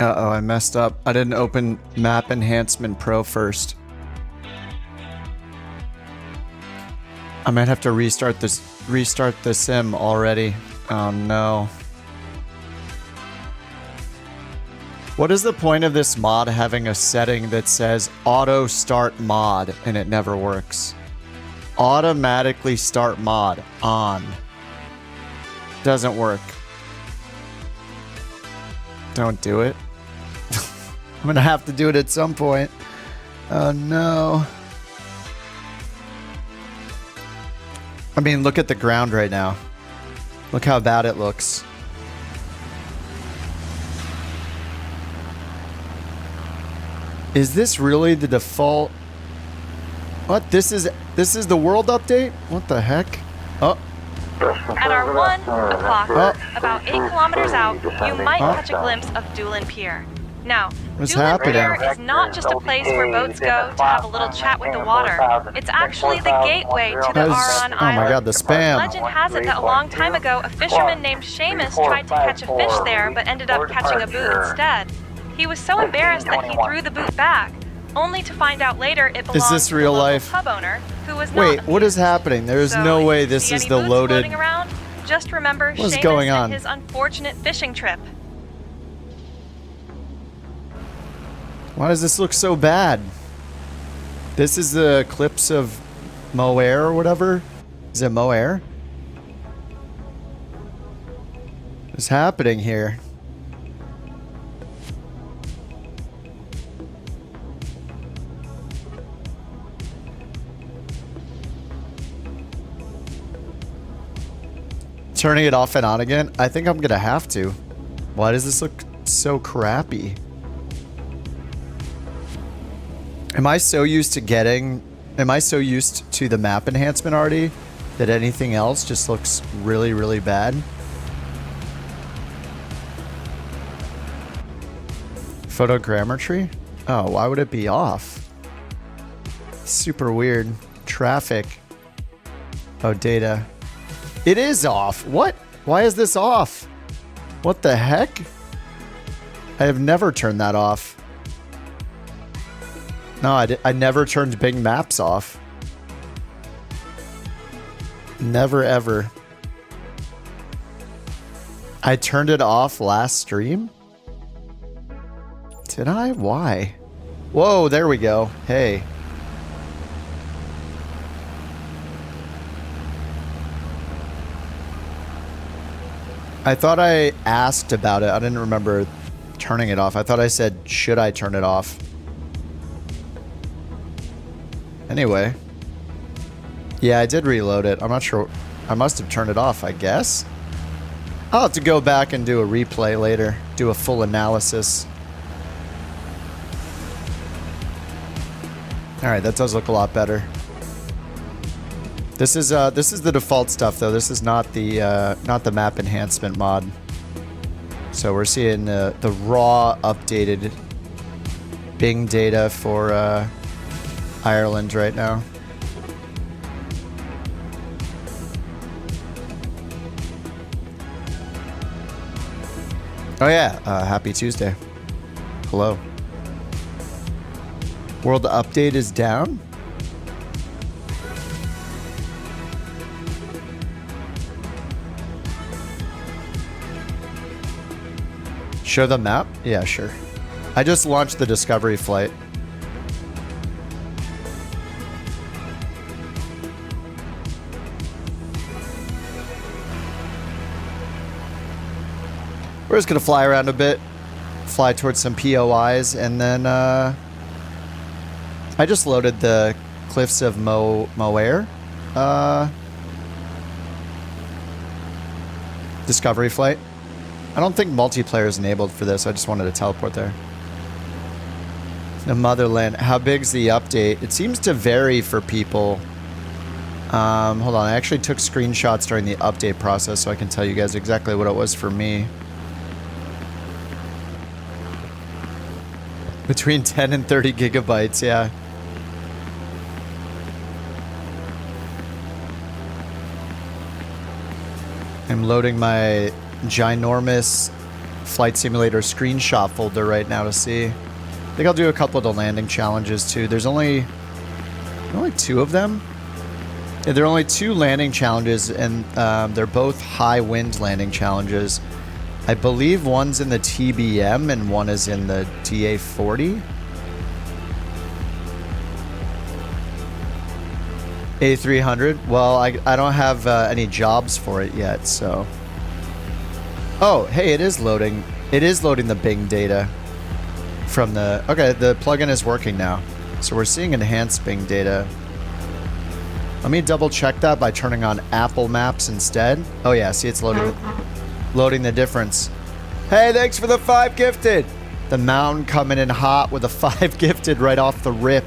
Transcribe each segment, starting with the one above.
Uh-oh, I messed up. I didn't open Map Enhancement Pro first. I might have to restart the sim already. Oh no. What is the point of this mod having a setting that says auto start mod and it never works? Automatically start mod on. Doesn't work. Don't do it. I'm gonna have to do it at some point. Oh no. I mean, look at the ground right now. Look how bad it looks. Is this really the default? What? This is the world update? What the heck? Oh. At our 1 o'clock, about 8 kilometers out, you might catch a glimpse of Doolin Pier. Now, What's Doolin happening? Pier is not just a place where boats go to have a little chat with the water. It's actually the gateway to the Aran Island. Oh my god, the spam. Legend has it that a long time ago, a fisherman named Seamus tried to catch a fish there, but ended up catching a boot instead. He was so embarrassed that he threw the boot back, only to find out later it belonged this to real the local life? pub owner, who was not Wait, what is happening? There's So, no if way you this see is any the boots loaded... floating around, just remember What is Seamus going on? and his unfortunate fishing trip. Why does this look so bad? This is the clips of Moair or whatever? Is it Moair? What's happening here? Turning it off and on again? I think I'm gonna have to. Why does this look so crappy? Am I so used to the map enhancement already that anything else just looks really, really bad? Photogrammetry? Oh, why would it be off? Super weird. Traffic. Oh, data. It is off. What? Why is this off? What the heck? I have never turned that off. No, I never turned Bing Maps off. Never, ever. I turned it off last stream? Did I? Why? Whoa, there we go. Hey. I thought I asked about it. I didn't remember turning it off. I thought I said, should I turn it off? Anyway. Yeah, I did reload it. I'm not sure. I must have turned it off, I guess. I'll have to go back and do a replay later. Do a full analysis. Alright, that does look a lot better. This is the default stuff though. This is not the map enhancement mod. So we're seeing the raw updated Bing data for Ireland right now. Oh yeah, happy Tuesday. Hello. World update is down? Show the map? Yeah, sure. I just launched the Discovery flight. We're just gonna fly around a bit, fly towards some POIs, and then I just loaded the cliffs of Moair. Discovery flight. I don't think multiplayer is enabled for this. I just wanted to teleport there. The motherland. How big's the update? It seems to vary for people. Hold on. I actually took screenshots during the update process so I can tell you guys exactly what it was for me. Between 10 and 30 gigabytes, yeah. I'm loading my ginormous flight simulator screenshot folder right now to see. I think I'll do a couple of the landing challenges too. There's only 2 of them. Yeah, there are only 2 landing challenges, and they're both high wind landing challenges. I believe one's in the TBM and one is in the DA40. A300. Well, I don't have any jobs for it yet, so. Oh, hey, it is loading. It is loading the Bing data from the. Okay, the plugin is working now, so we're seeing enhanced Bing data. Let me double check that by turning on Apple Maps instead. Oh yeah, see, it's loading the difference. Hey, thanks for the 5 gifted. The mountain coming in hot with a 5 gifted right off the rip.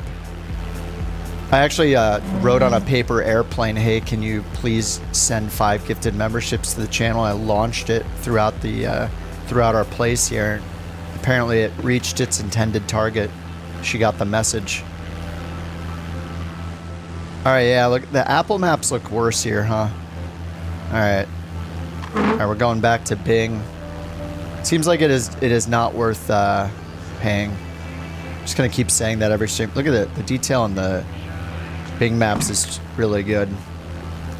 I actually wrote on a paper airplane, hey, can you please send 5 gifted memberships to the channel? I launched it throughout our place here. Apparently it reached its intended target. She got the message. All right, yeah, look, the Apple Maps look worse here, huh? All right, we're going back to Bing. Seems like it is not worth paying. I'm just gonna keep saying that every stream. Look at the detail on the Bing Maps is really good.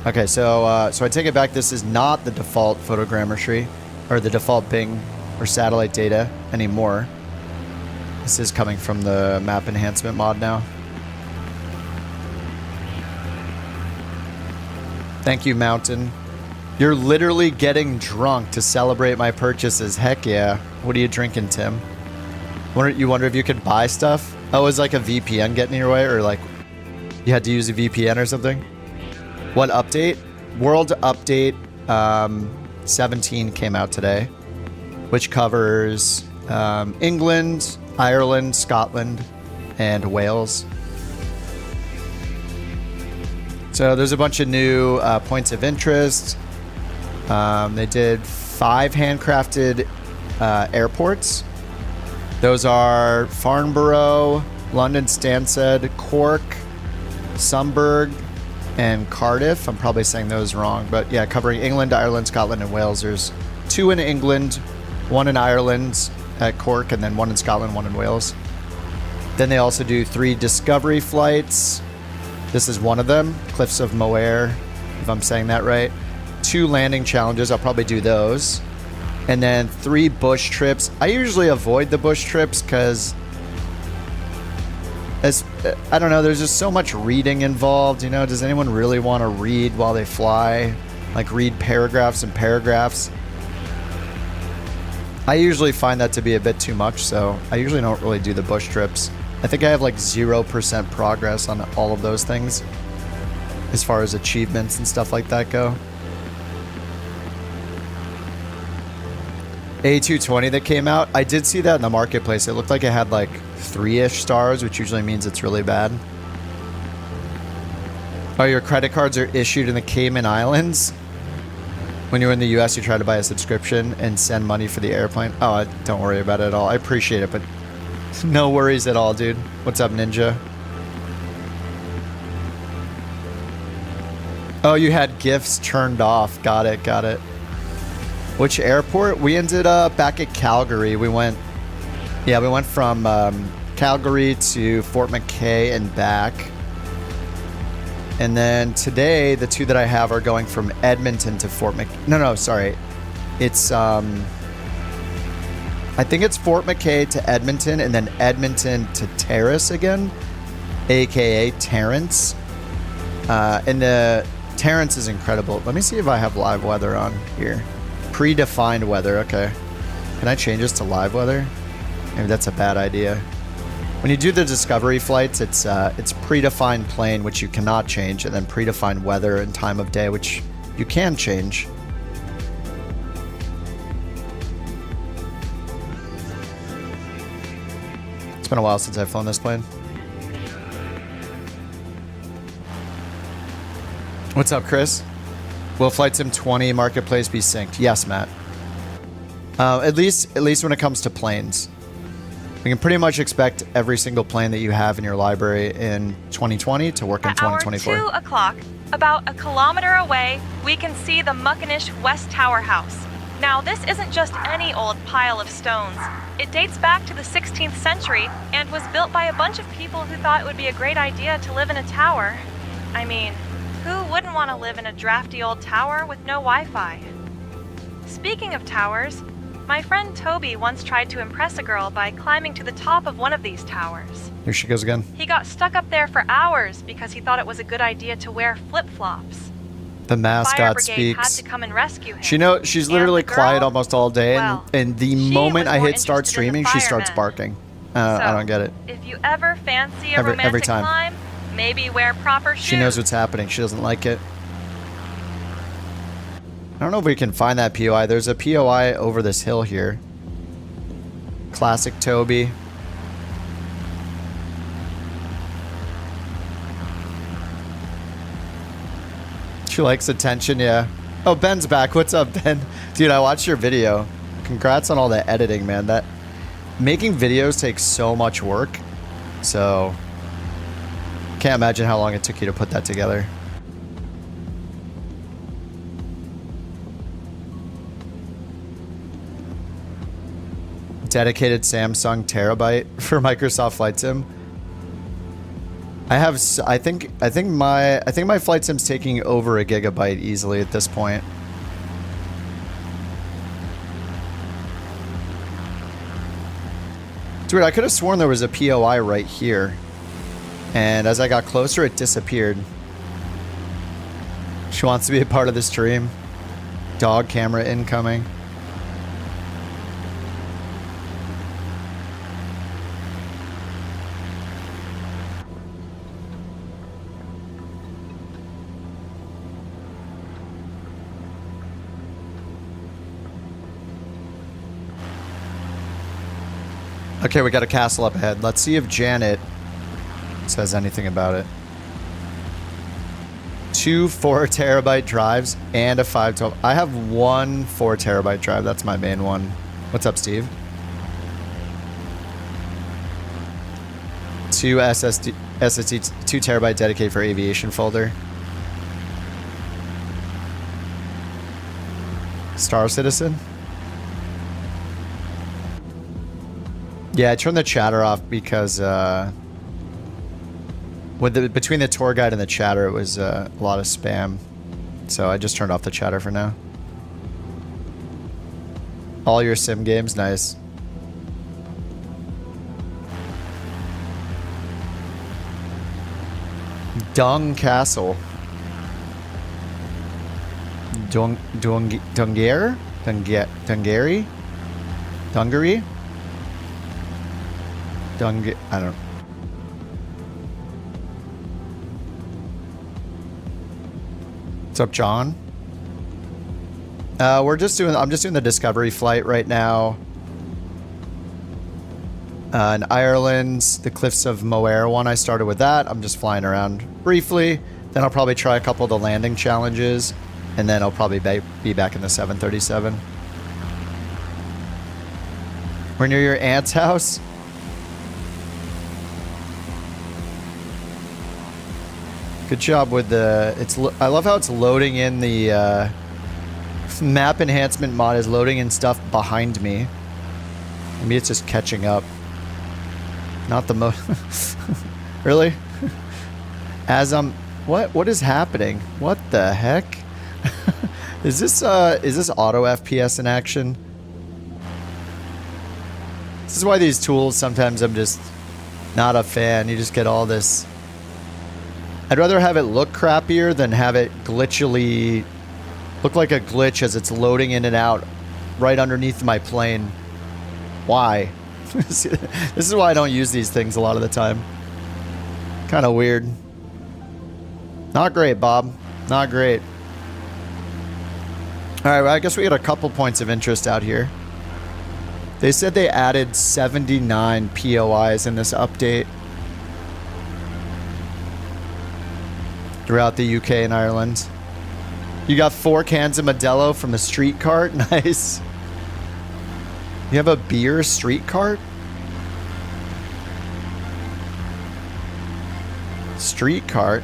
Okay, so I take it back. This is not the default photogrammetry or the default Bing or satellite data anymore. This is coming from the map enhancement mod now. Thank you, Mountain. You're literally getting drunk to celebrate my purchases. Heck yeah. What are you drinking, Tim? You wonder if you could buy stuff? Oh, is like a VPN getting in your way, or like you had to use a VPN or something? What update? World Update 17 came out today, which covers England, Ireland, Scotland, and Wales. So there's a bunch of new points of interest. They did 5 handcrafted airports. Those are Farnborough, London Stansted, Cork, Sumburgh, and Cardiff. I'm probably saying those wrong, but yeah, covering England, Ireland, Scotland, and Wales. There's 2 in England, 1 in Ireland at Cork, and then 1 in Scotland, 1 in Wales. Then they also do 3 discovery flights. This is one of them, Cliffs of Moher, if I'm saying that right. 2 landing challenges, I'll probably do those. And then 3 bush trips. I usually avoid the bush trips because, I don't know, there's just so much reading involved. You know, does anyone really want to read while they fly? Like read paragraphs and paragraphs? I usually find that to be a bit too much, so I usually don't really do the bush trips. I think I have like 0% progress on all of those things as far as achievements and stuff like that go. A220 that came out, I did see that in the marketplace. It looked like it had like 3-ish stars, which usually means it's really bad. Oh, your credit cards are issued in the Cayman Islands? When you're in the US, you try to buy a subscription and send money for the airplane? Oh, don't worry about it at all. I appreciate it, but no worries at all, dude. What's up, Ninja? Oh, you had gifts turned off. Got it, got it. Which airport? We ended up back at Calgary. We went from Calgary to Fort McKay and back. And then today, the 2 that I have are going from Edmonton to Fort McKay. No, sorry. It's, I think it's Fort McKay to Edmonton and then Edmonton to Terrace again, aka Terrence. And the Terrence is incredible. Let me see if I have live weather on here. Predefined weather, okay. Can I change this to live weather? Maybe that's a bad idea. When you do the discovery flights, it's predefined plane, which you cannot change, and then predefined weather and time of day, which you can change. It's been a while since I've flown this plane. What's up, Chris? Will Flight Sim 20 Marketplace be synced? Yes, Matt. At least when it comes to planes. We can pretty much expect every single plane that you have in your library in 2020 to work in 2024. At hour 2 o'clock, about a kilometer away, we can see the Muckinish West Tower House. Now, this isn't just any old pile of stones. It dates back to the 16th century and was built by a bunch of people who thought it would be a great idea to live in a tower. I mean, who wouldn't want to live in a drafty old tower with no Wi-Fi? Speaking of towers, my friend Toby once tried to impress a girl by climbing to the top of one of these towers. Here she goes again. He got stuck up there for hours because he thought it was a good idea to wear flip-flops. The Fire mascot brigade had speaks. to come and rescue him. She's And literally the girl, quiet almost all day, well, and the she moment was I more hit start interested in the streaming, she starts firemen. barking. I So, don't get it. If you ever fancy a Every romantic time. climb, maybe wear proper shoes. She knows what's happening. She doesn't like it. I don't know if we can find that POI. There's a POI over this hill here. Classic Toby. She likes attention, yeah. Oh, Ben's back. What's up, Ben? Dude, I watched your video. Congrats on all the editing, man. That making videos takes so much work. So can't imagine how long it took you to put that together. Dedicated Samsung terabyte for Microsoft Flight Sim. I think my Flight Sim's taking over a gigabyte easily at this point. Dude, I could have sworn there was a POI right here. And as I got closer, it disappeared. She wants to be a part of the stream. Dog camera incoming. Okay, we got a castle up ahead. Let's see if Janet says anything about it. 2 4 terabyte drives and a 512. I have one 4 terabyte drive. That's my main one. What's up, Steve? 2 SSD 2 terabyte dedicated for aviation folder. Star Citizen? Yeah, I turned the chatter off because between the tour guide and the chatter, it was a lot of spam. So I just turned off the chatter for now. All your sim games, nice. Dung Castle. Dungary? I don't know. What's up, John? I'm just doing the Discovery flight right now. In Ireland, the Cliffs of Moher one, I started with that. I'm just flying around briefly. Then I'll probably try a couple of the landing challenges. And then I'll probably be back in the 737. We're near your aunt's house. Good job with the... I love how it's loading in the... map enhancement mod is loading in stuff behind me. Maybe it's just catching up. Not the most... Really? As I'm... What is happening? What the heck? Is this auto FPS in action? This is why these tools, sometimes I'm just not a fan. You just get all this... I'd rather have it look crappier than have it glitchily... Look like a glitch as it's loading in and out right underneath my plane. Why? This is why I don't use these things a lot of the time. Kind of weird. Not great, Bob. Not great. Alright, well, I guess we got a couple points of interest out here. They said they added 79 POIs in this update throughout the UK and Ireland. You got 4 cans of Modelo from the street cart? Nice. You have a beer street cart? Street cart?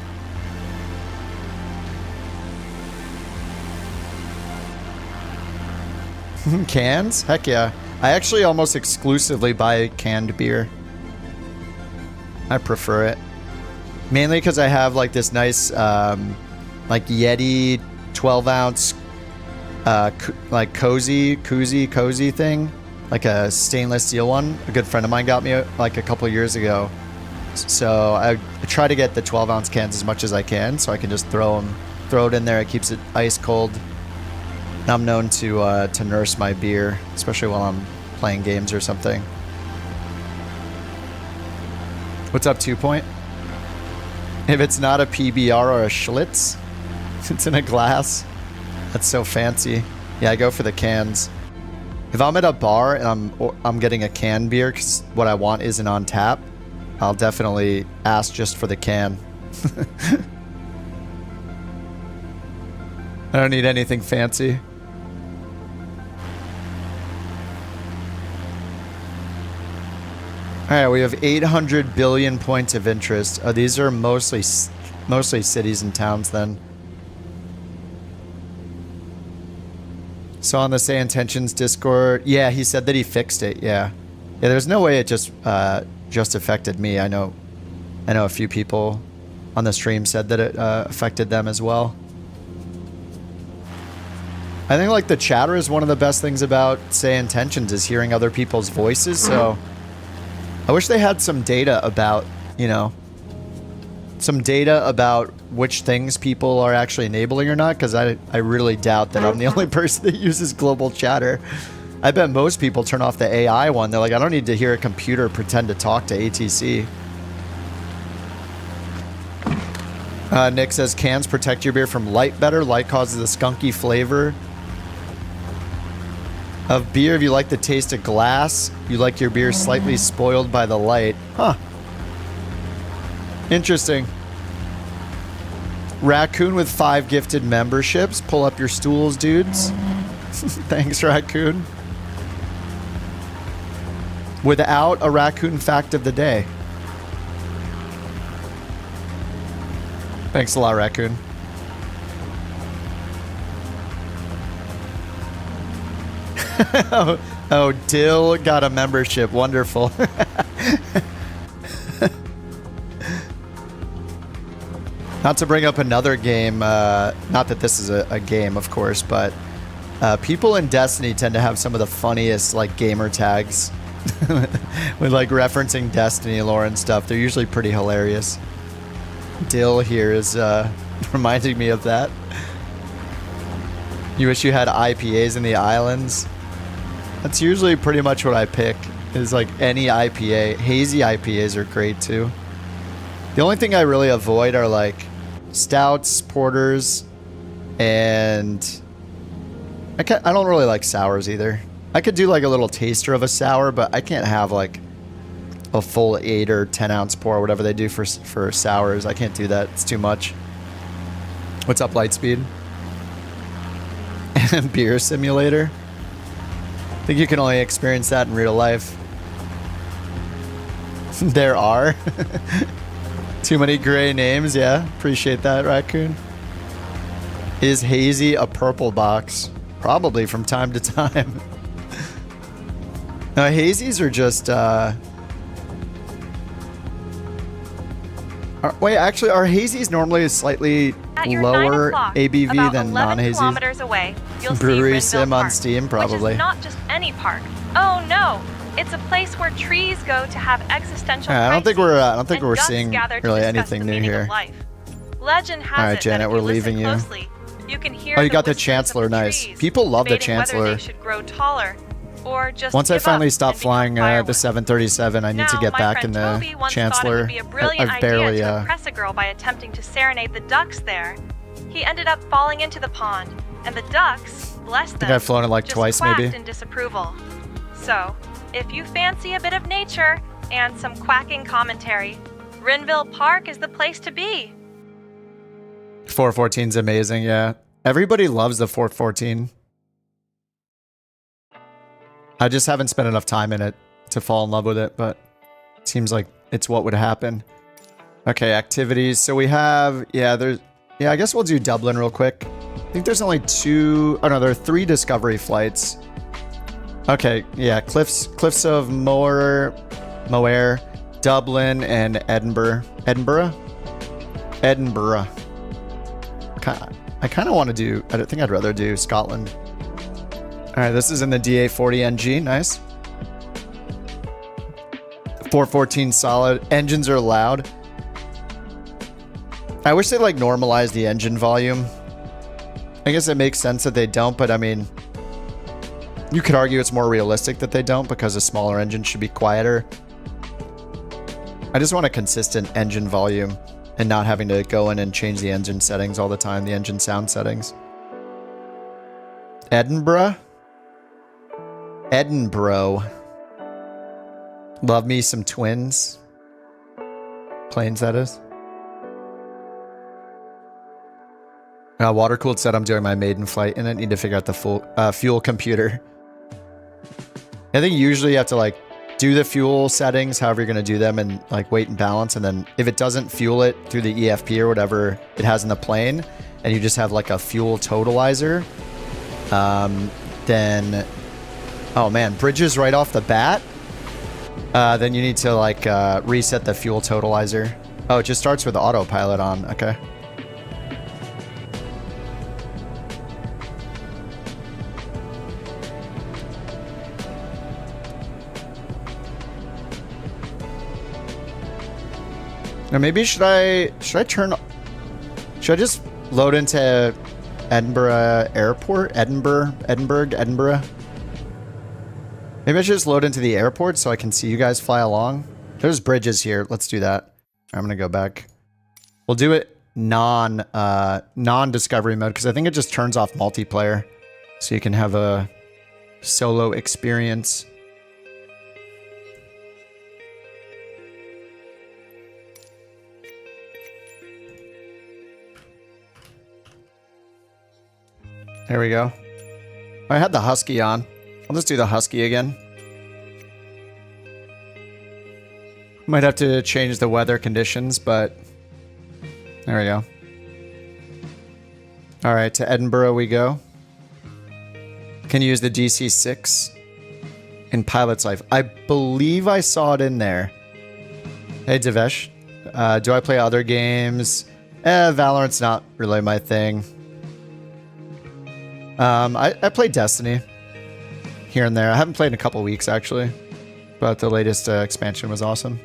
Cans? Heck yeah. I actually almost exclusively buy canned beer. I prefer it. Mainly because I have like this nice like Yeti 12 ounce like cozy thing. Like a stainless steel one. A good friend of mine got me like a couple years ago. So I try to get the 12 ounce cans as much as I can so I can just throw it in there. It keeps it ice cold. I'm known to nurse my beer, especially while I'm playing games or something. What's up, 2 Point? If it's not a PBR or a Schlitz, it's in a glass. That's so fancy. Yeah, I go for the cans. If I'm at a bar and I'm getting a canned beer because what I want isn't on tap, I'll definitely ask just for the can. I don't need anything fancy. All right, we have 800 billion points of interest. These are mostly cities and towns then. So on the Say Intentions Discord, yeah, he said that he fixed it. Yeah, there's no way it just affected me. I know a few people on the stream said that it affected them as well. I think like the chatter is one of the best things about Say Intentions is hearing other people's voices. So I wish they had some data about, some data about which things people are actually enabling or not, because I really doubt that I'm the only person that uses global chatter. I bet most people turn off the AI one. They're like, I don't need to hear a computer pretend to talk to ATC. Nick says, cans protect your beer from light better. Light causes a skunky flavor of beer. If you like the taste of glass, you like your beer slightly spoiled by the light. Huh. Interesting. Raccoon with 5 gifted memberships. Pull up your stools, dudes. Thanks, Raccoon. Without a raccoon fact of the day. Thanks a lot, Raccoon. Oh, Dill got a membership. Wonderful. Not to bring up another game, not that this is a game, of course, but people in Destiny tend to have some of the funniest like gamer tags with like referencing Destiny lore and stuff. They're usually pretty hilarious. Dill here is reminding me of that. You wish you had IPAs in the islands. That's usually pretty much what I pick, is like any IPA. Hazy IPAs are great too. The only thing I really avoid are like stouts, porters, and I don't really like sours either. I could do like a little taster of a sour, but I can't have like a full 8 or 10 ounce pour, whatever they do for sours. I can't do that. It's too much. What's up, Lightspeed? Beer simulator. I think you can only experience that in real life. There are. Too many gray names, yeah. Appreciate that, Raccoon. Is Hazy a purple box? Probably from time to time. No, Hazies are just... wait, actually, are Hazies normally slightly lower ABV than non-Hazies? Kilometers away, you'll Brewery see Sim Park, on Steam, probably. Which is not just any park. Oh no, it's a place where trees go to have existential I don't think we're seeing really anything new here. Legend has All right, Janet, we're leaving you. Closely, you can hear you got the Chancellor, nice. People love the Chancellor. They should grow taller, or just once I finally stop flying the the 737, I need to get back in the Chancellor. I've barely to impress a girl by attempting to serenade the ducks there. He ended up falling into the pond, and the ducks, bless them, I think I've flown it like just twice, quacked maybe. in disapproval. So, if you fancy a bit of nature and some quacking commentary, Rinville Park is the place to be. 414's amazing, yeah. Everybody loves the 414. I just haven't spent enough time in it to fall in love with it, but it seems like it's what would happen. Okay, activities. So we have, I guess we'll do Dublin real quick. I think there's only there are 3 discovery flights. Okay, yeah, cliffs of Moher, Dublin, and Edinburgh. Edinburgh. I kind of want to do. I think I'd rather do Scotland. All right, this is in the DA40NG. Nice. 414 solid. Engines are loud. I wish they like normalized the engine volume. I guess it makes sense that they don't, but I mean, you could argue it's more realistic that they don't because a smaller engine should be quieter. I just want a consistent engine volume and not having to go in and change the engine settings all the time, the engine sound settings. Edinburgh? Edinburgh. Love me some twins. Planes, that is. Water-cooled said I'm doing my maiden flight and I need to figure out the full fuel computer. I think usually you have to like do the fuel settings, however you're going to do them, and like weight and balance. And then if it doesn't fuel it through the EFP or whatever it has in the plane, and you just have like a fuel totalizer, then, oh man, bridges right off the bat. Then you need to like reset the fuel totalizer. Oh, it just starts with autopilot on. Okay. Now maybe should I just load into Edinburgh Airport? Edinburgh? Maybe I should just load into the airport so I can see you guys fly along. There's bridges here. Let's do that. I'm gonna go back. We'll do it non-discovery mode because I think it just turns off multiplayer so you can have a solo experience. There we go. I had the Husky on. I'll just do the Husky again. Might have to change the weather conditions, but there we go. All right, to Edinburgh we go. Can use the DC-6 in Pilot's Life. I believe I saw it in there. Hey, Devesh. Do I play other games? Valorant's not really my thing. I played Destiny here and there. I haven't played in a couple weeks actually, but the latest expansion was awesome.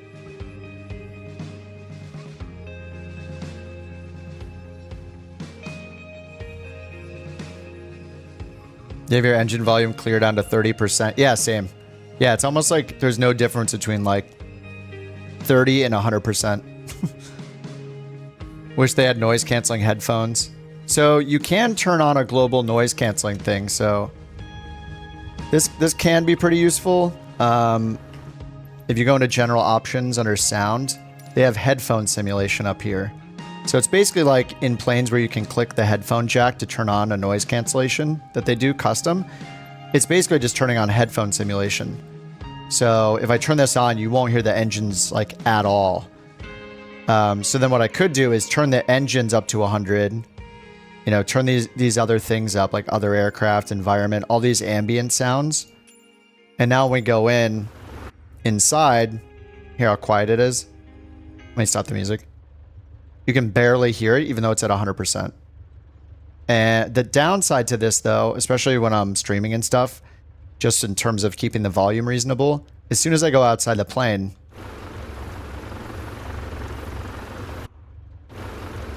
You have your engine volume clear down to 30%. Yeah, same. Yeah, it's almost like there's no difference between like 30 and 100%. Wish they had noise canceling headphones. So you can turn on a global noise canceling thing. So this can be pretty useful. If you go into general options under sound, they have headphone simulation up here. So it's basically like in planes where you can click the headphone jack to turn on a noise cancellation that they do custom. It's basically just turning on headphone simulation. So if I turn this on, you won't hear the engines like at all. So then what I could do is turn the engines up to 100. You know, turn these other things up, like other aircraft, environment, all these ambient sounds. And now when we go inside, hear how quiet it is. Let me stop the music. You can barely hear it, even though it's at 100%. And the downside to this, though, especially when I'm streaming and stuff, just in terms of keeping the volume reasonable, as soon as I go outside the plane,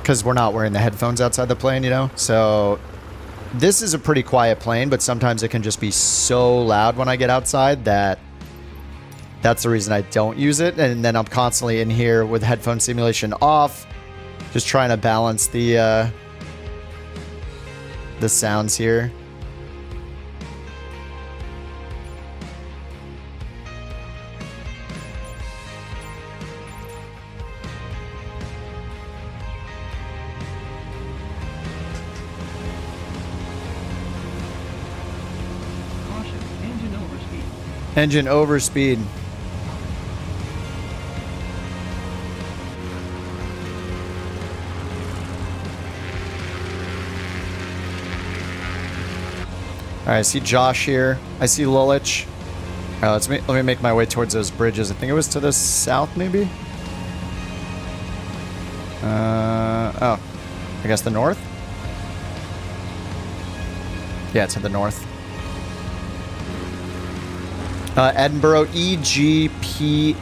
because we're not wearing the headphones outside the plane, you know? So this is a pretty quiet plane, but sometimes it can just be so loud when I get outside that that's the reason I don't use it. And then I'm constantly in here with headphone simulation off, just trying to balance the sounds here. Engine overspeed. All right, I see Josh here. I see Lulich. All right, let me make my way towards those bridges. I think it was to the south, maybe? Oh, I guess the north? Yeah, to the north. Edinburgh, EGPH.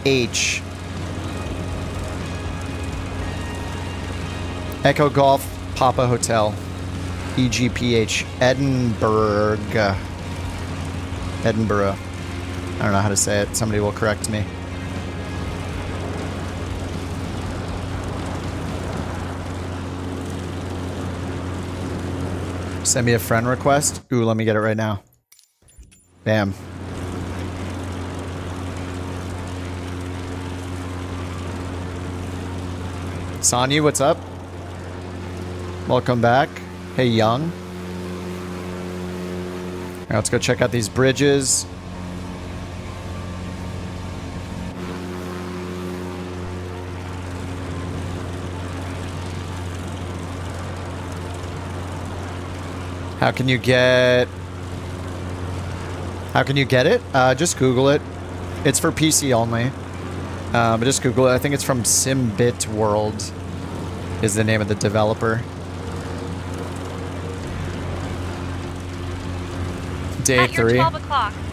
Echo Golf, Papa Hotel. EGPH. Edinburgh. Edinburgh. I don't know how to say it. Somebody will correct me. Send me a friend request. Ooh, let me get it right now. Bam. Sonya, what's up? Welcome back. Hey, Young. All right, let's go check out these bridges. How can you get it? Just Google it. It's for PC only. But just Google it. I think it's from Simbit World is the name of the developer. Day 3.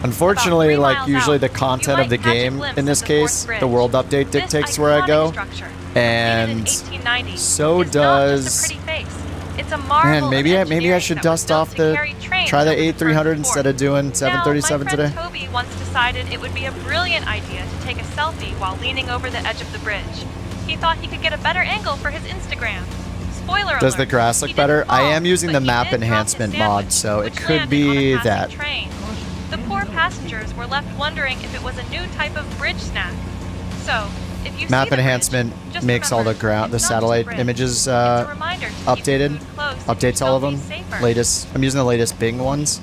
Unfortunately, like usually the content of the game in this case, the world update dictates where I go. And so does... Man, maybe I should dust off try the A300 instead of doing 737 today. My friend Toby once decided it would be a brilliant idea to take a selfie while leaning over the edge of the bridge. He thought he could get a better angle for his Instagram. Spoiler alert. Does the grass look better? I am using the map enhancement mod, so it could be that. The poor passengers were left wondering if it was a new type of bridge snack. So, if you map see the enhancement bridge, makes all the satellite images updated. Updates all of them. Latest. I'm using the latest Bing ones.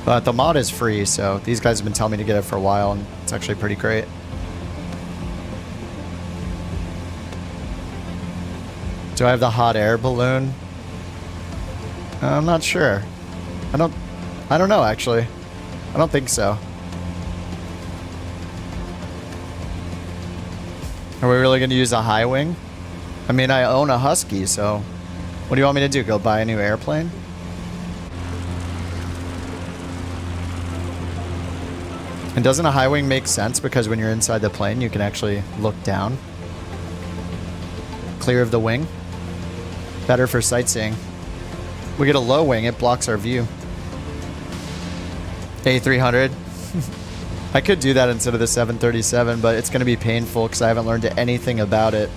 But the mod is free, so these guys have been telling me to get it for a while, and it's actually pretty great. Do I have the hot air balloon? I'm not sure. I don't know, actually. I don't think so. Are we really going to use a high wing? I mean, I own a Husky, so what do you want me to do? Go buy a new airplane? And doesn't a high wing make sense because when you're inside the plane, you can actually look down? Clear of the wing? Better for sightseeing. We get a low wing, it blocks our view. A300. I could do that instead of the 737, but it's going to be painful because I haven't learned anything about it.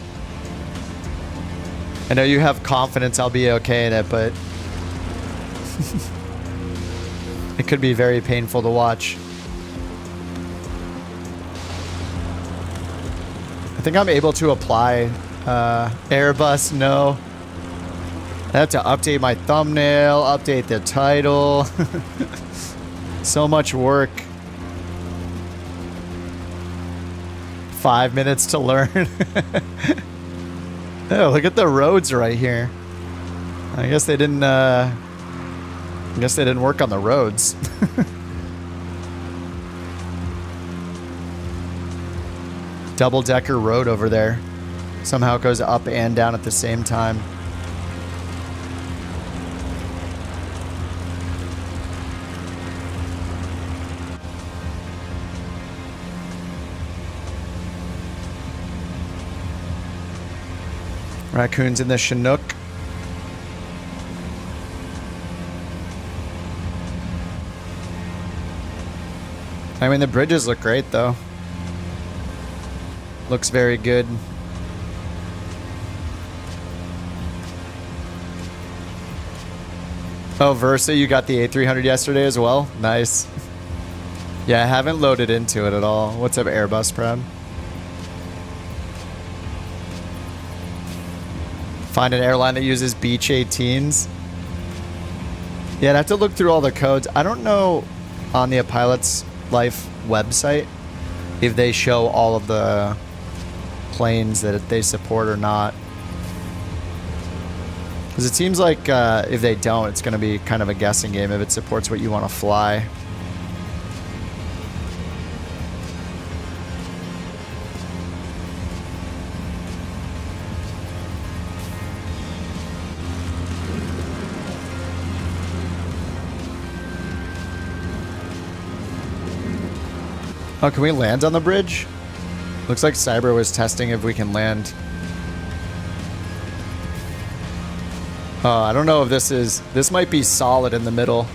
I know you have confidence I'll be okay in it, but it could be very painful to watch. I think I'm able to apply Airbus, no. I have to update my thumbnail, update the title. So much work. 5 minutes to learn. Oh, look at the roads right here. I guess they didn't work on the roads. Double-decker road over there. Somehow it goes up and down at the same time. Raccoons in the Chinook. I mean, the bridges look great, though. Looks very good. Oh, Versa, you got the A300 yesterday as well? Nice. Yeah, I haven't loaded into it at all. What's up, Airbus Proud? Find an airline that uses Beach 18s. Yeah, I'd have to look through all the codes. I don't know on the A Pilot's Life website if they show all of the planes that they support or not. Because it seems like if they don't, it's going to be kind of a guessing game if it supports what you want to fly. Oh, can we land on the bridge? Looks like Cyber was testing if we can land. Oh, I don't know if this is... This might be solid in the middle.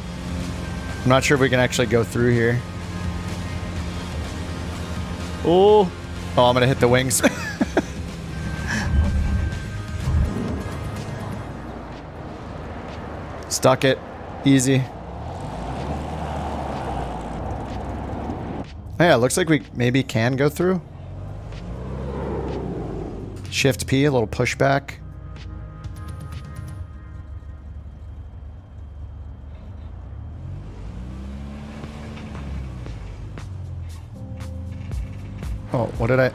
I'm not sure if we can actually go through here. Oh. Oh, I'm going to hit the wings. Stuck it. Easy. Oh yeah, it looks like we maybe can go through. Shift P, a little pushback. Oh, what did I...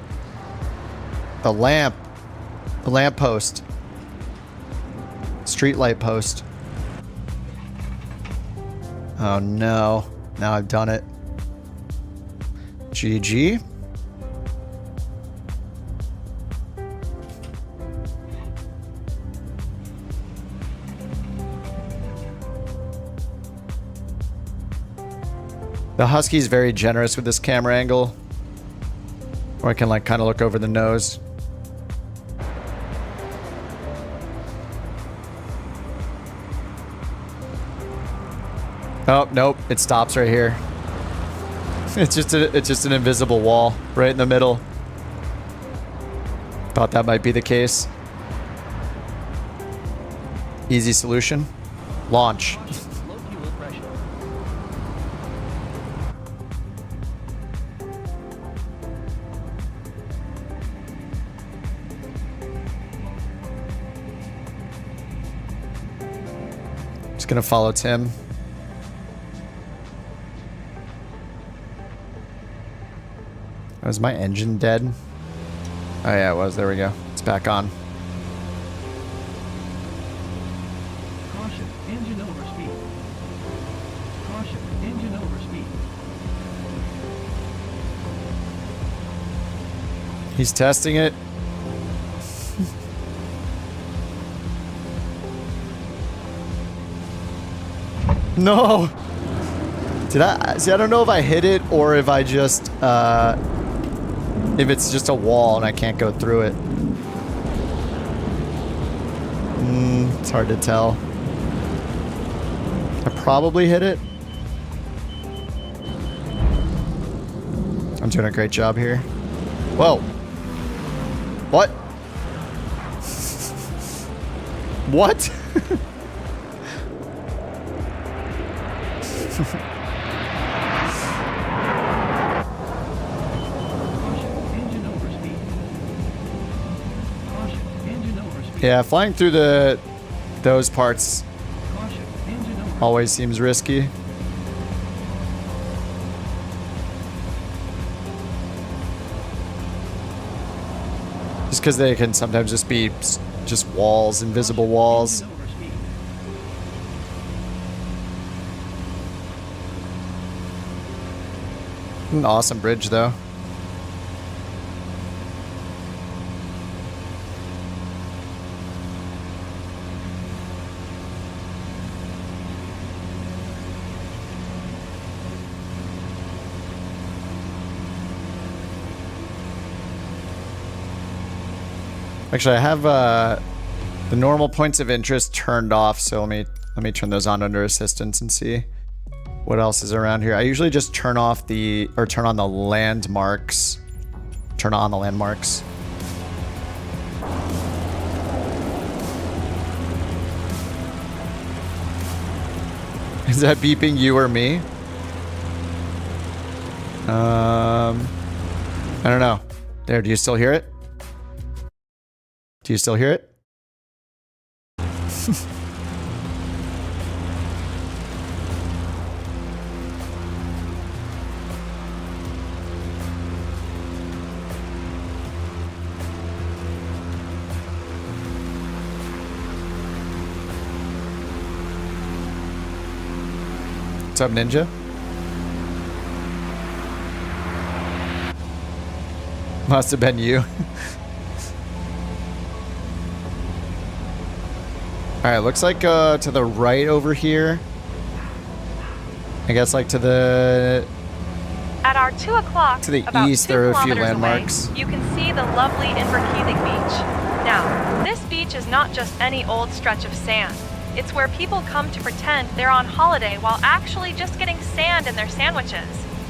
The lamp. The lamp post. Street light post. Oh no. Now I've done it. GG. The Husky's very generous with this camera angle. Or I can like kind of look over the nose. Oh, nope. It stops right here. It's just an invisible wall right in the middle. Thought that might be the case. Easy solution. Launch. Just gonna follow Tim. Was my engine dead? Oh yeah, it was. There we go. It's back on. Caution, engine over speed. Caution, engine over speed. He's testing it. No! Did I... See, I don't know if I hit it or if I just, if it's just a wall and I can't go through it. It's hard to tell. I probably hit it. I'm doing a great job here. Whoa. What? What? Yeah, flying through those parts always seems risky. Just because they can sometimes just be just walls, invisible walls. An awesome bridge though. Actually, I have the normal points of interest turned off, so let me turn those on under assistance and see what else is around here. I usually just turn on the landmarks. Turn on the landmarks. Is that beeping you or me? I don't know. There, do you still hear it? Do you still hear it? What's up, Ninja? Must have been you. Alright, looks like to the right over here. I guess like to the... At our 2 o'clock, To the about east, 2 there are a few kilometers landmarks. away, you can see the lovely Inverkeithing Beach. Now, this beach is not just any old stretch of sand. It's where people come to pretend they're on holiday while actually just getting sand in their sandwiches.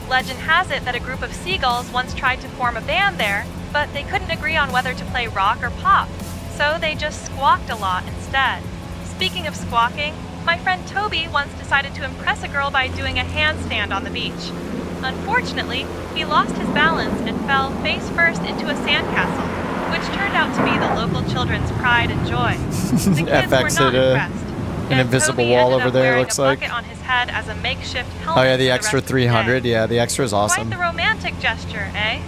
Legend has it that a group of seagulls once tried to form a band there, but they couldn't agree on whether to play rock or pop, so they just squawked a lot instead. Speaking of squawking, my friend Toby once decided to impress a girl by doing a handstand on the beach. Unfortunately, he lost his balance and fell face first into a sandcastle, which turned out to be the local children's pride and joy. The kids were FX not at, impressed. an And invisible Toby wall ended over up there, wearing looks a like. bucket on his head as a makeshift helmet Oh yeah, the for extra rest of the day. 300. Yeah, the extra is awesome. Quite the romantic gesture, eh?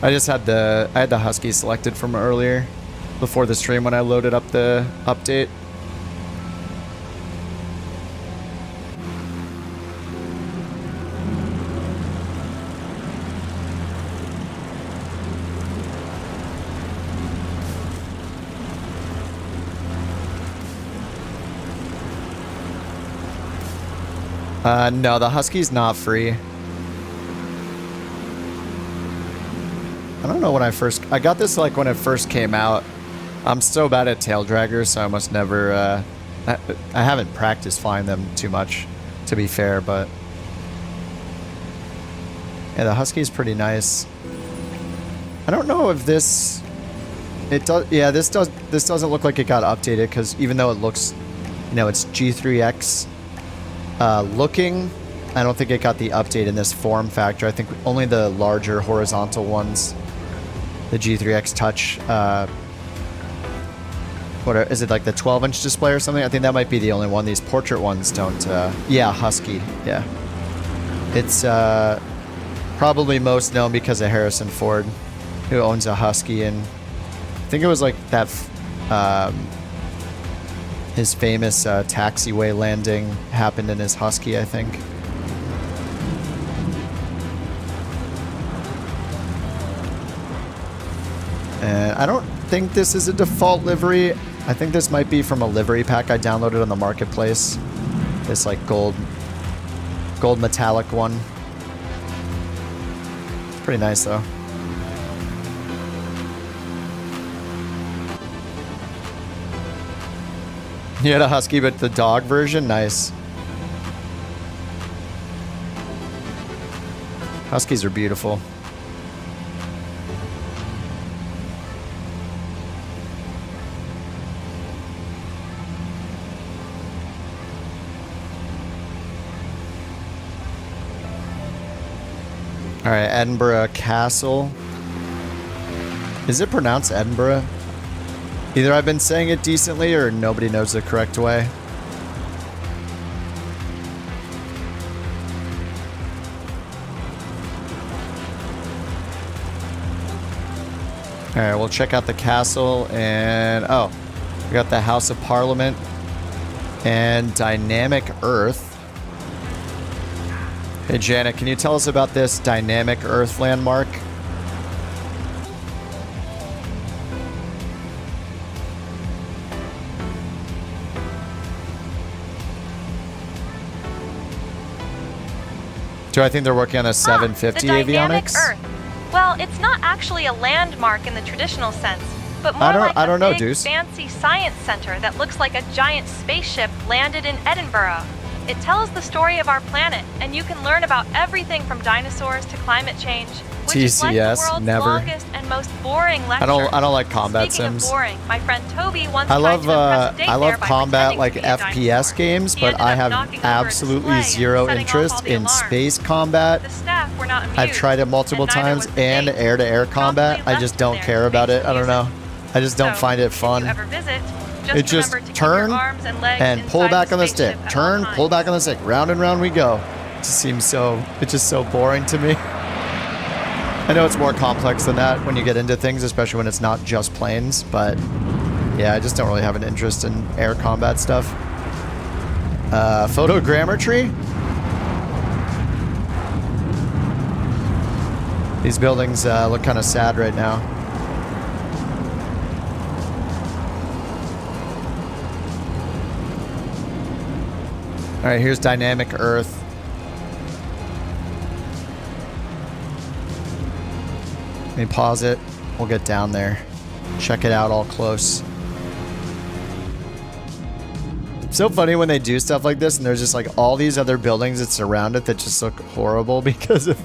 I just had the Husky selected from earlier before the stream when I loaded up the update. No, the Husky's not free. I don't know when I got this like when it first came out. I'm so bad at tail draggers, so I must never, I haven't practiced flying them too much, to be fair, but yeah, the Husky's pretty nice. I don't know if this, it does, yeah, this doesn't look like it got updated, because even though it looks, you know, it's G3X looking, I don't think it got the update in this form factor. I think only the larger horizontal ones, the G3X Touch, is it like the 12-inch display or something? I think that might be the only one. These portrait ones don't, yeah, Husky, yeah. It's probably most known because of Harrison Ford, who owns a Husky, and I think it was like that, his famous taxiway landing happened in his Husky, I think. And I don't think this is a default livery. I think this might be from a livery pack I downloaded on the marketplace. This like gold metallic one. It's pretty nice though. You had a Husky, but the dog version? Nice. Huskies are beautiful. Alright, Edinburgh Castle. Is it pronounced Edinburgh? Either I've been saying it decently or nobody knows the correct way. Alright, we'll check out the castle and... oh, we got the House of Parliament and Dynamic Earth. Hey Janet, can you tell us about this Dynamic Earth landmark? Do I think they're working on a 750 the Dynamic avionics? Earth. Well, it's not actually a landmark in the traditional sense, but more I don't know, big, Deuce. fancy science center that looks like a giant spaceship landed in Edinburgh. It tells the story of our planet, and you can learn about everything from dinosaurs to climate change, which is like the TCS, world's never. longest and most boring lecture. I don't like combat Speaking sims. Of boring, my friend Toby once I tried love to impress a date I there love by combat pretending like to be a FPS dinosaur. games, He but ended I up have knocking over a absolutely display and zero setting off interest all the in alarms. space combat. The staff were not amused, I've tried it multiple and neither times, was the and date. air-to-air combat. Promptly I left just him don't there care to about face it. the I don't know. music. I just don't So, find it if fun. you ever visit, It just remember to keep turn your arms and legs and pull inside back on the spaceship stick. at Turn, all pull back times. on the stick. Round and round we go. It just seems so. It's just so boring to me. I know it's more complex than that when you get into things, especially when it's not just planes. But yeah, I just don't really have an interest in air combat stuff. Photogrammetry. These buildings look kind of sad right now. All right, here's Dynamic Earth. Let me pause it. We'll get down there. Check it out all close. So funny when they do stuff like this and there's just like all these other buildings that surround it that just look horrible because of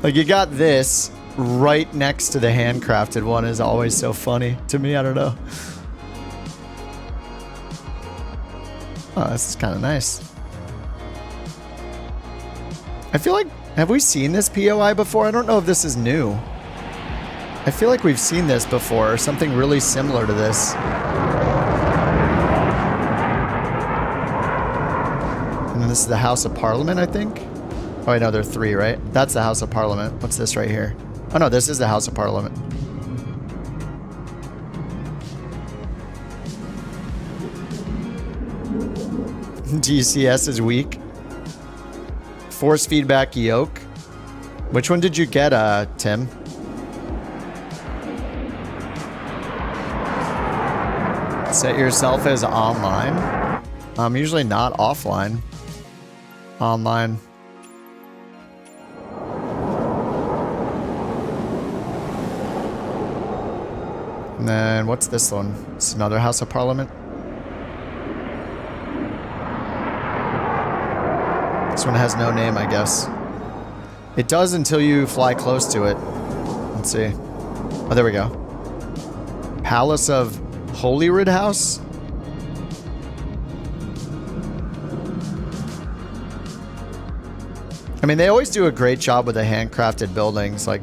like you got this right next to the handcrafted one is always so funny to me. I don't know. Oh, this is kind of nice. I feel like, have we seen this POI before? I don't know if this is new. I feel like we've seen this before or something really similar to this. And then this is the House of Parliament, I think. Oh, I know there are three, right? That's the House of Parliament. What's this right here? Oh, no, this is the House of Parliament. DCS is weak. Force feedback yoke. Which one did you get, Tim? Set yourself as online. I'm usually not offline. Online. And then what's this one? It's another House of Parliament. This one has no name, I guess. It does until you fly close to it. Let's see. Oh, there we go. Palace of Holyrood House? I mean, they always do a great job with the handcrafted buildings. Like,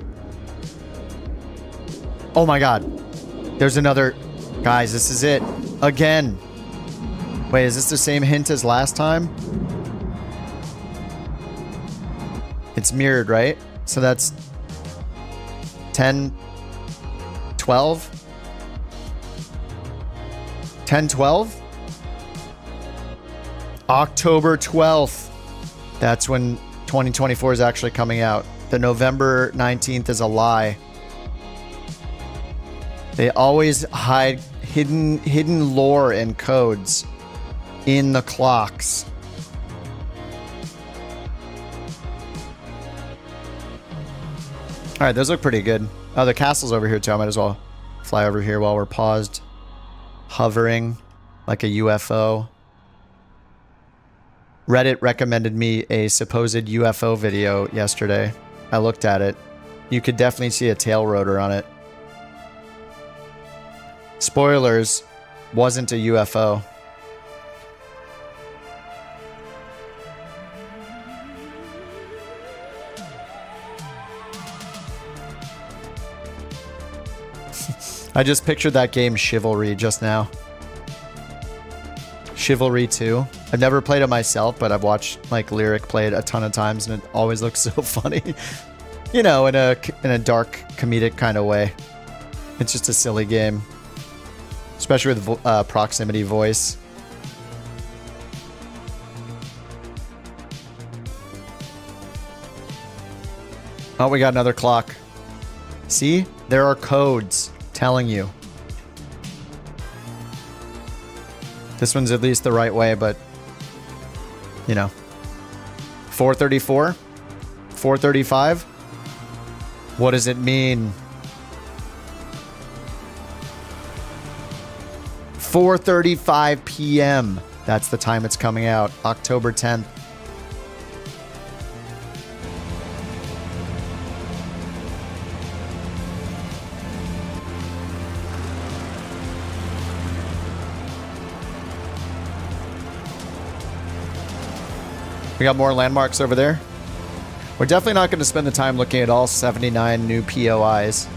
oh my god. There's another... Guys, this is it. Again. Wait, is this the same hint as last time? It's mirrored, right? So that's 10, 12? 10, 12? October 12th. That's when 2024 is actually coming out. The November 19th is a lie. They always hide hidden lore and codes in the clocks. All right, those look pretty good. Oh, the castle's over here too. I might as well fly over here while we're paused. Hovering like a UFO. Reddit recommended me a supposed UFO video yesterday. I looked at it. You could definitely see a tail rotor on it. Spoilers, wasn't a UFO. I just pictured that game Chivalry just now. Chivalry 2. I've never played it myself, but I've watched like Lyric play it a ton of times and it always looks so funny. You know, in a dark comedic kind of way. It's just a silly game. Especially with proximity voice. Oh, we got another clock. See? There are codes telling you. This one's at least the right way, but you know. 434? 435? What does it mean? 4:35 p.m. That's the time it's coming out. October 10th. We got more landmarks over there. We're definitely not going to spend the time looking at all 79 new POIs.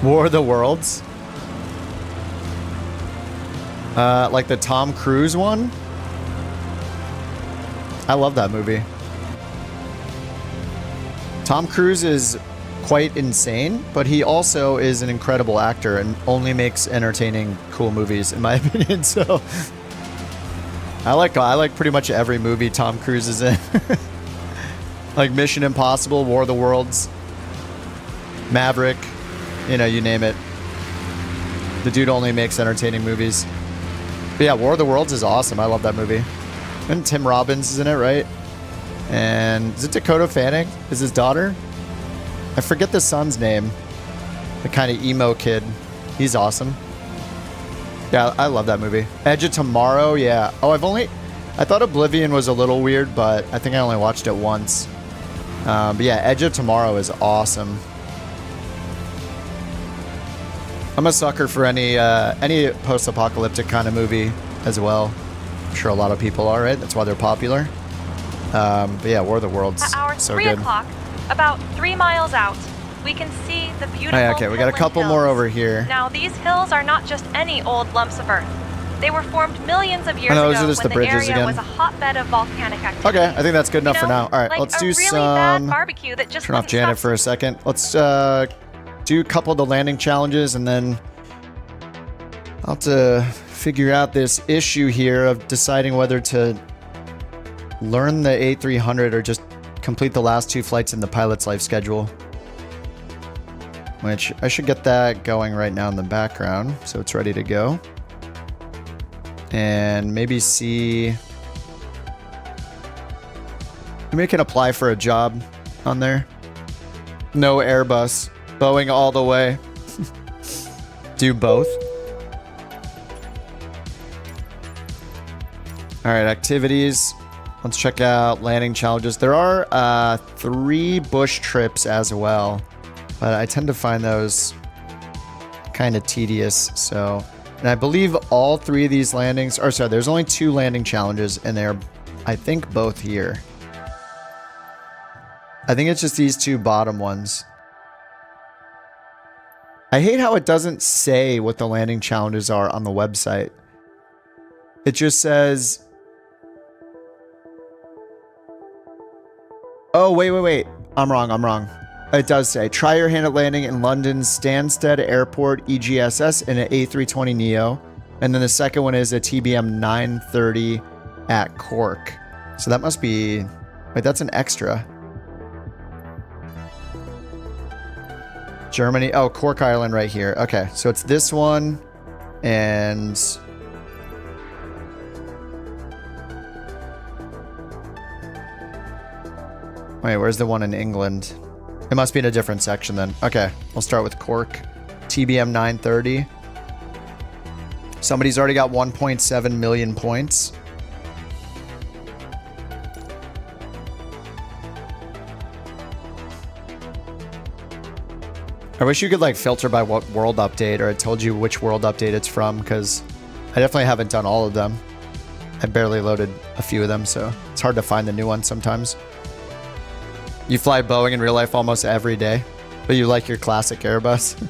War of the Worlds. Like the Tom Cruise one. I love that movie. Tom Cruise is quite insane, but he also is an incredible actor and only makes entertaining, cool movies, in my opinion. So I like pretty much every movie Tom Cruise is in. Like Mission Impossible, War of the Worlds, Maverick, you know, you name it. The dude only makes entertaining movies. But yeah, War of the Worlds is awesome. I love that movie. And Tim Robbins is in it, right? And is it Dakota Fanning? Is his daughter? I forget the son's name. The kind of emo kid. He's awesome. Yeah, I love that movie. Edge of Tomorrow, yeah. Oh, I thought Oblivion was a little weird, but I think I only watched it once. But yeah, Edge of Tomorrow is awesome. I'm a sucker for any post-apocalyptic kind of movie as well. I'm sure a lot of people are, right? That's why they're popular. But yeah, War of the Worlds, At hour so 3 good. o'clock, about 3 miles out, we can see the beautiful Oh, yeah, okay, we got a Highland couple Hills. more over here. Now, these hills are not just any old lumps of earth. They were formed millions of years Oh, no, ago those are just when the the bridges area again. was a hotbed of volcanic activity. Okay, I think that's good enough for now. All right, like let's do a really bad some... barbecue that just Turn off wouldn't Janet stop for a second. Let's do a couple of the landing challenges, and then I'll have to figure out this issue here of deciding whether to learn the A300 or just complete the last 2 flights in the pilot's life schedule. Which I should get that going right now in the background, so it's ready to go. And maybe see... Maybe I can apply for a job on there. No Airbus. Boeing all the way. Do both. Alright, activities. Let's check out landing challenges. There are 3 bush trips as well, but I tend to find those kind of tedious, so... And I believe all 3 of these landings... Or sorry, there's only 2 landing challenges, and they're, I think, both here. I think it's just these 2 bottom ones. I hate how it doesn't say what the landing challenges are on the website. It just says... Oh, wait. I'm wrong. It does say, try your hand at landing in London's Stansted Airport EGSS in an A320neo. And then the second one is a TBM 930 at Cork. So that must be... Wait, that's an extra. Germany. Oh, Cork Island right here. Okay, so it's this one. And... Wait, where's the one in England? It must be in a different section then. Okay, we'll start with Cork. TBM 930. Somebody's already got 1.7 million points. I wish you could like filter by what world update, or it told you which world update it's from, because I definitely haven't done all of them. I barely loaded a few of them, so it's hard to find the new ones sometimes. You fly Boeing in real life almost every day, but you like your classic Airbus.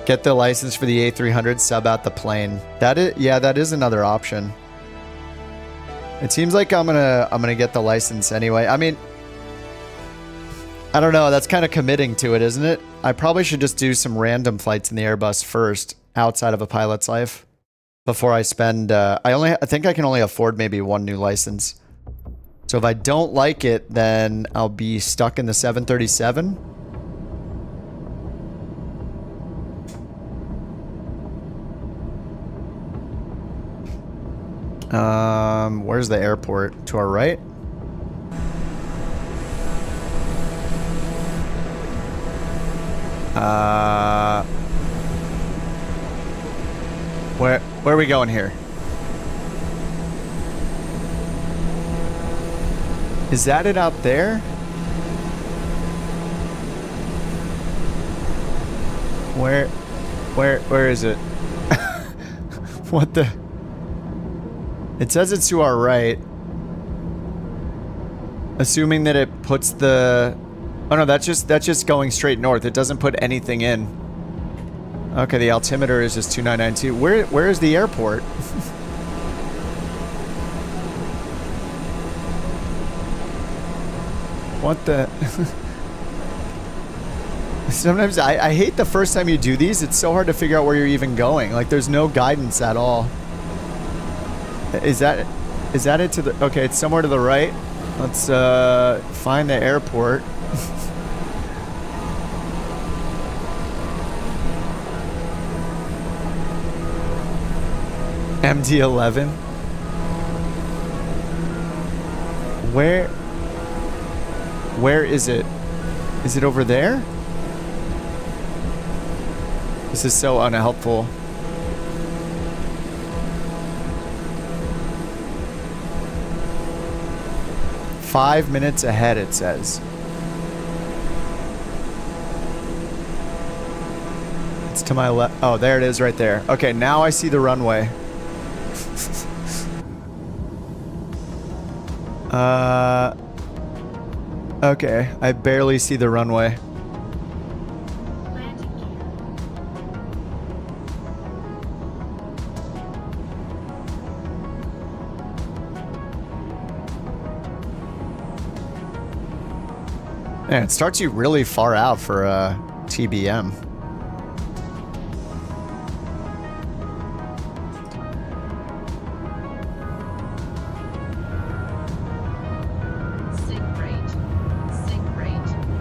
Get the license for the A300, sub out the plane. That is another option. It seems like I'm gonna get the license anyway. I mean, I don't know. That's kind of committing to it, isn't it? I probably should just do some random flights in the Airbus first, outside of a pilot's life, before I spend. I think I can only afford maybe 1 new license. So if I don't like it, then I'll be stuck in the 737. Where's the airport? To our right? Where are we going here? Is that it out there? Where is it? What the? It says it's to our right. Assuming that it puts the Oh no, that's just going straight north. It doesn't put anything in. Okay, the altimeter is just 2992. Where is the airport? What the? Sometimes I hate the first time you do these. It's so hard to figure out where you're even going. Like there's no guidance at all. Is that it to the? Okay, it's somewhere to the right. Let's find the airport. MD-11. Where is it? Is it over there? This is so unhelpful. "5 minutes ahead," it says. It's to my left. Oh, there it is right there. Okay, now I see the runway. Okay, I barely see the runway. Man, it starts you really far out for TBM.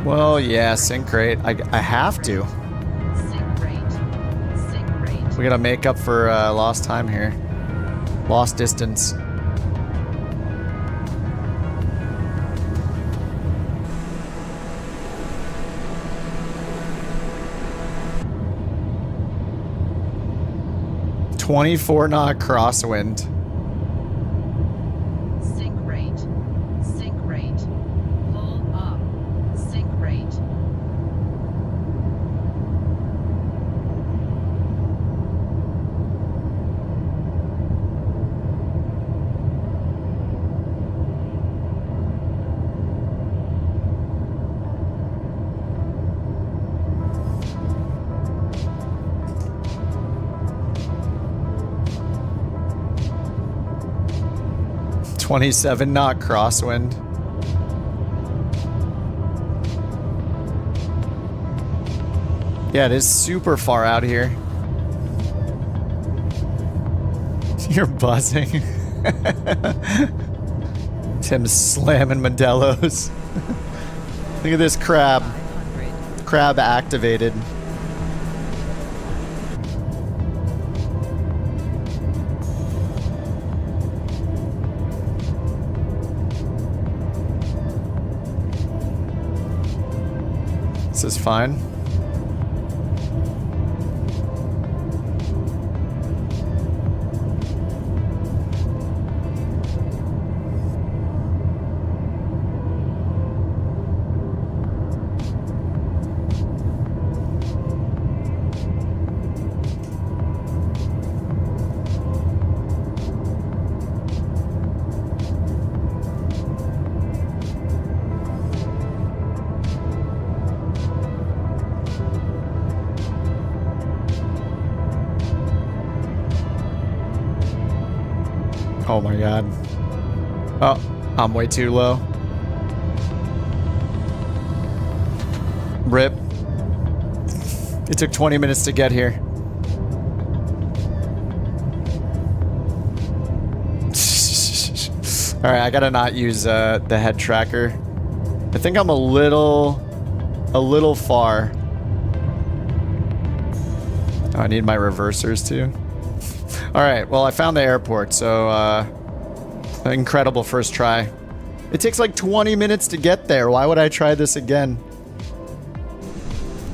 Well, yeah, sync rate. I have to. We gotta make up for lost time here. Lost distance. "24 knot crosswind." "27 knot crosswind." Yeah, it is super far out here. You're buzzing. Tim's slamming Modelo's. Look at this crab. Crab activated. This is fine. Oh my god. Oh, I'm way too low. Rip. It took 20 minutes to get here. Alright, I gotta not use the head tracker. I think I'm a little far. Oh, I need my reversers too. Alright, well I found the airport, so incredible first try. It takes like 20 minutes to get there. Why would I try this again?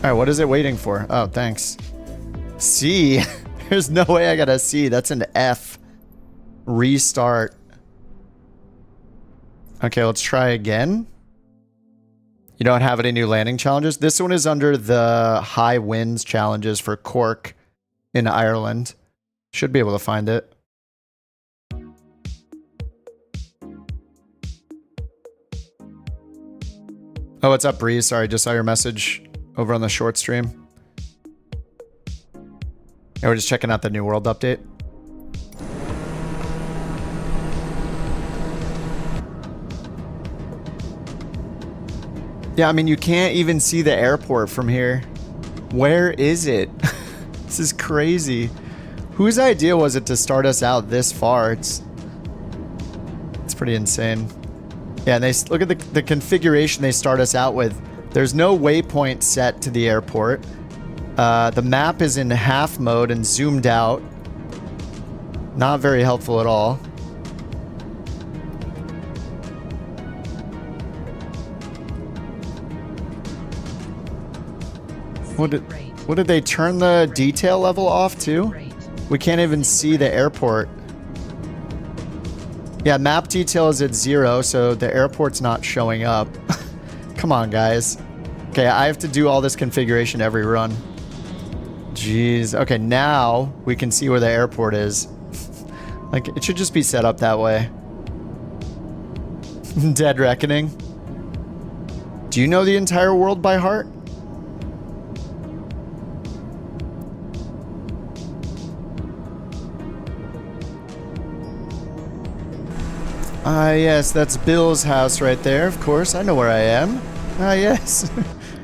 Alright, what is it waiting for? Oh, thanks. C. There's no way I got a C. That's an F. Restart. Okay, let's try again. You don't have any new landing challenges? This one is under the high winds challenges for Cork in Ireland. Should be able to find it. Oh, what's up, Breeze? Sorry, just saw your message over on the short stream. Yeah, we're just checking out the New World update. Yeah, I mean, you can't even see the airport from here. Where is it? This is crazy. Whose idea was it to start us out this far? It's pretty insane. Yeah, and they look at the configuration they start us out with. There's no waypoint set to the airport. The map is in half mode and zoomed out. Not very helpful at all. What did they turn the detail level off too? We can't even see the airport. Yeah, map detail is at 0, so the airport's not showing up. Come on, guys. Okay, I have to do all this configuration every run. Jeez. Okay, now we can see where the airport is. Like, it should just be set up that way. Dead Reckoning. Do you know the entire world by heart? Ah, yes, that's Bill's house right there, of course. I know where I am. Ah, yes.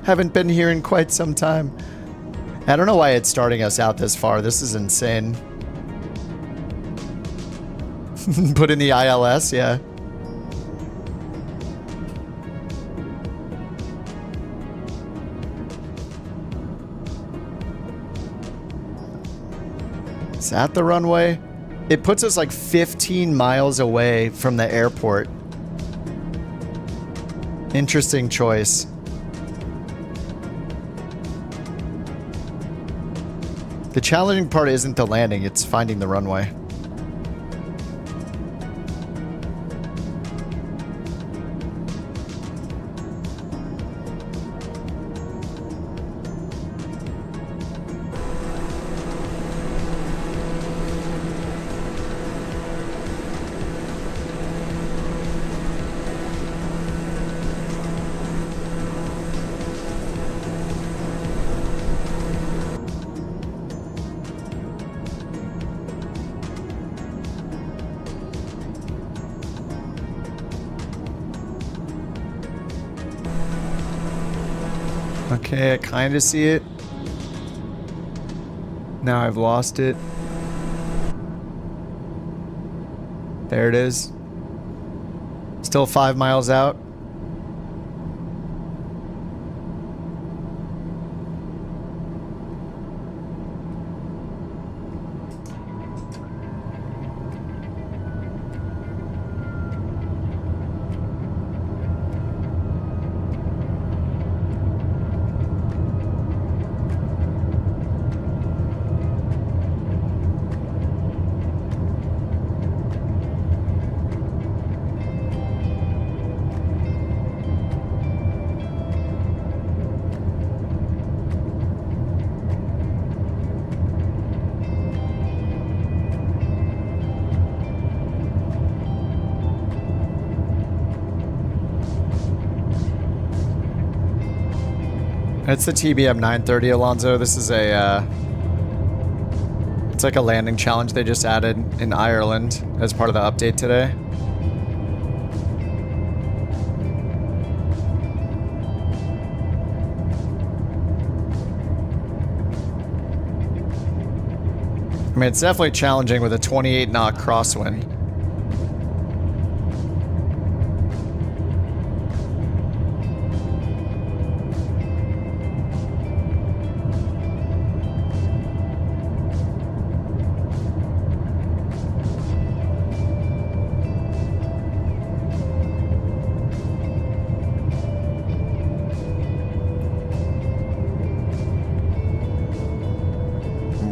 Haven't been here in quite some time. I don't know why it's starting us out this far. This is insane. Put in the ILS, yeah. Is that the runway? It puts us like 15 miles away from the airport. Interesting choice. The challenging part isn't the landing, it's finding the runway. Okay, I kind of see it. Now I've lost it. There it is. Still 5 miles out. It's the TBM 930, Alonzo. This is a, it's like a landing challenge they just added in Ireland as part of the update today. I mean, it's definitely challenging with a 28 knot crosswind.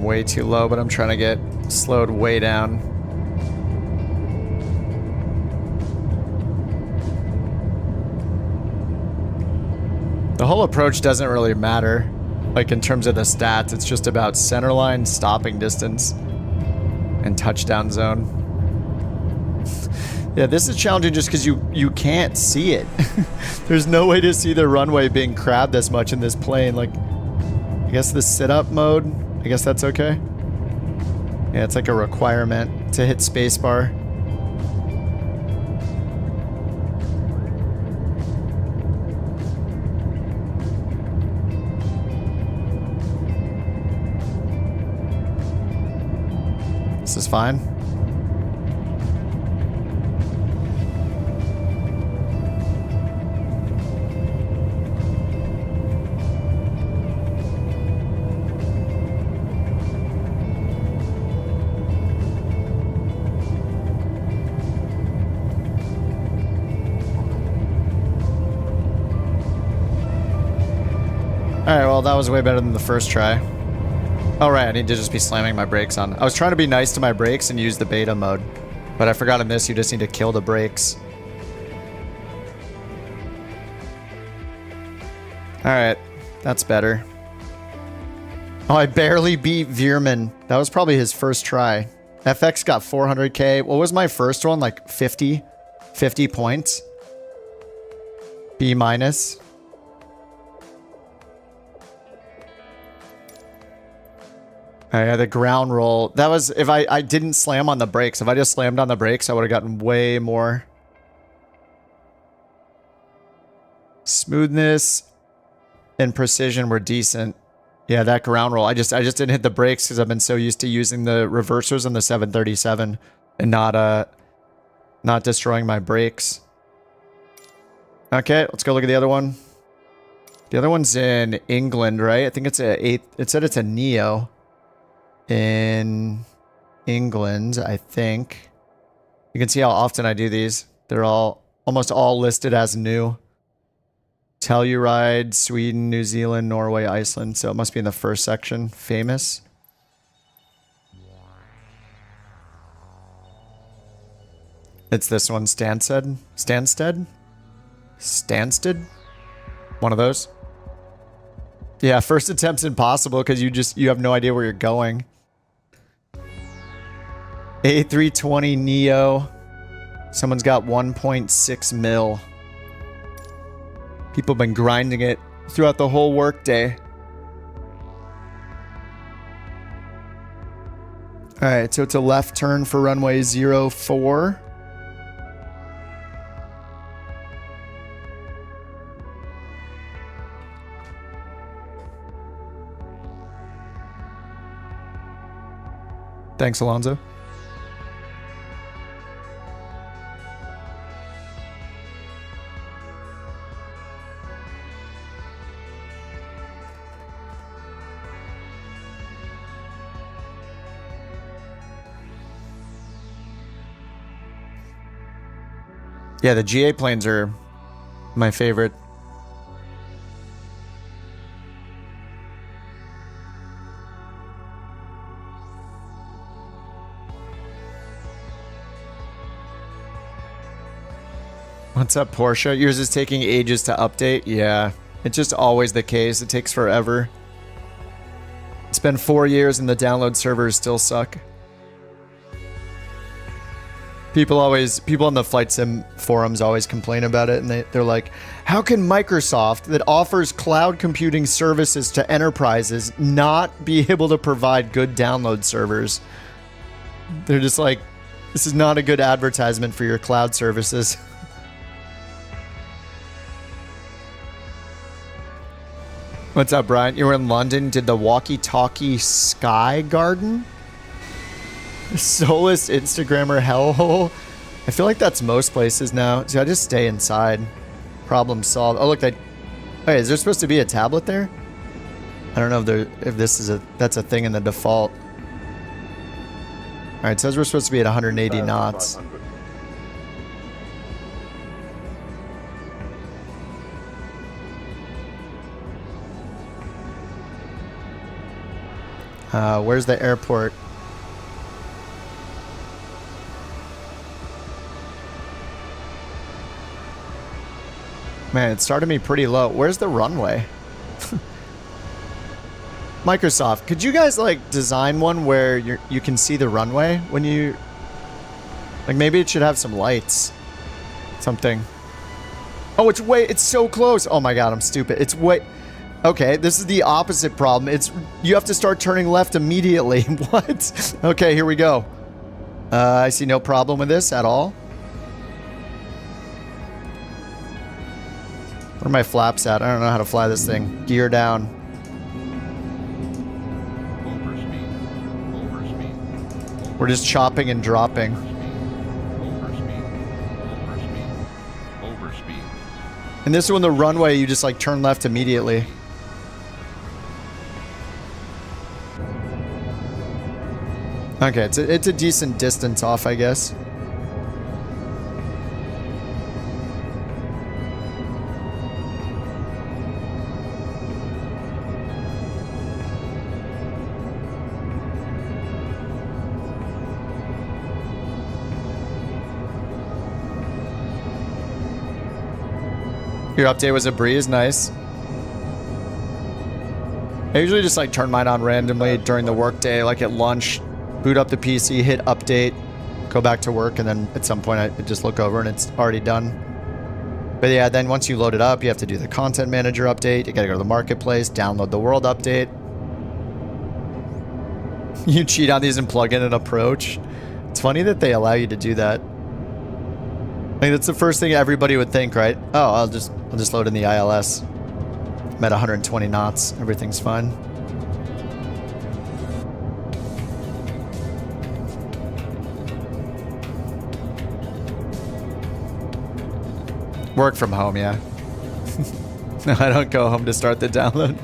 Way too low, but I'm trying to get slowed way down. The whole approach doesn't really matter, like in terms of the stats. It's just about centerline, stopping distance, and touchdown zone. Yeah, this is challenging just because you can't see it. There's no way to see the runway being crabbed as much in this plane. Like, I guess the sit-up mode, I guess that's okay. Yeah, it's like a requirement to hit spacebar. This is fine. Alright, well, that was way better than the first try. Oh, right, I need to just be slamming my brakes on. I was trying to be nice to my brakes and use the beta mode. But I forgot in this, you just need to kill the brakes. Alright, that's better. Oh, I barely beat Veerman. That was probably his first try. FX got 400k. What was my first one? Like 50? 50 points? B minus. Yeah, the ground roll. That was if I didn't slam on the brakes. If I just slammed on the brakes, I would have gotten way more. Smoothness and precision were decent. Yeah, that ground roll. I just didn't hit the brakes because I've been so used to using the reversers on the 737 and not destroying my brakes. Okay, let's go look at the other one. The other one's in England, right? I think it's it said it's a Neo. In England, I think. You can see how often I do these. They're almost all listed as new. Telluride, Sweden, New Zealand, Norway, Iceland. So it must be in the first section. Famous. It's this one, Stansted? Stansted? Stansted? One of those. Yeah, first attempt's impossible because you have no idea where you're going. A320 Neo. Someone's got 1.6 mil. People have been grinding it throughout the whole workday. Alright, so it's a left turn for runway 04. Thanks, Alonzo. Yeah, the GA planes are my favorite. What's up, Porsche? Yours is taking ages to update? Yeah, it's just always the case. It takes forever. It's been 4 years and the download servers still suck. People on the flight sim forums always complain about it, and they're like, how can Microsoft, that offers cloud computing services to enterprises, not be able to provide good download servers? They're just like, this is not a good advertisement for your cloud services. What's up, Brian? You were in London, did the walkie-talkie Sky Garden? Soulless Instagrammer hellhole. I feel like that's most places now. So I just stay inside. Problem solved. Oh look, wait, is there supposed to be a tablet there? I don't know if this is that's a thing in the default. Alright, it says we're supposed to be at 180 knots. Where's the airport? Man, it started me pretty low. Where's the runway? Microsoft, could you guys like design one where you can see the runway when you Like maybe it should have some lights. Something. Oh, it's so close. Oh my god, I'm stupid. It's way... Okay, this is the opposite problem. You have to start turning left immediately. What? Okay, here we go. I see no problem with this at all. Where are my flaps at? I don't know how to fly this thing. Gear down. Overspeed. We're just chopping and dropping. Overspeed. And this one, the runway, you just like turn left immediately. Okay, it's a decent distance off, I guess. Your update was a breeze, nice. I usually just like turn mine on randomly during the workday, like at lunch, boot up the PC, hit update, go back to work, and then at some point I just look over and it's already done. But yeah, then once you load it up, you have to do the content manager update, you gotta go to the marketplace, download the world update. You cheat on these and plug in an approach. It's funny that they allow you to do that. Like that's the first thing everybody would think, right? Oh, I'll just load in the ILS. I'm at 120 knots. Everything's fine. Work from home, yeah. No, I don't go home to start the download.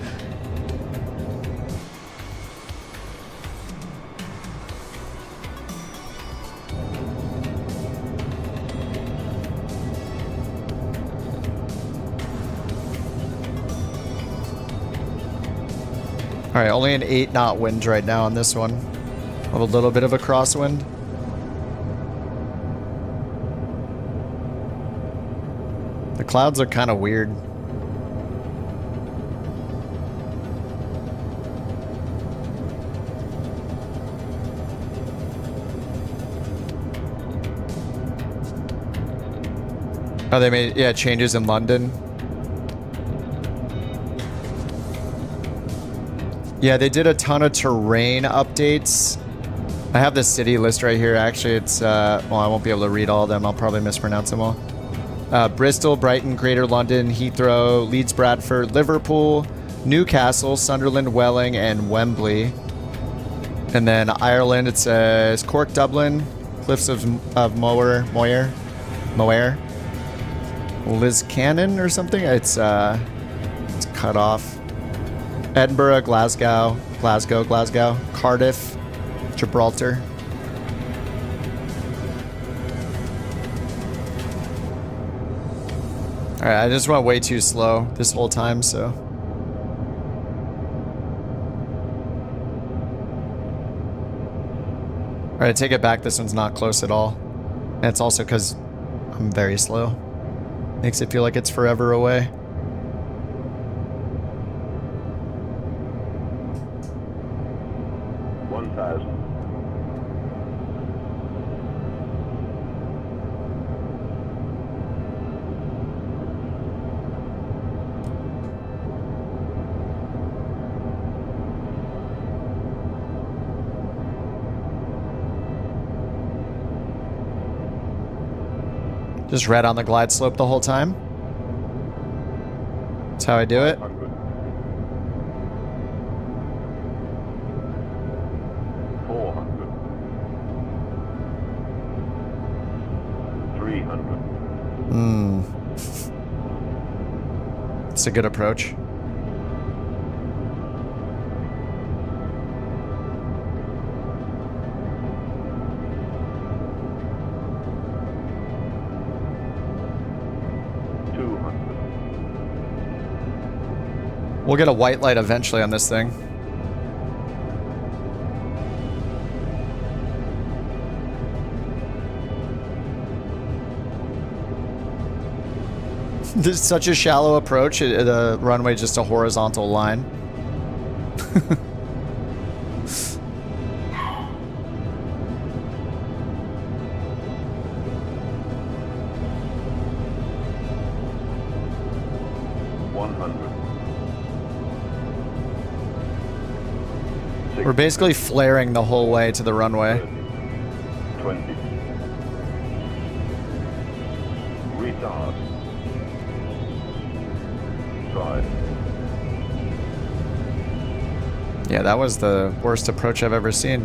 Alright, only an 8 knot wind right now on this one. I have a little bit of a crosswind. The clouds are kind of weird. Oh, they made, yeah, changes in London. Yeah, they did a ton of terrain updates. I have the city list right here. Actually, it's, well, I won't be able to read all of them. I'll probably mispronounce them all. Bristol, Brighton, Greater London, Heathrow, Leeds, Bradford, Liverpool, Newcastle, Sunderland, Welling, and Wembley. And then Ireland, it says Cork, Dublin, Cliffs of Moher, Liscannon or something. It's cut off. Edinburgh, Glasgow, Cardiff, Gibraltar. Alright, I just went way too slow this whole time, so. Alright, I take it back, this one's not close at all. And it's also because I'm very slow. Makes it feel like it's forever away. Just red on the glide slope the whole time. That's how I do it. 400. 300. It's a good approach. We'll get a white light eventually on this thing. This is such a shallow approach. The runway is just a horizontal line. We're basically flaring the whole way to the runway. 20. Retard. 5. Yeah, that was the worst approach I've ever seen.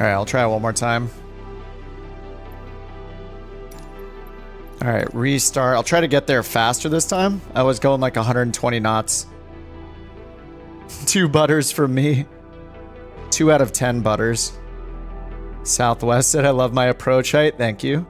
Alright, I'll try it one more time. Alright, restart. I'll try to get there faster this time. I was going like 120 knots. 2 butters from me. 2 out of 10 butters. Southwest said, I love my approach height. Thank you.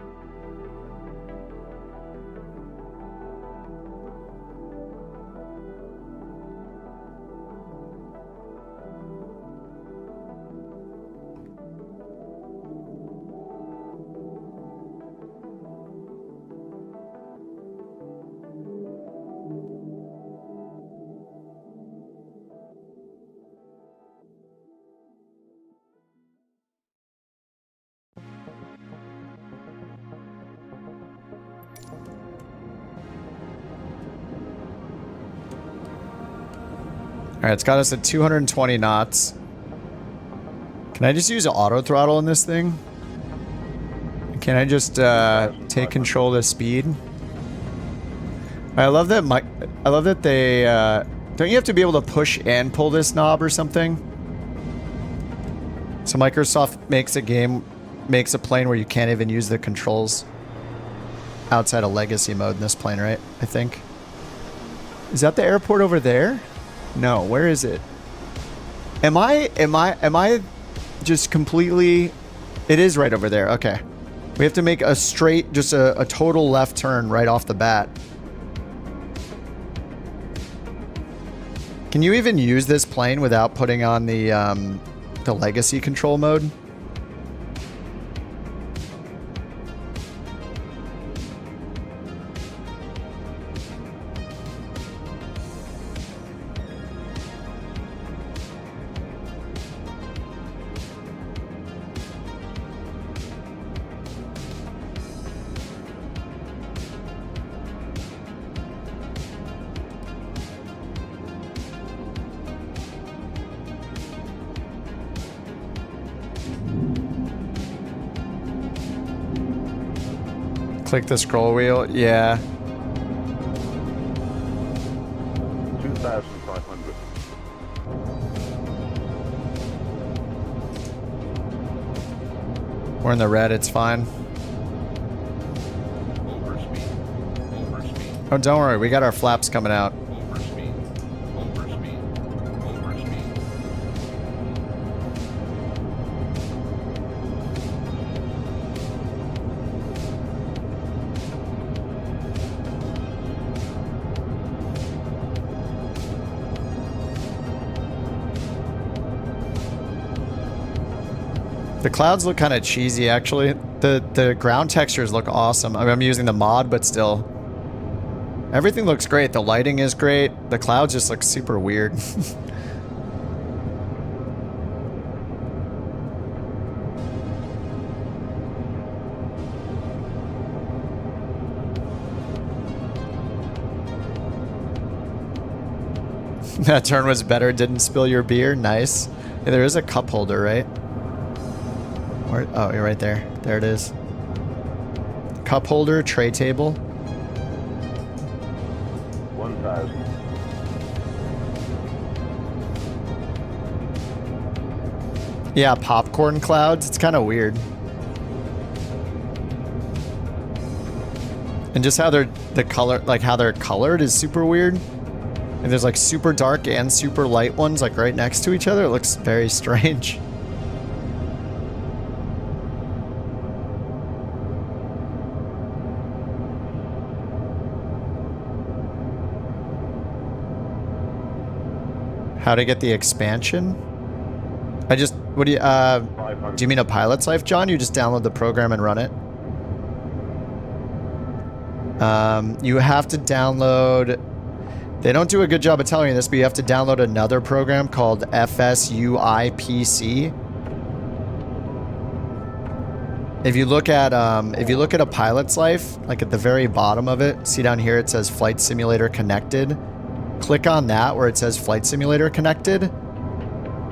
Alright, it's got us at 220 knots. Can I just use auto throttle in this thing? Can I just take control of the speed? I love that they don't you have to be able to push and pull this knob or something? So Microsoft makes a plane where you can't even use the controls outside of legacy mode in this plane, right? I think. Is that the airport over there? No, where is it? Am I just completely... It is right over there, okay. We have to make a straight, just a total left turn right off the bat. Can you even use this plane without putting on the legacy control mode? Click the scroll wheel, yeah. 2,500. We're in the red, it's fine. Overspeed. Overspeed. Oh, don't worry, we got our flaps coming out. Overspeed. Overspeed. Overspeed. The clouds look kind of cheesy, actually. The ground textures look awesome. I mean, I'm using the mod, but still. Everything looks great. The lighting is great. The clouds just look super weird. That turn was better. Didn't spill your beer. Nice. Yeah, there is a cup holder, right? Where, oh, you're right there. There it is. Cup holder, tray table. 1,000. Yeah, popcorn clouds. It's kind of weird. And just how they're how they're colored is super weird. And there's like super dark and super light ones like right next to each other. It looks very strange. How to get the expansion? What do you mean a pilot's life, John? You just download the program and run it? You have to download, they don't do a good job of telling you this, but you have to download another program called FSUIPC. if you look at a pilot's life, like at the very bottom of it, see down here it says Flight Simulator Connected. Click on that where it says Flight Simulator Connected,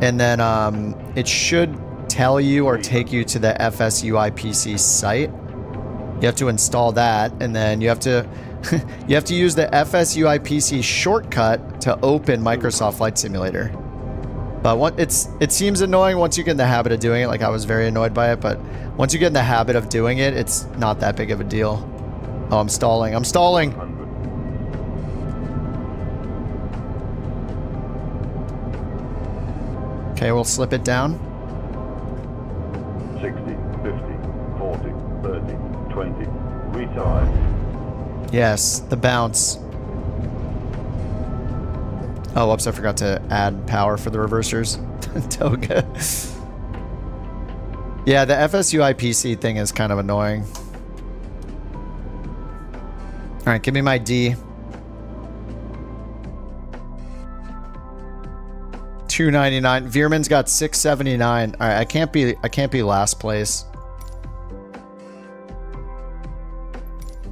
and then it should tell you or take you to the FSUI PC site. You have to install that, and then you have to you have to use the FSUI PC shortcut to open Microsoft Flight Simulator. But it seems annoying once you get in the habit of doing it. Like, I was very annoyed by it, but once you get in the habit of doing it, it's not that big of a deal. Oh, I'm stalling. I'm stalling. 100. Okay, we'll slip it down. 60, 50, 40, 30, 20. Retard. Yes, the bounce. Oh, whoops, I forgot to add power for the reversers. Toga. Yeah, the FSUI PC thing is kind of annoying. Alright, give me my D. 299. Veerman's got 679. Alright, I can't be last place.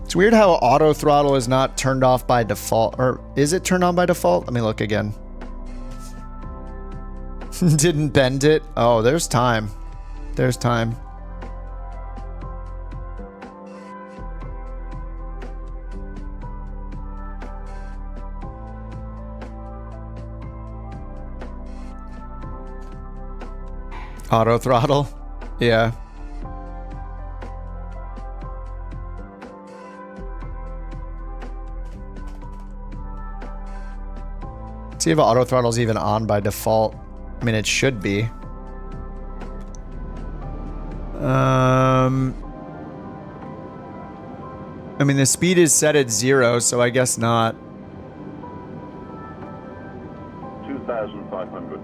It's weird how auto throttle is not turned off by default. Or is it turned on by default? Let me look again. Didn't bend it. Oh, there's time. There's time. Auto throttle. Yeah. See if auto throttle's even on by default. I mean, it should be. I mean, the speed is set at 0, so I guess not. 2,500.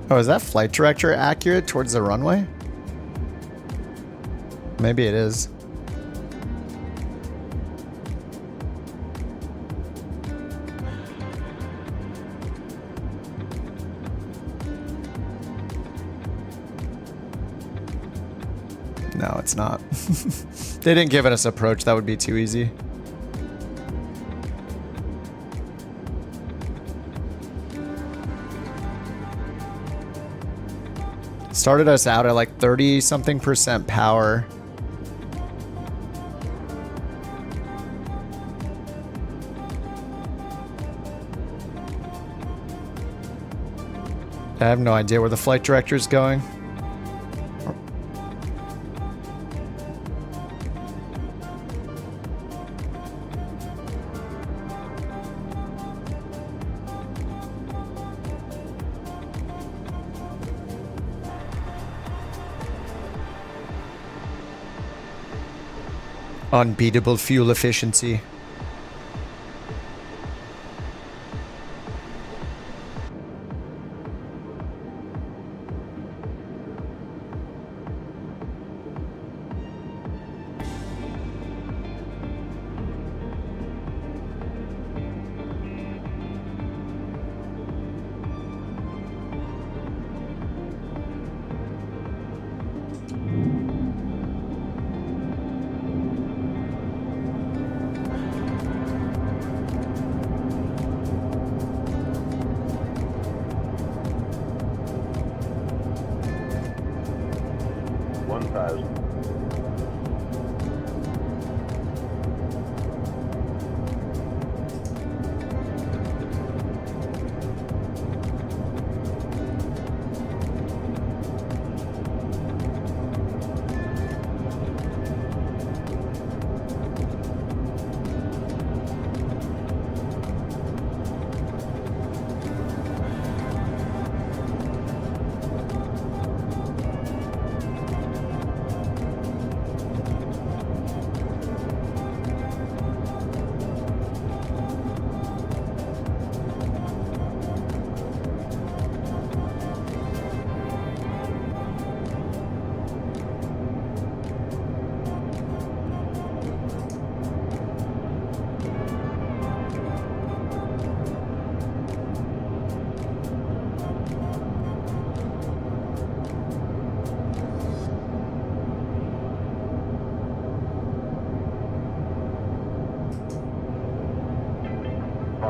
Oh, is that flight director accurate towards the runway? Maybe it is. No, it's not. They didn't give us approach. That would be too easy. Started us out at like 30-something% power. I have no idea where the flight director is going. Unbeatable fuel efficiency.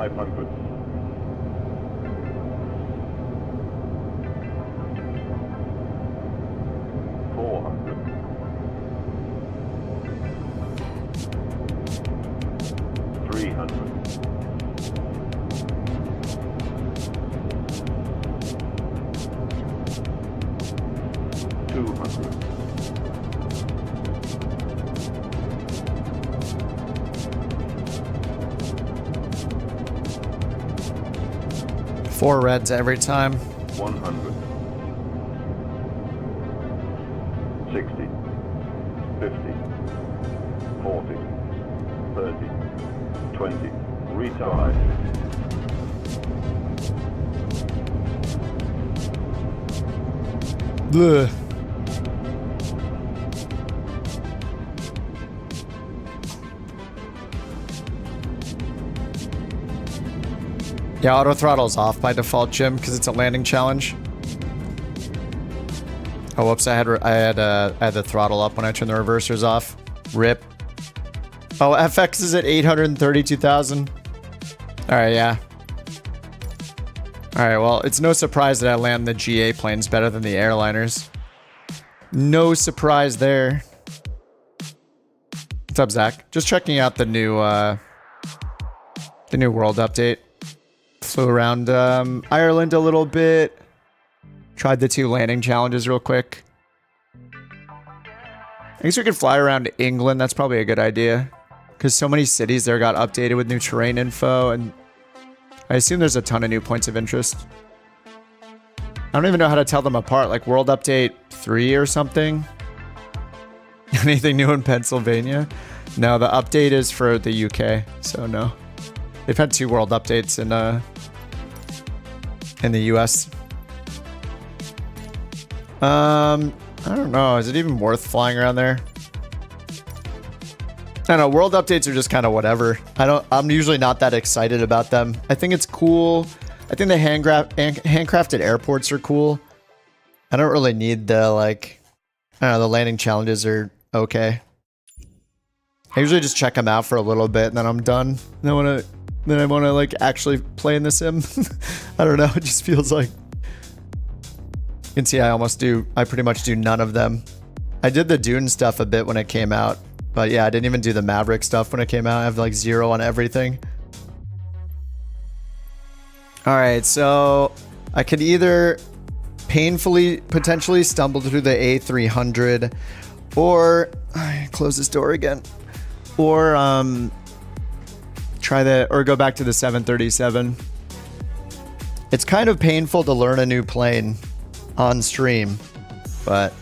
500. 400. 300. 200. 4 reds every time. 100. 60. 50. 40. 30. 20. Retard. Bleh. Yeah, auto throttle's off by default, Jim, because it's a landing challenge. Oh, whoops! I had the throttle up when I turned the reversers off. Rip. Oh, FX is at 832,000. All right, yeah. All right, well, it's no surprise that I land the GA planes better than the airliners. No surprise there. What's up, Zach? Just checking out the new world update. Flew around Ireland a little bit. Tried the 2 landing challenges real quick. I guess we could fly around England. That's probably a good idea. Because so many cities there got updated with new terrain info. And I assume there's a ton of new points of interest. I don't even know how to tell them apart. Like World Update 3 or something. Anything new in Pennsylvania? No, the update is for the UK. So no. They've had 2 world updates in the US. I don't know. Is it even worth flying around there? I don't know. World updates are just kind of whatever. I'm usually not that excited about them. I think it's cool. I think the handcrafted airports are cool. I don't really need the I don't know, the landing challenges are okay. I usually just check them out for a little bit and then I'm done. Then I want to like actually play in the sim. I don't know. It just feels like. You can see I pretty much do none of them. I did the Dune stuff a bit when it came out. But yeah, I didn't even do the Maverick stuff when it came out. I have like 0 on everything. All right, so I could either potentially stumble through the A300 or close this door again. Or go back to the 737. It's kind of painful to learn a new plane on stream, but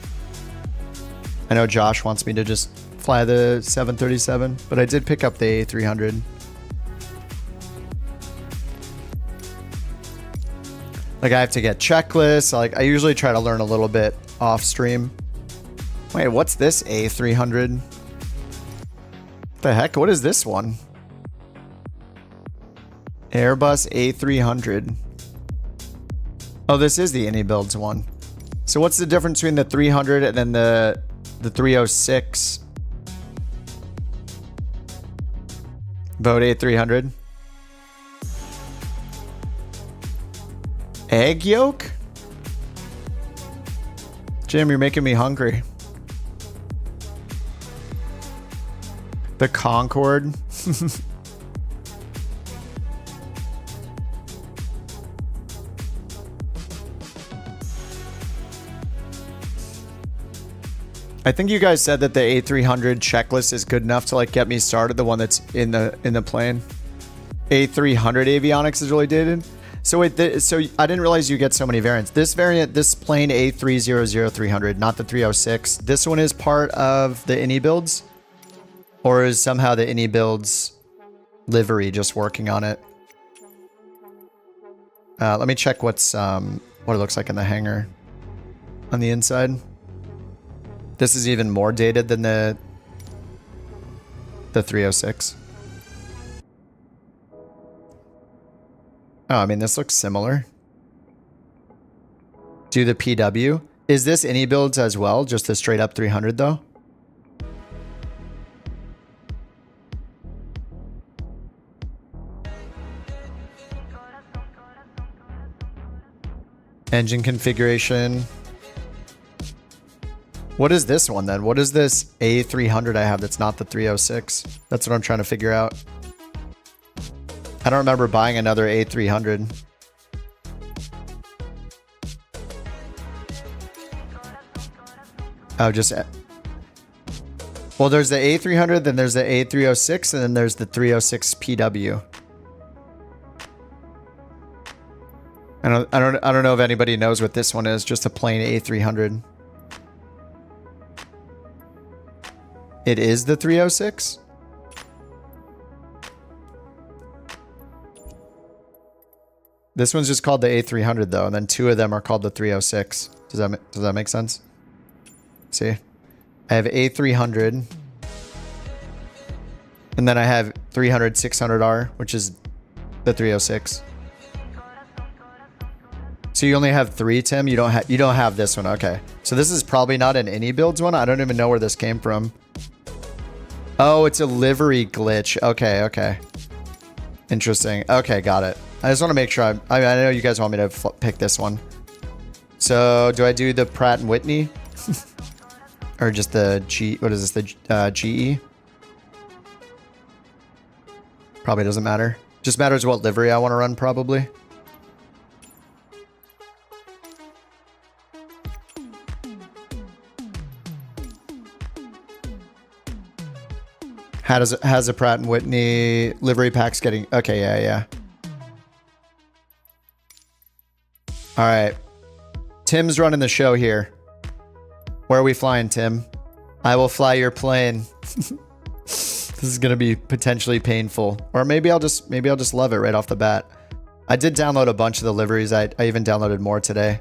I know Josh wants me to just fly the 737, but I did pick up the A300. Like I have to get checklists. Like I usually try to learn a little bit off stream. Wait, what's this A300? What the heck? What is this one? Airbus A300. Oh, this is the Innie Builds one. So what's the difference between the 300 and then the 306? Vote A300. Egg yolk? Jim, you're making me hungry. The Concorde. I think you guys said that the A300 checklist is good enough to like get me started. The one that's in the plane. A300 avionics is really dated. So wait, so I didn't realize you get so many variants. This variant, this plane A300-300, not the 306. This one is part of the Innie Builds, or is somehow the Innie Builds livery just working on it? Let me check what it looks like in the hangar on the inside. This is even more dated than the 306. Oh, I mean, this looks similar. Do the PW. Is this Innie Builds as well? Just the straight up 300 though? Engine configuration. What is this one then? What is this A300 I have that's not the 306? That's what I'm trying to figure out. I don't remember buying another A300. Oh, just... Well, there's the A300, then there's the A306, and then there's the 306 PW. I don't know if anybody knows what this one is. Just a plain A300. It is the 306? This one's just called the A300 though, and then two of them are called the 306. Does that make sense? See? I have A300. And then I have 300 600R, which is the 306. So you only have 3, Tim? You don't have this one. Okay. So this is probably not an any builds one. I don't even know where this came from. Oh, it's a livery glitch. Okay, okay. Interesting. Okay, got it. I just want to make sure I know you guys want me to pick this one. So do I do the Pratt & Whitney? Or just the what is this, the GE? Probably doesn't matter. Just matters what livery I want to run, probably. Has a Pratt & Whitney livery packs getting... Okay, yeah. All right. Tim's running the show here. Where are we flying, Tim? I will fly your plane. This is going to be potentially painful. Or maybe I'll just love it right off the bat. I did download a bunch of the liveries. I even downloaded more today.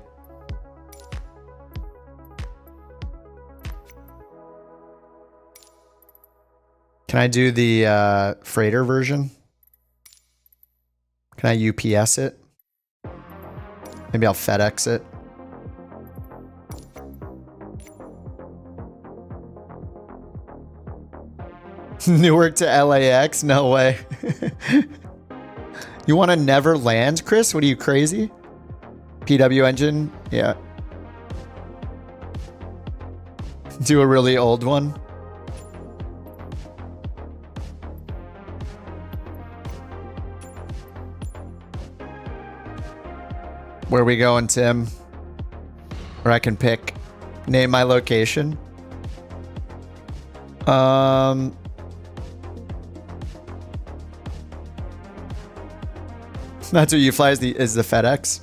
Can I do the freighter version? Can I UPS it? Maybe I'll FedEx it. Newark to LAX? No way. You want to never land, Chris? What are you, crazy? PW engine? Yeah. Do a really old one. Where are we going, Tim? Or I can pick. Name my location. That's what you fly is the FedEx.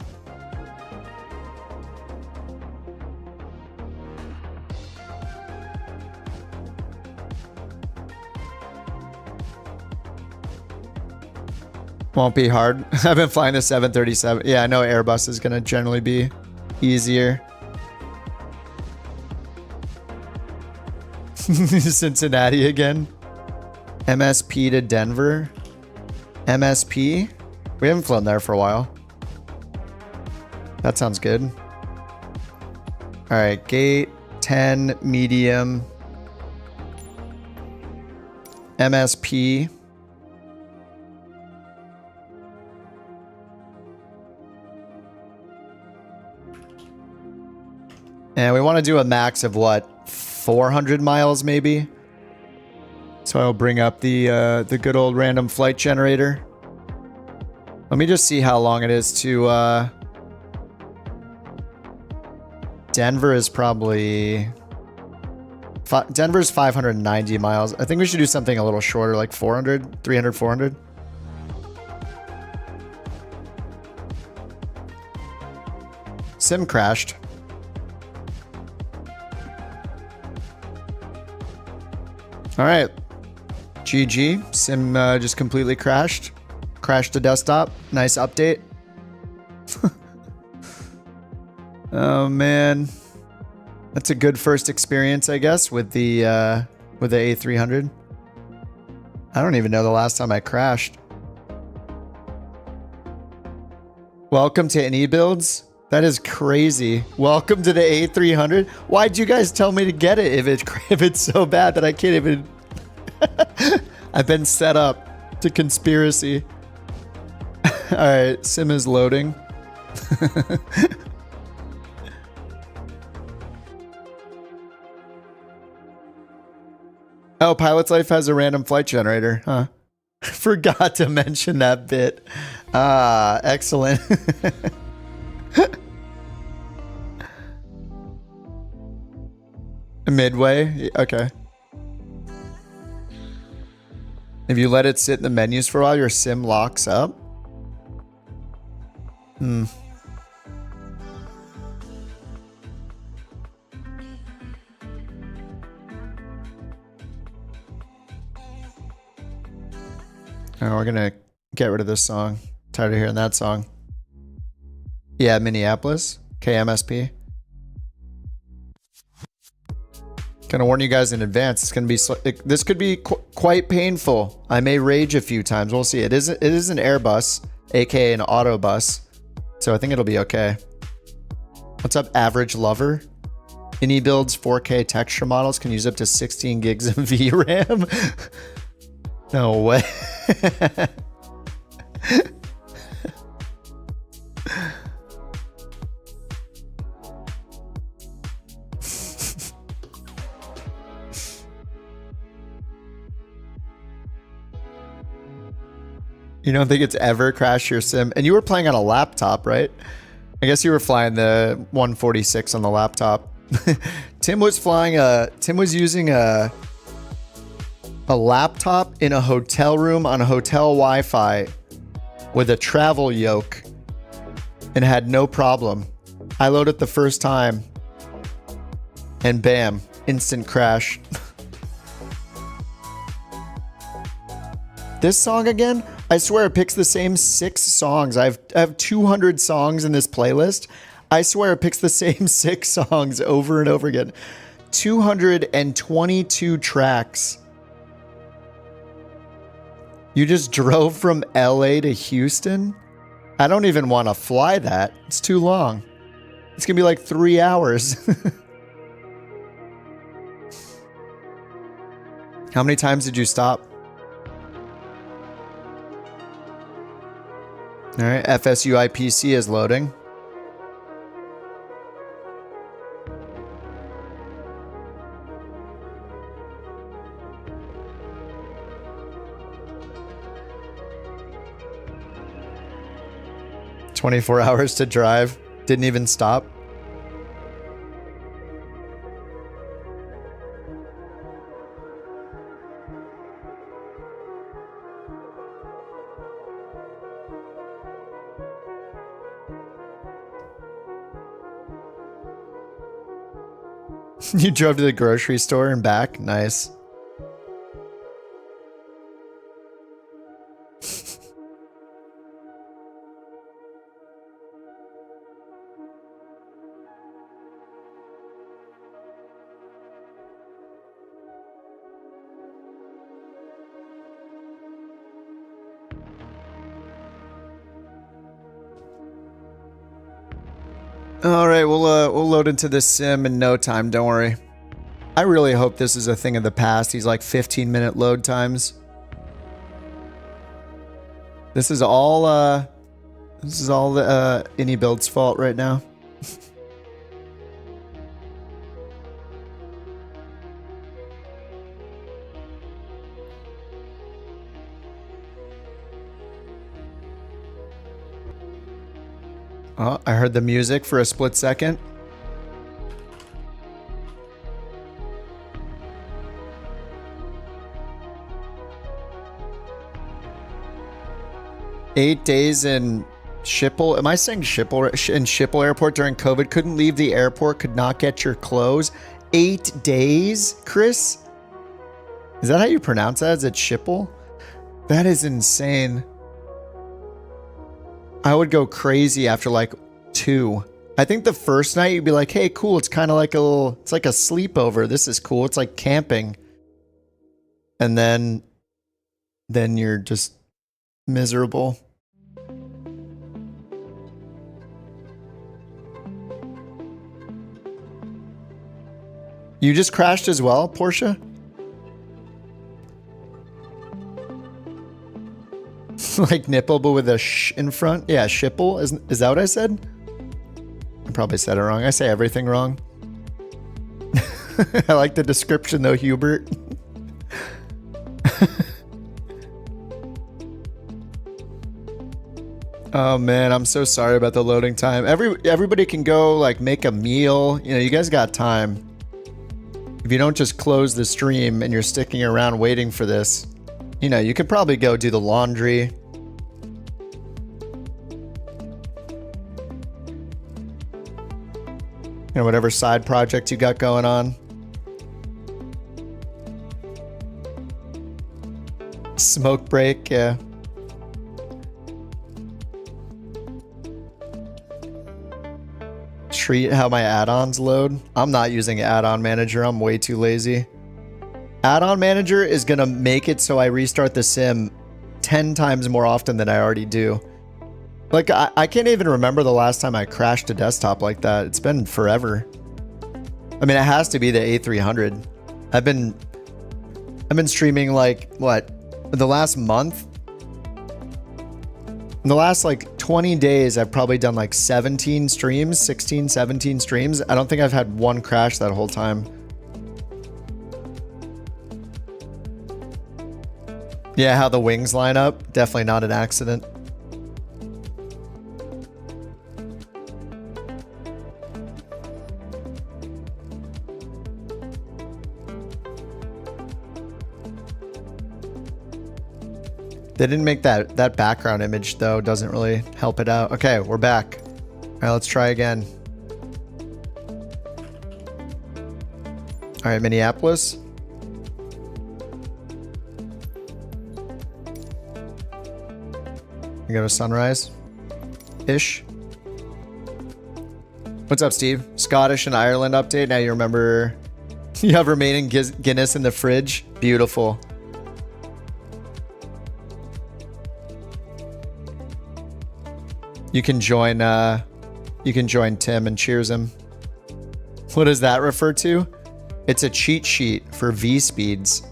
Won't be hard. I've been flying the 737. Yeah, I know Airbus is going to generally be easier. Cincinnati again. MSP to Denver. MSP? We haven't flown there for a while. That sounds good. All right, gate 10 medium. MSP. And we want to do a max of what? 400 miles maybe? So I'll bring up the good old random flight generator. Let me just see how long it is to Denver is probably Denver's 590 miles. I think we should do something a little shorter, like 400, 300, 400. Sim crashed. All right. GG. Sim just completely crashed. Crashed the desktop. Nice update. Oh man. That's a good first experience, I guess, with the A300. I don't even know the last time I crashed. Welcome to Any Builds. That is crazy. Welcome to the A300. Why'd you guys tell me to get it if it's so bad that I can't even... I've been set up to conspiracy. All right, sim is loading. Oh, Pilot's Life has a random flight generator, huh? Forgot to mention that bit. Ah, excellent. Midway? Okay. If you let it sit in the menus for a while, your sim locks up? Hmm. Oh, we're gonna get rid of this song. Tired of hearing that song. Yeah, Minneapolis. KMSP. Gonna warn you guys in advance. It's gonna be this could be quite painful. I may rage a few times. We'll see. It is an Airbus, aka an Autobus, so I think it'll be okay. What's up, average lover? Any builds 4K texture models can use up to 16 gigs of VRAM. No way. You don't think it's ever crashed your sim? And you were playing on a laptop, right? I guess you were flying the 146 on the laptop. Tim was using a laptop in a hotel room on a hotel Wi-Fi with a travel yoke and had no problem. I loaded the first time and bam, instant crash. This song again? I swear it picks the same 6 songs. I have 200 songs in this playlist. I swear it picks the same 6 songs over and over again. 222 tracks. You just drove from LA to Houston? I don't even want to fly that. It's too long. It's gonna be like 3 hours. How many times did you stop? All right, FSUI PC is loading. "24 hours to drive. Didn't even stop." You drove to the grocery store and back? Nice. All right, we'll load into this sim in no time. Don't worry. I really hope this is a thing of the past. These like 15-minute load times. This is all the AnyBuild's fault right now. Oh, I heard the music for a split second. "8 days in Schiphol." Am I saying Schiphol? In Schiphol Airport during COVID, couldn't leave the airport, could not get your clothes. 8 days, Chris? Is that how you pronounce that? Is it Schiphol? That is insane. I would go crazy after like 2. I think the first night you'd be like, hey, cool. It's kind of like it's like a sleepover. This is cool. It's like camping. And then you're just miserable. You just crashed as well, Portia? Like nipple, but with a sh in front? Yeah, shipple. Is that what I said? I probably said it wrong. I say everything wrong. I like the description though, Hubert. Oh man, I'm so sorry about the loading time. Everybody can go like make a meal. You know, you guys got time. If you don't just close the stream and you're sticking around waiting for this, you know, you could probably go do the laundry. You know, whatever side project you got going on. Smoke break, yeah. Treat how my add-ons load. I'm not using add-on manager. I'm way too lazy. Add-on manager is gonna make it so I restart the sim 10 times more often than I already do. Like I can't even remember the last time I crashed a desktop like that. It's been forever. I mean, it has to be the A300. I've been streaming like what? The last month? In the last like 20 days, I've probably done like 17 streams, 16, 17 streams. I don't think I've had one crash that whole time. Yeah, how the wings line up. Definitely not an accident. They didn't make that background image though, doesn't really help it out. Okay, we're back. All right, let's try again. All right, Minneapolis. We go to Sunrise-ish. What's up, Steve? Scottish and Ireland update. Now you remember you have remaining Guinness in the fridge. Beautiful. You can join Tim and cheers him. What does that refer to? It's a cheat sheet for V speeds.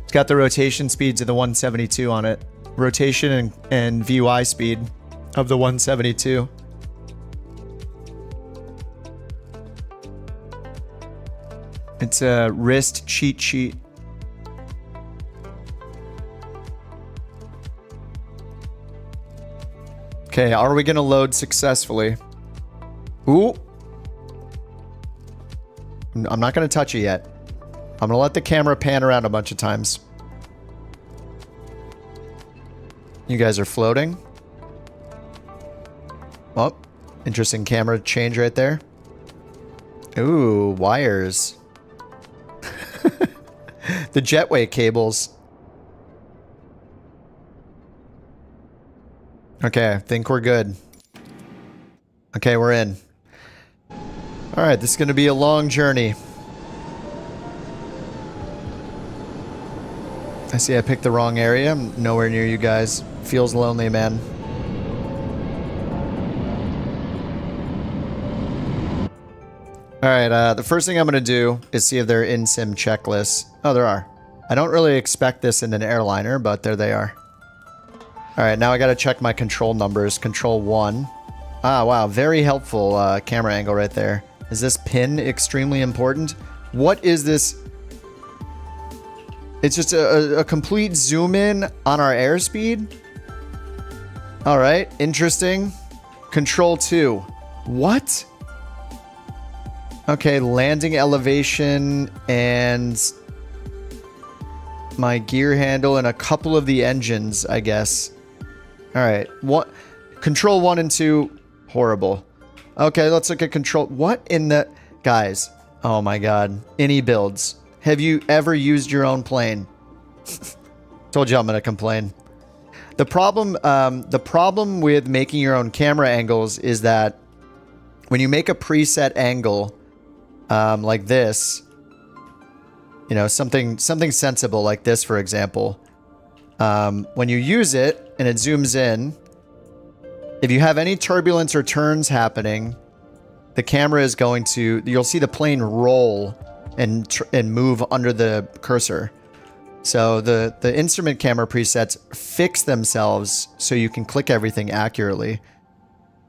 It's got the rotation speeds of the 172 on it. Rotation and VY speed of the 172. It's a wrist cheat sheet. Okay, are we gonna load successfully? Ooh. I'm not gonna touch it yet. I'm gonna let the camera pan around a bunch of times. You guys are floating. Oh, interesting camera change right there. Ooh, wires. The jetway cables. Okay, I think we're good. Okay, we're in. All right, this is going to be a long journey. I see I picked the wrong area. I'm nowhere near you guys. Feels lonely, man. All right, the first thing I'm going to do is see if there are in-sim checklists. Oh, there are. I don't really expect this in an airliner, but there they are. All right, now I got to check my control numbers. Control 1. Ah, wow, very helpful camera angle right there. Is this pin extremely important? What is this? It's just a complete zoom in on our airspeed. All right, interesting. Control 2. What? Okay, landing elevation and my gear handle and a couple of the engines, I guess. All right, control 1 and 2, horrible. Okay, let's look at control. What in the... Guys, oh my god. Any builds. Have you ever used your own plane? Told you I'm going to complain. The problem with making your own camera angles is that when you make a preset angle like this, you know, something sensible like this, for example, when you use it and it zooms in, if you have any turbulence or turns happening, the camera is going to, you'll see the plane roll and move under the cursor. So the instrument camera presets fix themselves so you can click everything accurately.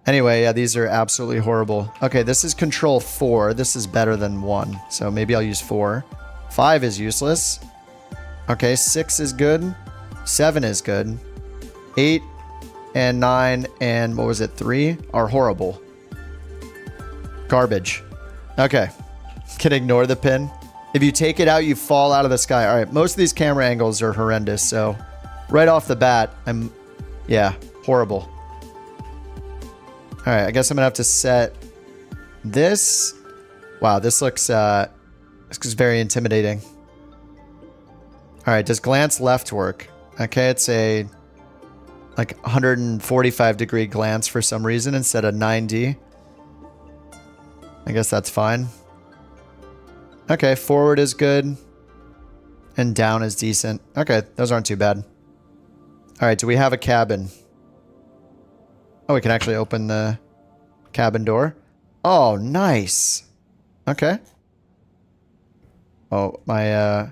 Anyway, yeah, these are absolutely horrible. Okay, this is control 4. This is better than 1. So maybe I'll use 4. 5 is useless. Okay, 6 is good. 7 is good. 8 and 9 and what was it, 3 are horrible. Garbage. Okay. Can ignore the pin. If you take it out, you fall out of the sky. All right, most of these camera angles are horrendous, so right off the bat, yeah, horrible. All right, I guess I'm gonna have to set this. Wow, this looks very intimidating. All right, does glance left work? Okay, it's a like 145 degree glance for some reason instead of 90. I guess that's fine. Okay, forward is good. And down is decent. Okay, those aren't too bad. All right, do we have a cabin? Oh, we can actually open the cabin door. Oh, nice. Okay. Oh, my,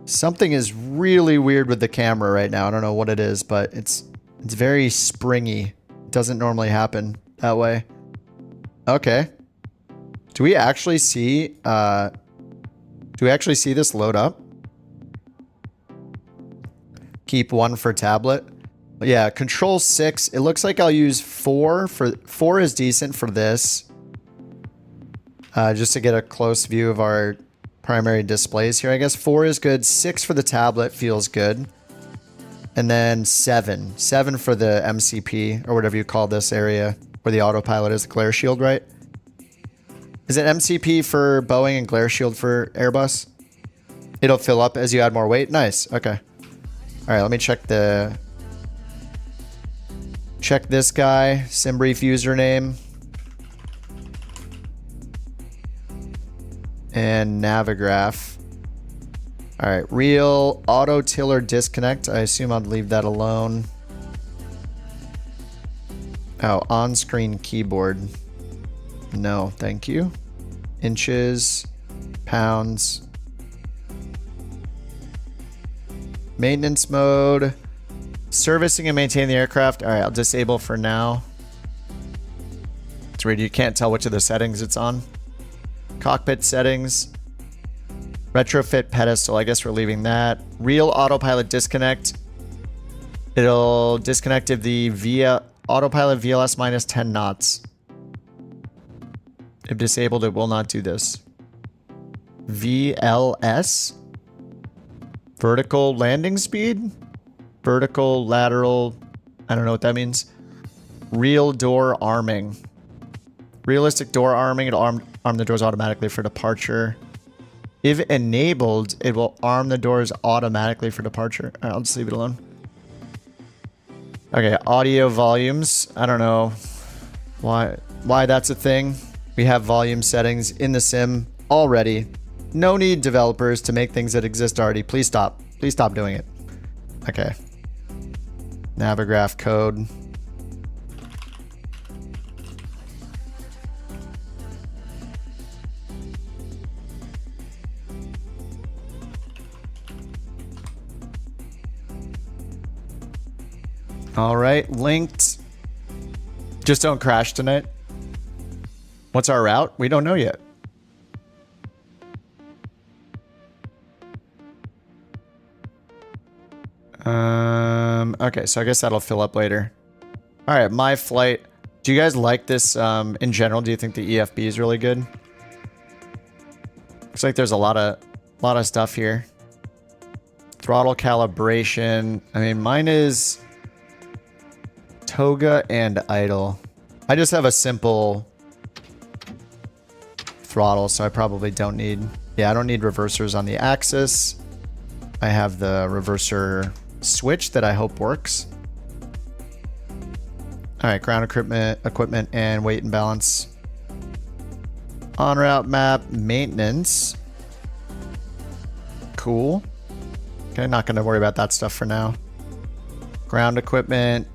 something is really weird with the camera right now. I don't know what it is, but it's very springy. It doesn't normally happen that way. Okay. Do we actually see this load up? Keep 1 for tablet. Yeah, control 6. It looks like I'll use 4 for 4 is decent for this. Just to get a close view of our primary displays here. I guess 4 is good. 6 for the tablet feels good. And then 7. 7 for the MCP or whatever you call this area where the autopilot is, the glare shield, right? Is it MCP for Boeing and glare shield for Airbus? It'll fill up as you add more weight. Nice. Okay. All right, let me check this guy. Simbrief username. And Navigraph. All right, real auto tiller disconnect. I assume I'd leave that alone. Oh, on-screen keyboard. No, thank you. Inches, pounds. Maintenance mode. Servicing and maintaining the aircraft. All right, I'll disable for now. It's weird, you can't tell which of the settings it's on. Cockpit settings. Retrofit pedestal. I guess we're leaving that. Real autopilot disconnect. It'll disconnect if the autopilot VLS minus 10 knots. If disabled, it will not do this. VLS? Vertical landing speed? Vertical, lateral. I don't know what that means. Real door arming. Realistic door arming. It'll arm the doors automatically for departure. If enabled, it will arm the doors automatically for departure. All right, I'll just leave it alone. Okay, audio volumes. I don't know why that's a thing. We have volume settings in the sim already. No need, developers, to make things that exist already. Please stop. Please stop doing it. Okay. Navigraph code. All right, linked. Just don't crash tonight. What's our route? We don't know yet. Okay, so I guess that'll fill up later. All right, my flight. Do you guys like this in general? Do you think the EFB is really good? Looks like there's a lot of stuff here. Throttle calibration. I mean, mine is toga and idle. I just have a simple throttle, so I probably don't need... Yeah, I don't need reversers on the axis. I have the reverser switch that I hope works. All right, ground equipment and weight and balance. En route map, maintenance. Cool. Okay, not going to worry about that stuff for now. Ground equipment,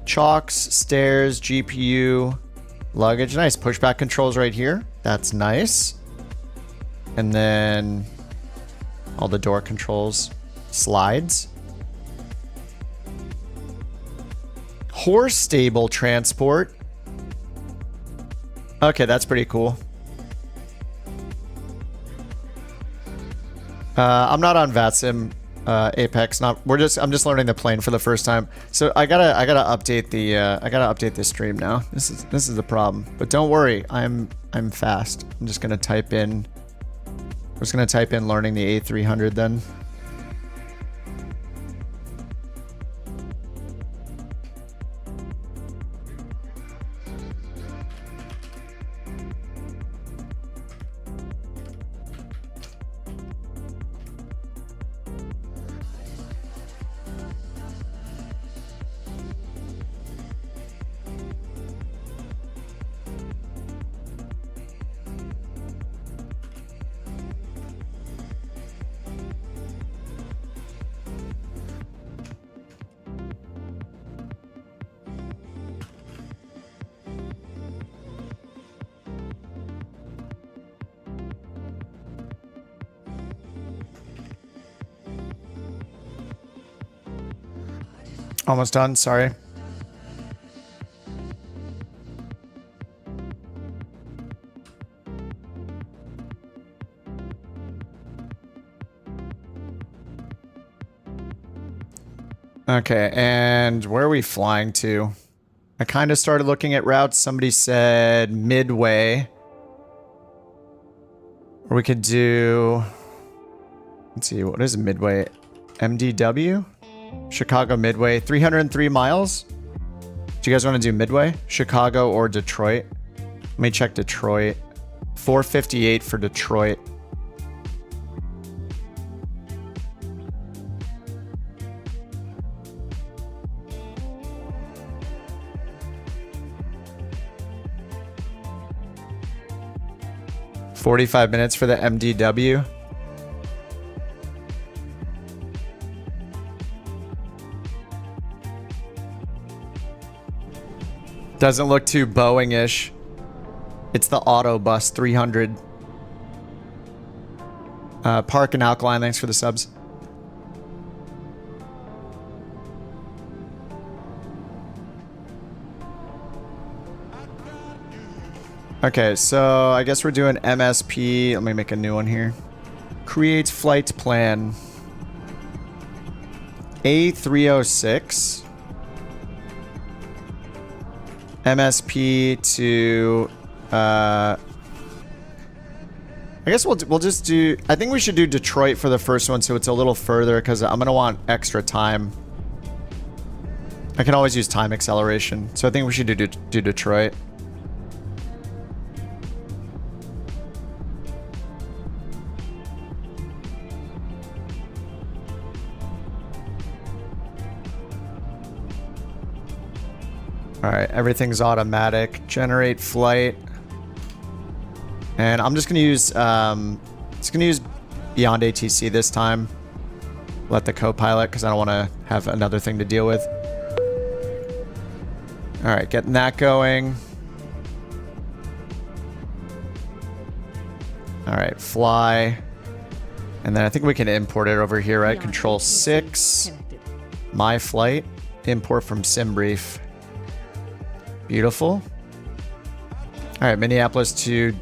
chocks, stairs, GPU, luggage. Nice. Pushback controls right here. That's nice. And then all the door controls, slides. Horse stable transport. Okay, that's pretty cool. I'm not on VATSIM, Apex. I'm just learning the plane for the first time. So I gotta update the stream now. This is the problem. But don't worry, I'm fast. I'm just gonna type in learning the A300 then. Almost done, sorry. Okay, and where are we flying to? I kind of started looking at routes. Somebody said Midway. Or we could do... Let's see, what is Midway? MDW? Chicago Midway, 303 miles. Do you guys want to do Midway? Chicago or Detroit? Let me check Detroit. 458 for Detroit. $45 minutes for the MDW. Doesn't look too Boeing-ish. It's the Autobus 300. Park and Alkaline, thanks for the subs. Okay, so I guess we're doing MSP. Let me make a new one here. Create flight plan. A306. MSP to I guess we'll just do, I think we should do Detroit for the first one so it's a little further because I'm gonna want extra time. I can always use time acceleration, so I think we should do Detroit. All right, everything's automatic. Generate flight, and I'm just gonna use Beyond ATC this time. Let the co-pilot, because I don't want to have another thing to deal with. All right, getting that going. All right, fly, and then I think we can import it over here, right? Control 6, my flight, import from SimBrief. Beautiful. All right, Minneapolis to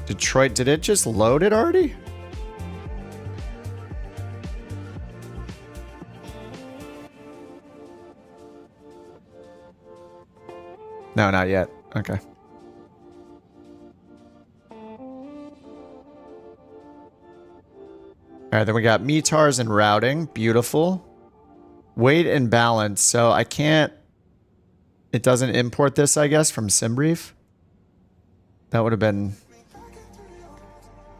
Detroit. Did it just load it already? No, not yet. Okay. All right, then we got METARs and routing. Beautiful. Weight and balance. So I can't... It doesn't import this, I guess, from SimBrief. That would have been...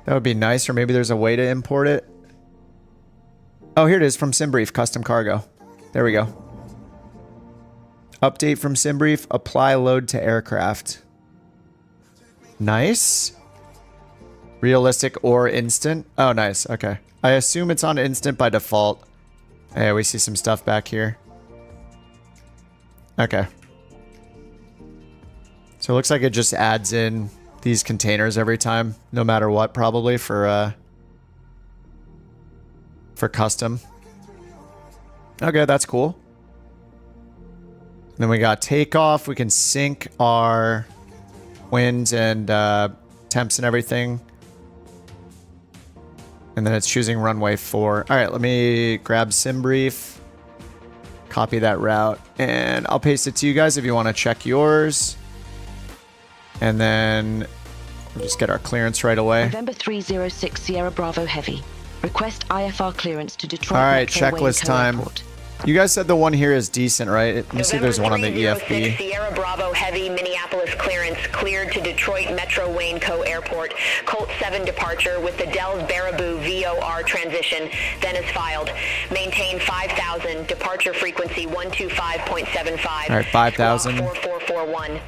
That would be nice, or maybe there's a way to import it. Oh, here it is from SimBrief, custom cargo. There we go. Update from SimBrief, apply load to aircraft. Nice. Realistic or instant. Oh, nice. Okay. I assume it's on instant by default. Hey, we see some stuff back here. Okay. So it looks like it just adds in these containers every time, no matter what, probably for custom. Okay, that's cool. Then we got takeoff. We can sync our winds and temps and everything. And And then it's choosing runway 4. All right, let me grab sim brief. Copy that route. And I'll paste it to you guys if you want to check yours. And then we'll just get our clearance right away. November 306 Sierra Bravo Heavy. Request IFR clearance to Detroit. All right, Metro checklist Waco time. Airport. You guys said the one here is decent, right? Let me see if there's one on the November 306 EFB. Sierra Bravo Heavy, Minneapolis clearance cleared to Detroit Metro Waco Airport. Colt 7 departure with the Dells Baraboo VOR transition, then is filed. Maintain 5,000, departure frequency 125.75. All right, 5,000. 4441.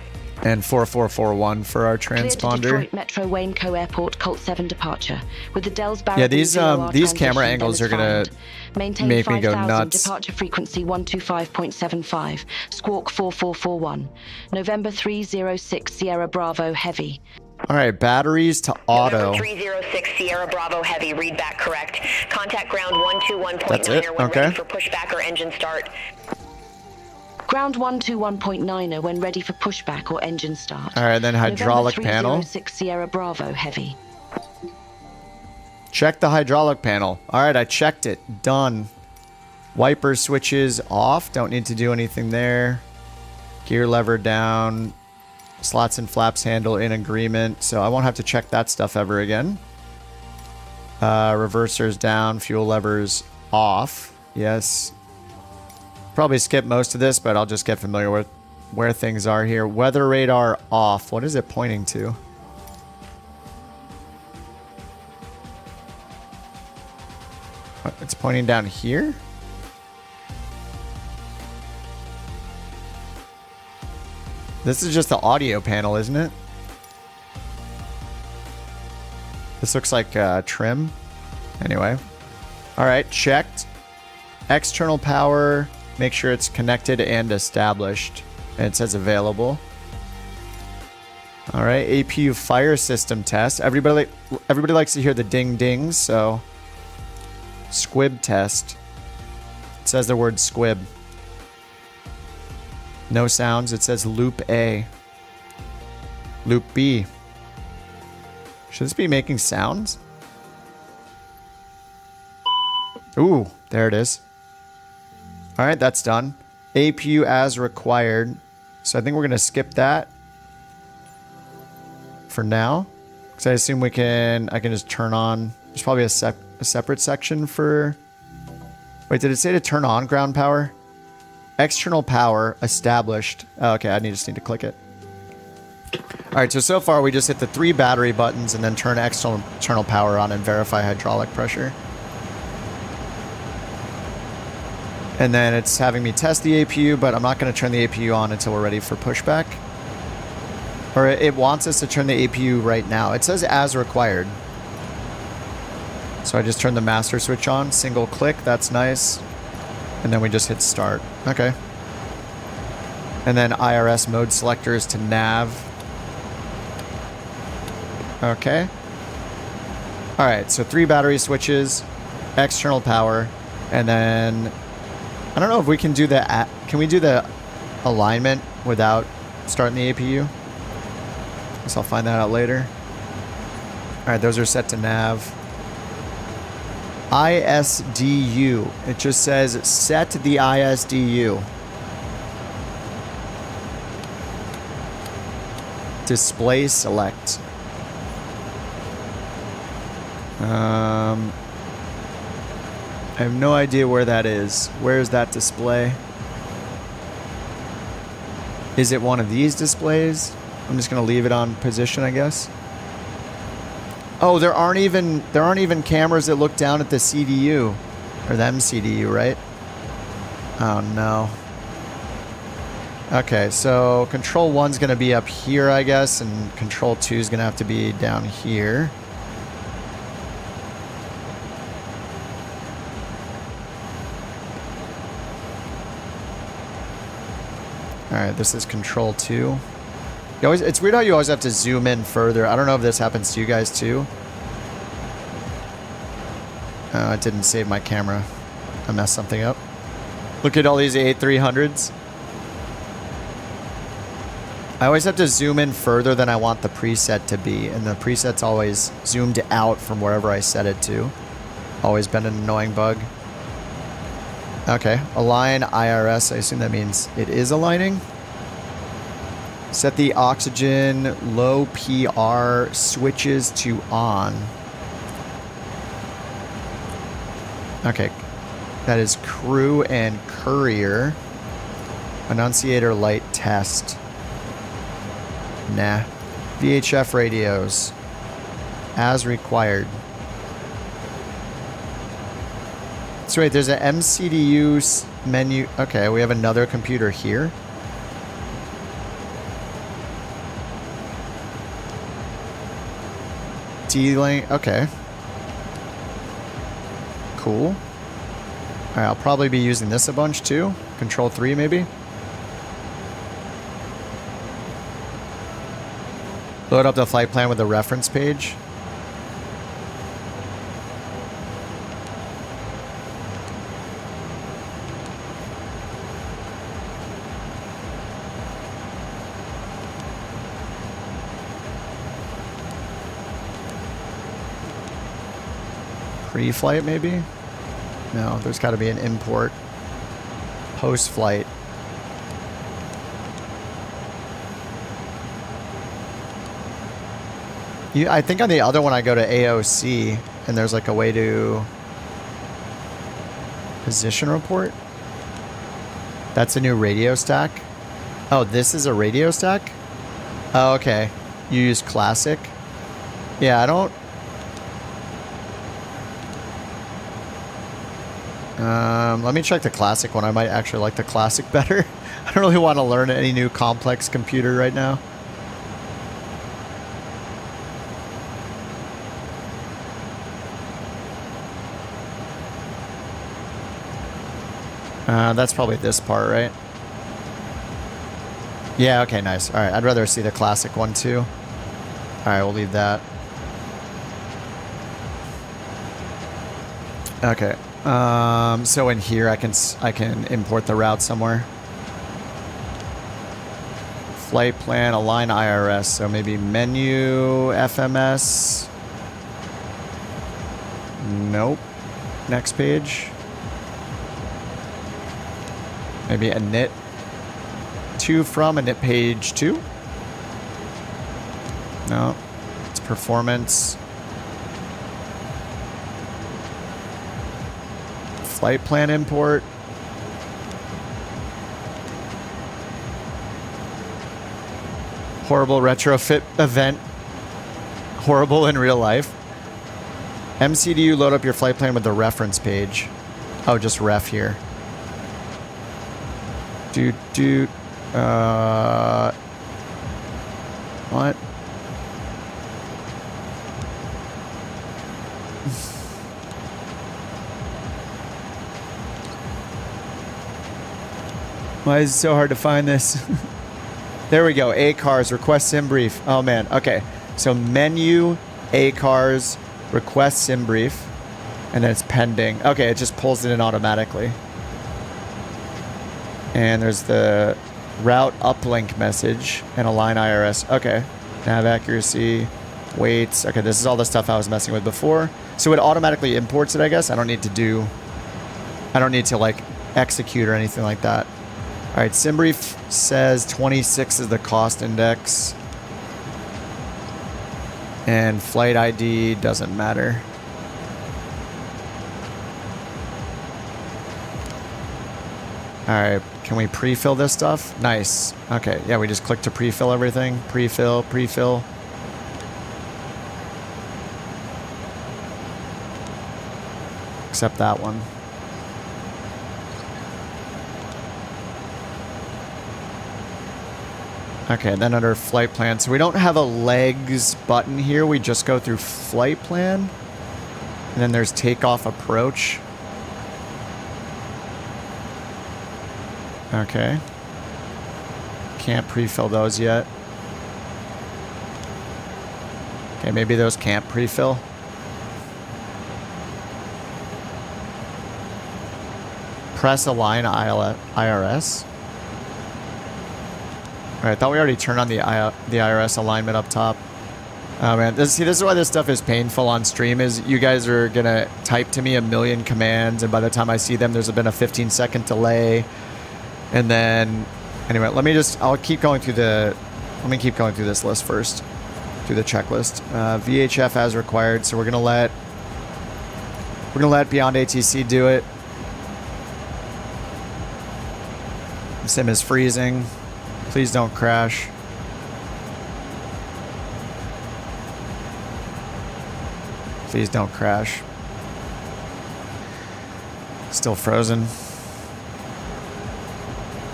And 4441 for our Cleared to transponder. Detroit Metro Waco Airport, Colt 7 departure. With the Dells Baraboo Yeah, these VOR camera transition, angles then are is gonna filed. Maintain make me go 5,000, nuts. Departure frequency 125.75. Squawk 4441. November 306 Sierra Bravo Heavy. All right, batteries to auto. November 306 Sierra Bravo Heavy, read back correct. Contact ground 121.9 That's it? when Okay. ready for pushback or engine start. Ground 121.9 when ready for pushback or engine start. All right, then hydraulic November panel. 306 Sierra Bravo Heavy. Check the hydraulic panel. All right, I checked it. Done. Wiper switches off. Don't need to do anything there. Gear lever down. Slots and flaps handle in agreement. So I won't have to check that stuff ever again. Reversers down. Fuel levers off. Yes. Probably skip most of this, but I'll just get familiar with where things are here. Weather radar off. What is it pointing to? It's pointing down here? This is just the audio panel, isn't it? This looks like trim. Anyway. All right, checked. External power. Make sure it's connected and established. And it says available. All right, APU fire system test. Everybody likes to hear the ding dings, so squib test. It says the word squib. No sounds. It says loop A. Loop B. Should this be making sounds? Ooh, there it is. All right, that's done. APU as required. So I think we're going to skip that for now. Because I assume I can just turn on. There's probably a separate section for... Wait, did it say to turn on ground power? External power established. Oh, okay, I just need to click it. All right, so far we just hit the 3 battery buttons and then turn external power on and verify hydraulic pressure. And then it's having me test the APU, but I'm not going to turn the APU on until we're ready for pushback. Or it wants us to turn the APU right now. It says as required. So I just turn the master switch on, single click, that's nice. And then we just hit start. Okay. And then IRS mode selectors to nav. Okay. All right, so 3 battery switches, external power, and then I don't know if we can do the can we do the alignment without starting the APU? Guess I'll find that out later. All right, those are set to nav. ISDU. It just says set the ISDU. Display select. I have no idea where that is. Where is that display? Is it one of these displays? I'm just gonna leave it on position, I guess. Oh, there aren't even cameras that look down at the CDU or the MCDU, right? Oh no. Okay, so control 1's gonna be up here, I guess, and control 2 is gonna have to be down here. All right, this is control 2. It's weird how you always have to zoom in further. I don't know if this happens to you guys too. Oh, it didn't save my camera. I messed something up. Look at all these A300s. I always have to zoom in further than I want the preset to be, and the preset's always zoomed out from wherever I set it to. Always been an annoying bug. Okay, align IRS. I assume that means it is aligning. Set the oxygen low PR switches to on. Okay, that is crew and courier. Annunciator light test. Nah. VHF radios. As required. So wait, there's an MCDU menu. Okay, we have another computer here. D-Link, okay. Cool. All right, I'll probably be using this a bunch too. Control 3 maybe. Load up the flight plan with the reference page. Pre-flight maybe? No, there's got to be an import. Post-flight. I think on the other one I go to AOC and there's like a way to position report. That's a new radio stack. Oh, this is a radio stack? Oh, okay. You use classic? Yeah, I don't... let me check the classic one. I might actually like the classic better. I don't really want to learn any new complex computer right now. That's probably this part, right? Yeah, okay, nice. All right, I'd rather see the classic one too. All right, we'll leave that. Okay. So in here I can import the route somewhere. Flight plan, align IRS. So maybe menu, FMS. Nope. Next page. Maybe a init to from init page 2. No. It's performance. Flight plan import. Horrible retrofit event. Horrible in real life. MCDU, load up your flight plan with the reference page. Oh, just ref here. What? Why is it so hard to find this? There we go. A-cars, request sim brief. Oh, man. Okay. So menu, A-cars, request sim brief, and then it's pending. Okay, it just pulls it in automatically. And there's the route uplink message and align IRS. Okay. Nav accuracy, weights. Okay, this is all the stuff I was messing with before. So it automatically imports it, I guess. I don't need to like execute or anything like that. All right, SimBrief says 26 is the cost index. And flight ID doesn't matter. All right, can we pre-fill this stuff? Nice. Okay, yeah, we just click to pre-fill everything. Pre-fill, pre-fill. Except that one. Okay, then under flight plan. So we don't have a legs button here. We just go through flight plan. And then there's takeoff approach. Okay. Can't pre-fill those yet. Okay, maybe those can't pre-fill. Press align IRS. All right, I thought we already turned on the IRS alignment up top. Oh man, this is why this stuff is painful on stream. Is you guys are gonna type to me a million commands, and by the time I see them, there's been a 15-second delay. And then, anyway, I'll keep going through let me keep going through this list first, through the checklist. VHF as required, so we're gonna let Beyond ATC do it. Sim is freezing. Please don't crash. Please don't crash. Still frozen.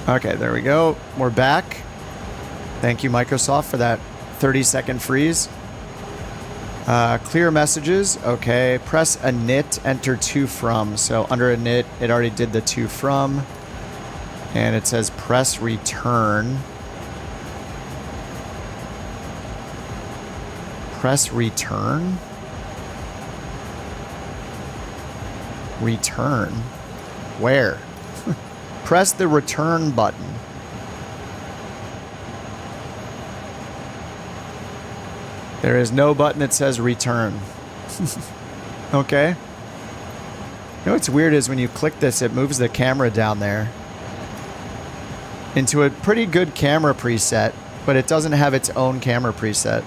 Okay, there we go. We're back. Thank you, Microsoft, for that 30-second freeze. Clear messages. Okay, press init, enter to from. So under init, it already did the to from. And it says press return. Press return? Return? Where? Press the return button. There is no button that says return. Okay. You know what's weird is when you click this, it moves the camera down there into a pretty good camera preset, but it doesn't have its own camera preset.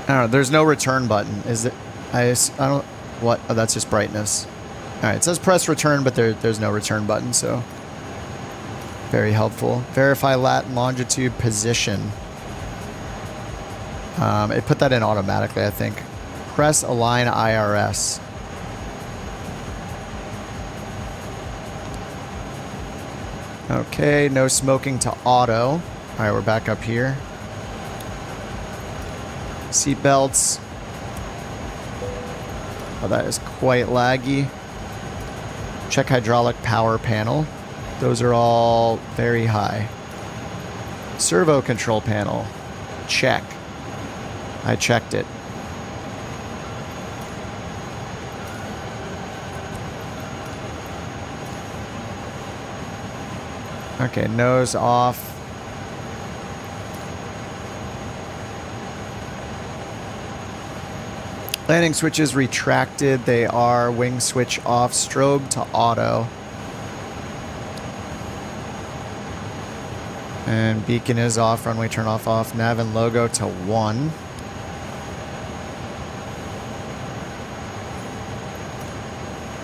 I don't know. There's no return button. Is it? I don't. What? Oh, that's just brightness. All right. It says press return, but there's no return button. So very helpful. Verify lat and longitude position. It put that in automatically, I think. Press align IRS. Okay. No smoking to auto. All right. We're back up here. Seatbelts. Oh, that is quite laggy. Check hydraulic power panel. Those are all very high. Servo control panel. Check. I checked it. Okay, nose off. Landing switches retracted. They are wing switch off, strobe to auto. And beacon is off, runway turn off, off. Nav and logo to 1.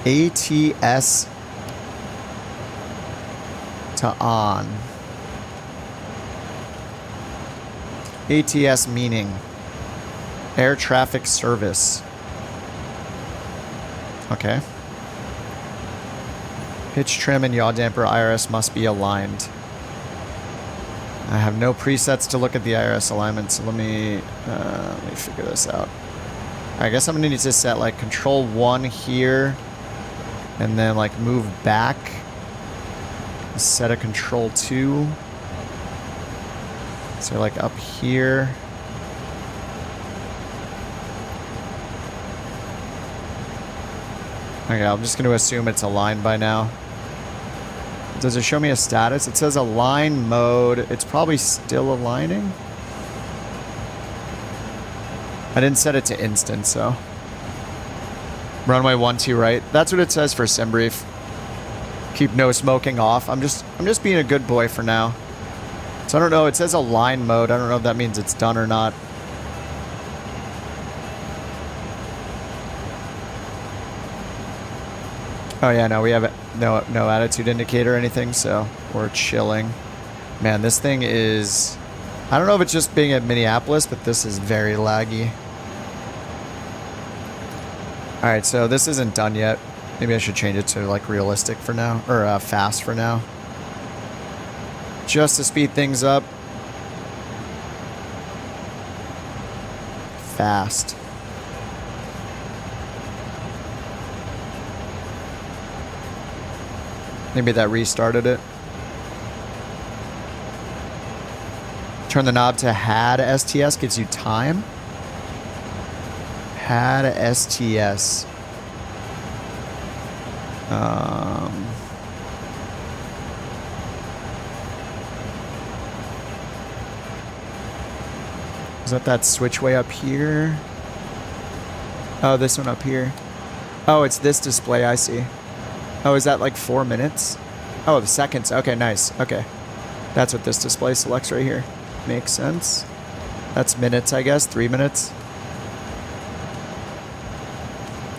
ATS to on. ATS meaning air traffic service. Okay. Pitch, trim, and yaw damper IRS must be aligned. I have no presets to look at the IRS alignment, so let me figure this out. I guess I'm gonna need to set like control 1 here, and then like move back. Set a control 2. So like up here. Okay, I'm just going to assume it's aligned by now. Does it show me a status? It says align mode. It's probably still aligning. I didn't set it to instant, so. Runway 12 right. That's what it says for sim brief. Keep no smoking off. I'm just being a good boy for now. So I don't know. It says align mode. I don't know if that means it's done or not. Oh yeah, no, we have no attitude indicator or anything, so we're chilling. Man, this thing is... I don't know if it's just being at Minneapolis, but this is very laggy. Alright, so this isn't done yet. Maybe I should change it to like realistic for now, or fast for now. Just to speed things up. Fast. Maybe that restarted it. Turn the knob to HAD STS, gives you time. HAD STS. Is that switch way up here? Oh, this one up here. Oh, it's this display, I see. Oh, is that like 4 minutes? Oh, the seconds. Okay, nice. Okay. That's what this display selects right here. Makes sense. That's minutes, I guess. 3 minutes.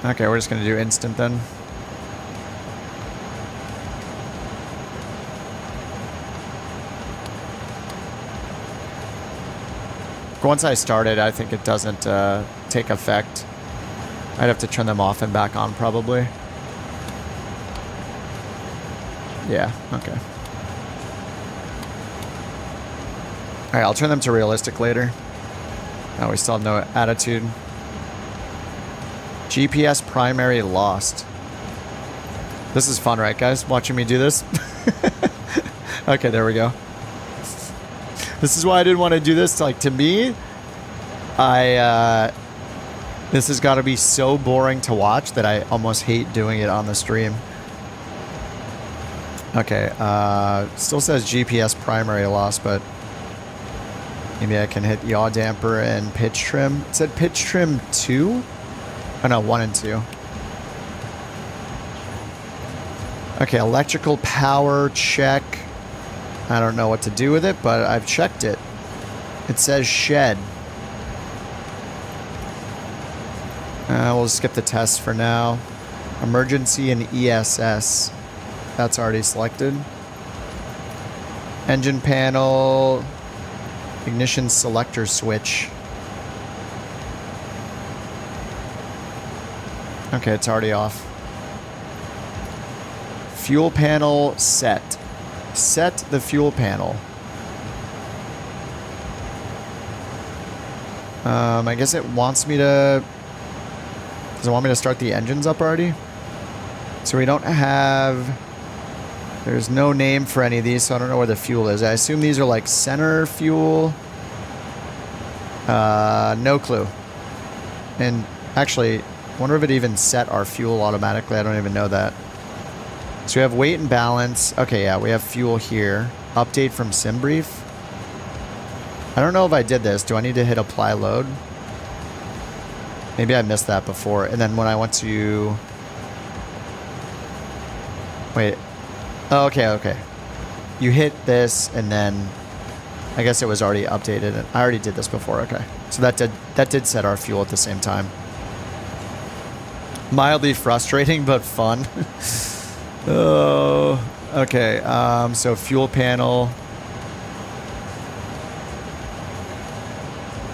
Okay, we're just going to do instant then. Once I start it, I think it doesn't take effect. I'd have to turn them off and back on probably. Yeah, okay. Alright, I'll turn them to realistic later. Oh, we still have no attitude. GPS primary lost. This is fun, right, guys? Watching me do this? Okay, there we go. This is why I didn't want to do this. Like, to me, this has got to be so boring to watch that I almost hate doing it on the stream. Okay, still says GPS primary loss, but maybe I can hit yaw damper and pitch trim. It said pitch trim 2? Oh no, 1 and 2. Okay, electrical power check. I don't know what to do with it, but I've checked it. It says shed. We'll skip the test for now. Emergency and ESS. That's already selected. Engine panel. Ignition selector switch. Okay, it's already off. Fuel panel set. Set the fuel panel. I guess it wants me to... Does it want me to start the engines up already? So we don't have... There's no name for any of these, so I don't know where the fuel is. I assume these are like center fuel. No clue. And actually, I wonder if it even set our fuel automatically. I don't even know that. So we have weight and balance. Okay, yeah, we have fuel here. Update from SimBrief. I don't know if I did this. Do I need to hit apply load? Maybe I missed that before. And then when I went to... Wait. Oh, okay, okay. You hit this and then... I guess it was already updated. I already did this before. Okay. So that did set our fuel at the same time. Mildly frustrating, but fun. Oh, okay. So fuel panel.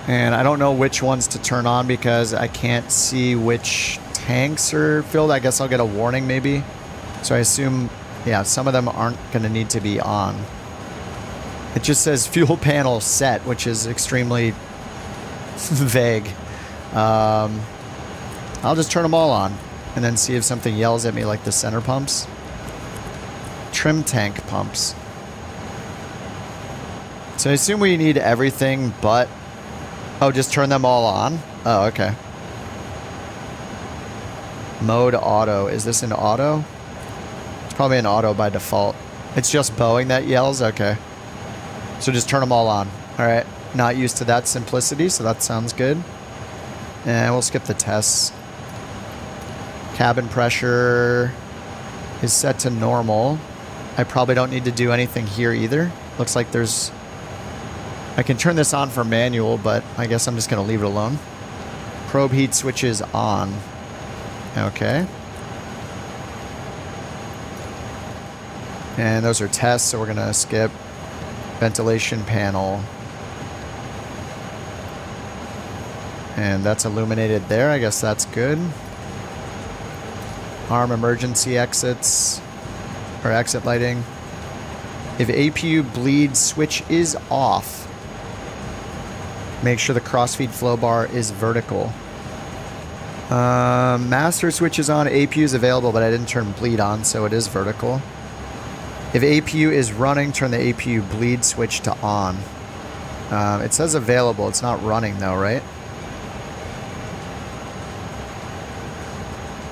And I don't know which ones to turn on because I can't see which tanks are filled. I guess I'll get a warning maybe. So I assume, yeah, some of them aren't going to need to be on. It just says fuel panel set, which is extremely vague. I'll just turn them all on and then see if something yells at me like the center pumps. Trim tank pumps. So I assume we need everything but... Oh, just turn them all on? Oh, okay. Mode auto. Is this an auto? It's probably an auto by default. It's just Boeing that yells? Okay. So just turn them all on. Alright. Not used to that simplicity, so that sounds good. And we'll skip the tests. Cabin pressure is set to normal. I probably don't need to do anything here either. Looks like there's... I can turn this on for manual, but I guess I'm just going to leave it alone. Probe heat switch is on. Okay. And those are tests, so we're going to skip. Ventilation panel. And that's illuminated there. I guess that's good. Arm emergency exits. Or exit lighting. If APU bleed switch is off, make sure the crossfeed flow bar is vertical. Master switch is on. APU is available, but I didn't turn bleed on, so it is vertical. If APU is running, turn the APU bleed switch to on. It says available. It's not running, though, right?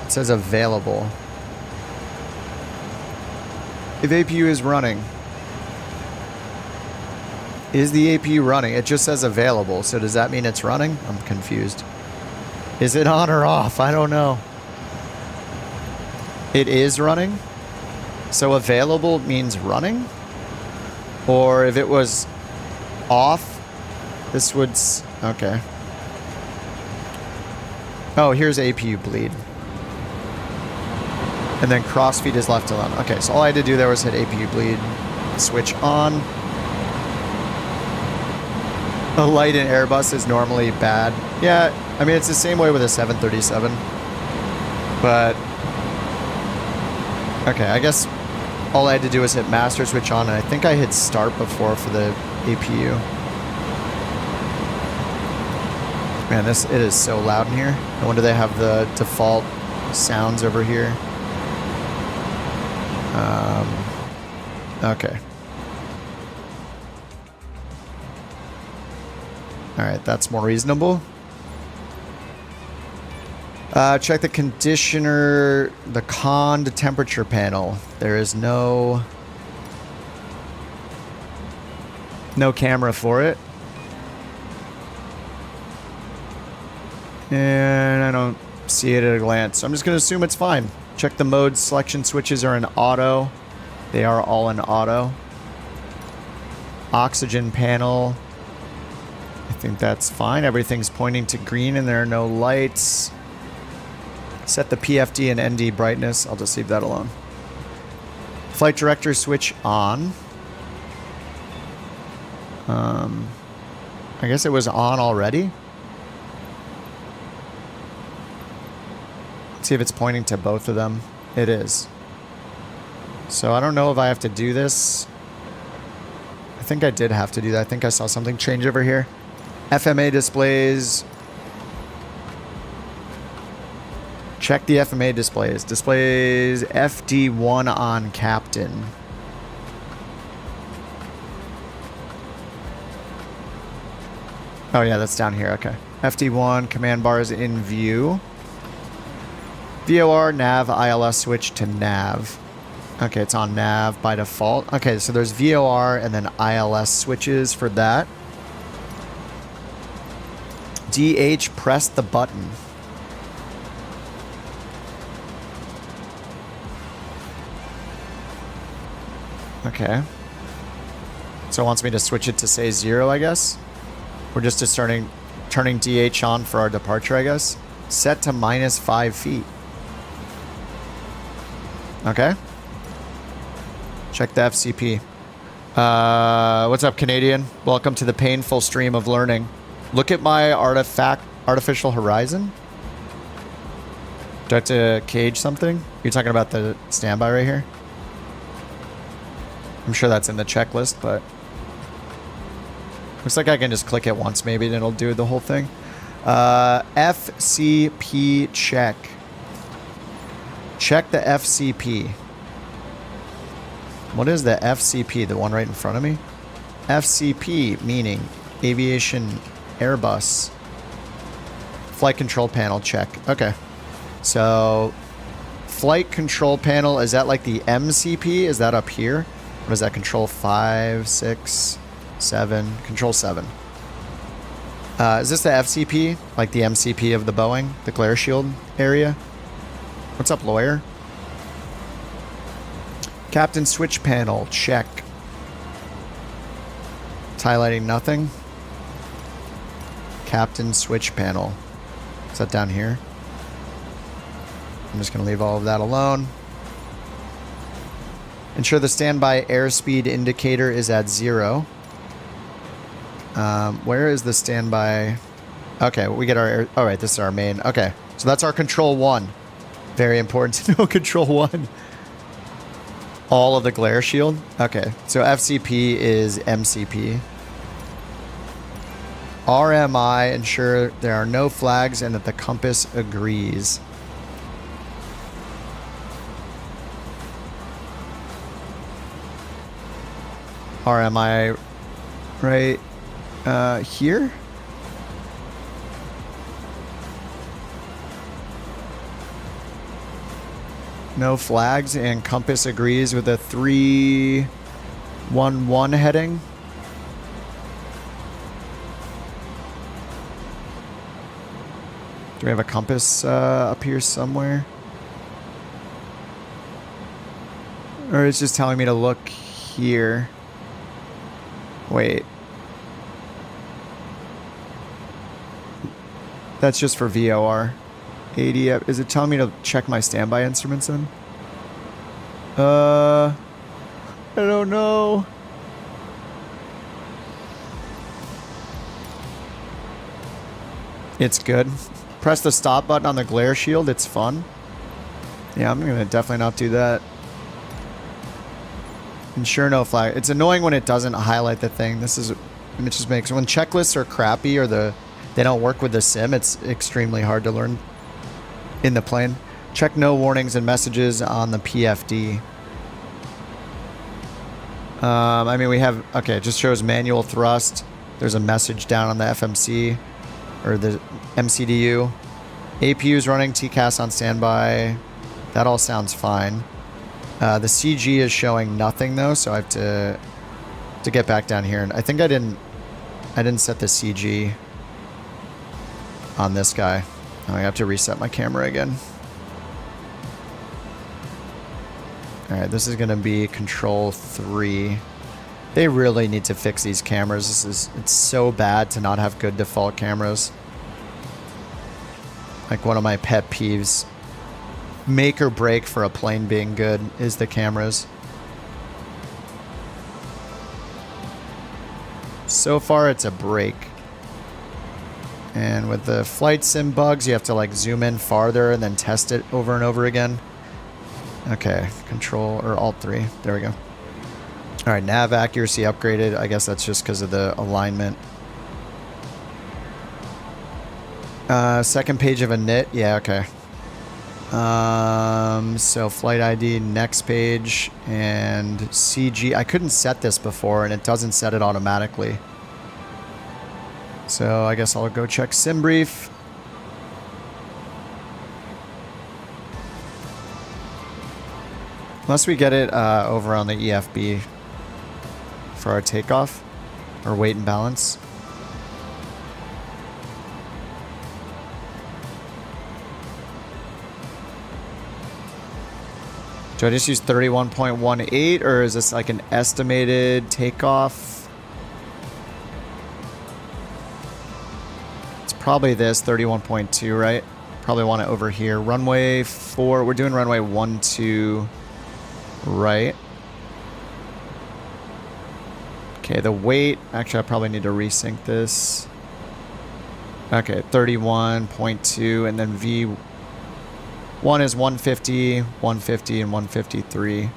It says available. If APU is running. Is the APU running? It just says available, so does that mean it's running? I'm confused. Is it on or off? I don't know. It is running? So available means running? Or if it was off, this would... Okay. Oh, here's APU bleed. And then crossfeed is left alone. Okay, so all I had to do there was hit APU bleed, switch on. A light in Airbus is normally bad. Yeah, I mean, it's the same way with a 737. But, okay, I guess all I had to do was hit master switch on, and I think I hit start before for the APU. Man, it is so loud in here. No wonder they have the default sounds over here. Okay. Alright, that's more reasonable. Check the conditioner, the conned temperature panel. There is no camera for it. And I don't see it at a glance. So I'm just going to assume it's fine. Check the mode selection switches are in auto. They are all in auto. Oxygen panel. I think that's fine. Everything's pointing to green and there are no lights. Set the PFD and ND brightness. I'll just leave that alone. Flight director switch on. I guess it was on already. Let's see if it's pointing to both of them. It is. So I don't know if I have to do this. I think I did have to do that. I think I saw something change over here. FMA displays. Check the FMA displays. Displays FD1 on captain. Oh yeah, that's down here. Okay. FD1 command bars in view. VOR, nav, ILS switch to nav. Okay, it's on nav by default. Okay, so there's VOR and then ILS switches for that. DH, press the button. Okay. So it wants me to switch it to say 0, I guess. We're just turning DH on for our departure, I guess. Set to -5 feet. Okay. Check the FCP. What's up, Canadian? Welcome to the painful stream of learning. Look at my artificial horizon. Do I have to cage something? You're talking about the standby right here? I'm sure that's in the checklist, but looks like I can just click it once maybe and it'll do the whole thing. FCP check. Check the FCP. What is the FCP? The one right in front of me? FCP meaning aviation Airbus. Flight control panel check. Okay. So flight control panel, is that like the MCP? Is that up here? What is that? Control 5, 6, 7. Control 7. Is this the FCP? Like the MCP of the Boeing? The glare shield area? What's up, lawyer? Captain switch panel. Check. It's highlighting nothing. Captain switch panel. Is that down here? I'm just going to leave all of that alone. Ensure the standby airspeed indicator is at 0. Where is the standby? Okay, we get our air. All right, this is our main. Okay, so that's our control 1. Very important to know control 1. All of the glare shield. Okay, so FCP is MCP. RMI, ensure there are no flags and that the compass agrees. RMI right here. No flags and compass agrees with a 311 heading. Do we have a compass up here somewhere? Or it's just telling me to look here. Wait. That's just for VOR. 80. Is it telling me to check my standby instruments then? I don't know. It's good. Press the stop button on the glare shield. It's fun. Yeah, I'm gonna definitely not do that. Ensure no flag. It's annoying when it doesn't highlight the thing. It just makes when checklists are crappy or they don't work with the sim. It's extremely hard to learn in the plane. Check no warnings and messages on the PFD. I mean, we have okay. It just shows manual thrust. There's a message down on the FMC or the MCDU. APU's running. TCAS on standby. That all sounds fine. The CG is showing nothing though, so I have to get back down here. And I think I didn't set the CG on this guy. I have to reset my camera again. All right, this is going to be control 3. They really need to fix these cameras. It's so bad to not have good default cameras. Like one of my pet peeves. Make or break for a plane being good is the cameras. So far it's a break. And with the flight sim bugs, you have to like zoom in farther and then test it over and over again. Okay, control or alt 3. There we go. All right, nav accuracy upgraded. I guess that's just because of the alignment. Second page of a NIT. Yeah, okay. So flight ID, next page, and CG. I couldn't set this before, and it doesn't set it automatically. So I guess I'll go check sim brief. Unless we get it over on the EFB for our takeoff or weight and balance. Do I just use 31.18 or is this like an estimated takeoff? It's probably this 31.2, right? Probably want it over here. Runway 4. We're doing runway 12 right. Okay, the weight. Actually, I probably need to resync this. Okay, 31.2 and then V1 is 150, 150, and 153.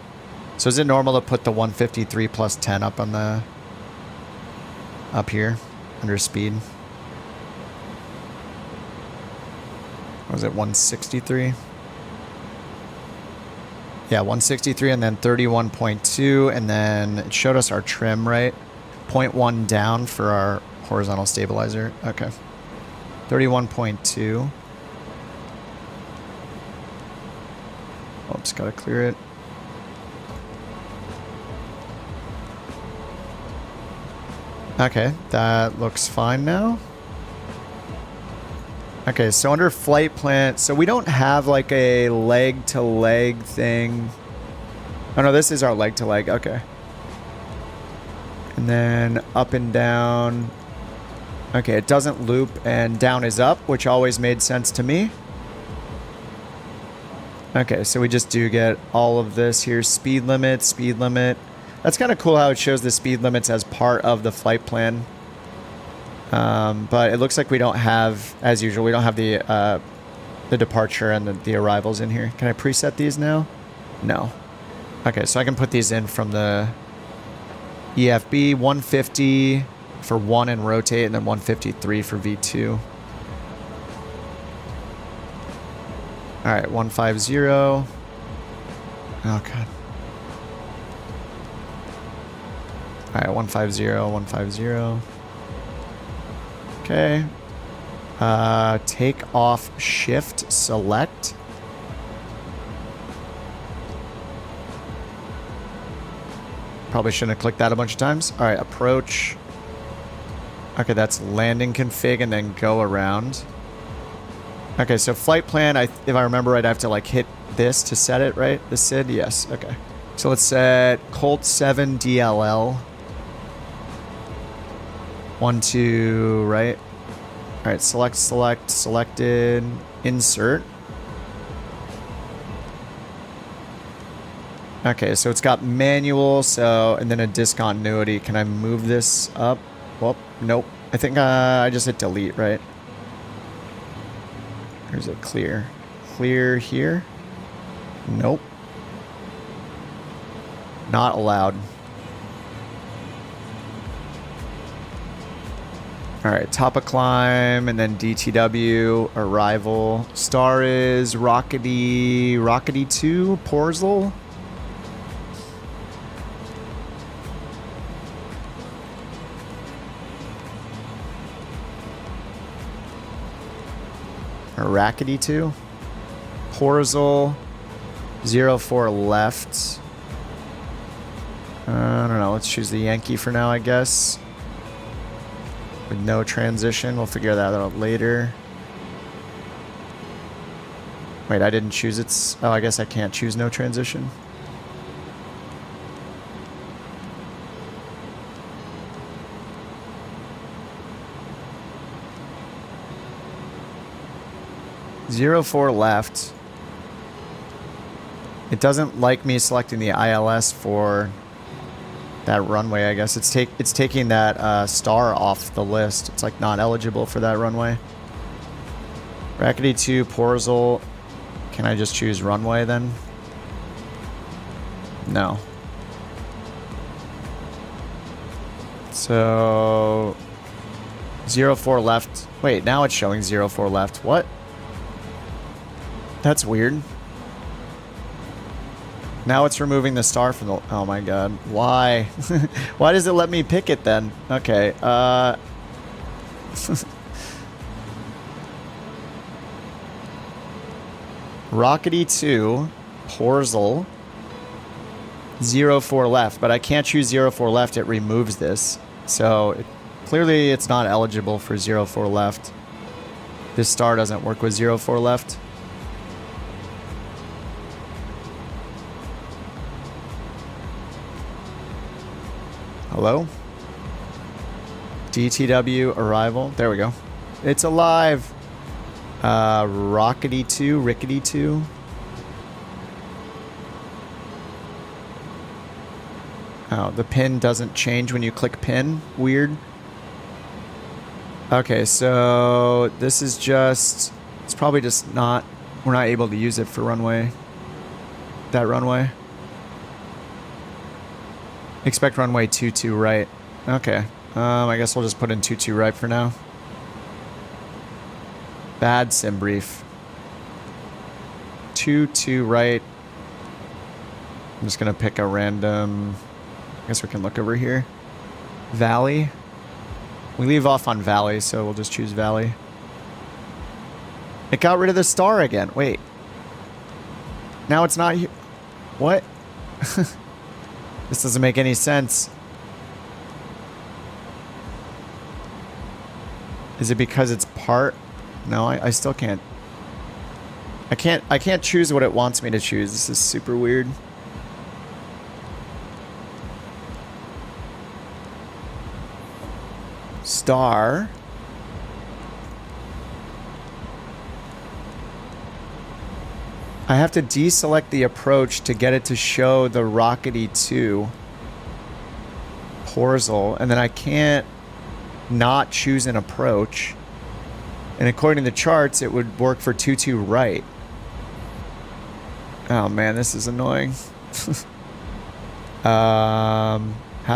So is it normal to put the 153 plus 10 up on the up here under speed? Or was it 163? Yeah, 163 and then 31.2 and then it showed us our trim, right? 0.1 down for our horizontal stabilizer. Okay. 31.2. Oops, gotta clear it. Okay, that looks fine now. Okay, so under flight plan, so we don't have like a leg to leg thing. Oh no, this is our leg to leg, okay. And then up and down. Okay, it doesn't loop and down is up, which always made sense to me. Okay, so we just do get all of this here. Speed limit, speed limit. That's kind of cool how it shows the speed limits as part of the flight plan. But it looks like we don't have, as usual, we don't have the departure and the arrivals in here. Can I preset these now? No. Okay, so I can put these in from the EFB. 150 for 1 and rotate, and then 153 for V2. All right, 150. Oh, God. All right, 150, 150. Okay. Take off shift select. Probably shouldn't have clicked that a bunch of times. All right, approach. Okay, that's landing config and then go around. Okay, so flight plan, if I remember right, I have to like hit this to set it, right? The SID, yes, okay. So let's set Colt 7 DLL. 1, 2, right? All right, selected, insert. Okay, so it's got manual, so, and then a discontinuity. Can I move this up? Well, nope. I think I just hit delete, right? Or is it clear? Clear here? Nope. Not allowed. All right, top of climb, and then DTW, arrival. Star is Rockety 2, Porzel. Rackety 2. Porzel. 04 left. I don't know. Let's choose the Yankee for now, I guess. With no transition. We'll figure that out later. Wait, I didn't choose its... Oh, I guess I can't choose no transition. Zero 04 left. It doesn't like me selecting the ILS for that runway, I guess. It's taking that star off the list. It's like not eligible for that runway. Rackety 2, Porzel. Can I just choose runway then? No. So 04 left. Wait, now it's showing 04 left. What? That's weird. Now it's removing the star from the... Oh my god. Why? Why does it let me pick it then? Okay. Rockety 2, Porzel, 04 left. But I can't choose 04 left. It removes this. So clearly it's not eligible for 04 left. This star doesn't work with 04 left. Hello? DTW arrival. There we go. It's alive. Rockety 2, Rickety 2. Oh, the pin doesn't change when you click pin. Weird. Okay, so this is just... It's probably just not... We're not able to use it for runway. That runway. Expect runway 22 right. Okay. I guess we'll just put in 22 right for now. Bad sim brief. 22 right. I'm just gonna pick a random... I guess we can look over here. Valley. We leave off on Valley, so we'll just choose Valley. It got rid of the star again. Wait. Now it's not here. What? This doesn't make any sense. Is it because it's part? No, I still can't. I can't choose what it wants me to choose. This is super weird. Star. I have to deselect the approach to get it to show the Rockety 2 Porzel, and then I can't not choose an approach. And according to the charts, it would work for 22 right. Oh man, this is annoying. How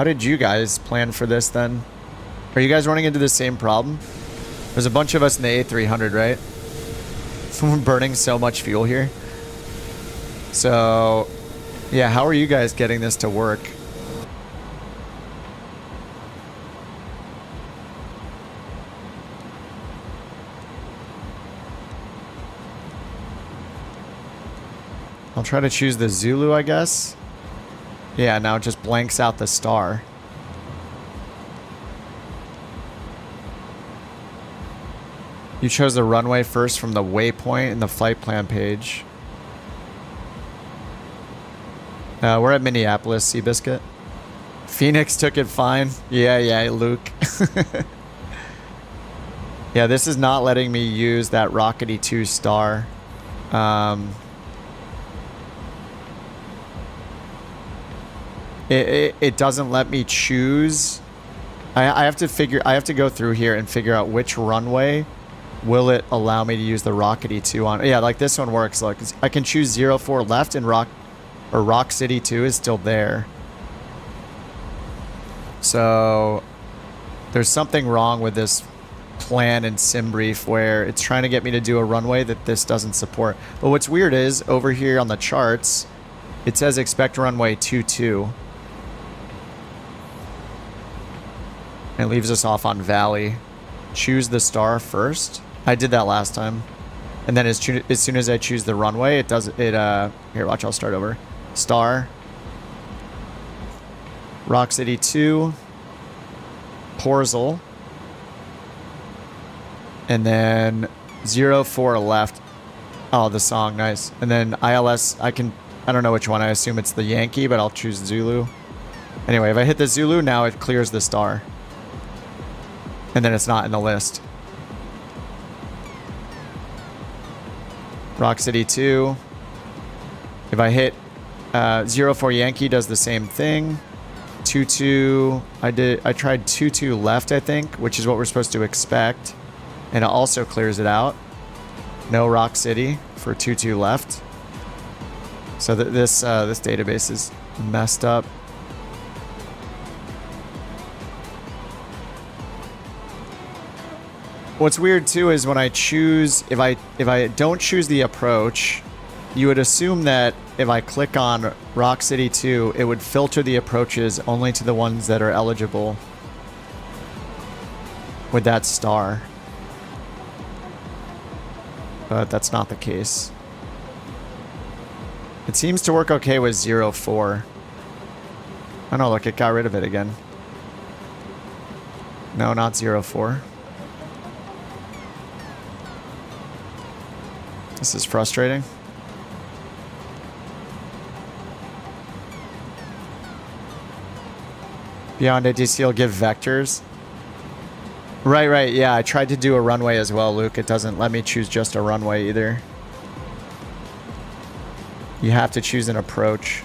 did you guys plan for this then? Are you guys running into the same problem? There's a bunch of us in the A300, right? We're burning so much fuel here. So, yeah, how are you guys getting this to work? I'll try to choose the Zulu, I guess. Yeah, now it just blanks out the star. You chose the runway first from the waypoint in the flight plan page. We're at Minneapolis, Seabiscuit. Phoenix took it fine. Yeah, Luke. Yeah, this is not letting me use that Rockety 2 star. It doesn't let me choose. I have to go through here and figure out which runway will it allow me to use the Rockety 2 on. Yeah, like this one works. Look, I can choose 04 left and Rock City 2 is still there. So there's something wrong with this plan in SimBrief where it's trying to get me to do a runway that this doesn't support. But what's weird is over here on the charts, it says expect runway 22. It leaves us off on Valley. Choose the star first. I did that last time. And then as soon as I choose the runway, it does it. Here, watch, I'll start over. Star. Rock City 2. Porzel. And then 04 left. Oh, the song, nice. And then ILS, I don't know which one. I assume it's the Yankee, but I'll choose Zulu. Anyway, if I hit the Zulu, now it clears the star. And then it's not in the list. Rock City 2. If I hit 04 Yankee, does the same thing. 22. I tried 22 left, I think, which is what we're supposed to expect. And it also clears it out. No Rock City for 22 left. So this database is messed up. What's weird too is when I choose, if I don't choose the approach, you would assume that if I click on Rock City 2, it would filter the approaches only to the ones that are eligible with that star. But that's not the case. It seems to work okay with 04. Oh no, look, it got rid of it again. No, not 04. This is frustrating. Beyond ATC will give vectors. Right, yeah, I tried to do a runway as well, Luke. It doesn't let me choose just a runway either. You have to choose an approach.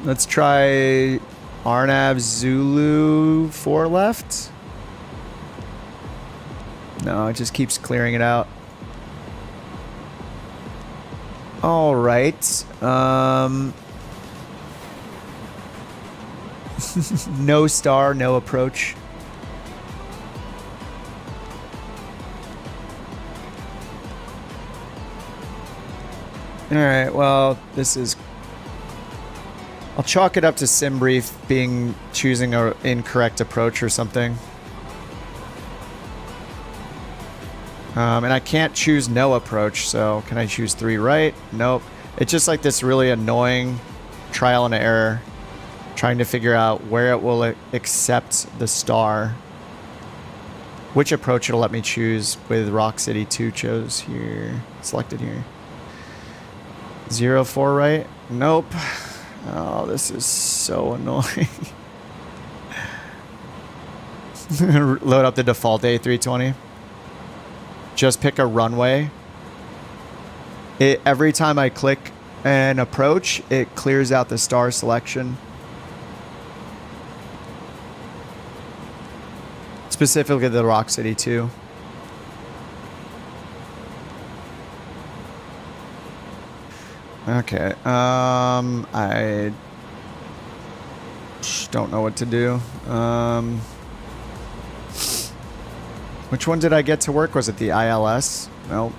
Let's try Arnav Zulu 4 left. No, it just keeps clearing it out. All right. No star, no approach. All right, well, this is... I'll chalk it up to SimBrief choosing an incorrect approach or something. And I can't choose no approach, so can I choose 3 right? Nope. It's just like this really annoying trial and error, trying to figure out where it will accept the star. Which approach it'll let me choose with Rock City 2 chose here, selected here. 04 right? Nope. Oh, this is so annoying. Load up the default A320. Just pick a runway. Every time I click an approach, it clears out the star selection. Specifically the Rock City 2. Okay. I don't know what to do. Which one did I get to work? Was it the ILS? Nope.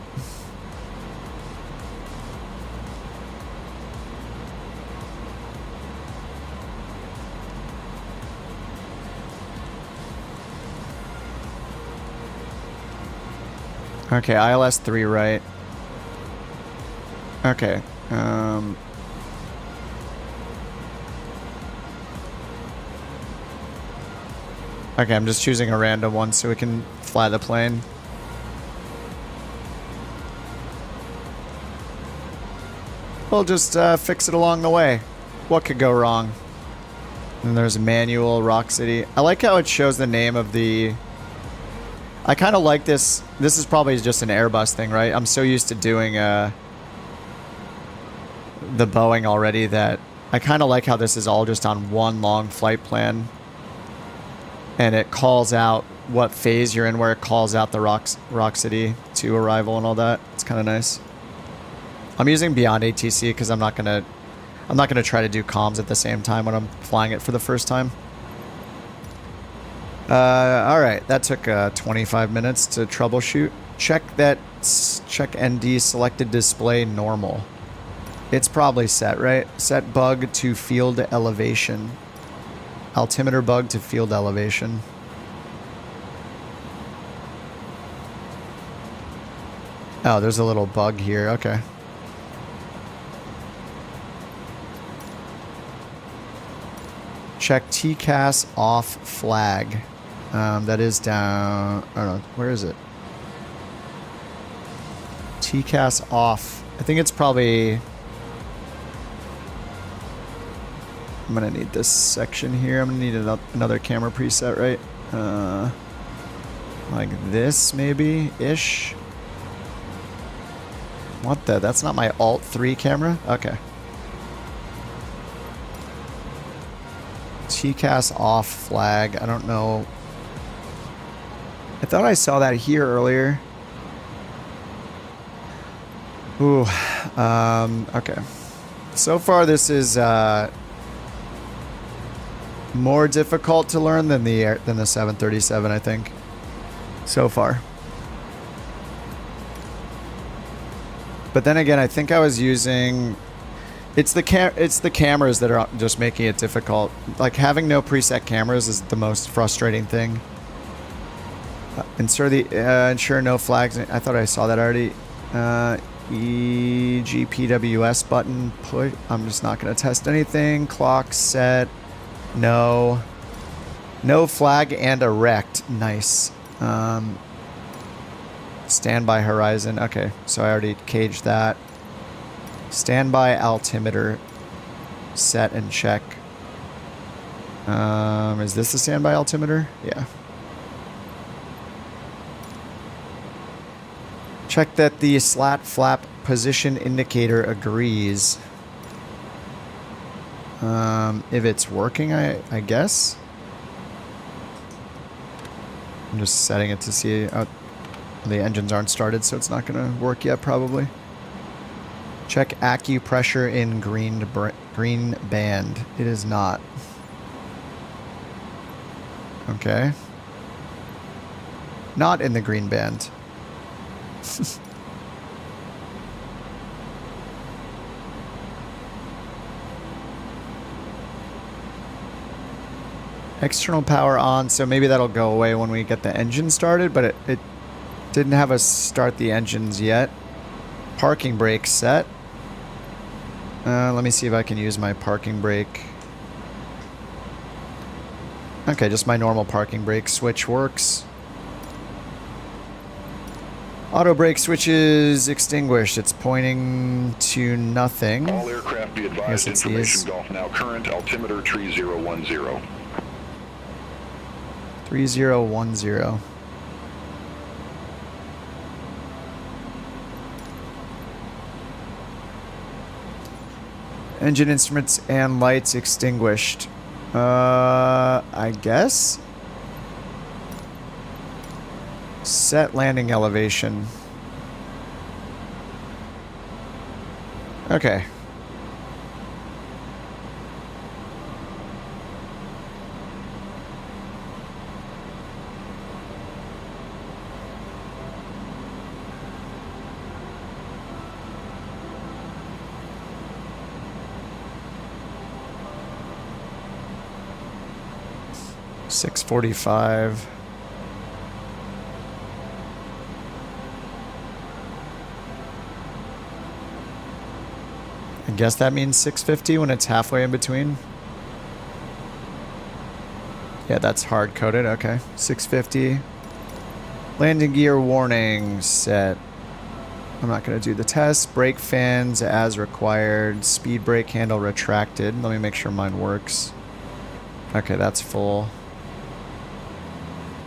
Okay, ILS 3 right. Okay. Okay, I'm just choosing a random one so we can fly the plane. We'll just fix it along the way. What could go wrong? And there's manual Rock City. I like how it shows the name of the... I kind of like this. This is probably just an Airbus thing, right? I'm so used to doing the Boeing already that I kind of like how this is all just on one long flight plan. And it calls out what phase you're in, where it calls out the Rock City to arrival and all that. It's kind of nice. I'm using Beyond ATC because I'm not gonna try to do comms at the same time when I'm flying it for the first time. All right, that took 25 minutes to troubleshoot. Check ND selected display normal. It's probably set, right? Set bug to field elevation. Altimeter bug to field elevation. Oh, there's a little bug here. Okay. Check TCAS off flag. That is down. I don't know. Where is it? TCAS off. I think it's probably... I'm going to need this section here. I'm going to need another camera preset, right? Like this, maybe-ish. What the? That's not my Alt 3 camera? Okay. TCAS off flag. I don't know. I thought I saw that here earlier. Ooh. Okay. So far, this is more difficult to learn than the 737, I think. So far. But then again, I think I was using... It's the cameras that are just making it difficult. Like, having no preset cameras is the most frustrating thing. Ensure no flags. I thought I saw that already. EGPWS button. Push. I'm just not going to test anything. Clock set. No. No flag and erect. Nice. Standby horizon. Okay, so I already caged that. Standby altimeter. Set and check. Is this the standby altimeter? Yeah. Check that the slat flap position indicator agrees. If it's working, I guess. I'm just setting it to see. The engines aren't started, so it's not going to work yet, probably. Check acupressure in green band. It is not. Okay. Not in the green band. External power on, so maybe that'll go away when we get the engine started, but it didn't have us start the engines yet. Parking brake set. Let me see if I can use my parking brake. Okay, just my normal parking brake switch works. Auto brake switch is extinguished. It's pointing to nothing. All aircraft be advised, information Golf now current, altimeter 3010. 3010. Engine instruments and lights extinguished. I guess? Set landing elevation. Okay. $645. I guess that means $650 when it's halfway in between. Yeah, that's hard coded. Okay. 650. Landing gear warning set. I'm not going to do the test. Brake fans as required. Speed brake handle retracted. Let me make sure mine works. Okay, that's full.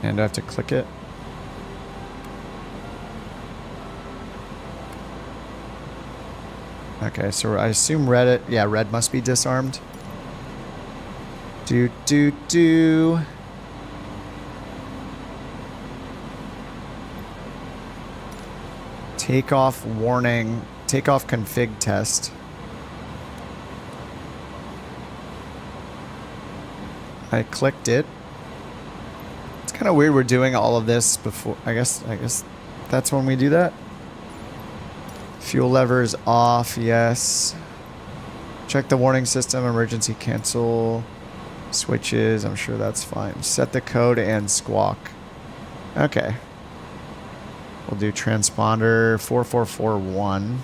And I have to click it. Okay, so I assume red, yeah, red must be disarmed. Do. Takeoff warning. Takeoff config test. I clicked it. It's kind of weird we're doing all of this before. I guess that's when we do that. Fuel levers off, yes. Check the warning system, emergency cancel. Switches, I'm sure that's fine. Set the code and squawk. Okay. We'll do transponder 4441.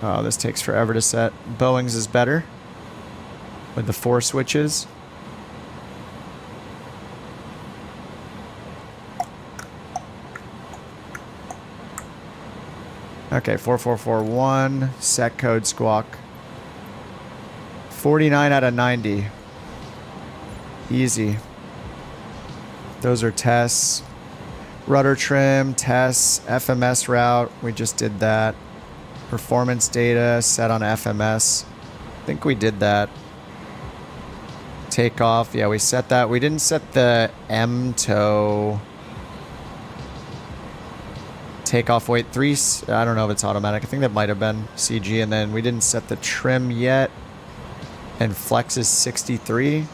Oh, this takes forever to set. Boeing's is better with the 4 switches. Okay, 4441, set code squawk. 49 out of 90. Easy. Those are tests. Rudder trim, tests, FMS route. We just did that. Performance data set on FMS. I think we did that. Takeoff. Yeah, we set that. We didn't set the MTOW. Takeoff weight 3. I don't know if it's automatic. I think that might have been CG. And then we didn't set the trim yet. And flex is 63.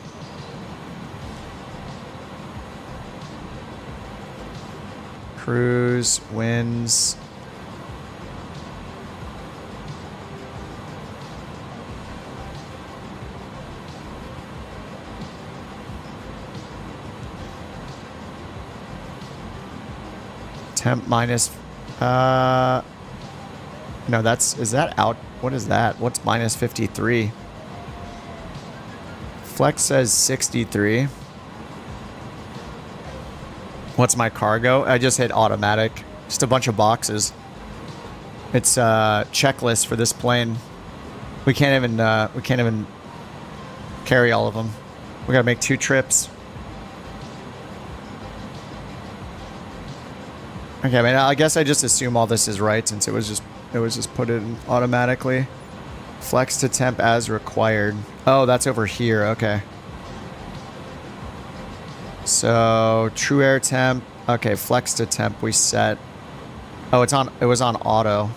Cruise, winds. Temp minus, no, is that out? What is that? What's minus 53? Flex says 63. What's my cargo? I just hit automatic. Just a bunch of boxes. It's a checklist for this plane. We can't even carry all of them. We gotta make 2 trips. Okay, I mean, I guess I just assume all this is right since it was just put in automatically. Flex to temp as required. Oh, that's over here. Okay. So true air temp. Okay, flex to temp we set. Oh, it was on auto.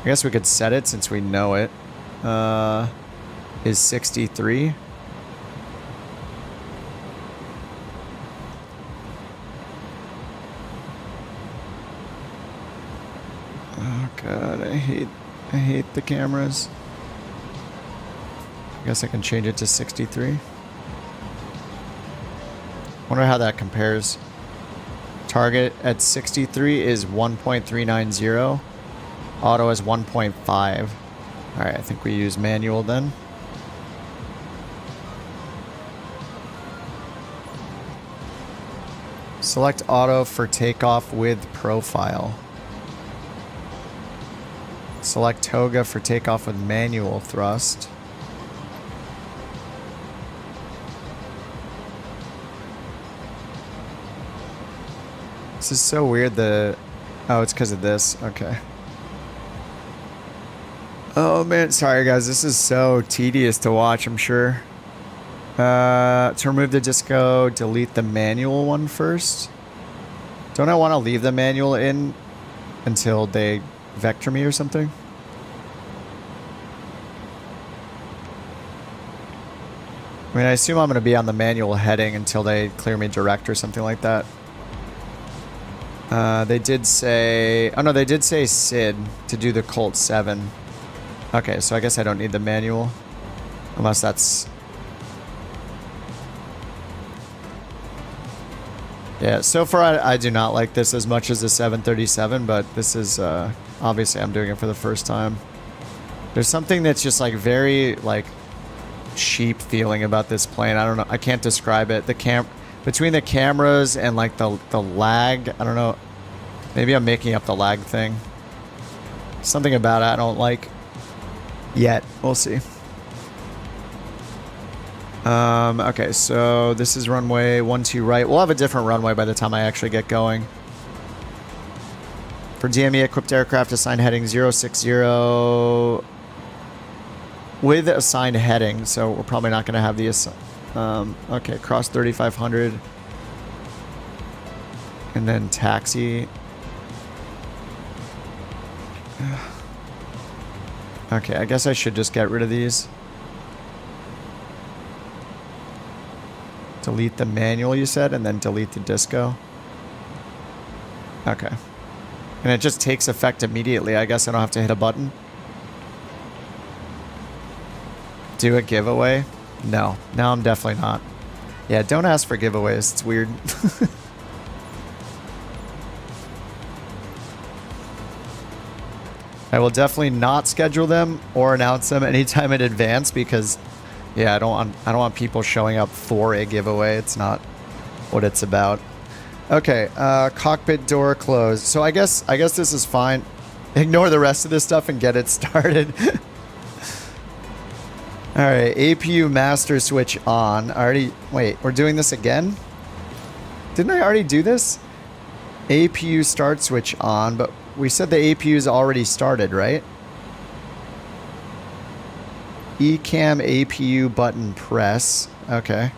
I guess we could set it since we know it. Is 63. Oh god, I hate the cameras. I guess I can change it to 63. Wonder how that compares. Target at 63 is 1.390. Auto is 1.5. Alright, I think we use manual then. Select auto for takeoff with profile. Select toga for takeoff with manual thrust. This is so weird. Oh, it's because of this. Okay. Oh man, sorry guys. This is so tedious to watch, I'm sure. To remove the disco, delete the manual one first. Don't I want to leave the manual in until they vector me or something? I mean, I assume I'm going to be on the manual heading until they clear me direct or something like that. They did say... Oh no, they did say SID to do the Colt 7. Okay, so I guess I don't need the manual. Unless that's... Yeah, so far I do not like this as much as the 737, but this is... obviously I'm doing it for the first time. There's something that's just like very like cheap feeling about this plane. I don't know. I can't describe it. Between the cameras and like the lag, I don't know. Maybe I'm making up the lag thing. Something about it I don't like yet. We'll see. Okay, so this is runway 12 right. We'll have a different runway by the time I actually get going. For DME equipped aircraft, assigned heading 060 with assigned heading, so we're probably not going to have the okay, cross 3500 and then taxi. Okay, I guess I should just get rid of these. Delete the manual, you said, and then delete the disco. Okay. And it just takes effect immediately. I guess I don't have to hit a button. Do a giveaway? No. No, I'm definitely not. Yeah, don't ask for giveaways. It's weird. I will definitely not schedule them or announce them anytime in advance because, yeah, I don't want people showing up for a giveaway. It's not what it's about. Okay, cockpit door closed. So I guess this is fine. Ignore the rest of this stuff and get it started. All right, APU master switch on. Wait, we're doing this again? Didn't I already do this? APU start switch on, but we said the APU's already started, right? ECAM APU button press. Okay.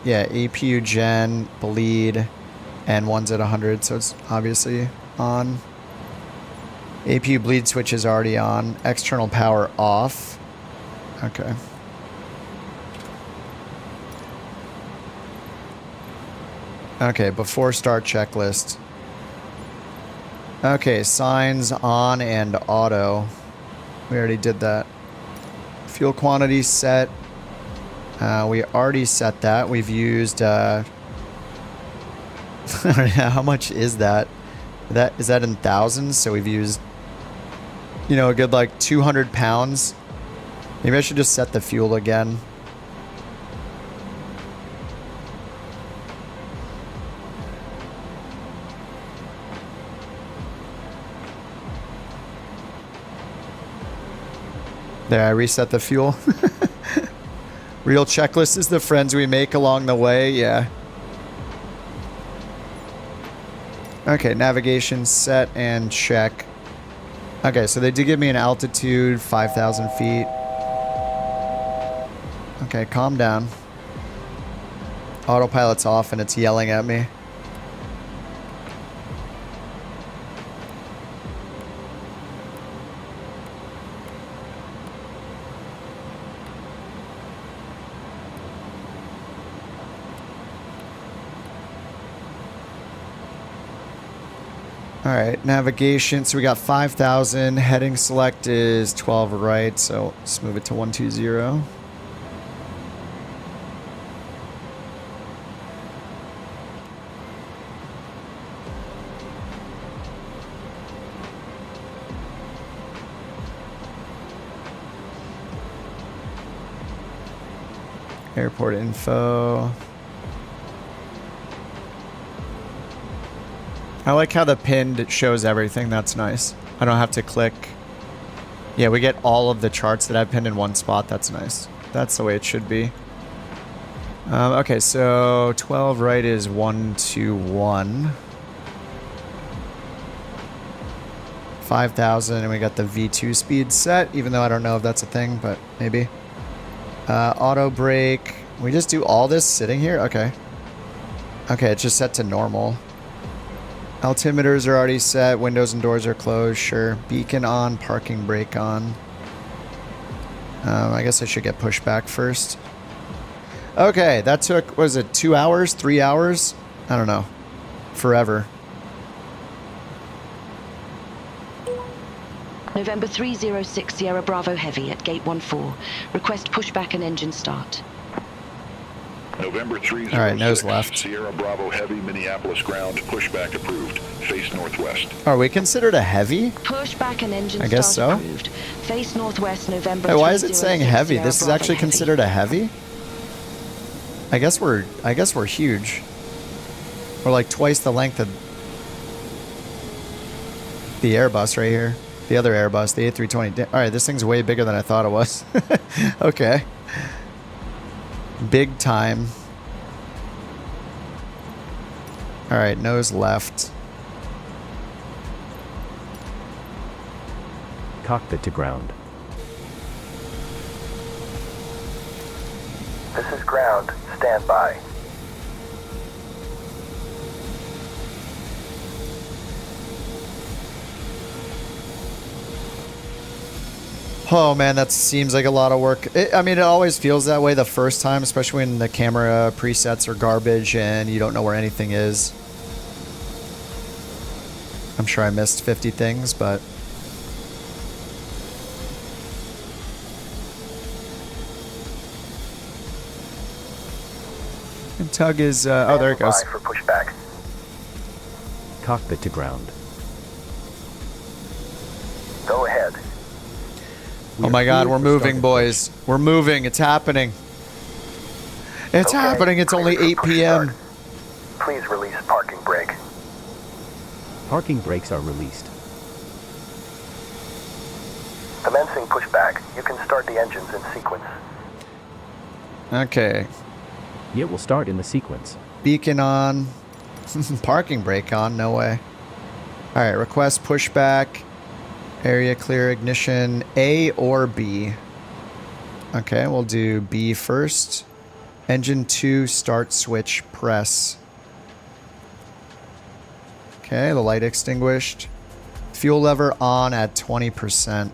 Yeah, APU gen, bleed, and one's at 100, so it's obviously on. APU bleed switch is already on. External power off. Okay. Okay, before start checklist. Okay, signs on and auto. We already did that. Fuel quantity set. We already set that. We've used, I don't know, how much is that? Is that in thousands? So we've used, you know, a good like 200 pounds. Maybe I should just set the fuel again. There, I reset the fuel. Real checklist is the friends we make along the way, yeah. Okay, navigation set and check. Okay, so they did give me an altitude, 5,000 feet. Okay, calm down. Autopilot's off and it's yelling at me. All right, navigation. So we got 5,000. Heading select is 12 right. So let's move it to 120. Airport info. I like how the pinned shows everything. That's nice. I don't have to click. Yeah, we get all of the charts that I've pinned in one spot. That's nice. That's the way it should be. Okay, so 12 right is 121. 5,000, and we got the V2 speed set, even though I don't know if that's a thing, but maybe. Auto brake. We just do all this sitting here? Okay. Okay, it's just set to normal. Altimeters are already set. Windows and doors are closed. Sure. Beacon on. Parking brake on. I guess I should get pushback first. Okay, that took, what was it, 2 hours? 3 hours? I don't know. Forever. November 306 Sierra Bravo Heavy at gate 14. Request pushback and engine start. November 306. All right, nose left. Sierra Bravo Heavy, Minneapolis ground, pushback approved. Face northwest. Are we considered a heavy? Pushback and engine I guess start so. approved. Face northwest, November. Hey, why is it saying 306, heavy? Sierra This is Bravo actually Heavy. considered a heavy? I guess we're huge. We're like twice the length of the Airbus right here. The other Airbus, the A320. All right, this thing's way bigger than I thought it was. Okay. Big time. All right, nose left. Cockpit to ground. This is ground. Stand by. Oh man, that seems like a lot of work. I mean, it always feels that way the first time, especially when the camera presets are garbage and you don't know where anything is. I'm sure I missed 50 things, but... And tug is... oh, there it goes. Stand by for pushback. Cockpit to ground. Go ahead. Oh my god, we're moving, boys. We're moving. It's happening. It's Okay, happening. It's only clear 8 for p.m. push start. Please release parking brake. Parking brakes are released. Commencing pushback. You can start the engines in sequence. Okay. It will start in the sequence. Beacon on. Parking brake on. No way. All right. Request pushback. Area clear ignition. A or B. Okay. We'll do B first. Engine 2 start switch press. Okay. The light extinguished. Fuel lever on at 20%.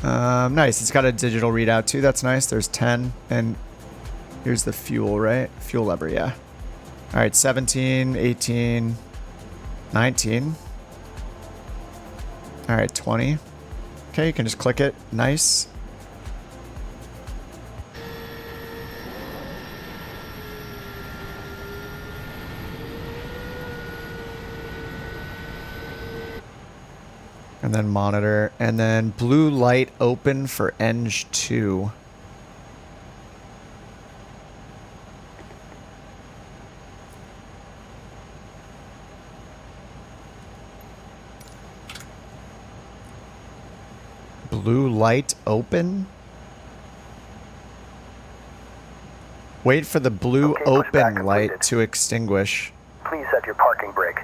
Nice. It's got a digital readout too. That's nice. There's 10. And here's the fuel, right? Fuel lever, yeah. All right, 17, 18, 19. All right, 20. Okay, you can just click it. Nice. And then monitor. And then blue light open for Eng 2. Blue light open? Wait for the blue Okay, pushback open light completed. to extinguish. Please set your parking brake.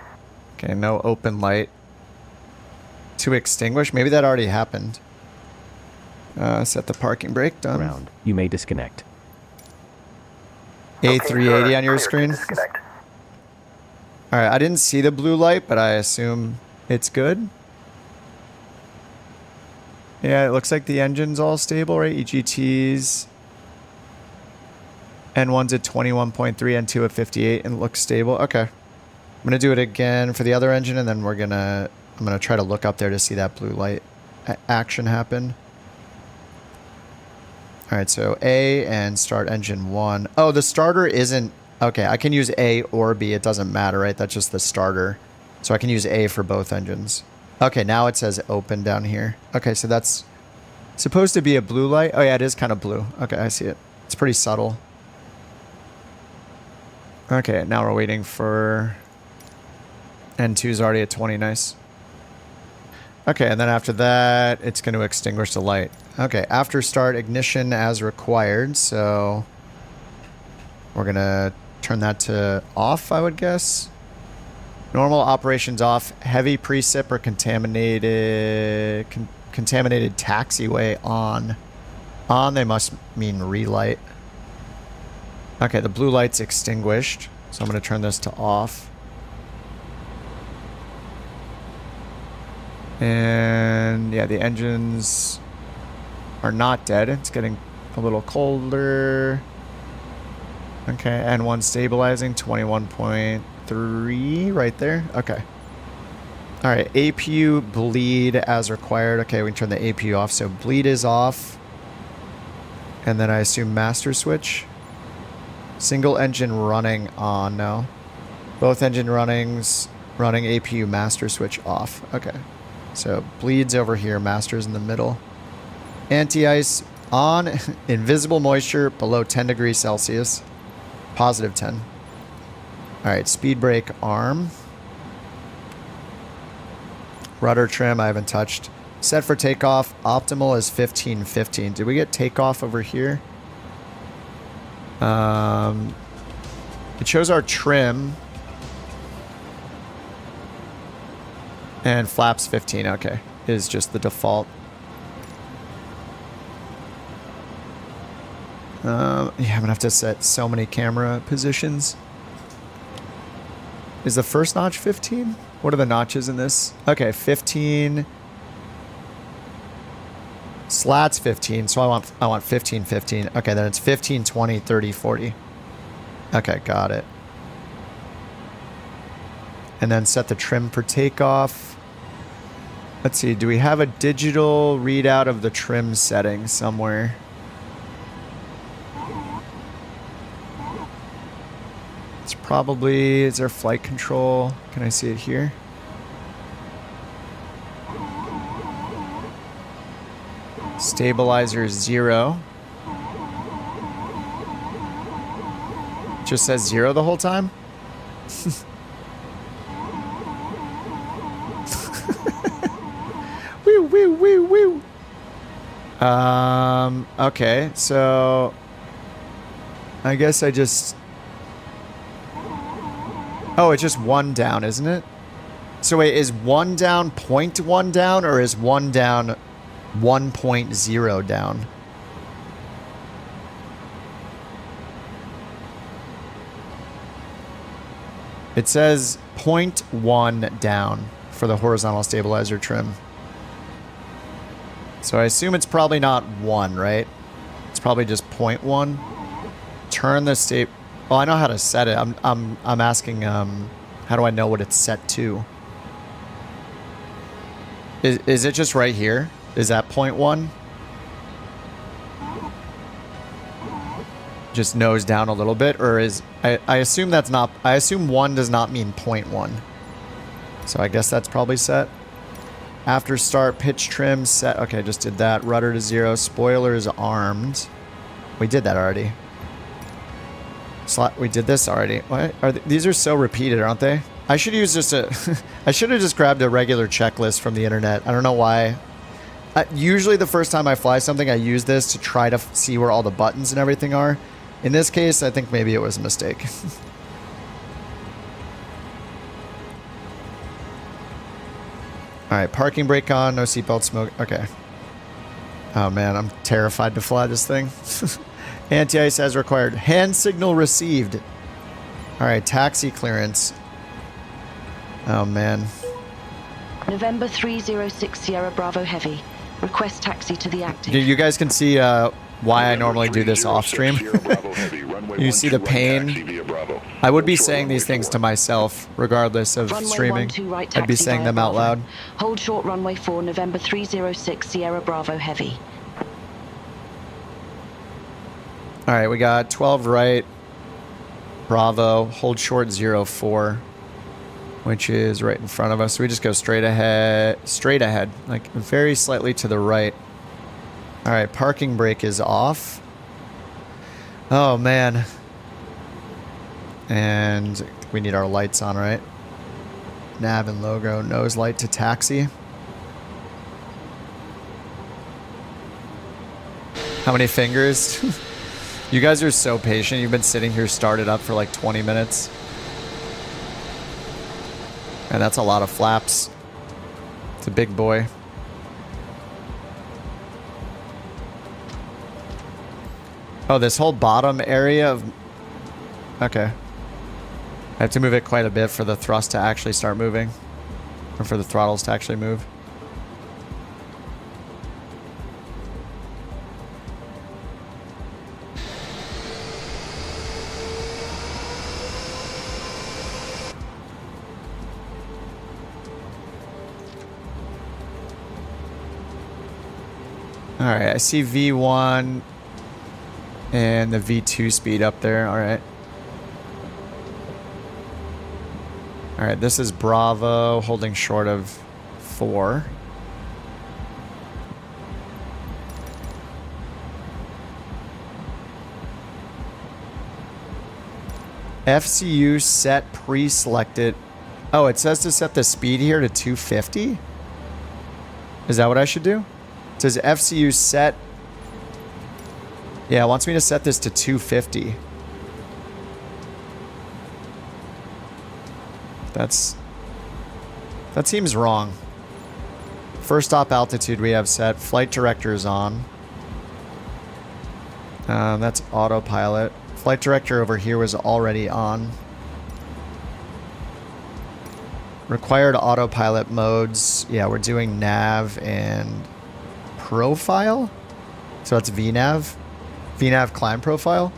Okay, no open light to extinguish. Maybe that already happened. Set the parking brake. Done. Ground. You may disconnect. A380 Okay, sir. on your Clear to screen. disconnect. All right, I didn't see the blue light, but I assume it's good. Yeah, it looks like the engine's all stable, right? EGTs. N1's at 21.3, N2 at 58, and it looks stable. Okay. I'm going to do it again for the other engine, and then I'm going to try to look up there to see that blue light action happen. All right, so A and start engine 1. Oh, the starter isn't... Okay, I can use A or B. It doesn't matter, right? That's just the starter. So I can use A for both engines. Okay, now it says open down here. Okay, so that's supposed to be a blue light. Oh, yeah, it is kind of blue. Okay, I see it. It's pretty subtle. Okay, now we're waiting for... N2's already at 20. Nice. Okay, and then after that, it's going to extinguish the light. Okay, after start, ignition as required. So we're going to turn that to off, I would guess. Normal operations off. Heavy precip or contaminated taxiway on. On, they must mean relight. Okay, the blue light's extinguished. So I'm going to turn this to off. And yeah, the engines are not dead. It's getting a little colder. Okay, N1 stabilizing, 21.3 right there. Okay. All right, APU bleed as required. Okay, we can turn the APU off. So bleed is off. And then I assume master switch. Single engine running on, no. Both engine running APU master switch off. Okay. So bleeds over here, master's in the middle. Anti-ice on, invisible moisture below 10 degrees Celsius. Positive 10. All right, speed brake arm. Rudder trim I haven't touched. Set for takeoff. Optimal is 1515. Did we get takeoff over here? It shows our trim. And flaps 15. Okay. Is just the default. Yeah, I'm going to have to set so many camera positions. Is the first notch 15? What are the notches in this? Okay, 15. Slats 15, so I want 15, 15. Okay, then it's 15, 20, 30, 40. Okay, got it. And then set the trim for takeoff. Let's see, do we have a digital readout of the trim setting somewhere? It's probably, is there flight control? Can I see it here? Stabilizer 0. Just says 0 the whole time? Woo, woo, woo, woo. Okay, so I guess I just... Oh, it's just 1 down, isn't it? So wait, is 1 down 0.1 down, or is 1 down 1.0 down? It says 0.1 down for the horizontal stabilizer trim. So I assume it's probably not 1, right? It's probably just 0.1. Turn the state. Well, I know how to set it. I'm asking how do I know what it's set to? Is it just right here? Is that 0.1? Just nose down a little bit, or is I assume that's not. I assume 1 does not mean 0.1. So I guess that's probably set. After start, pitch trim set. Okay, just did that. Rudder to 0. Spoiler is armed. We did that already. We did this already. What are these? Are so repeated, aren't they? I should use just a. I should have just grabbed a regular checklist from the internet. I don't know why. Usually the first time I fly something, I use this to try to see where all the buttons and everything are. In this case, I think maybe it was a mistake. All right, parking brake on, no seatbelt smoke. Okay. Oh man, I'm terrified to fly this thing. Anti-ice as required. Hand signal received. All right, taxi clearance. Oh man. November 306 Sierra Bravo Heavy. Request taxi to the active. You guys can see why I normally do this off stream. You see the pain. I would be saying these things to myself regardless of Runway streaming. 12 right I'd be taxi saying via them out Bravo. loud. Hold short runway 4, November 306 Sierra Bravo Heavy. All right, we got 12 right. Bravo. Hold short 04, which is right in front of us. So we just go straight ahead, like very slightly to the right. All right, parking brake is off. Oh man. And we need our lights on, right? Nav and logo, nose light to taxi. How many fingers? You guys are so patient. You've been sitting here started up for like 20 minutes. And that's a lot of flaps. It's a big boy. Oh, this whole bottom area of... Okay. I have to move it quite a bit for the thrust to actually start moving. Or for the throttles to actually move. Alright, I see V1. And the V2 speed up there. All right. All right, this is Bravo holding short of 4. FCU set pre-selected. Oh, it says to set the speed here to 250? Is that what I should do? It says FCU set. Yeah, it wants me to set this to 250. That seems wrong. First stop altitude we have set. Flight director is on. That's autopilot. Flight director over here was already on. Required autopilot modes. Yeah, we're doing nav and profile. So that's VNAV. VNAV climb profile.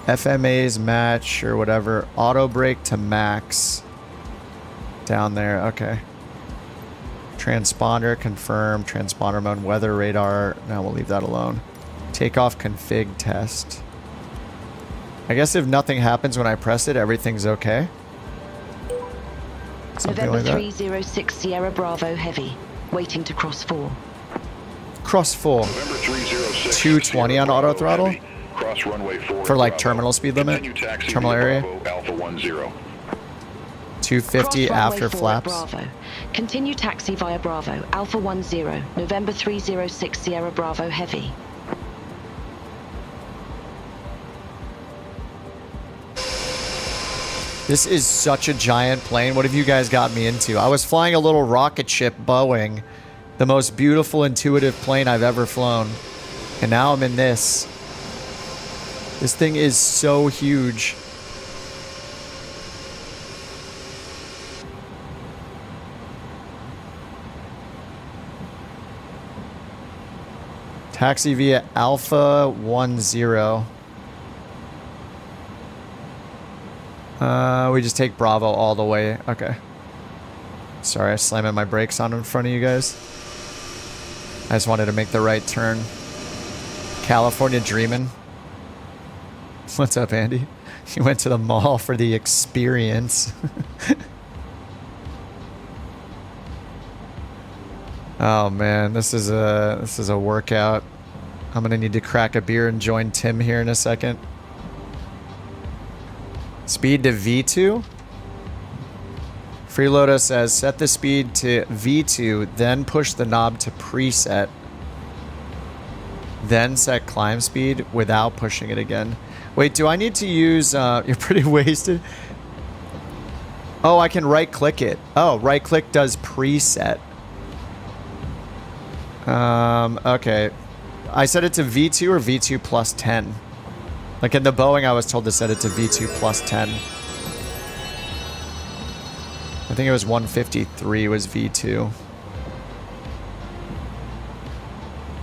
FMA's match or whatever. Auto brake to max. Down there. Okay. Transponder confirm. Transponder mode. Weather radar. No, we'll leave that alone. Takeoff config test. I guess if nothing happens when I press it, everything's okay. Something November like that. 306 Sierra Bravo Heavy. Waiting to cross 4. Cross full. November 306, 220 on auto throttle? Heavy. Cross runway 4 For like Bravo. terminal speed limit? Continue taxi Terminal via area? Bravo, Alpha 10. 250 Cross runway after 4 flaps. Bravo. Continue taxi via Bravo. Alpha 10. November 306 Sierra Bravo Heavy. This is such a giant plane. What have you guys got me into? I was flying a little rocket ship Boeing. The most beautiful, intuitive plane I've ever flown. And now I'm in this. This thing is so huge. Taxi via Alpha 10. We just take Bravo all the way. Okay. Sorry, I slammed my brakes on in front of you guys. I just wanted to make the right turn. California dreaming. What's up, Andy? You went to the mall for the experience. Oh man, this is a workout. I'm gonna need to crack a beer and join Tim here in a second. Speed to V2. Freeloader says set the speed to V2, then push the knob to preset, then set climb speed without pushing it again. Wait, do I need to use, you're pretty wasted. Oh, I can right click it. Oh, right click does preset. Okay. I set it to V2 or V2 plus 10. Like in the Boeing, I was told to set it to V2 plus 10. I think it was 153 was V2.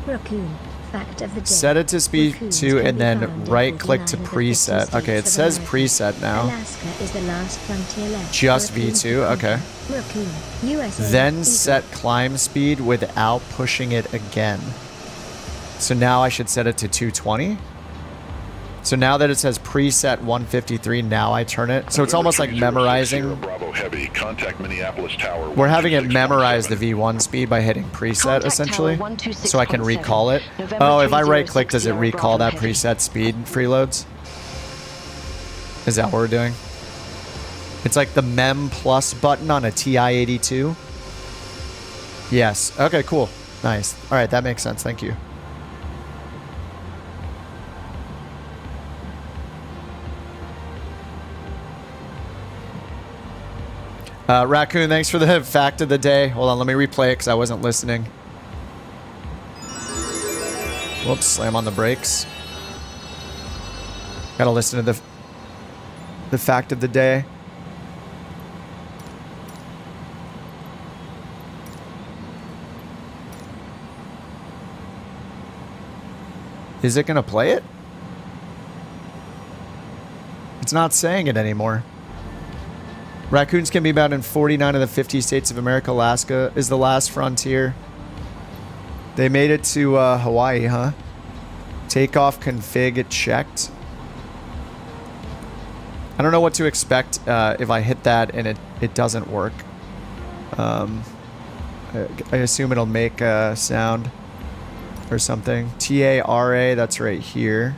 Raccoon, fact of the day. Set it to speed Raccoons 2 can and be then found in right click to 49 of the 50 preset. Okay, it states of says America. preset now. Alaska is the last frontier left. Just Raccoon V2, okay. Raccoon, USA. Then Eagle. set climb speed without pushing it again. So now I should set it to 220. So now that it says preset 153, now I turn it. So it's almost like memorizing. Bravo Heavy. Contact Minneapolis Tower. We're having it memorize the 12617. V1 speed by hitting preset, Contact essentially. tower 126.7. So I can recall it. November Oh, if I right click, 306 does it Sierra recall Bravo that Heavy. preset speed freeloads? Is that what we're doing? It's like the mem plus button on a TI-82. Yes. Okay, cool. Nice. All right, that makes sense. Thank you. Raccoon, thanks for the fact of the day. Hold on, let me replay it because I wasn't listening. Whoops, slam on the brakes. Gotta listen to the fact of the day. Is it gonna play it? It's not saying it anymore. Raccoons can be found in 49 of the 50 states of America. Alaska is the last frontier. They made it to Hawaii, huh? Takeoff config checked. I don't know what to expect if I hit that and it doesn't work. I assume it'll make a sound or something. TARA, that's right here.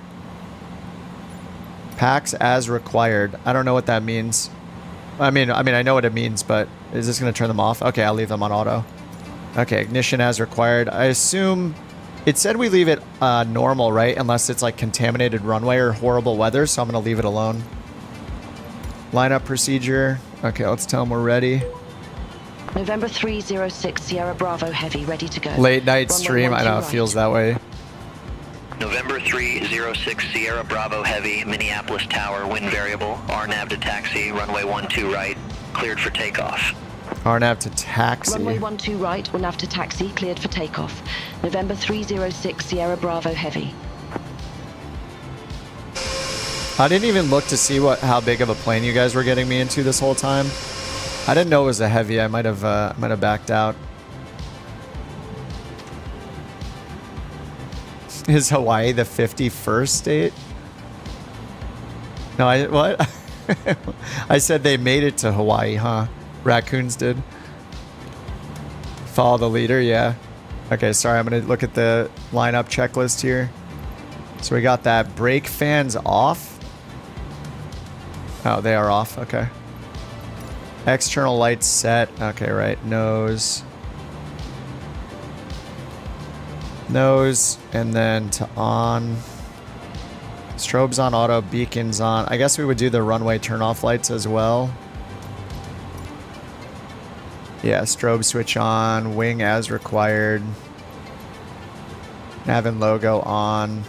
Packs as required. I don't know what that means. I mean, I know what it means, but is this going to turn them off? Okay, I'll leave them on auto. Okay, ignition as required. I assume it said we leave it normal, right? Unless it's like contaminated runway or horrible weather, so I'm going to leave it alone. Lineup procedure. Okay, let's tell them we're ready. November 306 Sierra Bravo Heavy, ready to go. Late night Runway stream. I know it 12 feels that way. November 306 Sierra Bravo Heavy, Minneapolis Tower, wind variable, RNAV to taxi, runway 12 right, cleared for takeoff. RNAV to taxi. Runway 12 right, RNAV to taxi, cleared for takeoff. November 306 Sierra Bravo Heavy. I didn't even look to see how big of a plane you guys were getting me into this whole time. I didn't know it was a heavy. I might have backed out. Is Hawaii the 51st state? No, what? I said they made it to Hawaii, huh? Raccoons did. Follow the leader, yeah. Okay, sorry, I'm gonna look at the lineup checklist here. So we got that. Brake fans off. Oh, they are off, okay. External lights set. Okay, right. Nose, and then to on. Strobes on auto, beacons on. I guess we would do the runway turn-off lights as well. Yeah, strobe switch on, wing as required. Nav and logo on.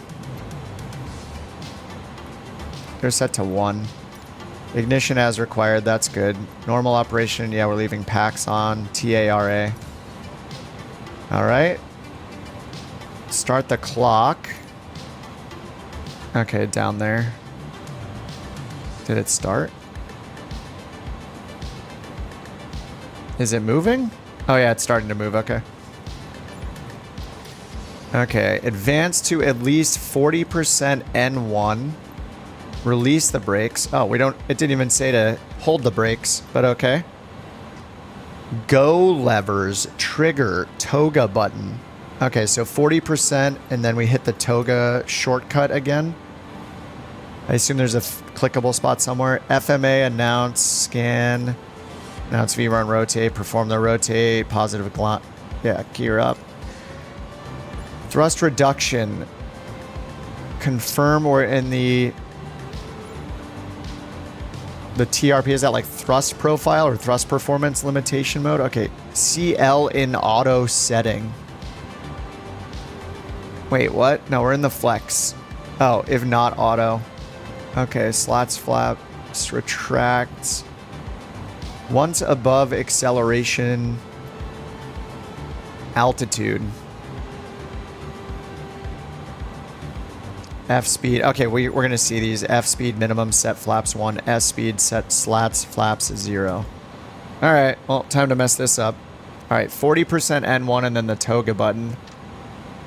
They're set to 1. Ignition as required, that's good. Normal operation, yeah, we're leaving packs on. TARA. Alright. Start the clock. Okay, down there. Did it start? Is it moving? Oh yeah, it's starting to move, okay. Okay, advance to at least 40% N1. Release the brakes. Oh, it didn't even say to hold the brakes, but okay. Go levers, trigger, toga button. Okay, so 40%, and then we hit the toga shortcut again. I assume there's a clickable spot somewhere. FMA, announce, scan, announce V-run, rotate, perform the rotate, positive gear up. Thrust reduction. Confirm we're in the TRP. Is that like thrust profile or thrust performance limitation mode? Okay, CL in auto setting. Wait, what? No, we're in the flex. Oh, if not auto. Okay, slats flaps, retract. Once above acceleration altitude. F speed. Okay, we're going to see these. F speed minimum set flaps 1. S speed set slats flaps 0. All right, well, time to mess this up. All right, 40% N1 and then the toga button.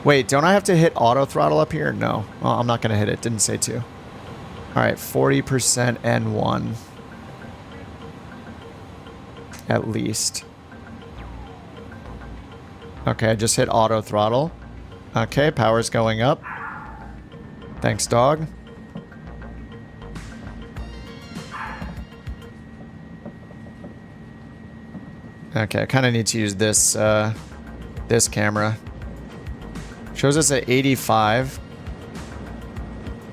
Wait, don't I have to hit auto throttle up here? No. Well, I'm not going to hit it. Didn't say to. All right, 40% N1. At least. Okay, I just hit auto throttle. Okay, power's going up. Thanks, dog. Okay, I kind of need to use this this camera. Shows us at 85.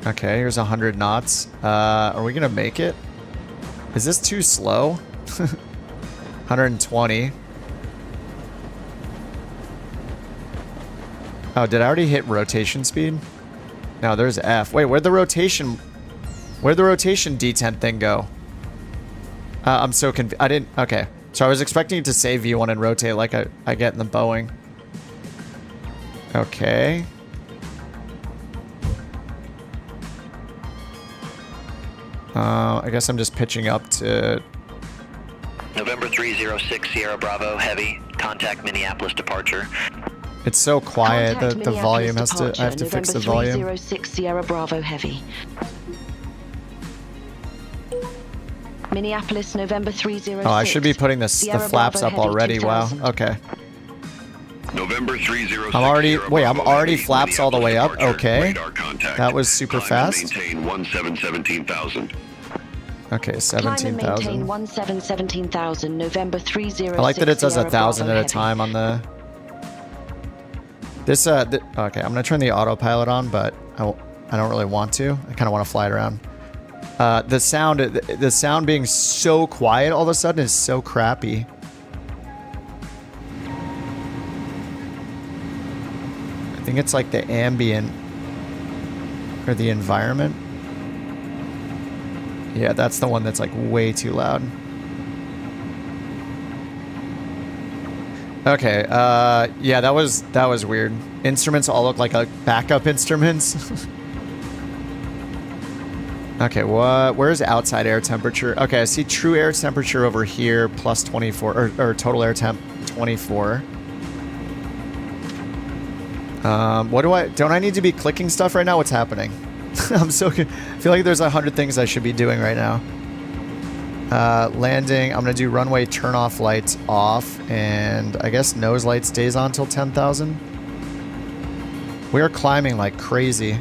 Okay, here's 100 knots. Are we gonna make it? Is this too slow? 120. Oh, did I already hit rotation speed? No, there's F. Wait, where'd the rotation detent thing go? I'm so confused. I didn't. Okay, so I was expecting it to say V1 and rotate like I get in the Boeing. Okay. I guess I'm just pitching up to... November 306 Sierra Bravo Heavy, contact Minneapolis departure. It's so quiet Contact that the volume has to. I have to fix the volume. November 306 Sierra Bravo Heavy. Minneapolis, November 306. Oh, I should be putting the flaps Bravo up Heavy, already. Wow. 2000. Okay. November 306. I'm already. Sierra Wait, I'm Bravo already Heavy, flaps all the way up. Minneapolis Okay. Radar contact. That was super Climb and fast. Maintain 1717,000. Okay, Climb and maintain 17,000. 17,000, November 306. I like that it does Sierra 1,000 Bravo at a Heavy. time on the. This okay, I'm gonna turn the autopilot on, but I don't really want to. I kind of want to fly it around. The sound being so quiet all of a sudden is so crappy. I think it's like the ambient or the environment. Yeah, that's the one that's like way too loud. Okay, yeah, that was weird. Instruments all look like backup instruments. Okay, where's outside air temperature? Okay, I see true air temperature over here, plus 24, or total air temp 24. Don't I need to be clicking stuff right now? What's happening? I feel like there's 100 things I should be doing right now. Landing, I'm gonna do runway turn off lights off, and I guess nose light stays on till 10,000. We are climbing like crazy.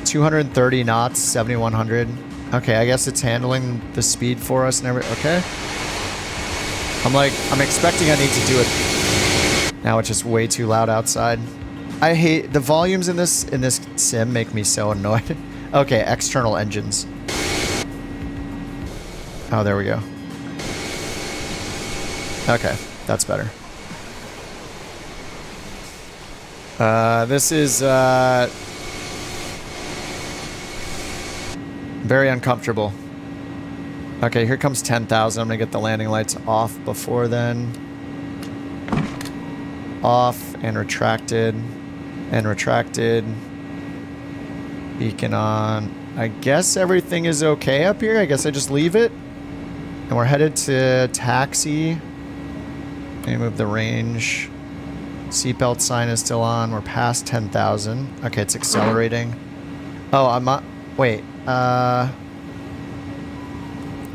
230 knots, 7,100. Okay, I guess it's handling the speed for us and everything. Okay. I'm expecting I need to do it. Now it's just way too loud outside. I hate the volumes in this sim, make me so annoyed. Okay, external engines. Oh, there we go. Okay, that's better. This is very uncomfortable. Okay, here comes 10,000. I'm gonna get the landing lights off before then. Off and retracted. And retracted. Beacon on. I guess everything is okay up here. I guess I just leave it. And we're headed to taxi. Let me move the range. Seatbelt sign is still on. We're past 10,000. Okay, it's accelerating. Oh, I'm not. Wait.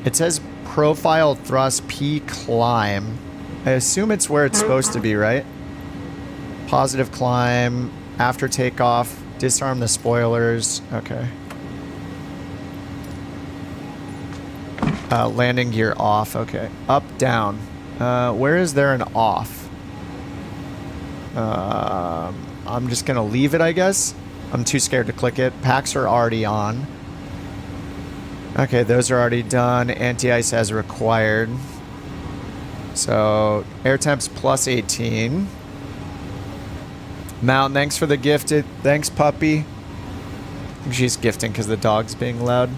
It says profile thrust P climb. I assume it's where it's supposed to be, right? Positive climb. After takeoff. Disarm the spoilers. Okay. Landing gear off. Okay. Up, down. Where is there an off? I'm just gonna leave it, I guess. I'm too scared to click it. Packs are already on. Okay, those are already done. Anti-ice as required. So, air temps plus 18. Mount, thanks for the gifted. Thanks, puppy. I think she's gifting because the dog's being loud.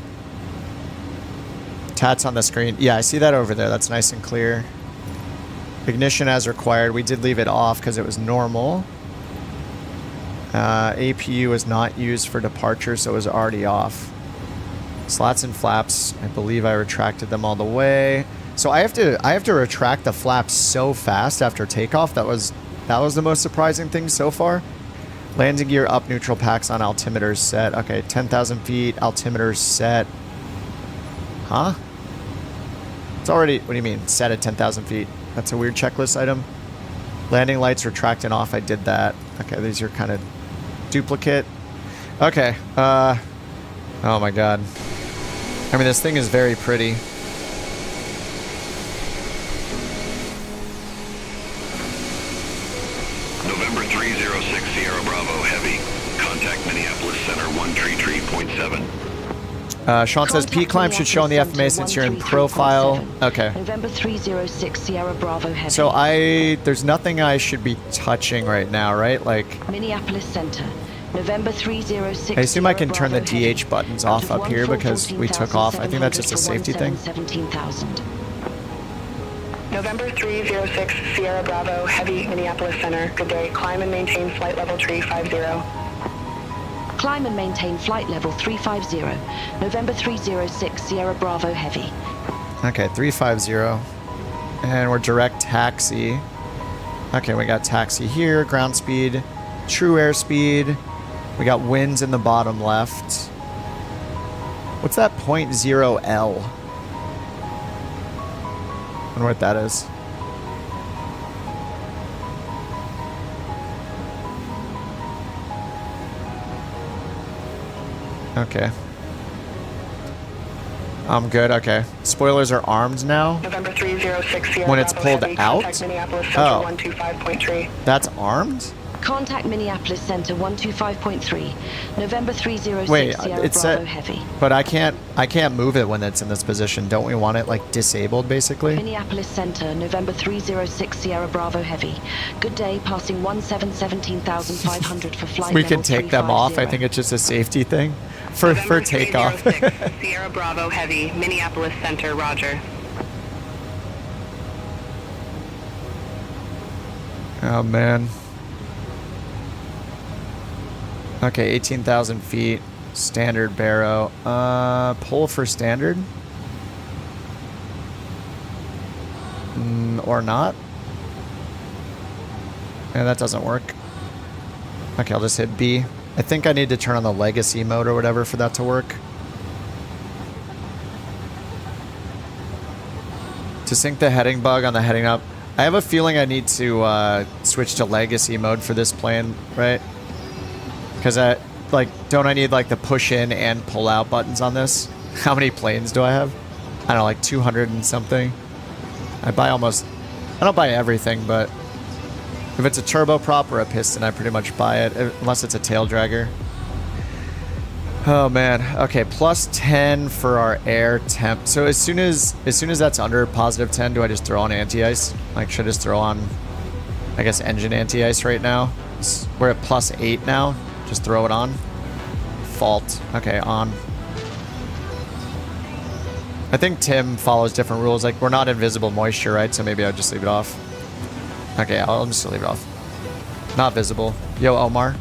Tats on the screen. Yeah, I see that over there. That's nice and clear. Ignition as required. We did leave it off because it was normal. APU was not used for departure, so it was already off. Slats and flaps. I believe I retracted them all the way. So I have to retract the flaps so fast after takeoff. That was the most surprising thing so far. Landing gear up, neutral packs on, altimeters set. Okay, 10,000 feet, altimeters set. Huh? It's already, what do you mean, set at 10,000 feet? That's a weird checklist item. Landing lights retract and off, I did that. Okay, these are kind of duplicate. Okay, oh my god. I mean, this thing is very pretty. November 306 Sierra Bravo Heavy. Contact Minneapolis Center 133.7. Sean says P climb should show on the FMA since you're in profile. Okay. November 306 Sierra Bravo Heavy. So there's nothing I should be touching right now, right? Like Minneapolis Center. November 306. I assume I can Sierra turn the Bravo DH buttons off up here because we took off. I think that's just a safety thing. 17,000. November 306 Sierra Bravo Heavy, Minneapolis Center. Good day. Climb and maintain flight level 350. Climb and maintain flight level 350. November 306 Sierra Bravo Heavy. Okay, 350. And we're direct taxi. Okay, we got taxi here, ground speed, true airspeed. We got winds in the bottom left. What's that 0.0L? Wonder what that is. Okay. I'm good. Okay. Spoilers are armed now. November 306 Sierra When it's Bravo pulled Heavy, out? contact Minneapolis Center Oh. 125.3. That's armed? Contact Minneapolis Center 125.3. November 306 Wait, Sierra it's Bravo set, Heavy. but I can't move it when it's in this position. Don't we want it like disabled basically? Minneapolis Center, November 306 Sierra Bravo Heavy. Good day, passing 17,500 for flight We level can take them off. I 350. think it's just a safety thing for November takeoff. 306 Sierra Bravo Heavy, Minneapolis Center, roger. Oh man. Okay, 18,000 feet, standard barrow. Pull for standard? Or not? Yeah, that doesn't work. Okay, I'll just hit B. I think I need to turn on the legacy mode or whatever for that to work. To sync the heading bug on the heading up. I have a feeling I need to switch to legacy mode for this plane, right? Because don't I need like the push in and pull out buttons on this? How many planes do I have? I don't know, like 200 and something. I don't buy everything, but if it's a turboprop or a piston, I pretty much buy it, unless it's a tail dragger. Oh man, okay, plus 10 for our air temp. So as soon as that's under positive 10, do I just throw on anti-ice? Like, should I just throw on, I guess, engine anti-ice right now? We're at plus 8 now. Just throw it on. Fault. Okay, on. I think Tim follows different rules. Like, we're not invisible moisture, right? So maybe I'll just leave it off. Okay, I'll just leave it off. Not visible. Yo, Omar.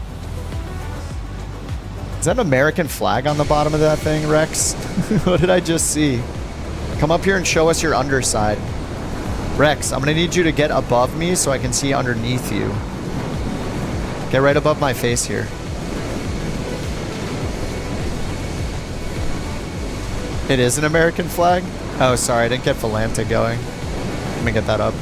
Is that an American flag on the bottom of that thing, Rex? What did I just see? Come up here and show us your underside. Rex, I'm gonna need you to get above me so I can see underneath you. Get right above my face here. It is an American flag? Oh, sorry, I didn't get Volanta going. Let me get that up.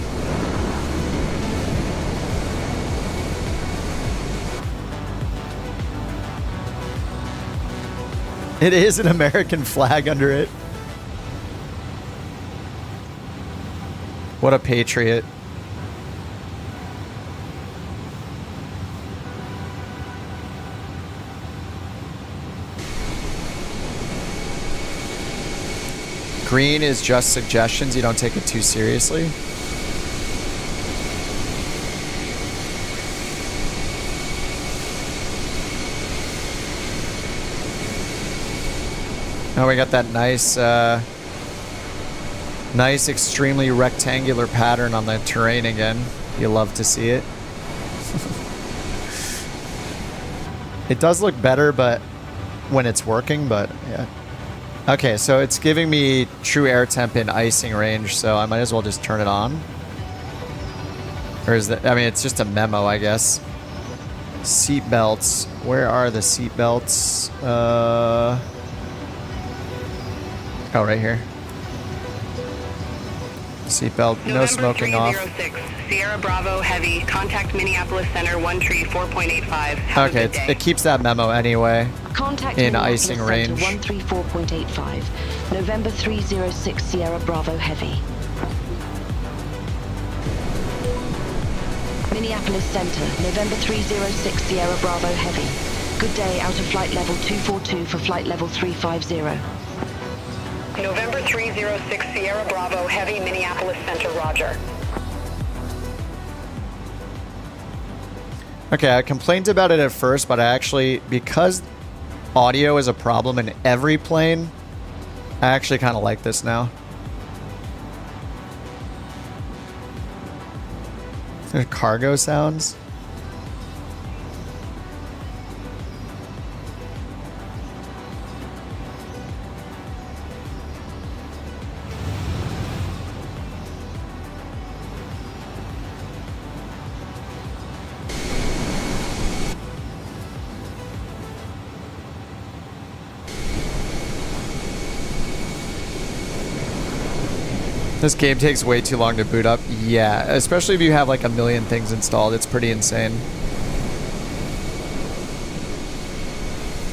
It is an American flag under it. What a patriot. Green is just suggestions. You don't take it too seriously. Now we got that nice, nice, extremely rectangular pattern on the terrain again. You love to see it. It does look better, but when it's working, but yeah. Okay, so it's giving me true air temp in icing range, so I might as well just turn it on. Or is that, I mean, it's just a memo, I guess. Seat belts. Where are the seat belts? Oh, right here. Seatbelt, no smoking off. November 306, Sierra Bravo Heavy, contact Minneapolis Center 134.85. Okay, it keeps that memo anyway. Contact in Minneapolis icing Center range. 134.85. November 306 Sierra Bravo Heavy. Minneapolis Center, November 306 Sierra Bravo Heavy. Good day, out of flight level 242 for flight level 350. November 306 Sierra Bravo Heavy, Minneapolis Center, roger. Okay, I complained about it at first, but I actually, because audio is a problem in every plane, I actually kind of like this now. There's cargo sounds. This game takes way too long to boot up. Yeah, especially if you have like a million things installed. It's pretty insane.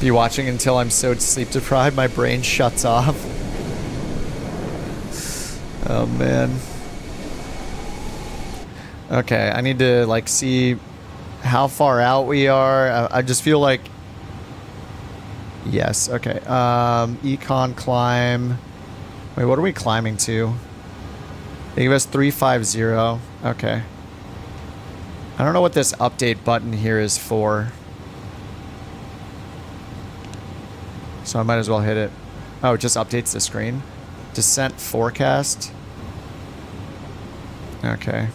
Be watching until I'm so sleep deprived my brain shuts off. Oh man. Okay, I need to like see how far out we are. I just feel like yes, okay. Econ climb. Wait, what are we climbing to? They give us 350. Okay. I don't know what this update button here is for. So I might as well hit it. Oh, it just updates the screen. Descent forecast. Okay.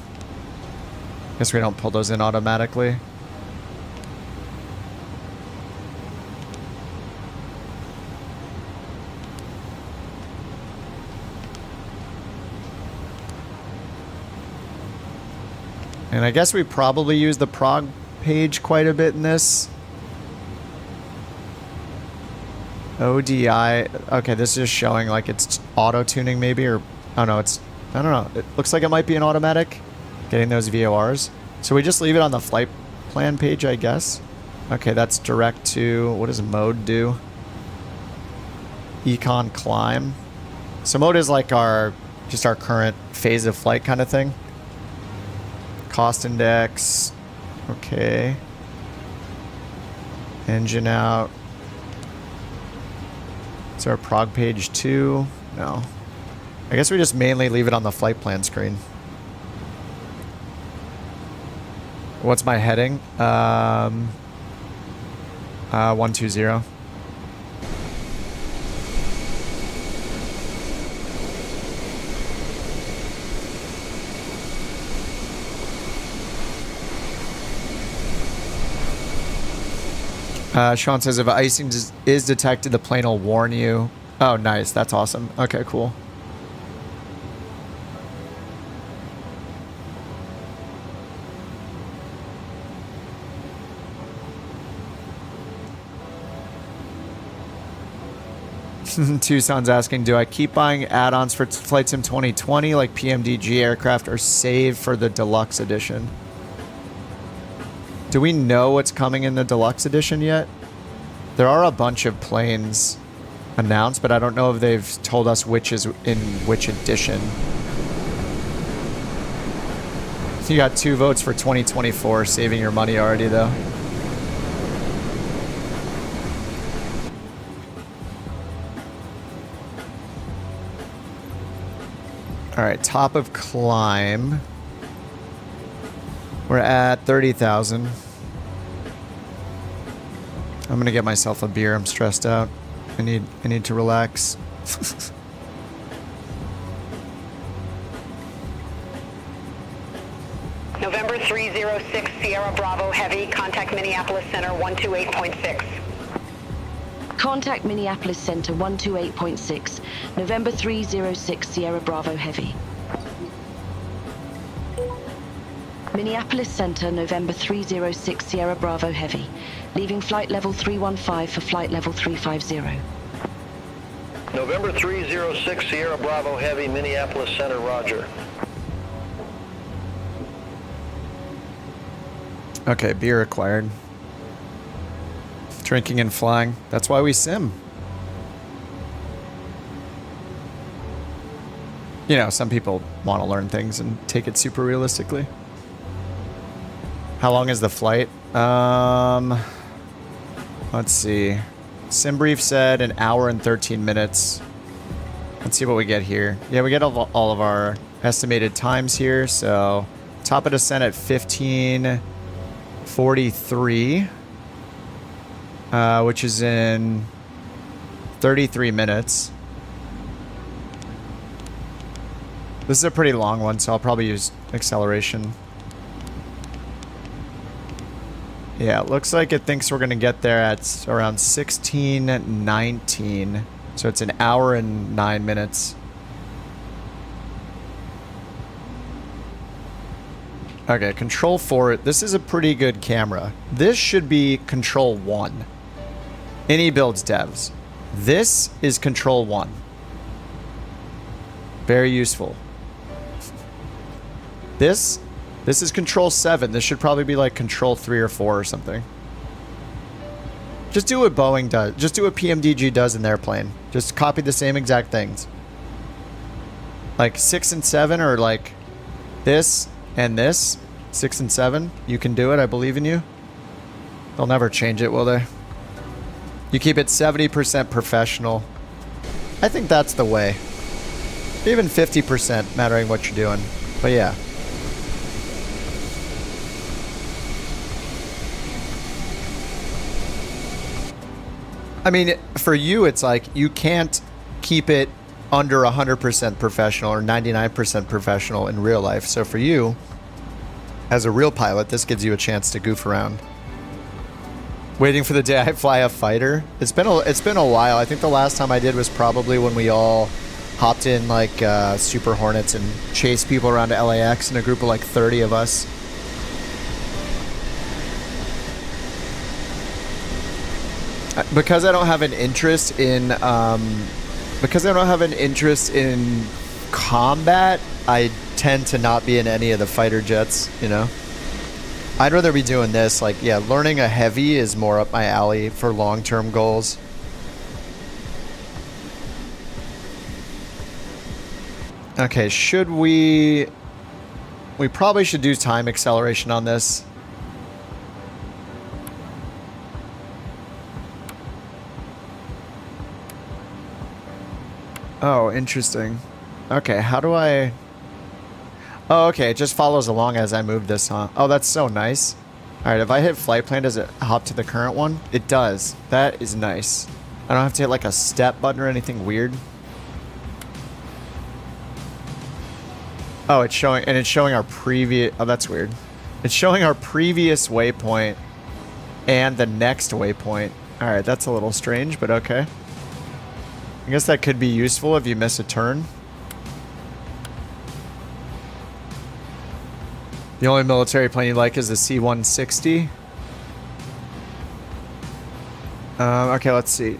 Guess we don't pull those in automatically. And I guess we probably use the prog page quite a bit in this. ODI. Okay, this is showing like it's auto-tuning maybe, or oh no, it's, I don't know. It looks like it might be an automatic, getting those VORs. So we just leave it on the flight plan page, I guess. Okay, that's direct to, what does mode do? Econ climb. So mode is like our, just our current phase of flight kind of thing. Cost index. Okay. Engine out. Is our prog page 2? No. I guess we just mainly leave it on the flight plan screen. What's my heading? 120. Sean says if icing is detected, the plane will warn you. Oh, nice. That's awesome. Okay, cool. Tucson's asking, do I keep buying add-ons for Flight Sim 2020 like PMDG aircraft or save for the deluxe edition? Do we know what's coming in the deluxe edition yet? There are a bunch of planes announced, but I don't know if they've told us which is in which edition. You got 2 votes for 2024, saving your money already though. All right, top of climb. We're at 30,000. I'm gonna get myself a beer. I'm stressed out. I need to relax. November 306 Sierra Bravo Heavy, contact Minneapolis Center 128.6. Contact Minneapolis Center 128.6, November 306 Sierra Bravo Heavy. Minneapolis Center, November 306 Sierra Bravo Heavy. Leaving flight level 315 for flight level 350. November 306 Sierra Bravo Heavy, Minneapolis Center, roger. Okay, beer acquired. Drinking and flying. That's why we sim. You know, some people want to learn things and take it super realistically. How long is the flight? Let's see. SimBrief said an hour and 13 minutes. Let's see what we get here. Yeah, we get all of our estimated times here. So top of descent at 15:43, which is in 33 minutes. This is a pretty long one, so I'll probably use acceleration. Yeah, it looks like it thinks we're going to get there at around 16:19. So it's an hour and 9 minutes. Okay, control 4. This is a pretty good camera. This should be control 1. Any builds devs. This is control 1. Very useful. This is control 7. This should probably be like control 3 or 4 or something. Just do what Boeing does. Just do what PMDG does in their plane. Just copy the same exact things. Like 6 and 7 or like this and this. 6 and 7. You can do it. I believe in you. They'll never change it, will they? You keep it 70% professional. I think that's the way. Even 50%, mattering what you're doing. But yeah. I mean, for you, it's like you can't keep it under 100% professional or 99% professional in real life. So for you, as a real pilot, this gives you a chance to goof around. Waiting for the day I fly a fighter. It's been a while. I think the last time I did was probably when we all hopped in like Super Hornets and chased people around to LAX in a group of like 30 of us. Because I don't have an interest in combat, I tend to not be in any of the fighter jets, you know. I'd rather be doing this. Like, yeah, learning a heavy is more up my alley for long-term goals. Okay, should we probably should do time acceleration on this. Oh, interesting. Okay, how do I... Oh, okay, it just follows along as I move this, huh? Oh, that's so nice. Alright, if I hit flight plan, does it hop to the current one? It does. That is nice. I don't have to hit like a step button or anything weird. Oh, it's showing, and it's showing our previous... Oh, that's weird. It's showing our previous waypoint and the next waypoint. Alright, that's a little strange, but okay. I guess that could be useful if you miss a turn. The only military plane you like is the C-160. Okay, let's see.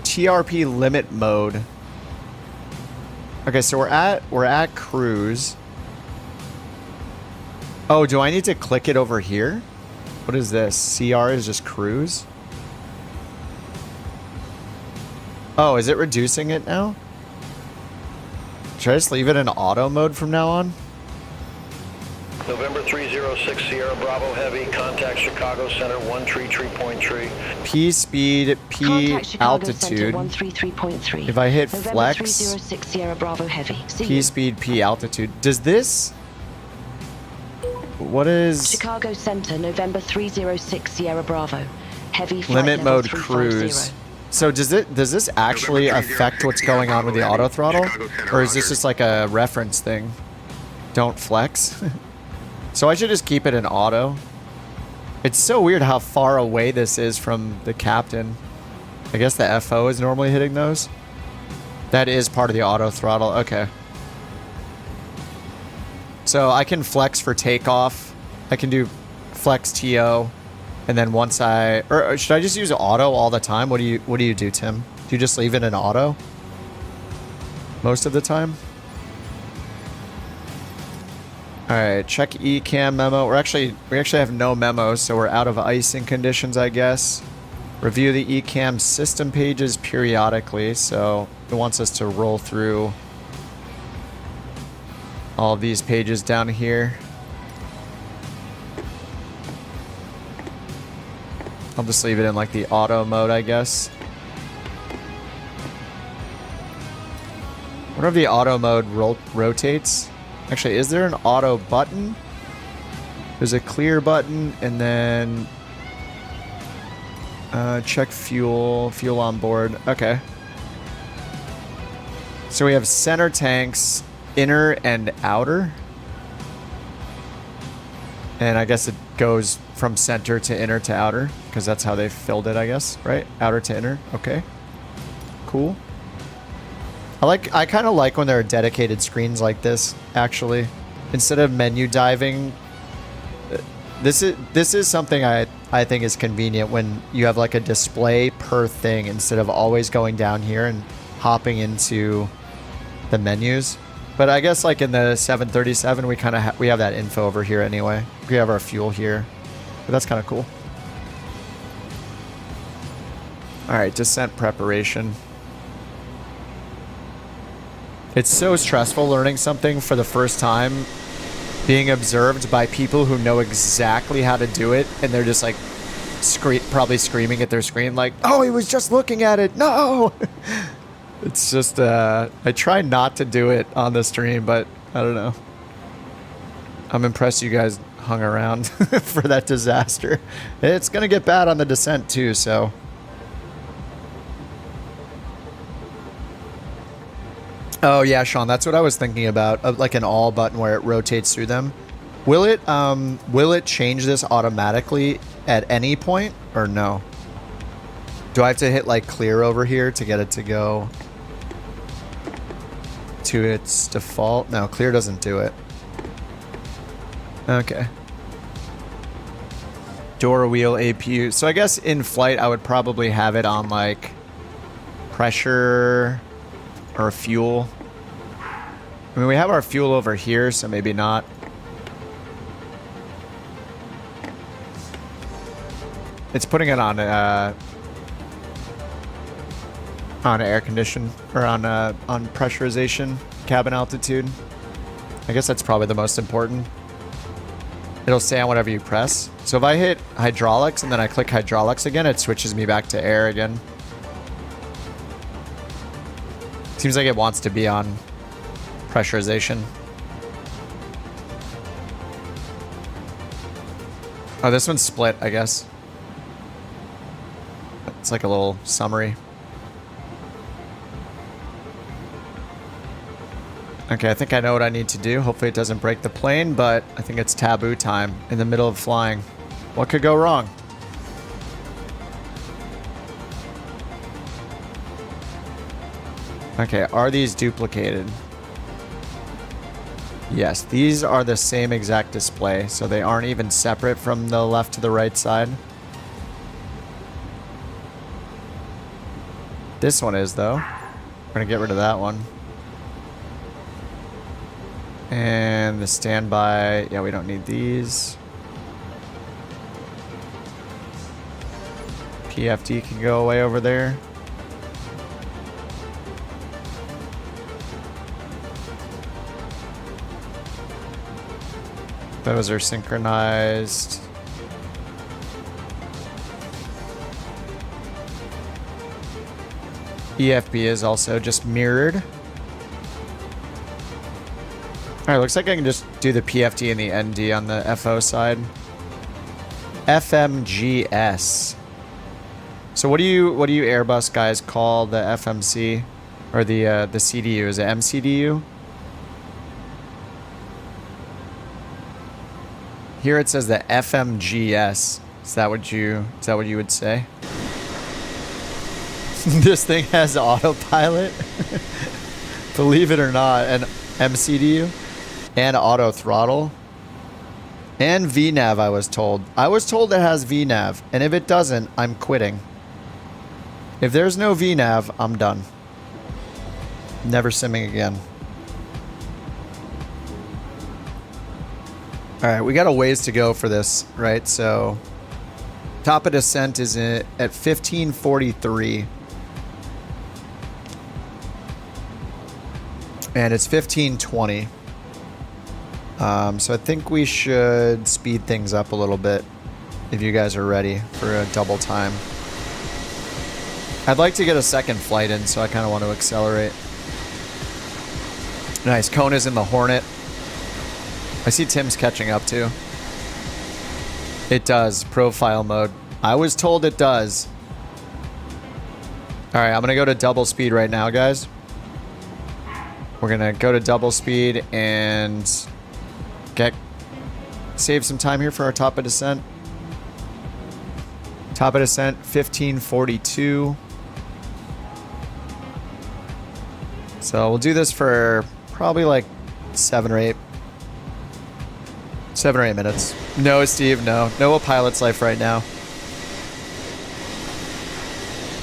TRP limit mode. Okay, so we're at cruise. Oh, do I need to click it over here? What is this? CR is just cruise? Oh, is it reducing it now? Should I just leave it in auto mode from now on? November 306 Sierra Bravo Heavy, contact Chicago Center 133.3. P speed, P altitude. 133.3. If I hit November flex, 306 Sierra Bravo Heavy. P speed, P altitude. Does this... What is... Chicago Center, November 306 Sierra Bravo. Heavy flight limit level mode 350. cruise? So does this actually affect what's going on with the auto throttle? Or is this just like a reference thing? Don't flex? So I should just keep it in auto. It's so weird how far away this is from the captain. I guess the FO is normally hitting those. That is part of the auto throttle. Okay. So I can flex for takeoff. I can do flex TO. And then once or should I just use auto all the time? What do you do, Tim? Do you just leave it in auto most of the time? All right, check ECAM memo. We actually have no memos, so we're out of icing conditions, I guess. Review the ECAM system pages periodically, so it wants us to roll through all of these pages down here. I'll just leave it in like the auto mode, I guess. I wonder if the auto mode rotates. Actually, is there an auto button? There's a clear button, and then check fuel on board. Okay. So we have center tanks, inner and outer. And I guess it goes from center to inner to outer, because that's how they filled it, I guess, right? Outer to inner. Okay. Cool. I kind of like when there are dedicated screens like this, actually. Instead of menu diving, this is something I think is convenient when you have like a display per thing instead of always going down here and hopping into the menus. But I guess like in the 737, we kind of we have that info over here anyway. We have our fuel here. But that's kind of cool. All right, descent preparation. It's so stressful learning something for the first time, being observed by people who know exactly how to do it, and they're just like probably screaming at their screen like, "Oh, he was just looking at it. No!" It's just, I try not to do it on the stream, but I don't know. I'm impressed you guys hung around for that disaster. It's going to get bad on the descent too, so. Oh yeah, Sean, that's what I was thinking about, like an all button where it rotates through them. Will it change this automatically at any point or no? Do I have to hit like clear over here to get it to go to its default? No, clear doesn't do it. Okay. Door wheel APU. So I guess in flight I would probably have it on like pressure or fuel. I mean, we have our fuel over here, so maybe not. It's putting it on air condition or on pressurization, cabin altitude. I guess that's probably the most important. It'll stay on whatever you press. So if I hit hydraulics and then I click hydraulics again, it switches me back to air again. Seems like it wants to be on pressurization. Oh, this one's split, I guess. It's like a little summary. Okay, I think I know what I need to do. Hopefully it doesn't break the plane, but I think it's taboo time in the middle of flying. What could go wrong? Okay, are these duplicated? Yes, these are the same exact display, so they aren't even separate from the left to the right side. This one is, though. We're gonna get rid of that one. And the standby, yeah, we don't need these. PFD can go away over there. Those are synchronized. EFB is also just mirrored. Alright, looks like I can just do the PFD and the ND on the FO side. FMGS. So what do you Airbus guys call the FMC or the CDU? Is it MCDU? Here it says the FMGS. Is that what you would say? This thing has autopilot. Believe it or not, and MCDU and auto throttle and VNAV. I was told it has VNAV, and if it doesn't, I'm quitting. If there's no VNAV, I'm done. Never simming again. All right, we got a ways to go for this, right? So top of descent is at 1543. And it's 1520. So I think we should speed things up a little bit if you guys are ready for a double time. I'd like to get a second flight in, so I kind of want to accelerate. Nice. Kona's in the Hornet. I see Tim's catching up too. It does. Profile mode. I was told it does. All right, I'm going to go to double speed right now, guys. We're going to go to double speed and save some time here for our top of descent. Top of descent, 1542. So we'll do this for probably like 7 or 8 minutes. No, Steve, no. No a pilot's life right now.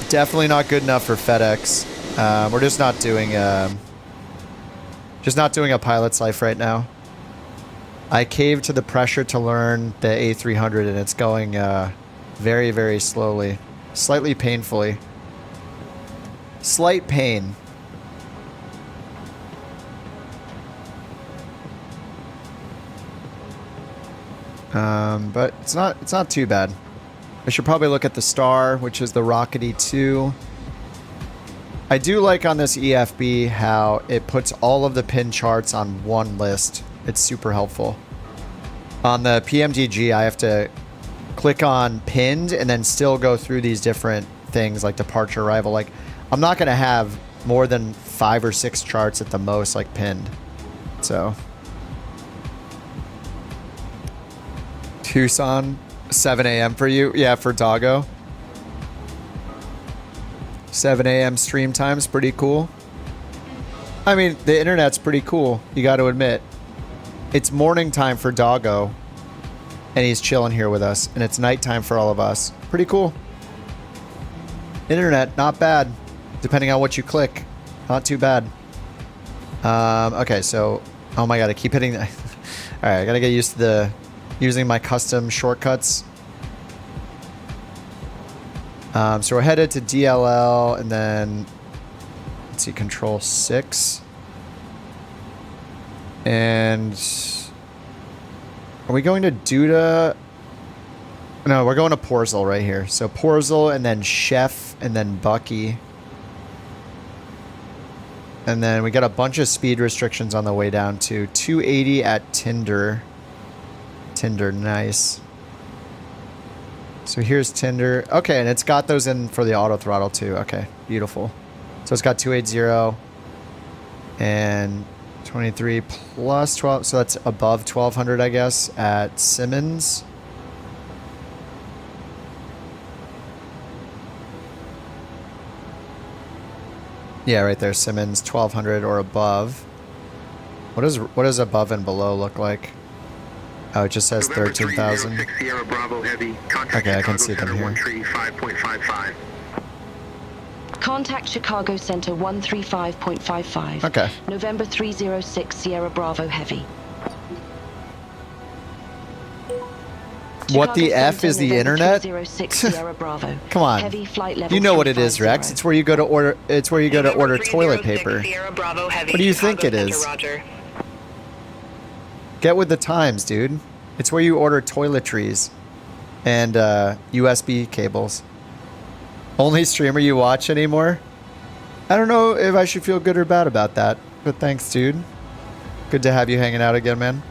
Definitely not good enough for FedEx. We're just not doing Just not doing a pilot's life right now. I caved to the pressure to learn the A300 and it's going very, very slowly. Slightly painfully. Slight pain. But it's not too bad. I should probably look at the star, which is the Rockety 2. I do like on this EFB how it puts all of the pin charts on one list. It's super helpful. On the PMDG, I have to click on pinned and then still go through these different things like departure, arrival. Like, I'm not going to have more than 5 or 6 charts at the most, like pinned. So, Tucson, 7 a.m. for you? Yeah, for Doggo. 7 a.m. stream time's pretty cool. I mean, the internet's pretty cool, you got to admit. It's morning time for Doggo, and he's chilling here with us, and it's nighttime for all of us. Pretty cool. Internet, not bad. Depending on what you click, not too bad. Okay, so, oh my god, I keep hitting that. All right, I gotta get used to the using my custom shortcuts. So we're headed to DLL, and then let's see, Control 6. And are we going to Duda? No, we're going to Porzel right here. So Porzel, and then Chef, and then Bucky. And then we got a bunch of speed restrictions on the way down to 280 at Tinder. Tinder, nice. So here's Tinder. Okay, and it's got those in for the auto throttle too. Okay, beautiful. So it's got 280 and 23 plus 12. So that's above 1200, I guess, at Simmons. Yeah, right there, Simmons, 1200 or above. What does above and below look like? Oh, it just says 13,000. Okay, I can see them here. Contact Chicago Center 135.55. Okay. November 306 Sierra Bravo Heavy. What the F is the internet? 306 Sierra Bravo. Come on. Heavy flight level you know what it is, 350. Rex. It's where you go to order. It's where you go to order toilet paper. What do you think it is? Get with the times, dude. It's where you order toiletries and USB cables. Only streamer you watch anymore? I don't know if I should feel good or bad about that, but thanks, dude. Good to have you hanging out again, man.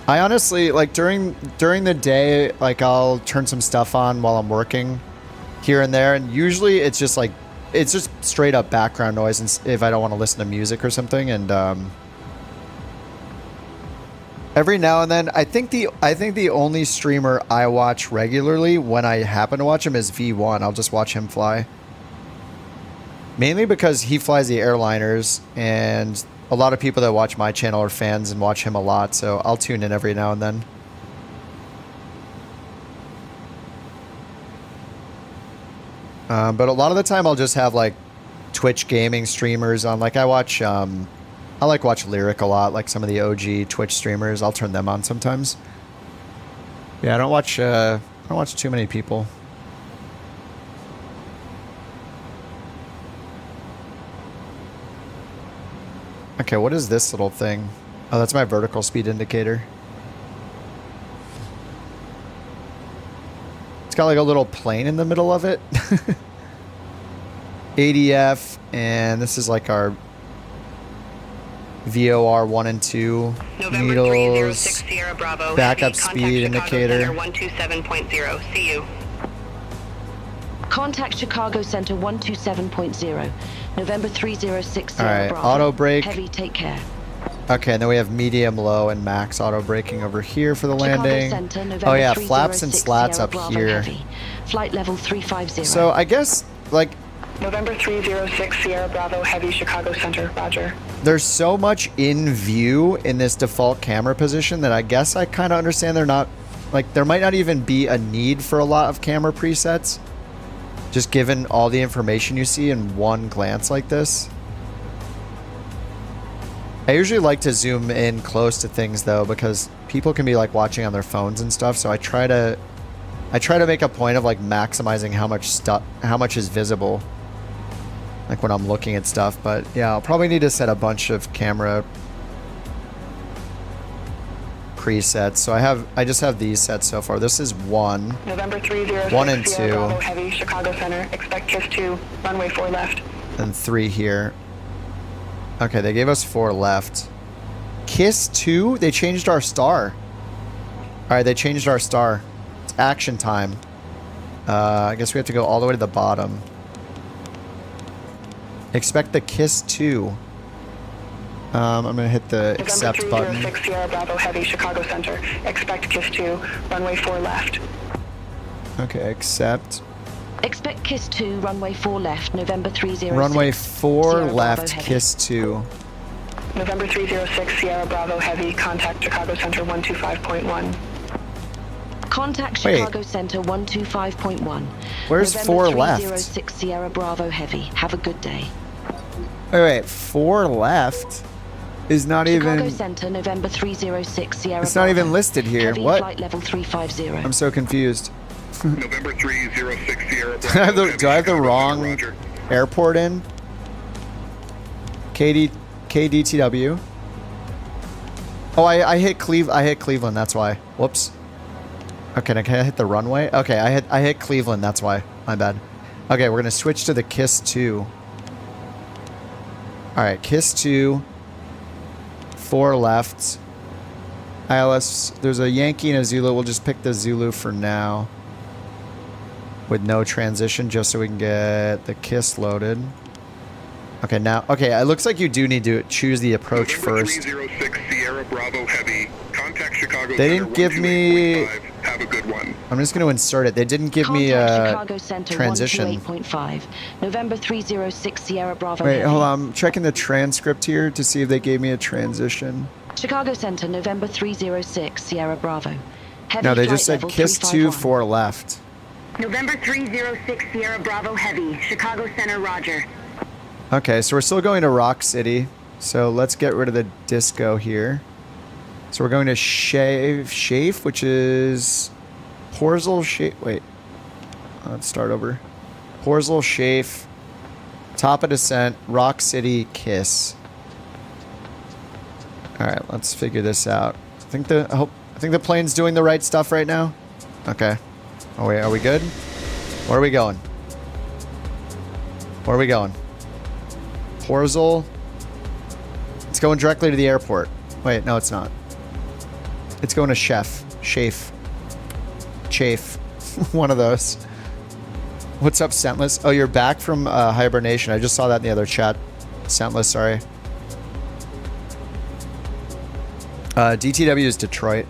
I honestly, like, during the day, like, I'll turn some stuff on while I'm working here and there, and usually it's just like, it's just straight up background noise, and if I don't want to listen to music or something. And every now and then, I think the only streamer I watch regularly when I happen to watch him is V1. I'll just watch him fly, mainly because he flies the airliners, and a lot of people that watch my channel are fans and watch him a lot, so I'll tune in every now and then. But a lot of the time I'll just have like Twitch gaming streamers on. Like I like watch Lyric a lot, like some of the OG Twitch streamers. I'll turn them on sometimes. Yeah, I don't watch too many people. Okay, what is this little thing? Oh, that's my vertical speed indicator. It's got like a little plane in the middle of it. ADF, and this is like our VOR 1 and 2 needles, backup speed indicator. 127.0. See you. Contact Chicago Center 127.0. November 306 Sierra All right, Bravo. auto brake. Heavy, take care. Okay, and then we have medium, low, and max auto braking over here for the landing. Center, Oh yeah, flaps and slats Sierra up Bravo here. Heavy. Flight level 350. So I guess like November 306 Sierra Bravo Heavy, Chicago Center. Roger. there's so much in view in this default camera position that I guess I kind of understand they're not, like, there might not even be a need for a lot of camera presets, just given all the information you see in one glance like this. I usually like to zoom in close to things though, because people can be like watching on their phones and stuff. So I try to make a point of like maximizing how much is visible, like when I'm looking at stuff. But yeah, I'll probably need to set a bunch of camera presets. So I just have these sets so far. This is 1. November 306 1 and 2. Sierra Bravo Heavy, Chicago Center. Expect KISS 2, runway 4 left. And 3 here. Okay, they gave us 4 left. KISS 2? They changed our star. Alright, they changed our star. It's action time. I guess we have to go all the way to the bottom. Expect the KISS 2. I'm going to hit the accept button. November 306 Sierra Bravo Heavy, Chicago Center. Expect KISS 2, runway 4 left. Okay, accept. Expect KISS 2, runway 4 left, November 306. Runway 4 Sierra left, Bravo KISS 2. November 306 Sierra Bravo Heavy, contact Chicago Center 125.1. Contact Wait. Chicago Center 125.1. Where's November 4 left? 306 Sierra Bravo Heavy. Have a good day. Wait, 4 left is not Chicago even... Center, November 306 Sierra It's not Bravo. even listed here. Heavy What? Flight level 350. I'm so confused. November 306 Sierra Do I have Bravo. do I have the Heavy, wrong Roger. airport in? KDTW. Oh, I hit Cleveland, that's why. Whoops. Okay, can I hit the runway? Okay, I hit Cleveland, that's why. My bad. Okay, we're gonna switch to the KISS 2. Alright, KISS 2. 4 left. ILS, there's a Yankee and a Zulu. We'll just pick the Zulu for now. With no transition, just so we can get the KISS loaded. Okay, now, okay, it looks like you do need to choose the approach November first. 306 Sierra Bravo Heavy, contact Chicago They Center didn't give me... 128.5. Have a good one. I'm just going to insert it. They didn't give me Contact a Chicago Center transition. 128.5. November 306 Sierra Bravo Wait, Heavy. hold on. I'm checking the transcript here to see if they gave me a transition. Chicago Center, November 306 Sierra Bravo. Heavy No, they flight just said level KISS 2, 351. 4 left. November 306 Sierra Bravo Heavy, Chicago Center, roger. Okay, so we're still going to Rock City. So let's get rid of the disco here. So we're going to Shafe, which is Horzel Shafe. Wait, let's start over. Horzel Shafe, top of descent, Rock City, KISS. All right, let's figure this out. I think the plane's doing the right stuff right now. Okay. Oh wait, are we good? Where are we going? Where are we going? Horzel. It's going directly to the airport. Wait, no, it's not. It's going to Shafe. One of those. What's up, Scentless? Oh, you're back from hibernation. I just saw that in the other chat. Scentless, sorry. DTW is Detroit.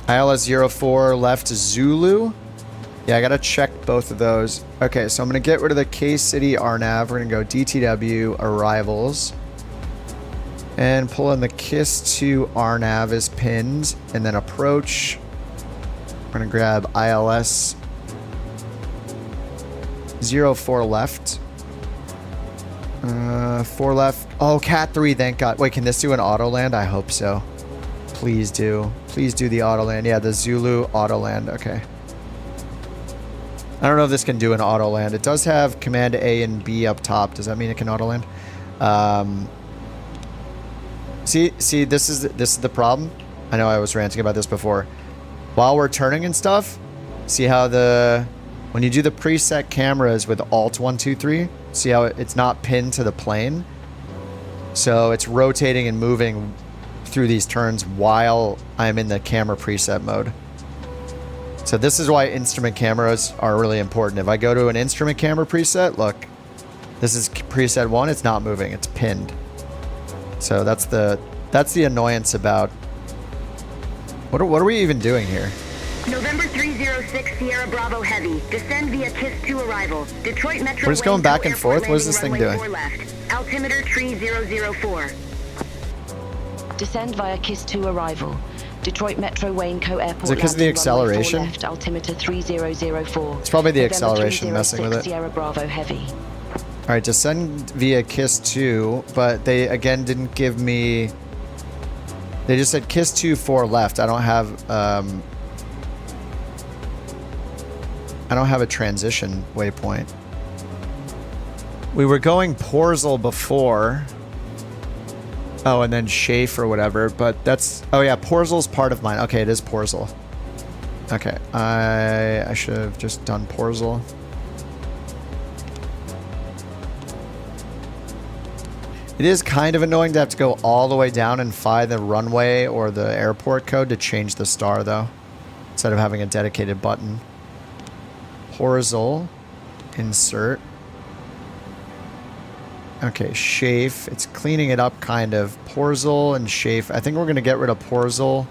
ILS 04 left Zulu. Yeah, I gotta check both of those. Okay, so I'm gonna get rid of the K-City RNAV. We're gonna go DTW arrivals. And pull in the KISS 2 RNAV as pinned. And then approach. We're gonna grab ILS 04 left. 4 left. Oh, Cat 3, thank God. Wait, can this do an auto land? I hope so. Please do. Please do the auto land. Yeah, the Zulu auto land. Okay. I don't know if this can do an auto land. It does have command A and B up top. Does that mean it can auto land? See, this is the problem. I know I was ranting about this before. While we're turning and stuff, see how when you do the preset cameras with Alt 1, 2, 3, see how it's not pinned to the plane? So it's rotating and moving through these turns while I'm in the camera preset mode. So this is why instrument cameras are really important. If I go to an instrument camera preset, look, this is preset 1, it's not moving, it's pinned. So that's the annoyance about what are we even doing here? November 306 Sierra Bravo Heavy, descend via KISS 2 arrival. Detroit Metro. We're just going back and forth. What is this thing doing? Altimeter 3004. Descend via KISS 2 arrival. Detroit Metro Waynco Airport. Is it because of the acceleration? Left, altimeter 3004. It's probably the November acceleration messing with it. 306 Sierra Bravo Heavy. All right, descend via KISS 2, but they again didn't give me. They just said KISS 2 4 left. I don't have a transition waypoint. We were going Porzel before. Oh, and then Schaefer or whatever, but that's... Oh yeah, Porzel's part of mine. Okay, it is Porzel. Okay, I should have just done Porzel. It is kind of annoying to have to go all the way down and find the runway or the airport code to change the star, though, instead of having a dedicated button. Porzel. Insert. Okay, Schaefer. It's cleaning it up, kind of. Porzel and Schaefer. I think we're going to get rid of Porzel.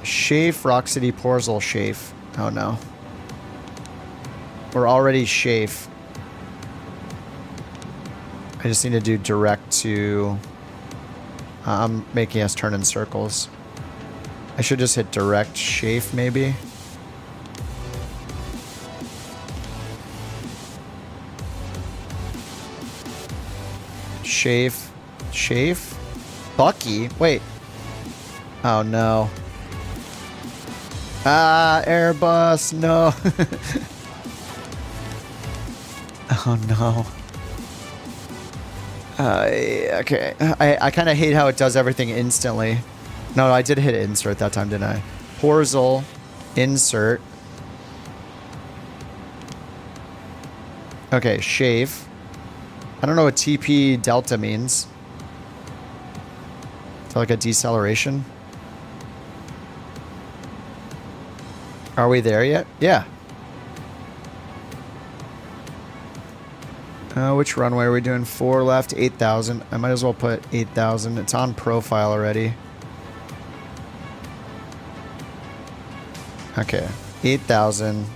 Schaefer, Rock City, Porzel, Schaefer. Oh, no. We're already Schaefer. I just need to do direct to... I'm making us turn in circles. I should just hit direct Schaefer, maybe. Schaefer. Schaefer? Bucky? Wait. Oh, no. Ah, Airbus, no. Oh, no. Okay. I kind of hate how it does everything instantly. No, I did hit insert that time, didn't I? Porzel, insert. Okay, Schaefer. I don't know what TP delta means. I feel like a deceleration. Are we there yet? Yeah. Which runway are we doing? 4 left, 8,000. I might as well put 8,000. It's on profile already. Okay, 8,000.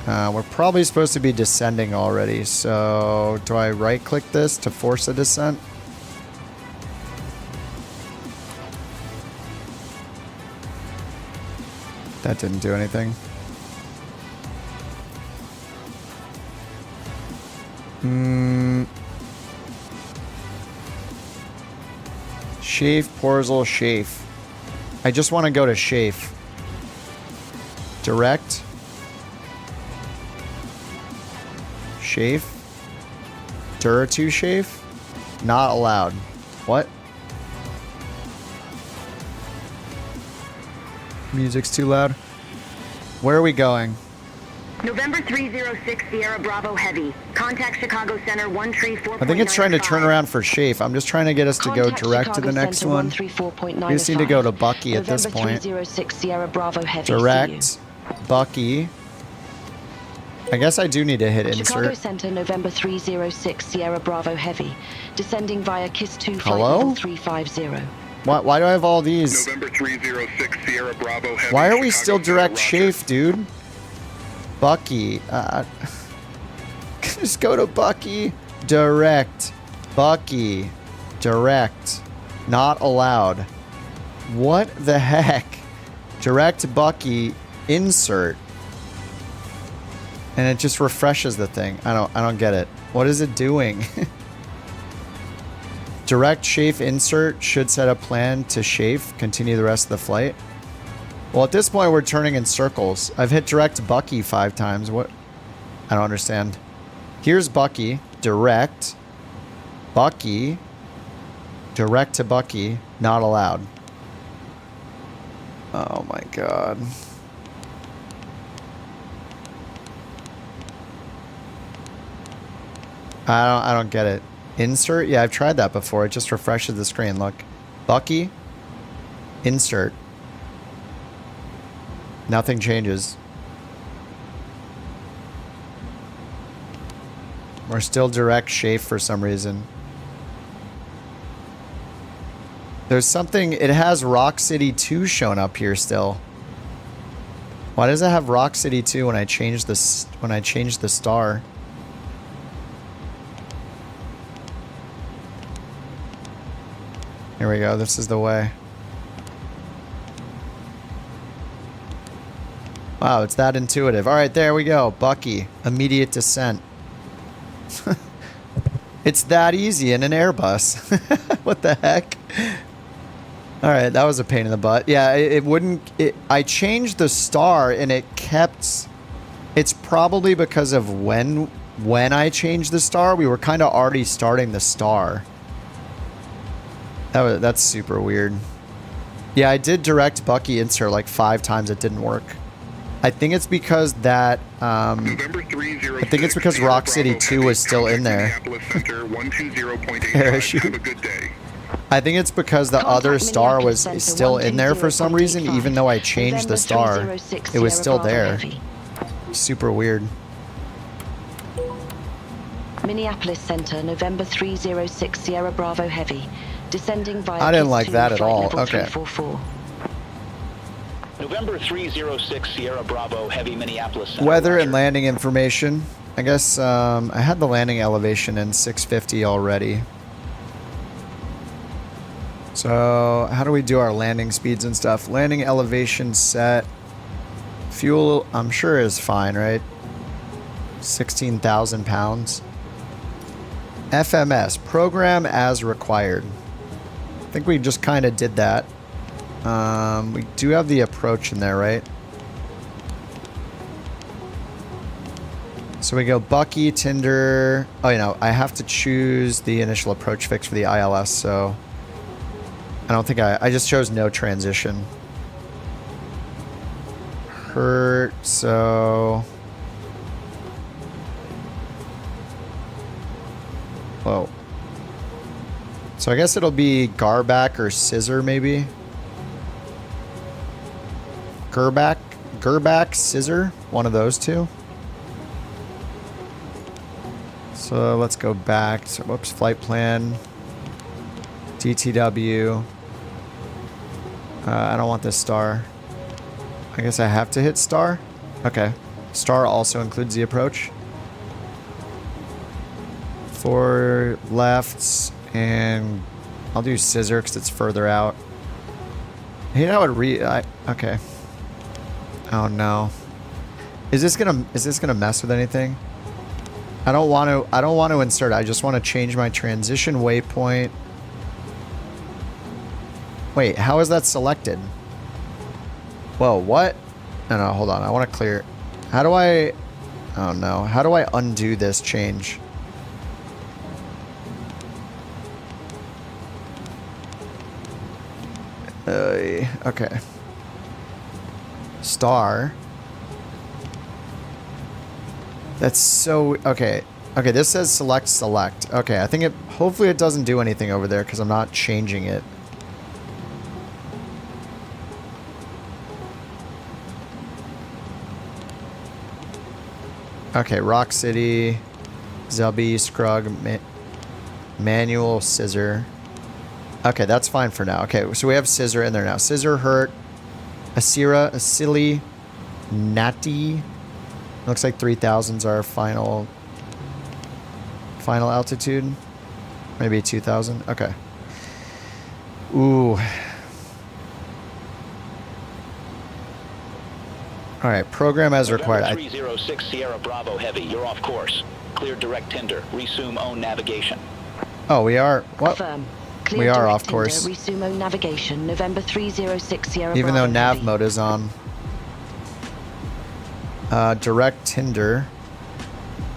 We're probably supposed to be descending already, so do I right-click this to force a descent? That didn't do anything. Schaefer, Porzel, Schaefer. I just want to go to Schaefer. Direct. Schaefer. Dura to Schaefer. Not allowed. What? Music's too loud. Where are we going? November 306 Sierra Bravo Heavy. Contact Chicago Center 134.95. I think it's trying to turn around for Schaefer. I'm just trying to get us to go direct to the next one. We just need to go to Bucky at this point. 306 Sierra Bravo Heavy. Direct. Bucky. I guess I do need to hit Chicago insert. Center, November 306 Sierra Bravo Heavy. Descending via KISS 2 flight Hello? level 350. Why do I have all these? November 306 Sierra Bravo Heavy. Why are we Chicago still Center, direct Roger. Schaefer, dude? Bucky. Just go to Bucky. Direct. Bucky. Direct. Not allowed. What the heck? Direct Bucky. Insert. And it just refreshes the thing. I don't get it. What is it doing? Direct Schaefer insert should set a plan to Schaefer. Continue the rest of the flight. Well, at this point, we're turning in circles. I've hit direct Bucky 5 times. What? I don't understand. Here's Bucky. Direct. Bucky. Direct to Bucky. Not allowed. Oh my god. I don't get it. Insert? Yeah, I've tried that before. It just refreshes the screen. Look. Bucky. Insert. Nothing changes. We're still direct Schaefer for some reason. There's something... It has Rock City 2 shown up here still. Why does it have Rock City 2 when I change this when I change the star? Here we go. This is the way. Wow, it's that intuitive. All right, there we go. Bucky, immediate descent. It's that easy in an Airbus. What the heck? All right, that was a pain in the butt. Yeah, it wouldn't... I changed the star and it kept... It's probably because of when I changed the star, we were kind of already starting the star. That's super weird. Yeah, I did direct Bucky insert like 5 times. It didn't work. I think it's because that... I think it's because Rock City 2 was still in there. Parachute. I think it's because the other star was still in there for some reason, even though I changed the star. It was still there. Super weird. Minneapolis Center, November 306 Sierra Bravo Heavy. Descending via I didn't like that at all. Okay. 344. November 306 Sierra Bravo Heavy, Minneapolis Center. Weather and landing information. I guess I had the landing elevation in 650 already. So how do we do our landing speeds and stuff? Landing elevation set. Fuel, I'm sure is fine, right? 16,000 pounds. FMS, program as required. I think we just kind of did that. We do have the approach in there, right? So we go Bucky, Tinder. Oh, you know, I have to choose the initial approach fix for the ILS, so I don't think I just chose no transition. Hurt, so... Whoa. So I guess it'll be Garback or Scissor, maybe? Gerback, Scissor, one of those two. So let's go back. So, whoops, flight plan. DTW. I don't want this star. I guess I have to hit star? Okay. Star also includes the approach. 4 lefts, and I'll do Scissor because it's further out. I hate how it okay. Oh no. Is this gonna mess with anything? I don't want to insert. I just want to change my transition waypoint. Wait, how is that selected? Whoa, what? No, hold on. I want to clear. How do I... Oh no. How do I undo this change? Okay. Star. That's so... Okay. Okay, this says select. Okay, I think it... Hopefully it doesn't do anything over there because I'm not changing it. Okay, Rock City, Zubby, Scrug, manual, Scissor. Okay, that's fine for now. Okay, so we have Scissor in there now. Scissor, Hurt, Asira, Asili, Natty. Looks like 3,000's our final altitude. Maybe 2,000. Okay. Ooh. All right, program as required. 306 Sierra Bravo Heavy, you're off course. Clear direct tinder. Resume own navigation. Oh, we are. What? Affirm. We are off course. Resume own navigation. November 306 Sierra Even Bravo though nav Heavy. mode is on. Direct tinder.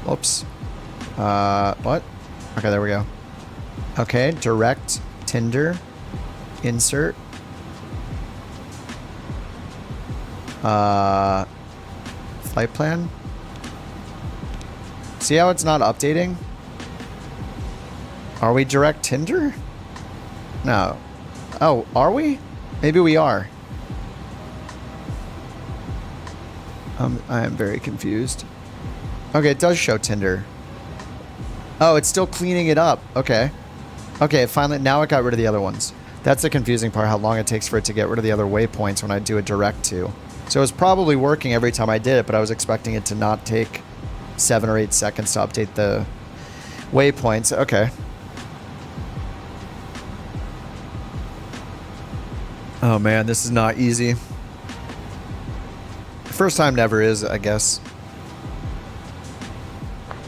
Whoops. What? Okay, there we go. Okay, direct tinder. Insert. Flight plan. See how it's not updating? Are we direct tinder? No. Oh, are we? Maybe we are. I am very confused. Okay, it does show Tinder. Oh, it's still cleaning it up. Okay. Okay, finally, now it got rid of the other ones. That's the confusing part, how long it takes for it to get rid of the other waypoints when I do a direct to. So it was probably working every time I did it, but I was expecting it to not take 7 or 8 seconds to update the waypoints. Okay. Oh man, this is not easy. First time never is, I guess.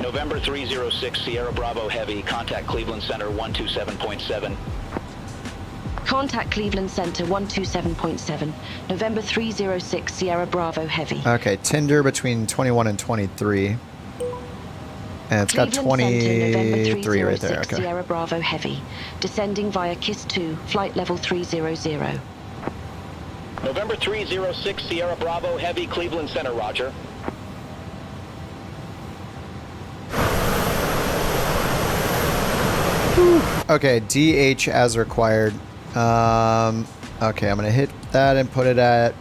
November 306 Sierra Bravo Heavy, contact Cleveland Center 127.7. Contact Cleveland Center 127.7. November 306 Sierra Bravo Heavy. Okay, Tinder between 21 and 23. And it's got Cleveland Center, November 23 right there. 306 Okay. Sierra Bravo Heavy. Descending via KISS 2, flight level 300. November 306 Sierra Bravo Heavy, Cleveland Center, roger. Okay, DH as required. Okay, I'm gonna hit that and put it at,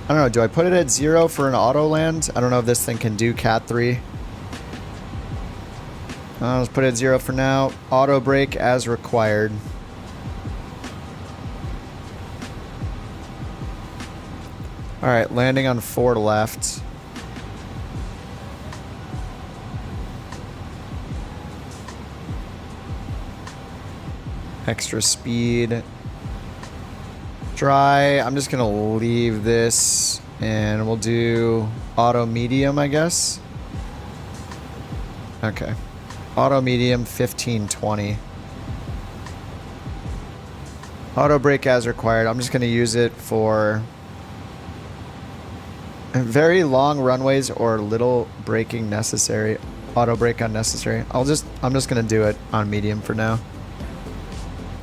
I don't know, do I put it at 0 for an auto land? I don't know if this thing can do Cat 3. Let's put it at 0 for now. Auto brake as required. Alright, landing on 4 left. Extra speed. Dry. I'm just gonna leave this and we'll do auto medium, I guess. Okay. Auto medium 1520. Auto brake as required. I'm just gonna use it for very long runways or little braking necessary. Auto brake unnecessary. I'm just gonna do it on medium for now.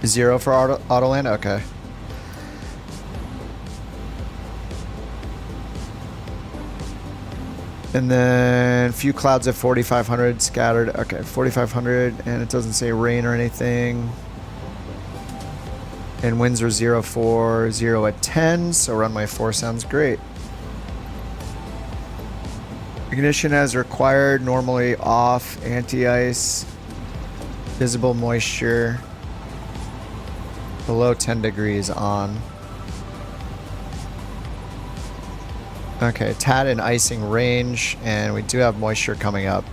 0 for auto land? Okay. And then a few clouds at 4,500 scattered. Okay, 4,500, and it doesn't say rain or anything. And winds are 0 4, 0 at 10, so runway 4 sounds great. Ignition as required, normally off, anti-ice, visible moisture. Below 10 degrees on. Okay, tad and icing range, and we do have moisture coming up.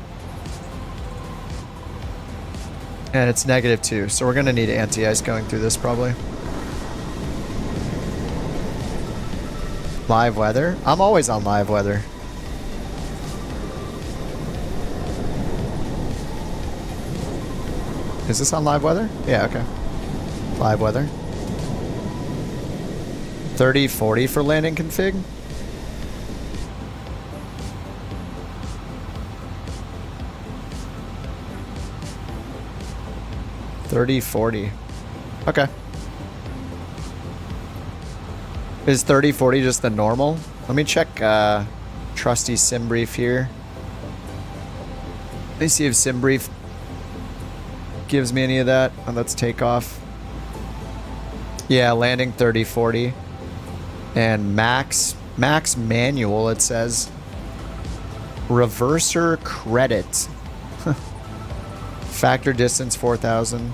And it's -2, so we're gonna need anti-ice going through this probably. Live weather? I'm always on live weather. Is this on live weather? Yeah, okay. Live weather. 30-40 for landing config. $30-40. Okay. Is 30-40 just the normal? Let me check trusty sim brief here. Let me see if sim brief gives me any of that. Oh, that's takeoff. Yeah, landing 30-40. And max manual, it says. Reverser credit. Factor distance 4,000.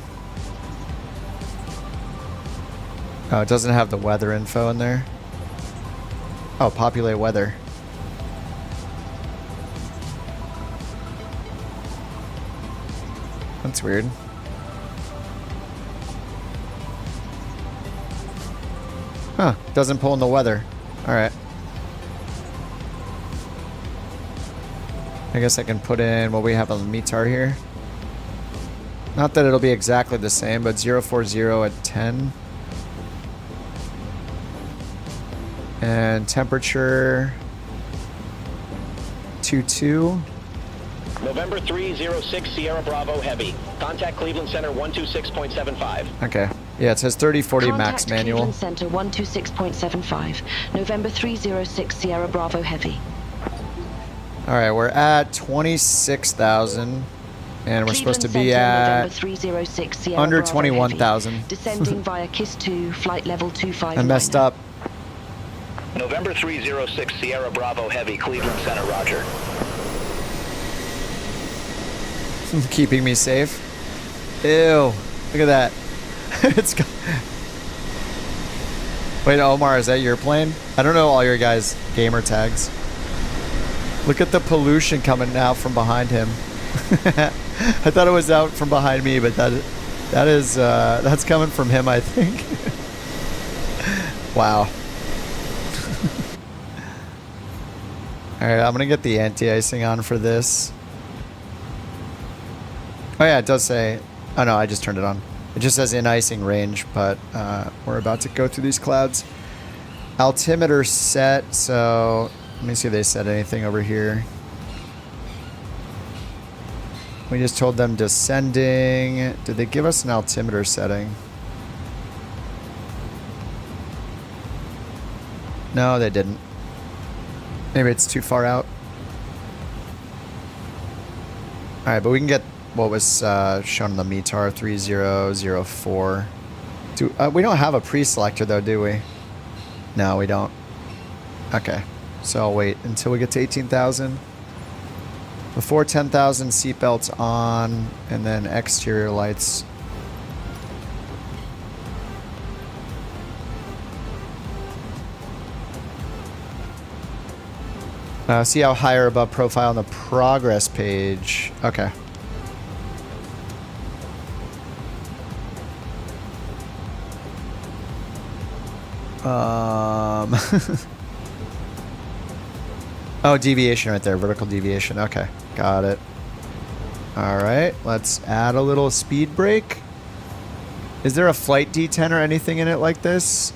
Oh, it doesn't have the weather info in there. Oh, populate weather. That's weird. Huh, doesn't pull in the weather. Alright. I guess I can put in what we have on the METAR here. Not that it'll be exactly the same, but 040 at 10. And temperature 22. November 306 Sierra Bravo Heavy. Contact Cleveland Center 126.75. Okay. Yeah, it says 30-40 max manual. Cleveland Center 126.75. November 306 Sierra Bravo Heavy. All right, we're at 26,000, and we're supposed to be at under 21,000. Descending via KISS 2, flight level 25. I messed up. November 306 Sierra Bravo Heavy, Cleveland Center, roger. Keeping me safe. Ew. Look at that. It's go Wait, Omar, is that your plane? I don't know all your guys' gamer tags. Look at the pollution coming out from behind him. I thought it was out from behind me, but that's coming from him, I think. Wow. Alright, I'm gonna get the anti-icing on for this. Oh yeah, it does say... Oh no, I just turned it on. It just says in icing range, but we're about to go through these clouds. Altimeter set, so... Let me see if they said anything over here. We just told them descending. Did they give us an altimeter setting? No, they didn't. Maybe it's too far out. Alright, but we can get what was shown on the METAR 3004. We don't have a pre-selector though, do we? No, we don't. Okay, so I'll wait until we get to 18,000. Before 10,000, seatbelts on, and then exterior lights. See how higher above profile on the progress page. Okay. Oh, deviation right there. Vertical deviation. Okay. Got it. Alright. Let's add a little speed brake. Is there a flight D10 or anything in it like this?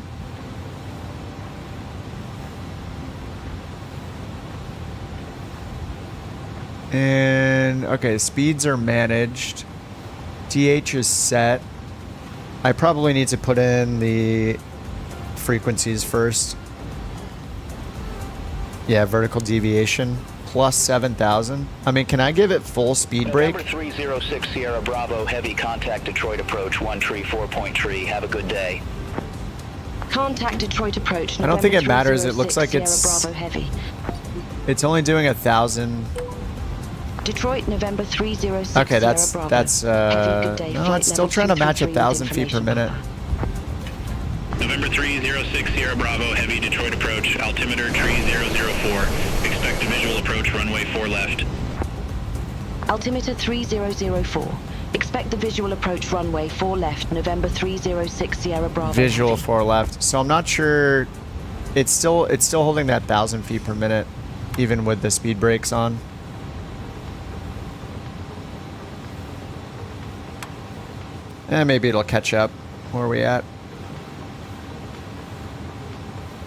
And, okay, speeds are managed. DH is set. I probably need to put in the frequencies first. Yeah, vertical deviation. Plus 7,000. I mean, can I give it full speed brake? November 306 Sierra Bravo, heavy contact Detroit approach, 134.3. Have a good day. Contact Detroit approach. I don't think it November matters. It looks like Sierra it's... Bravo heavy. It's only doing 1,000. Detroit, November 306. Okay, that's Sierra Bravo. that's no, it's still trying to match 1,000 feet per minute. November 306 Sierra Bravo, heavy Detroit approach, altimeter 3004. Expect a visual approach, runway 4 left. Altimeter 3004. Expect the visual approach runway 4 left, November 306 Sierra Bravo. Visual 4 left. So I'm not sure. It's still holding that 1,000 feet per minute, even with the speed brakes on. And maybe it'll catch up. Where are we at?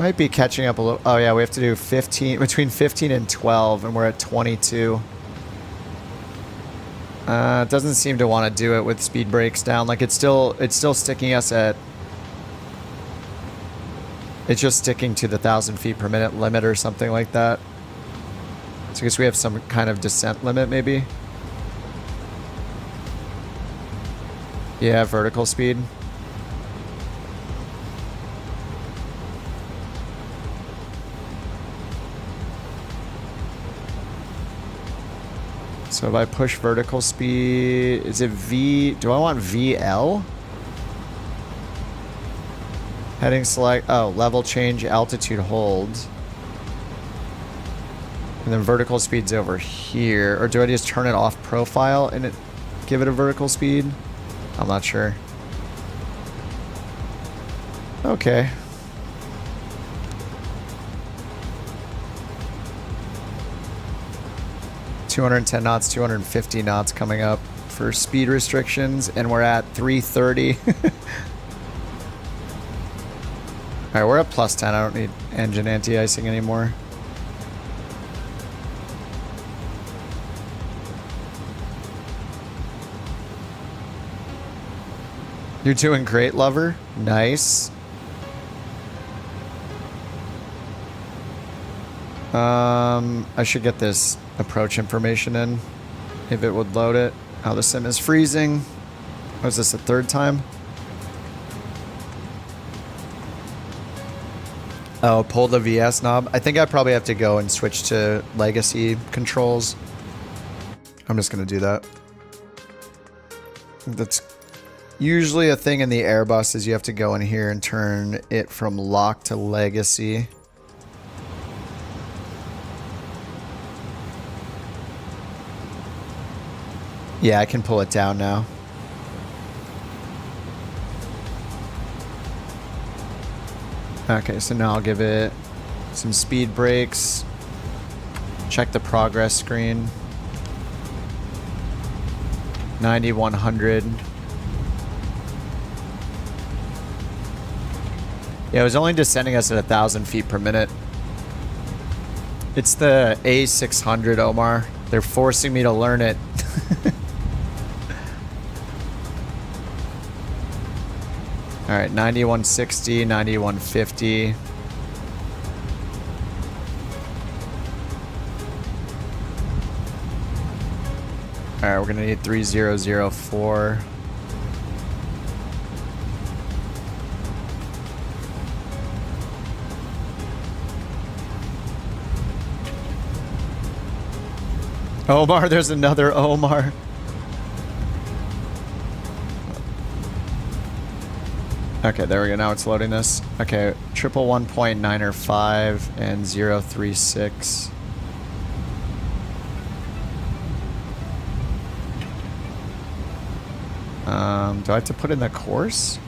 Might be catching up a little. Oh yeah, we have to do 15, between 15 and 12, and we're at 22. It doesn't seem to want to do it with speed brakes down. Like it's still sticking us at. It's just sticking to the 1,000 feet per minute limit or something like that. So I guess we have some kind of descent limit maybe. Yeah, vertical speed. So if I push vertical speed, is it V? Do I want VL? Heading select, oh, level change, altitude hold. And then vertical speed's over here. Or do I just turn it off profile and give it a vertical speed? I'm not sure. Okay. $210 knots, 250 knots coming up for speed restrictions, and we're at 330. Alright, we're at plus 10. I don't need engine anti-icing anymore. You're doing great, lover. Nice. I should get this approach information in, if it would load it. Oh, the sim is freezing. Was this the third time? Oh, pull the VS knob. I think I probably have to go and switch to legacy controls. I'm just going to do that. That's usually a thing in the Airbus is you have to go in here and turn it from lock to legacy. Yeah, I can pull it down now. Okay, so now I'll give it some speed brakes. Check the progress screen. 9100. Yeah, it was only descending us at 1,000 feet per minute. It's the A600, Omar. They're forcing me to learn it. All right, 9160, 9150. All right, we're gonna need 3004. Omar, there's another Omar. Okay, there we go. Now it's loading this. Okay, 111.905 and 036. Do I have to put in the course?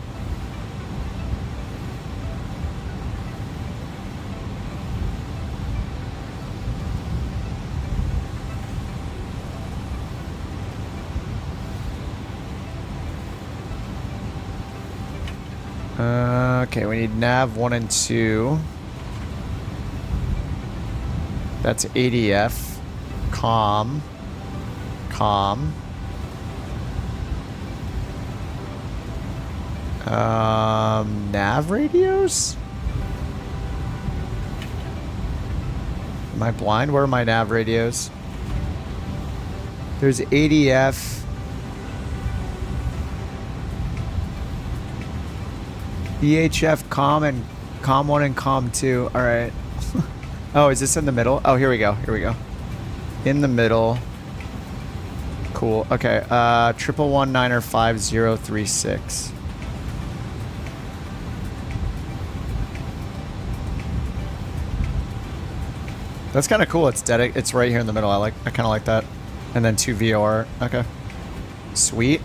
Okay, we need nav 1 and 2. That's ADF. Com. Nav radios? Am I blind? Where are my nav radios? There's ADF. EHF, com, and com 1 and com 2. All right. Oh, is this in the middle? Oh, here we go. Here we go. In the middle. Cool. Okay. 111.905.036. That's kind of cool. It's right here in the middle. I kind of like that. And then 2 VOR. Okay. Sweet.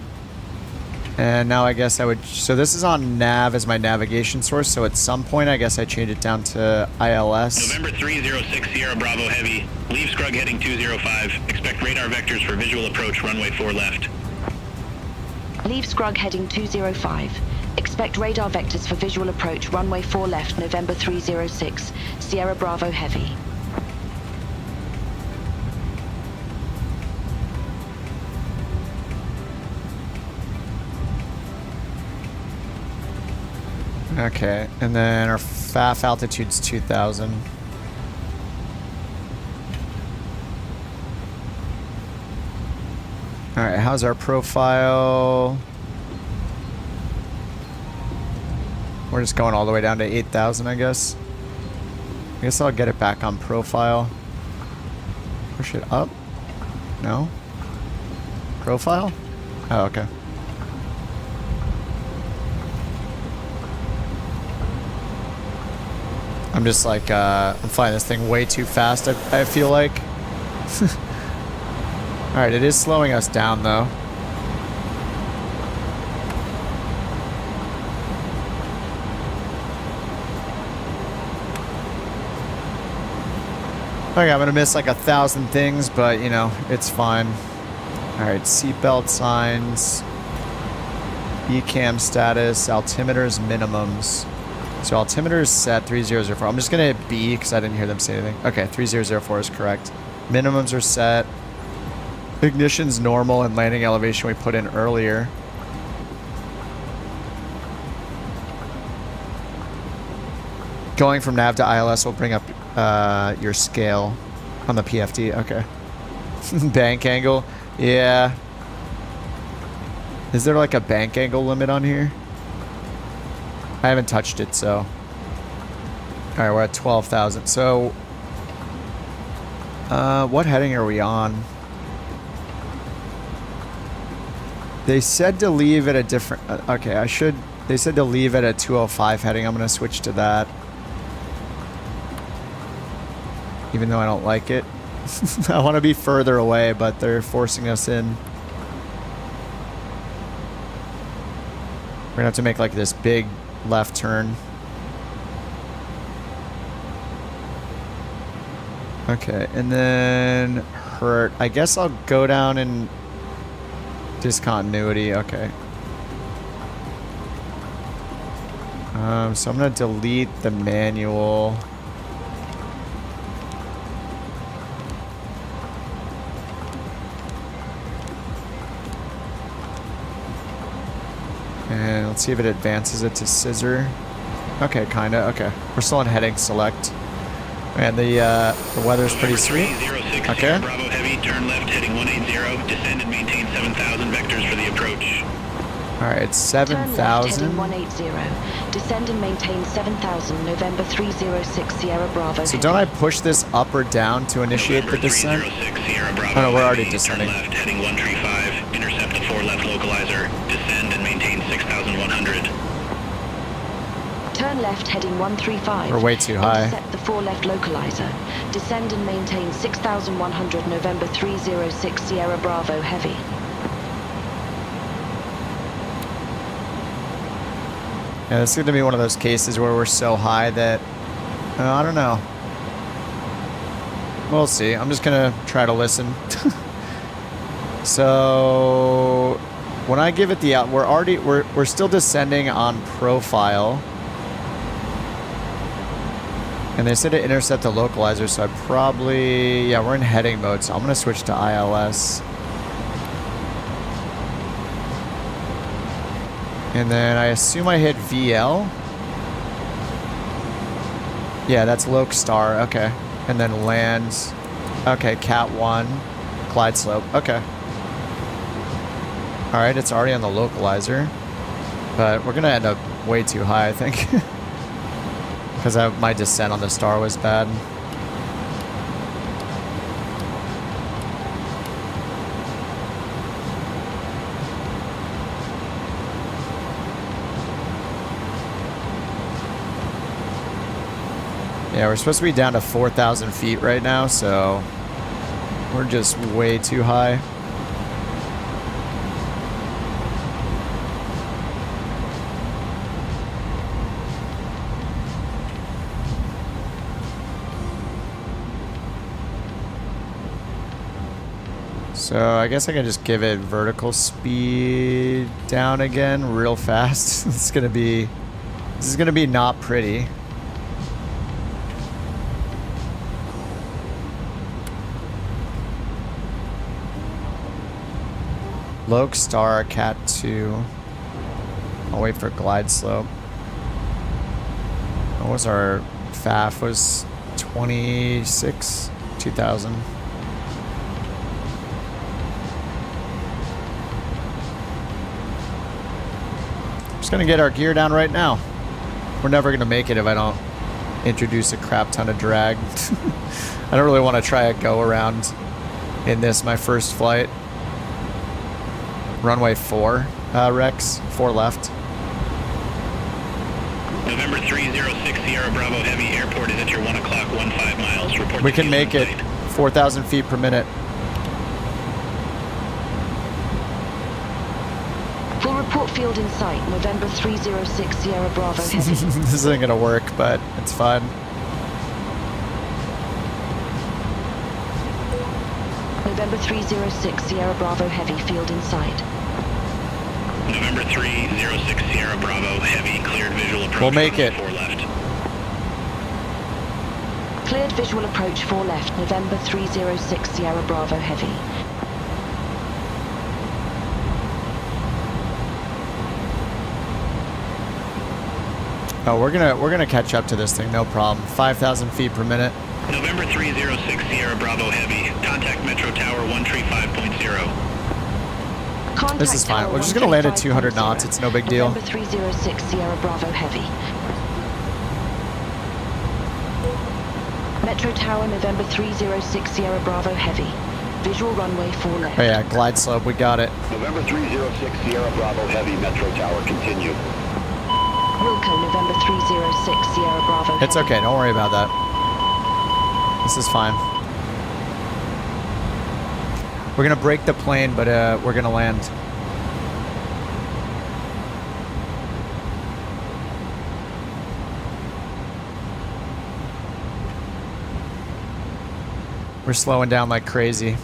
And now I guess I would... So this is on nav as my navigation source. So at some point, I guess I change it down to ILS. November 306 Sierra Bravo Heavy. Leave Scrug heading 205. Expect radar vectors for visual approach runway 4 left. Leave Scrug heading 205. Expect radar vectors for visual approach runway 4 left, November 306, Sierra Bravo Heavy. Okay, and then our FAF altitude's 2,000. Alright, how's our profile? We're just going all the way down to 8,000, I guess. I guess I'll get it back on profile. Push it up? No? Profile? Oh, okay. I'm just like, I'm flying this thing way too fast, I feel like. Alright, it is slowing us down, though. Okay, I'm gonna miss like 1,000 things, but, you know, it's fine. Alright, seatbelt signs. ECAM status, altimeters, minimums. So altimeter is set 3004. I'm just gonna hit B because I didn't hear them say anything. Okay, 3004 is correct. Minimums are set. Ignition's normal and landing elevation we put in earlier. Going from nav to ILS will bring up your scale on the PFD. Okay. Bank angle. Yeah. Is there like a bank angle limit on here? I haven't touched it, so. Alright, we're at 12,000. So, what heading are we on? They said to leave at a different... okay, I should... They said to leave at a 205 heading. I'm going to switch to that. Even though I don't like it. I want to be further away, but they're forcing us in. We're going to have to make like this big left turn. Okay, and then hurt. I guess I'll go down in discontinuity. Okay. So I'm gonna delete the manual. And let's see if it advances it to scissor. Okay, kinda. Okay, we're still on heading select. And the weather's pretty sweet. Okay. Bravo Heavy, turn left heading 180, descend and maintain 7,000 vectors for the approach. All right, it's Turn left 7,000. heading 180. Descend and maintain 7,000 November 306 Sierra Bravo. So don't I push this up or down to initiate the descent? 306 Sierra Bravo. Oh no, we're already Heavy, descending. Turn left heading 135, intercept the 4 left localizer, descend and maintain 6,100. Turn left heading 135. We're way too high. Intercept the 4 left localizer. Descend and maintain 6,100 November 306 Sierra Bravo Heavy. Yeah, this is going to be one of those cases where we're so high that I don't know. We'll see. I'm just going to try to listen. So when I give it the out, we're still descending on profile. And they said to intercept the localizer, so I probably, yeah, we're in heading mode, so I'm going to switch to ILS. And then I assume I hit VL. Yeah, that's Loc Star, okay. And then lands, okay, Cat 1, glide slope, okay. All right, it's already on the localizer, but we're going to end up way too high, I think. Because my descent on the star was bad. Yeah, we're supposed to be down to 4,000 feet right now, so we're just way too high. So I guess I can just give it vertical speed down again real fast. This is gonna be not pretty. Loc Star, Cat 2. I'll wait for glide slope. What was our FAF? Was 26? 2,000. Just gonna get our gear down right now. We're never gonna make it if I don't introduce a crap ton of drag. I don't really want to try a go around in this, my first flight. Runway 4, Rex, 4 left. November 306 Sierra Bravo Heavy, airport is at your 1 o'clock, 15 miles. Report We to can field make it inside. 4,000 feet per minute. Full report field in sight, November 306 Sierra Bravo Heavy. This isn't gonna work, but it's fine. November 306 Sierra Bravo Heavy, field in sight. November 306 Sierra Bravo Heavy, cleared visual approach. We'll make it. 4 left. Cleared visual approach 4 left, November 306 Sierra Bravo Heavy. Oh, we're gonna catch up to this thing, no problem. 5,000 feet per minute. November 306 Sierra Bravo Heavy, contact Metro Tower 135.0. Contact This is fine. Tower We're just gonna land at 135.0. 200 knots. It's no big deal. November 306 Sierra Bravo Heavy. Metro Tower, November 306 Sierra Bravo Heavy. Visual runway 4 left. Oh yeah, glide slope. We got it. November 306 Sierra Bravo Heavy, Metro Tower, continue. Wilco, November 306 Sierra Bravo It's Heavy. okay. Don't worry about that. This is fine. We're gonna break the plane, but we're gonna land. We're slowing down like crazy.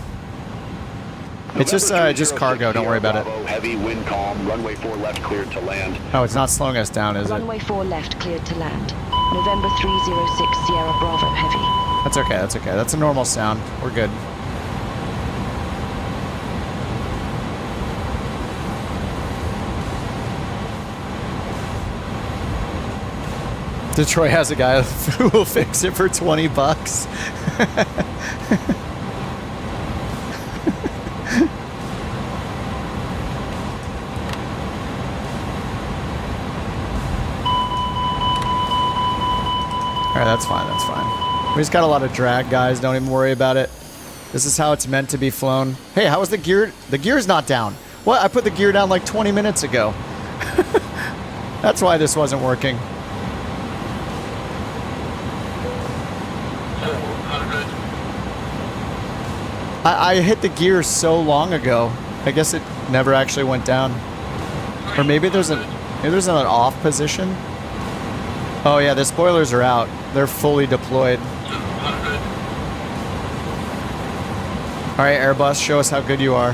It's just cargo. Don't worry about it. Heavy, wind calm, runway 4 left cleared to land. Oh, it's not slowing us down, is it? Runway 4 left cleared to land. November 306 Sierra Bravo Heavy. That's okay, that's okay. That's a normal sound. We're good. Detroit has a guy who will fix it for 20 bucks. Alright, that's fine, that's fine. We just got a lot of drag, guys. Don't even worry about it. This is how it's meant to be flown. Hey, how is the gear? The gear's not down. What? I put the gear down like 20 minutes ago. That's why this wasn't working. I hit the gear so long ago. I guess it never actually went down. Or maybe there's an off position. Oh yeah, the spoilers are out. They're fully deployed. All right, Airbus, show us how good you are.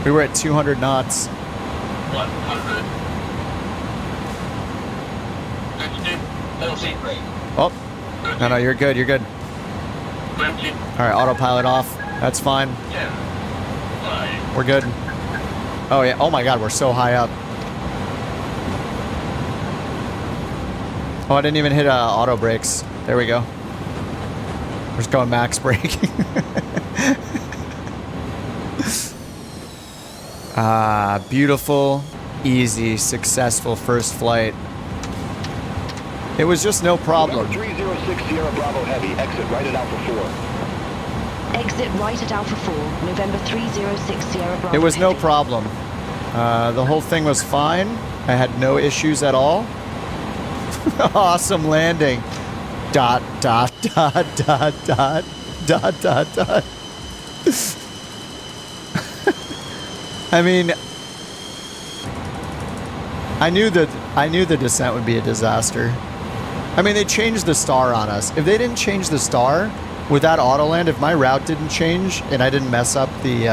We were at 200 knots. 100. Oh, no, you're good, you're good. 20. All right, autopilot off. That's fine. 10. 5. We're good. Oh yeah, oh my God, we're so high up. Oh, I didn't even hit auto brakes. There we go. We're just going max brake. Beautiful, easy, successful first flight. It was just no problem. 306 Sierra Bravo Heavy, exit right at Alpha 4. Exit right at Alpha 4, November 306 Sierra Bravo. It was no Heavy. problem. The whole thing was fine. I had no issues at all. Awesome landing. Dot, dot, dot, dot, dot, dot, dot, dot. I mean, I knew the descent would be a disaster. I mean, they changed the star on us. If they didn't change the star with that auto land, if my route didn't change and I didn't mess up the,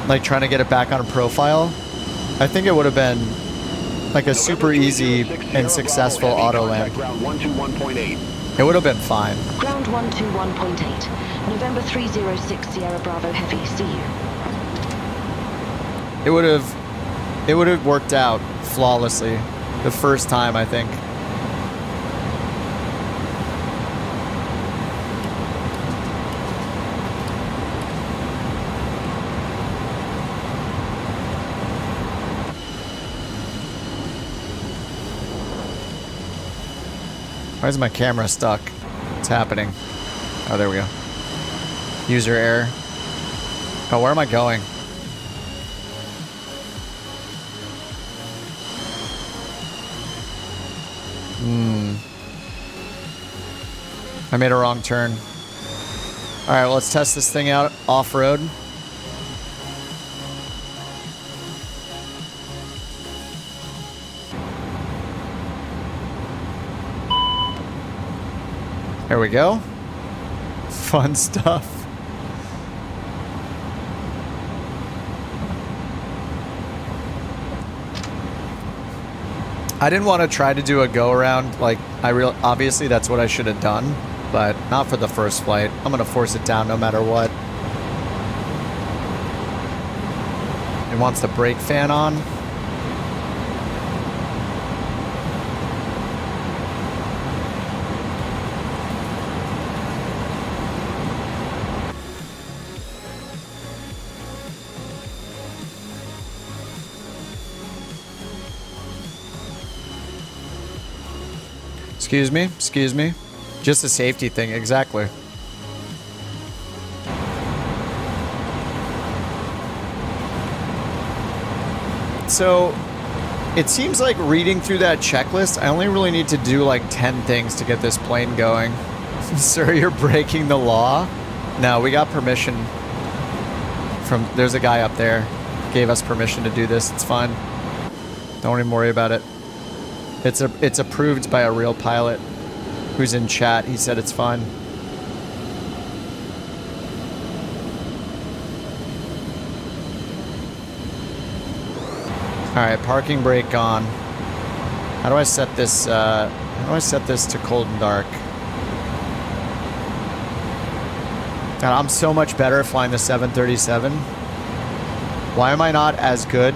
like trying to get it back on a profile, I think it would have been like a super easy and successful auto land. It would have been fine. Ground 121.8, November 306 Sierra Bravo Heavy, see you. It would have worked out flawlessly the first time, I think. Why is my camera stuck? What's happening? Oh, there we go. User error. Oh, where am I going? I made a wrong turn. All right, well, let's test this thing out off-road. There we go. Fun stuff. I didn't want to try to do a go-around. Like, obviously that's what I should have done, but not for the first flight. I'm going to force it down no matter what. It wants the brake fan on. Excuse me, excuse me. Just a safety thing, exactly. So, it seems like reading through that checklist, I only really need to do like 10 things to get this plane going. Sir, you're breaking the law? No, we got permission from, there's a guy up there. Gave us permission to do this, it's fine. Don't even worry about it. It's approved by a real pilot who's in chat. He said it's fine. Alright, parking brake on. How do I set this, to cold and dark? God, I'm so much better at flying the 737. Why am I not as good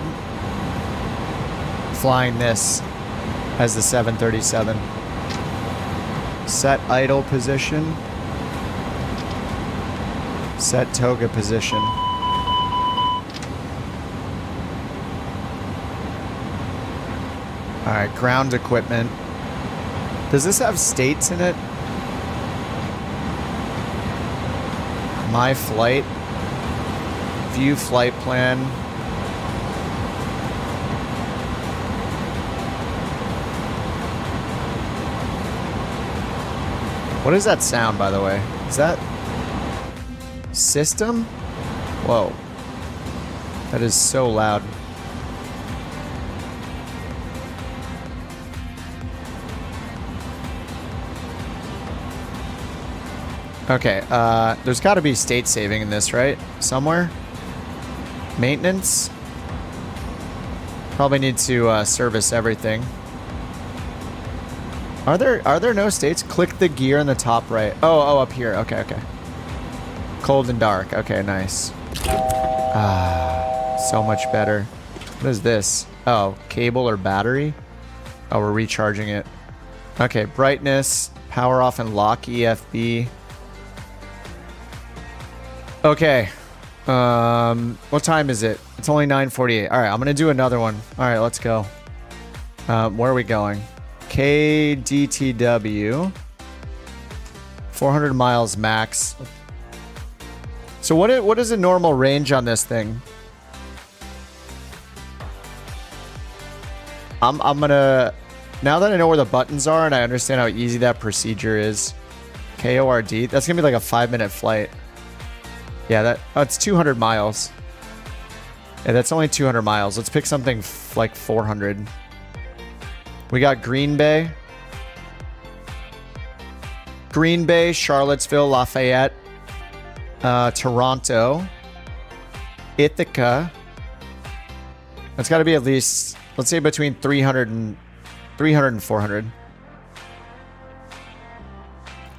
flying this as the 737? Set idle position. Set toga position. Alright, ground equipment. Does this have states in it? My flight. View flight plan. What is that sound, by the way? Is that system? Whoa. That is so loud. Okay, there's got to be state saving in this, right? Somewhere? Maintenance? Probably need to service everything. Are there no states? Click the gear in the top right. Oh, up here. Okay. Cold and dark. Okay, nice. Ah, so much better. What is this? Oh, cable or battery? Oh, we're recharging it. Okay, brightness, power off and lock EFB. Okay. What time is it? It's only 9:48. All right, I'm going to do another one. All right, let's go. Where are we going? KDTW. 400 miles max. So what is a normal range on this thing? I'm gonna, now that I know where the buttons are and I understand how easy that procedure is. KORD. That's gonna be like a 5-minute flight. Yeah, it's 200 miles. Yeah, that's only 200 miles. Let's pick something like 400. We got Green Bay. Green Bay, Charlottesville, Lafayette, Toronto, Ithaca. That's got to be at least, let's say between 300 and 400.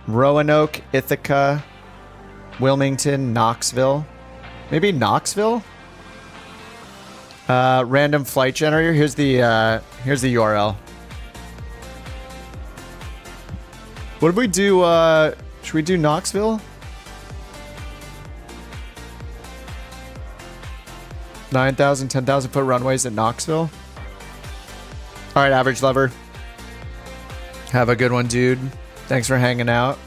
Roanoke, Ithaca, Wilmington, Knoxville. Maybe Knoxville? Random flight generator. Here's the URL. What did we do? Should we do Knoxville? 9,000, 10,000 foot runways at Knoxville. All right, average lover. Have a good one, dude. Thanks for hanging out.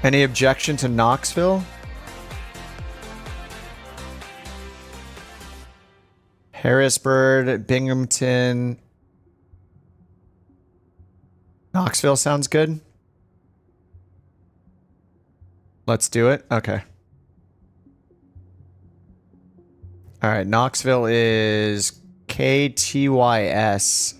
Any objection to Knoxville? Harrisburg, Binghamton. Knoxville sounds good. Let's do it. Okay. All right, Knoxville is KTYS.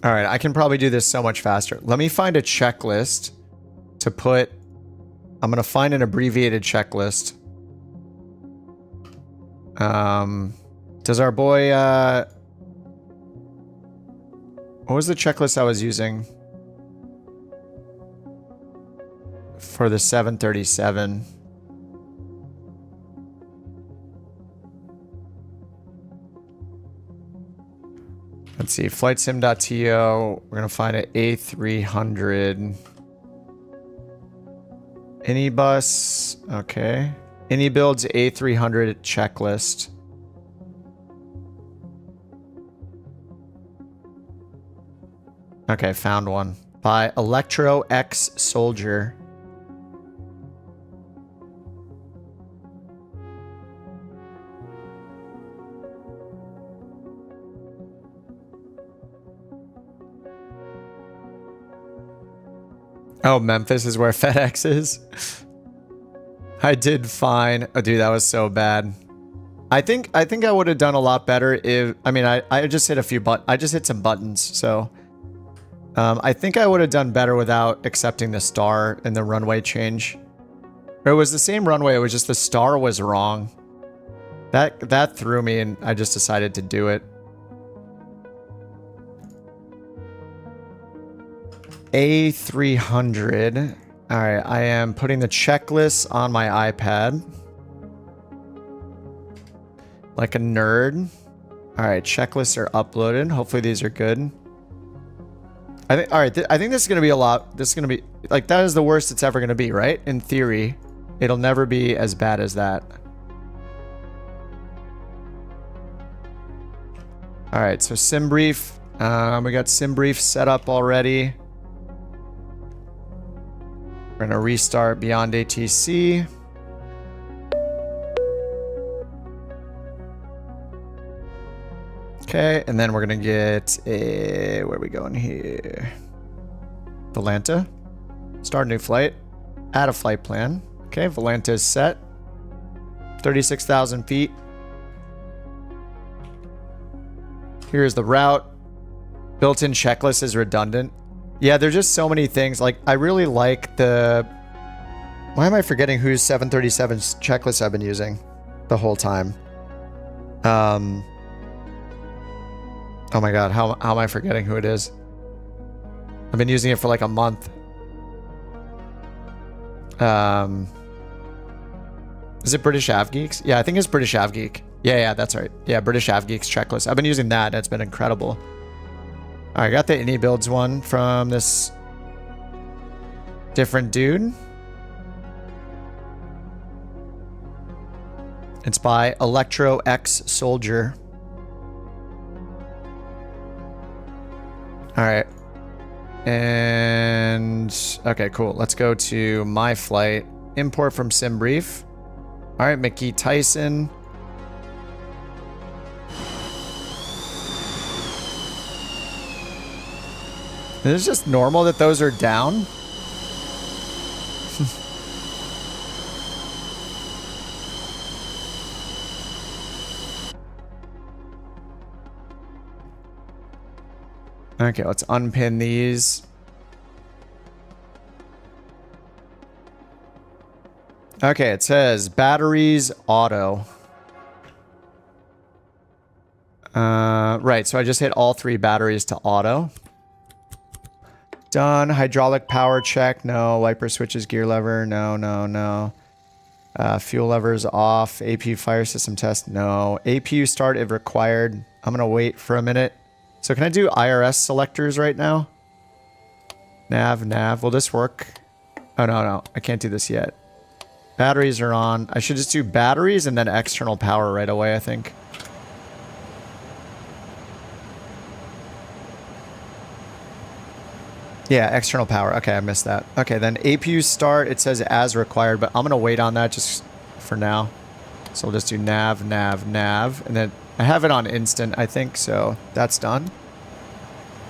All right, I can probably do this so much faster. Let me find a checklist to put. I'm going to find an abbreviated checklist. Does our boy... what was the checklist I was using? For the 737. Let's see, flightsim.to. We're going to find an A300. Anybus. Okay. Anybuild's A300 checklist. Okay, found one. By Electro X Soldier. Oh, Memphis is where FedEx is. I did fine. Oh, dude, that was so bad. I think I would have done a lot better if, I mean, I just hit I just hit some buttons, so I think I would have done better without accepting the star and the runway change. Or it was the same runway, it was just the star was wrong. That threw me, and I just decided to do it. A300. All right, I am putting the checklist on my iPad. Like a nerd. All right, checklists are uploaded. Hopefully these are good. I think, all right, I think this is going to be a lot. This is going to be, like, that is the worst it's ever going to be, right? In theory, it'll never be as bad as that. All right, so sim brief. We got sim brief set up already. We're going to restart Beyond ATC. Okay, and then we're going to get a... Where are we going here? Volanta. Start new flight. Add a flight plan. Okay, Volanta is set. 36,000 feet. Here's the route. Built-in checklist is redundant. Yeah, there's just so many things. Like, I really like the... Why am I forgetting whose 737's checklist I've been using the whole time? Oh my god, how am I forgetting who it is? I've been using it for like a month. Is it British AvGeeks? Yeah, I think it's British AvGeek. Yeah, that's right. Yeah, British AvGeeks checklist. I've been using that, and it's been incredible. All right, I got the Any Builds one from this different dude. It's by Electro X Soldier. All right. And okay, cool. Let's go to my flight. Import from SimBrief. All right, Mickey Tyson. Is it just normal that those are down? Okay, let's unpin these. Okay, it says batteries auto. Right, so I just hit all 3 batteries to auto. Done. Hydraulic power check. No. Wiper switches, gear lever. No. Fuel levers off. APU fire system test. No. APU start if required. I'm going to wait for a minute. So can I do IRS selectors right now? Nav. Will this work? Oh, no. I can't do this yet. Batteries are on. I should just do batteries and then external power right away, I think. Yeah, external power. Okay, I missed that. Okay, then APU start, it says as required, but I'm going to wait on that just for now. So we'll just do nav. And then I have it on instant, I think, so that's done.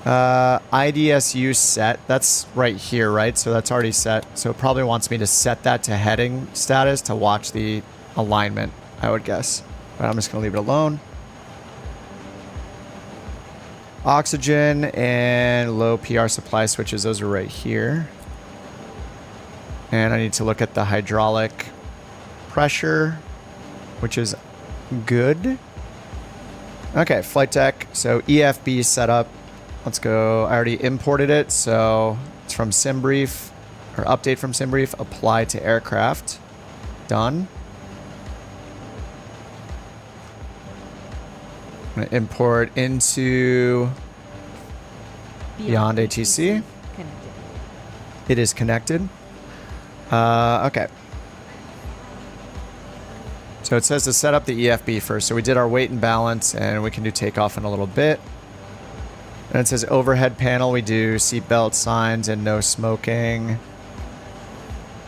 IDSU set, that's right here, right? So that's already set. So it probably wants me to set that to heading status to watch the alignment, I would guess. But I'm just going to leave it alone. Oxygen and low PR supply switches, those are right here. And I need to look at the hydraulic pressure, which is good. Okay, flight deck. So EFB setup. Let's go. I already imported it, so it's from SimBrief, or update from SimBrief, apply to aircraft. Done. I'm going to import into Beyond ATC. Connected. It is connected. Okay. So it says to set up the EFB first. So we did our weight and balance, and we can do takeoff in a little bit. And it says overhead panel. We do seatbelt signs and no smoking.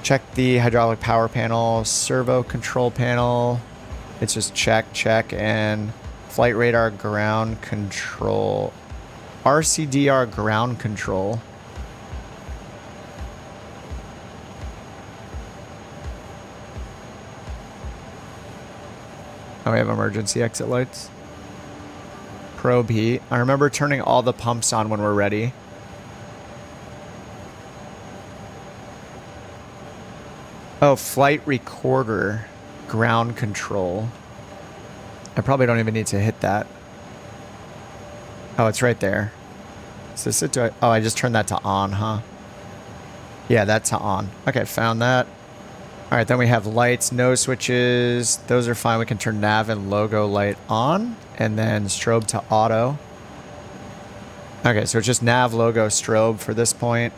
Check the hydraulic power panel, servo control panel. It's just check, and flight radar ground control. RCDR ground control. Oh, we have emergency exit lights. Probe heat. I remember turning all the pumps on when we're ready. Oh, flight recorder. Ground control. I probably don't even need to hit that. Oh, it's right there. Is this it? Oh, I just turned that to on, huh? Yeah, that's to on. Okay, found that. All right, then we have lights, nose switches. Those are fine. We can turn nav and logo light on, and then strobe to auto. Okay, so it's just nav, logo, strobe for this point.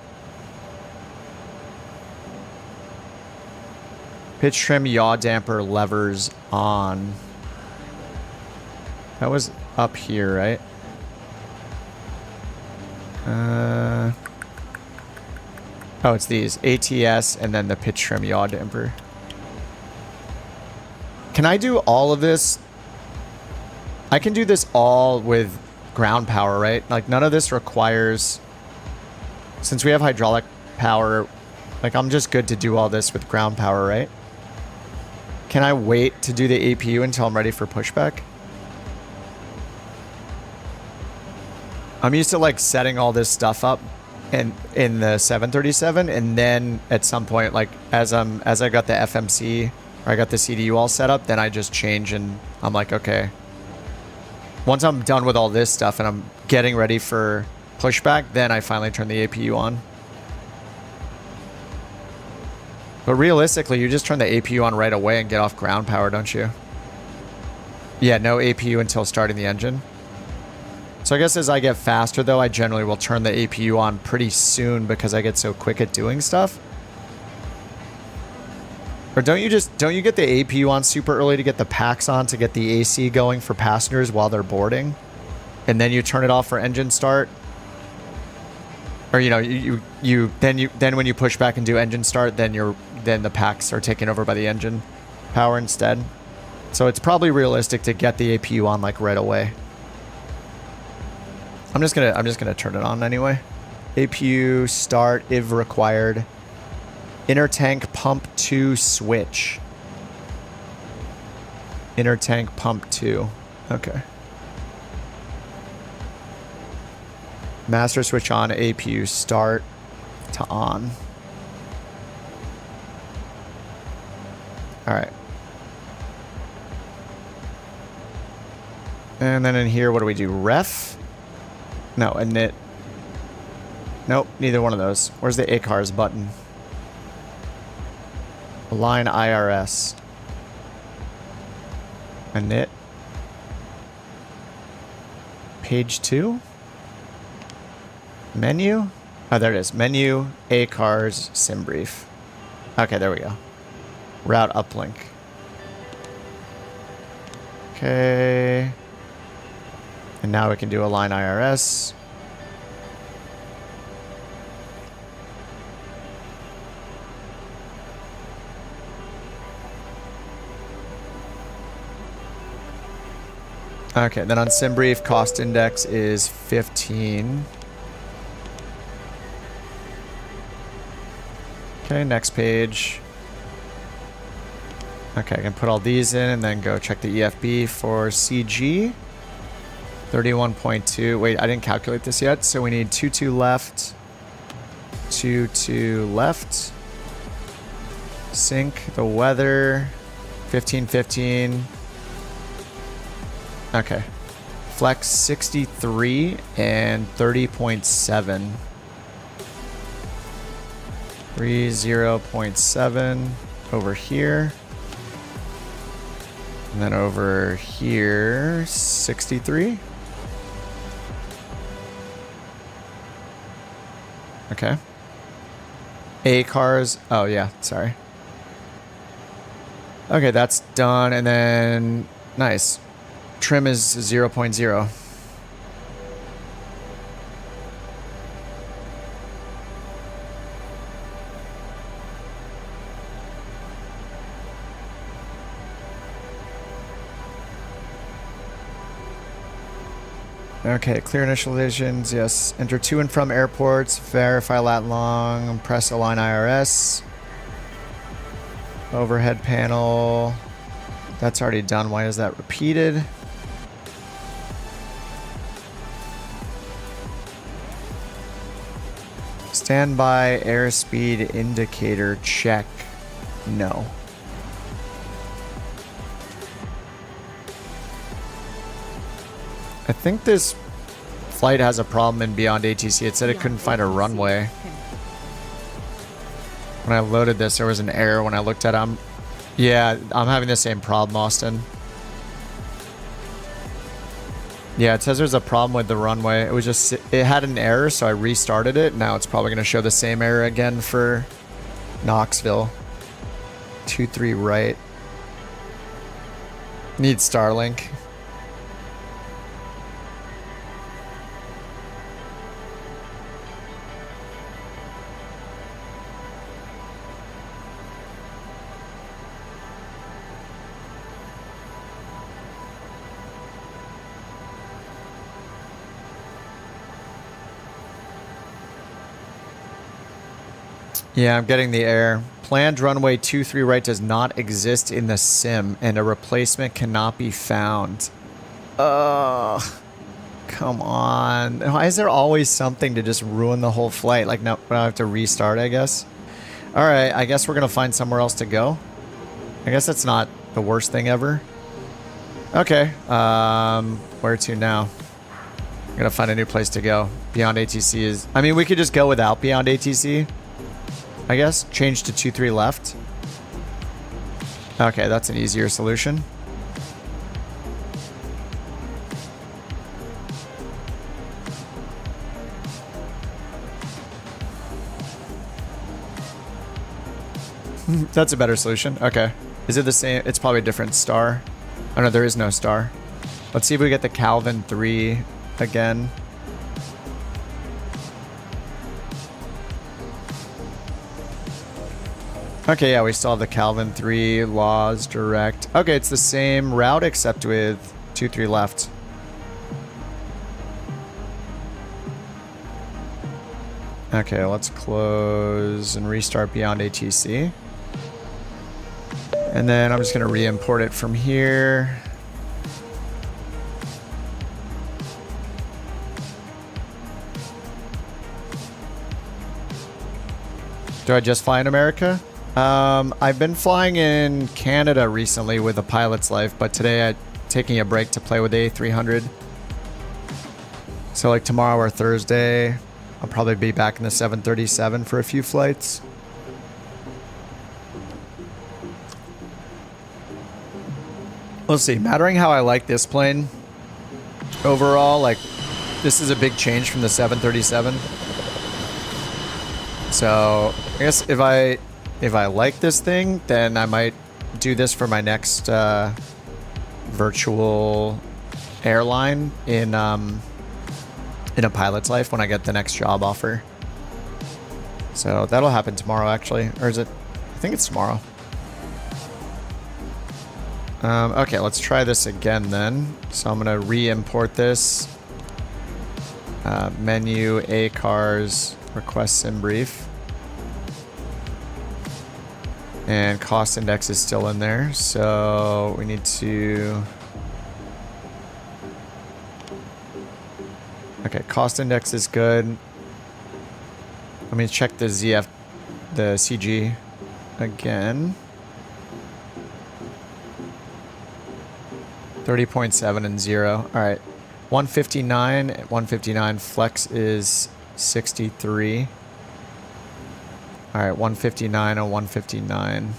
Pitch trim, yaw damper, levers on. That was up here, right? Oh, it's these. ATS and then the pitch trim yaw damper. Can I do all of this? I can do this all with ground power, right? Like none of this requires... Since we have hydraulic power, like I'm just good to do all this with ground power, right? Can I wait to do the APU until I'm ready for pushback? I'm used to like setting all this stuff up in the 737, and then at some point, like as I got the FMC or I got the CDU all set up, then I just change and I'm like, okay. Once I'm done with all this stuff and I'm getting ready for pushback, then I finally turn the APU on. But realistically, you just turn the APU on right away and get off ground power, don't you? Yeah, no APU until starting the engine. So I guess as I get faster, though, I generally will turn the APU on pretty soon because I get so quick at doing stuff. Or don't you get the APU on super early to get the packs on to get the AC going for passengers while they're boarding? And then you turn it off for engine start? Or, you know, then when you push back and do engine start, then the packs are taken over by the engine power instead. So it's probably realistic to get the APU on like right away. I'm just gonna turn it on anyway. APU start if required. Inner tank pump 2 switch. Inner tank pump 2. Okay. Master switch on, APU start to on. All right. And then in here, what do we do? Ref? No, init. Nope, neither one of those. Where's the ACARS button? Align IRS. Init. Page 2? Menu? Oh, there it is. Menu, ACARS, SimBrief. Okay, there we go. Route uplink. Okay. And now we can do Align IRS. Okay, then on SimBrief, cost index is 15. Okay, next page. Okay, I can put all these in and then go check the EFB for CG. 31.2. Wait, I didn't calculate this yet. So we need 22 left. 22 left. Sync the weather. 1515. Okay. Flex 63 and 30.7. 30.7 over here. And then over here, 63. Okay. ACARS. Oh, yeah. Sorry. Okay, that's done. And then, nice. Trim is 0.0. Okay, clear initializations, yes. Enter to and from airports, verify lat long, press align IRS. Overhead panel. That's already done. Why is that repeated? Standby airspeed indicator check. No. I think this flight has a problem in Beyond ATC. It said it couldn't find a runway. When I loaded this, there was an error when I looked at it. Yeah, I'm having the same problem, Austin. Yeah, it says there's a problem with the runway. It was just, it had an error, so I restarted it. Now it's probably going to show the same error again for Knoxville. 23 right. Need Starlink. Yeah, I'm getting the error. Planned runway 23 right does not exist in the sim, and a replacement cannot be found. Ugh. Come on. Why is there always something to just ruin the whole flight? Like, no, I have to restart, I guess. All right, I guess we're going to find somewhere else to go. I guess that's not the worst thing ever. Okay. Where to now? I'm going to find a new place to go. Beyond ATC is... I mean, we could just go without Beyond ATC. I guess. Change to 23 left. Okay, that's an easier solution. That's a better solution. Okay. Is it the same? It's probably a different star. Oh no, there is no star. Let's see if we get the Calvin 3 again. Okay, yeah, we still have the Calvin 3, Laws, Direct. Okay, it's the same route except with 23 left. Okay, let's close and restart Beyond ATC. And then I'm just going to re-import it from here. Do I just fly in America? I've been flying in Canada recently with a pilot's life, but today I'm taking a break to play with the A300. So like tomorrow or Thursday, I'll probably be back in the 737 for a few flights. We'll see. Mattering how I like this plane overall, like this is a big change from the 737. So I guess if I like this thing, then I might do this for my next virtual airline in a pilot's life when I get the next job offer. So that'll happen tomorrow, actually. Or is it? I think it's tomorrow. Okay, let's try this again then. So I'm going to re-import this. Menu, ACARS, request sim brief. And cost index is still in there. So we need to... Okay, cost index is good. Let me check the ZF, the CG again. 30.7 and 0. All right. 159. 159 flex is 63. All right. 159 and 159.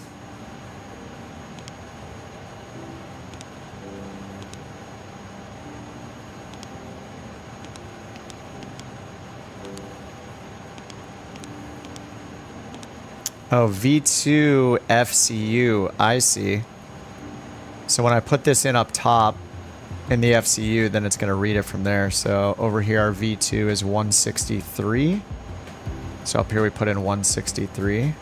Oh, V2 FCU. I see. So when I put this in up top in the FCU, then it's going to read it from there. So over here, our V2 is 163. So up here, we put in 163.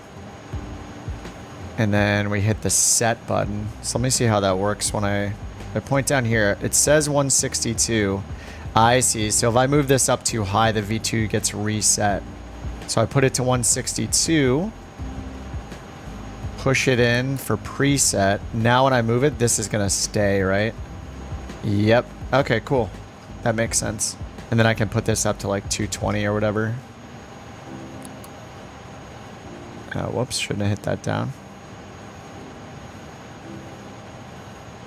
And then we hit the set button. So let me see how that works when I point down here. It says 162. I see. So if I move this up too high, the V2 gets reset. So I put it to 162. push it in for preset. Now when I move it, this is gonna stay, right? Yep. Okay, cool. That makes sense. And then I can put this up to like 220 or whatever. Whoops, shouldn't have hit that down.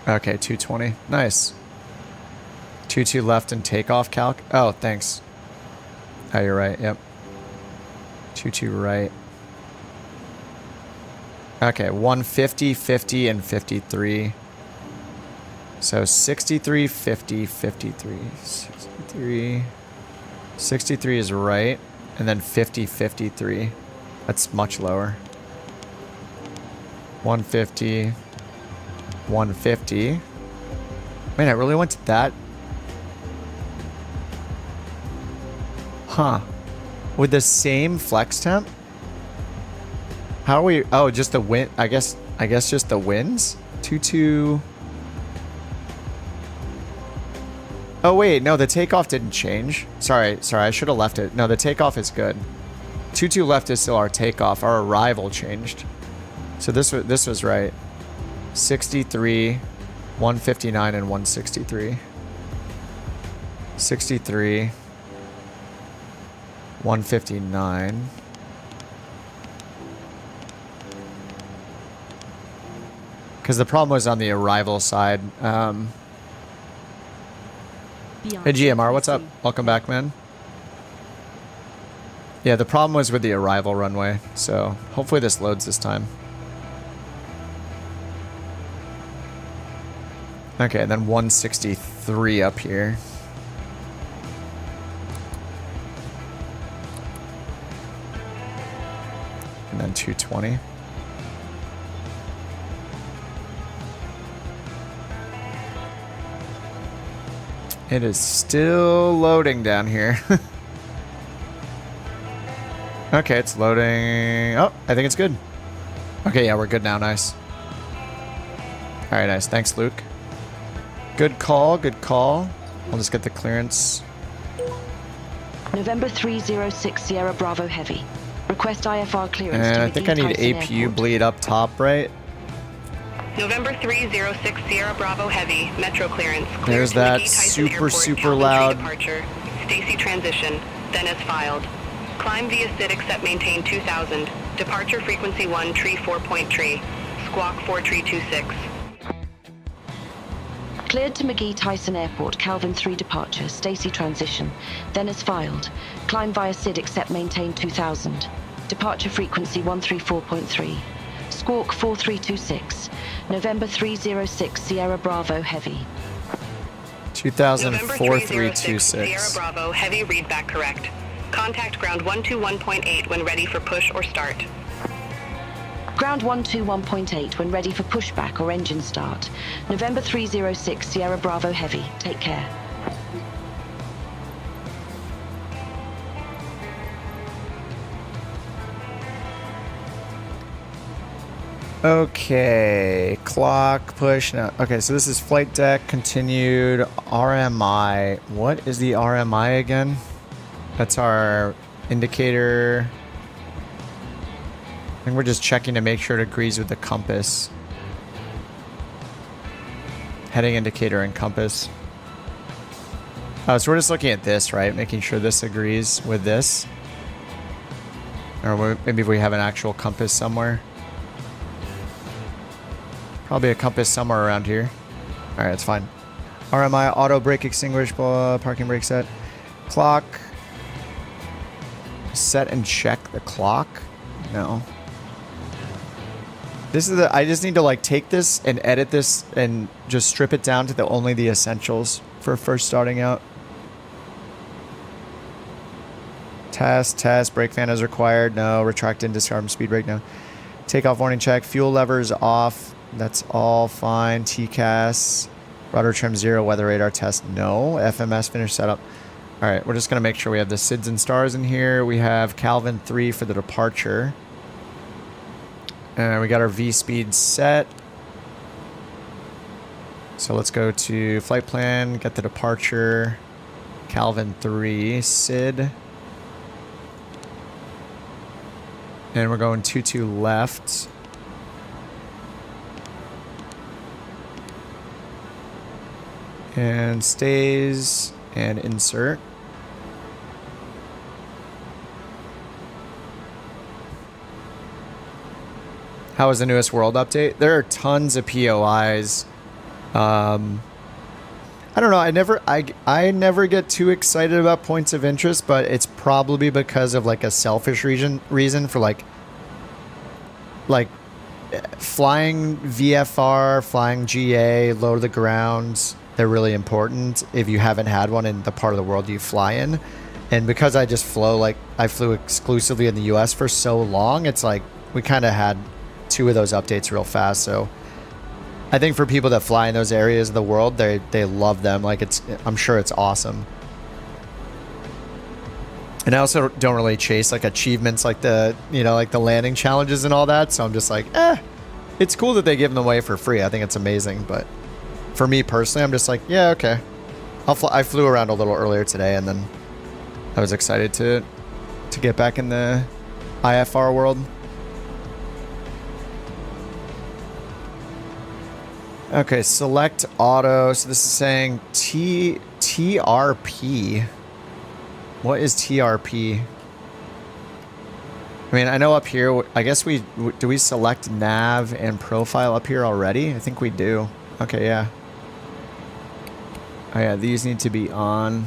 Okay, 220. Nice. 22 left and takeoff calc. Oh, thanks. Oh, you're right. Yep. 22 right. Okay, 150, 50, and 53. So 63, 50, 53. 63. 63 is right. And then 50, 53. That's much lower. 150. 150. Man, I really went to that. Huh. With the same flex temp? How are we? Oh, just the wind. I guess just the winds. 22. Oh wait, no, the takeoff didn't change. Sorry, I should have left it. No, the takeoff is good. 22 left is still our takeoff. Our arrival changed. So this was right. 63, 159, and 163. 63, 159. Because the problem was on the arrival side. Hey GMR, what's up? Welcome back, man. Yeah, the problem was with the arrival runway. So hopefully this loads this time. Okay, and then 163 up here. And then 220. It is still loading down here. Okay, it's loading. Oh, I think it's good. Okay, yeah, we're good now. Nice. All right, nice. Thanks, Luke. Good call, good call. I'll just get the clearance. November 306 Sierra Bravo Heavy. Request IFR clearance. And I think I need APU bleed up top, right? November 306 Sierra Bravo Heavy, Metro clearance. There's that super loud. Departure. Stacy transition, then as filed. Climb via SID except maintain 2000. Departure frequency 1, tree 4.3. Squawk 4 tree 26. Cleared to McGee Tyson Airport, Calvin 3 departure, Stacy transition, then as filed. Climb via SID except maintain 2000. Departure frequency 134.3. Squawk 4326. November 306 Sierra Bravo Heavy. 2000 November 4326. Sierra Bravo Heavy readback correct. Contact ground 121.8 when ready for push or start. Ground 121.8 when ready for pushback or engine start. November 306 Sierra Bravo Heavy. Take care. Okay, clock, push. No. Okay, so this is flight deck, continued, RMI. What is the RMI again? That's our indicator. I think we're just checking to make sure it agrees with the compass. Heading indicator and compass. Oh, so we're just looking at this, right? Making sure this agrees with this. Or maybe we have an actual compass somewhere. Probably a compass somewhere around here. Alright, that's fine. RMI, auto brake extinguish, parking brake set. Clock. Set and check the clock? No. This is I just need to like take this and edit this and just strip it down to only the essentials for first starting out. Test, brake fan is required. No, retract and disarm speed brake, no. Takeoff warning check, fuel levers off. That's all fine. TCAS, rudder trim 0, weather radar test, no. FMS finish setup. All right, we're just gonna make sure we have the SIDS and stars in here. We have Calvin 3 for the departure. And we got our V speed set. So let's go to flight plan, get the departure. Calvin 3, SID. And we're going 22 left. And stays and insert. How was the newest world update? There are tons of POIs. I don't know. I never get too excited about points of interest, but it's probably because of like a selfish reason for like flying VFR, flying GA, low to the ground. They're really important if you haven't had one in the part of the world you fly in. And because I just I flew exclusively in the US for so long, it's like we kind of had 2 of those updates real fast. So I think for people that fly in those areas of the world, they love them. Like I'm sure it's awesome. And I also don't really chase like achievements like the landing challenges and all that. So I'm just like, it's cool that they give them away for free. I think it's amazing. But for me personally, I'm just like, yeah, okay. I flew around a little earlier today, and then I was excited to get back in the IFR world. Okay, select auto. So this is saying TRP. What is TRP? I mean, I know up here, I guess do we select nav and profile up here already? I think we do. Okay, yeah. Oh yeah, these need to be on.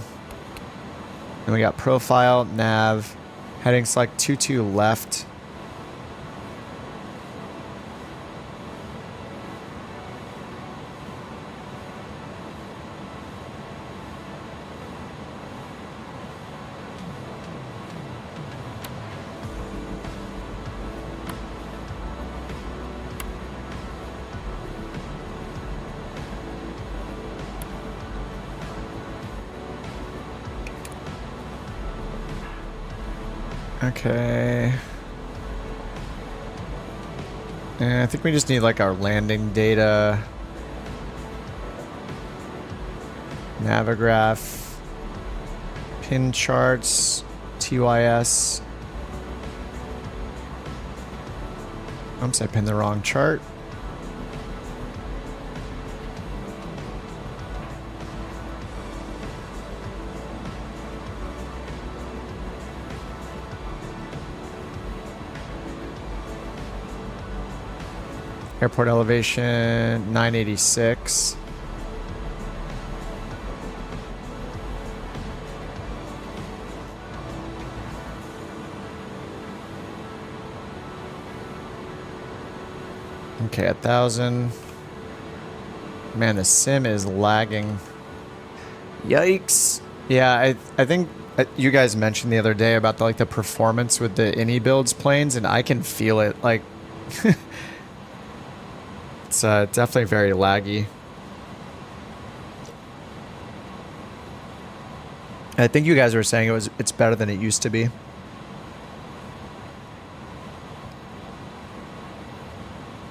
Then we got profile, nav, heading select 22 left. Okay. And I think we just need like our landing data. Navigraph. Pin charts. TYS. Oops, I pinned the wrong chart. Airport elevation 986. Okay, 1,000. Man, the sim is lagging. Yikes. Yeah, I think you guys mentioned the other day about the performance with the INI builds planes, and I can feel it. Like, it's definitely very laggy. I think you guys were saying it's better than it used to be.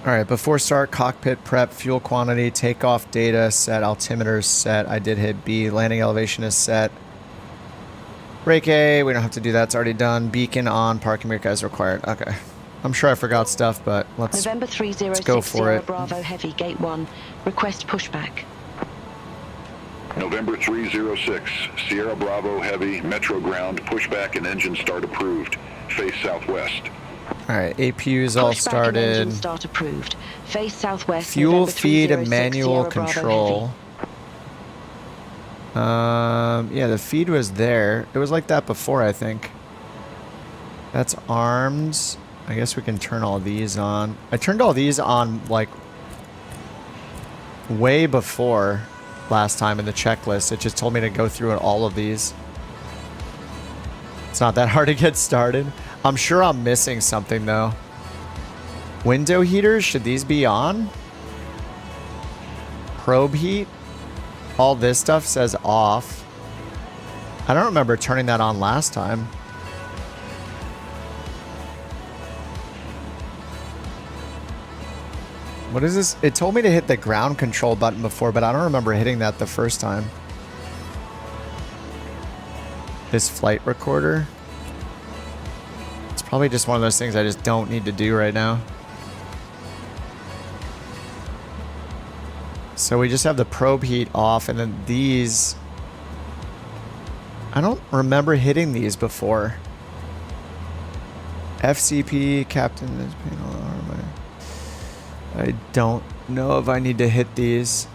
All right, before start, cockpit prep, fuel quantity, takeoff data set, altimeter set. I did hit B. Landing elevation is set. Brake A, we don't have to do that. It's already done. Beacon on, parking brake as required. Okay. I'm sure I forgot stuff, but let's go for it. Bravo Heavy, Gate 1. Request pushback. November 306, Sierra Bravo Heavy, Metro Ground, pushback and engine start approved. Face southwest. All right, APU's all started. Engine start approved. Face southwest. Fuel feed and manual control. Yeah, the feed was there. It was like that before, I think. That's arms. I guess we can turn all these on. I turned all these on like way before last time in the checklist. It just told me to go through all of these. It's not that hard to get started. I'm sure I'm missing something though. Window heaters, should these be on? Probe heat? All this stuff says off. I don't remember turning that on last time. What is this? It told me to hit the ground control button before, but I don't remember hitting that the first time. This flight recorder. It's probably just one of those things I just don't need to do right now. So we just have the probe heat off, and then these... I don't remember hitting these before. FCP, Captain... I don't know if I need to hit these.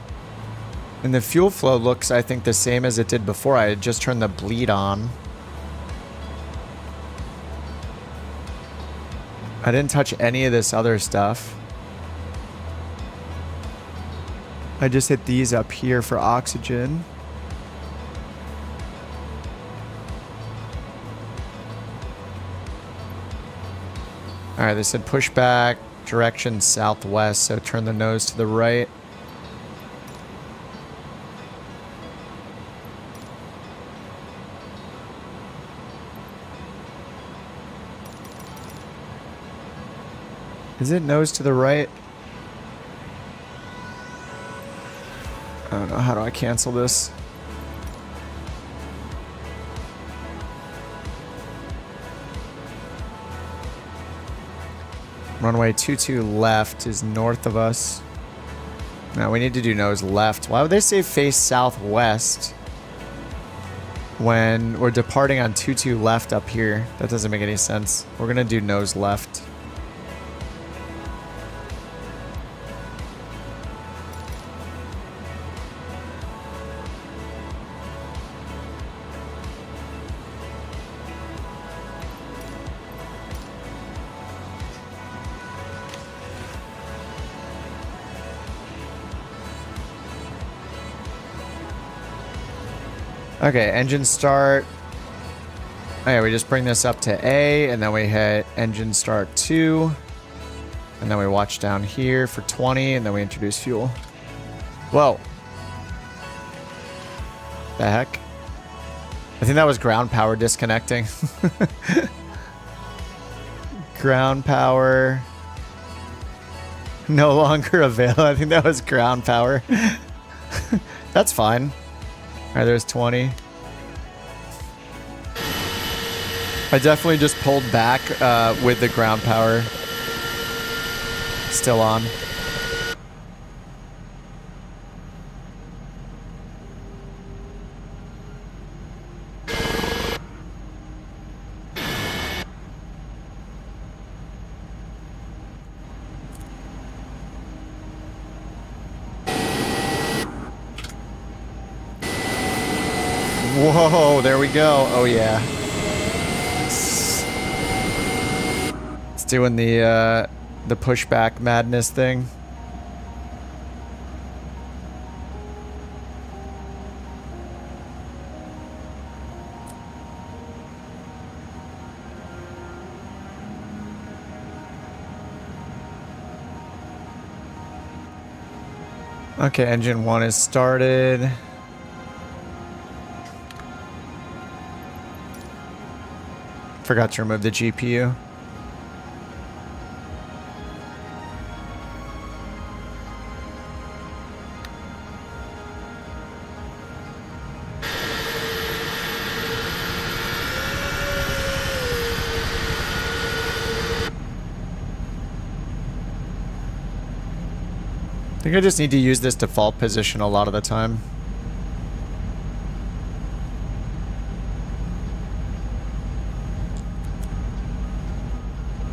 And the fuel flow looks, I think, the same as it did before. I had just turned the bleed on. I didn't touch any of this other stuff. I just hit these up here for oxygen. Alright, they said pushback, direction southwest, so turn the nose to the right. Is it nose to the right? I don't know. How do I cancel this? Runway 22 left is north of us. No, we need to do nose left. Why would they say face southwest when we're departing on 22 left up here? That doesn't make any sense. We're going to do nose left. Okay, engine start. Oh yeah, we just bring this up to A, and then we hit engine start 2. And then we watch down here for 20, and then we introduce fuel. Whoa. The heck? I think that was ground power disconnecting. Ground power. No longer available. I think that was ground power. That's fine. Alright, there's 20. I definitely just pulled back with the ground power still on. Whoa, there we go. Oh yeah. It's doing the pushback madness thing. Okay, engine 1 is started. Forgot to remove the GPU. I think I just need to use this default position a lot of the time.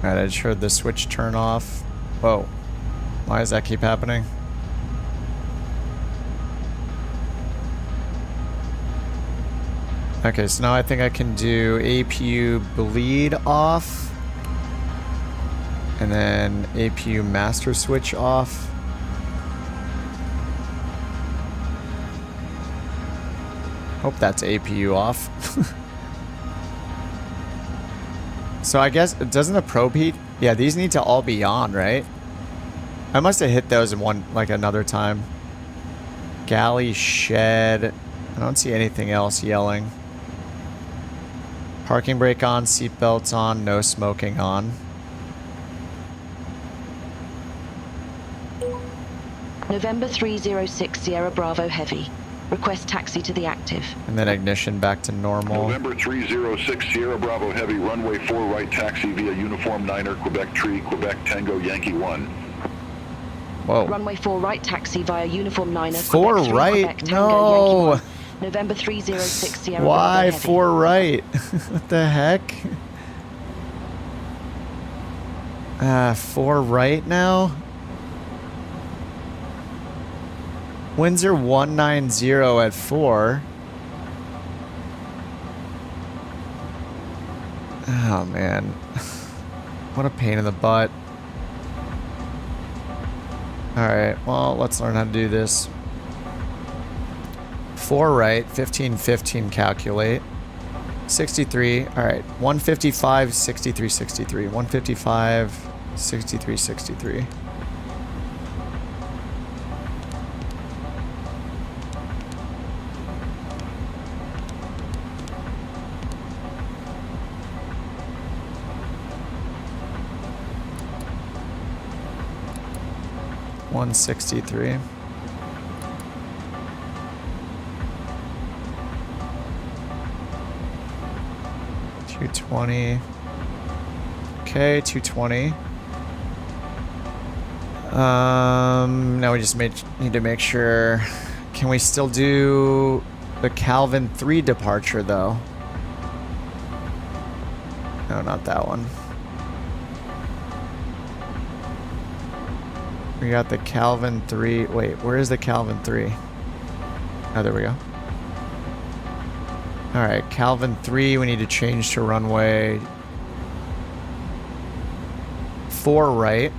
Alright, I just heard the switch turn off. Whoa. Why does that keep happening? Okay, so now I think I can do APU bleed off. And then APU master switch off. Hope that's APU off. So I guess, doesn't the probe heat? Yeah, these need to all be on, right? I must have hit those in one, like another time. Galley shed. I don't see anything else yelling. Parking brake on, seatbelts on, no smoking on. November 306 Sierra Bravo Heavy. Request taxi to the active. And then ignition back to normal. November 306 Sierra Bravo Heavy, runway 4 right taxi via Uniform 9er, Quebec Tree, Quebec Tango Yankee 1. Whoa. Runway 4 right taxi via Uniform 9er. 4 Quebec 3, right? Quebec Tango, No. Yankee 1, November 306 Sierra Why Bravo Heavy. 4 right? What the heck? 4 right now? Windsor 190 at 4. Oh man. What a pain in the butt. Alright, well, let's learn how to do this. 4 right, 15 calculate. 63, alright. 155, 63, 63. 155, 63, 63. $163. $220. Okay, 220. Now we just need to make sure. Can we still do the Calvin 3 departure though? No, not that one. We got the Calvin 3. Wait, where is the Calvin 3? Oh, there we go. Alright, Calvin 3, we need to change to runway 4 right.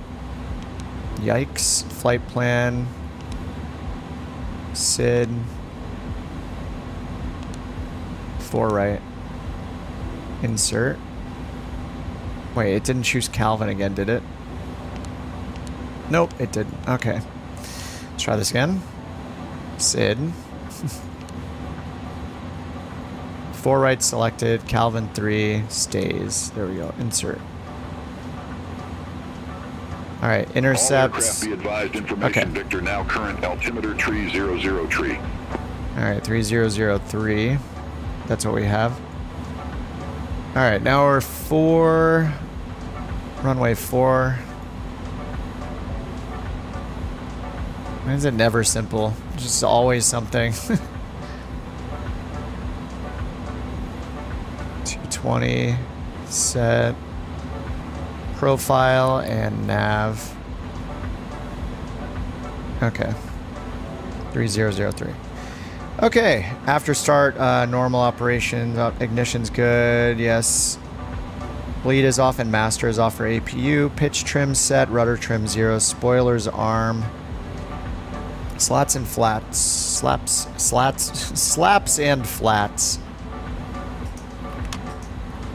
Yikes. Flight plan. SID. 4 right. Insert. Wait, it didn't choose Calvin again, did it? Nope, it didn't. Okay. Let's try this again. SID. 4 right selected. Calvin 3 stays. There we go. Insert. Alright, intercepts. All aircraft be advised information Victor now current altimeter 300 tree. Alright, 3003. That's what we have. Alright, now we're 4. Runway 4. Why is it never simple? Just always something. 220. Set. Profile and nav. Okay. 3003. Okay. After start, normal operations. Ignition's good. Yes. Bleed is off and master is off for APU. Pitch trim set. Rudder trim 0. Spoilers arm. Slats and flats. Slaps and flats.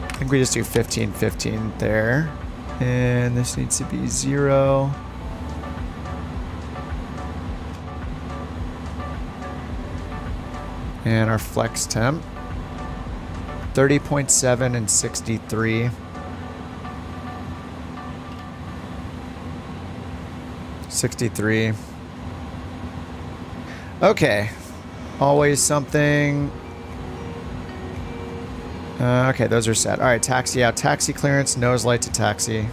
I think we just do 15 there. And this needs to be 0. And our flex temp. 30.7 and 63. 63. Okay. Always something. Okay, those are set. Alright, taxi out. Taxi clearance, nose light to taxi.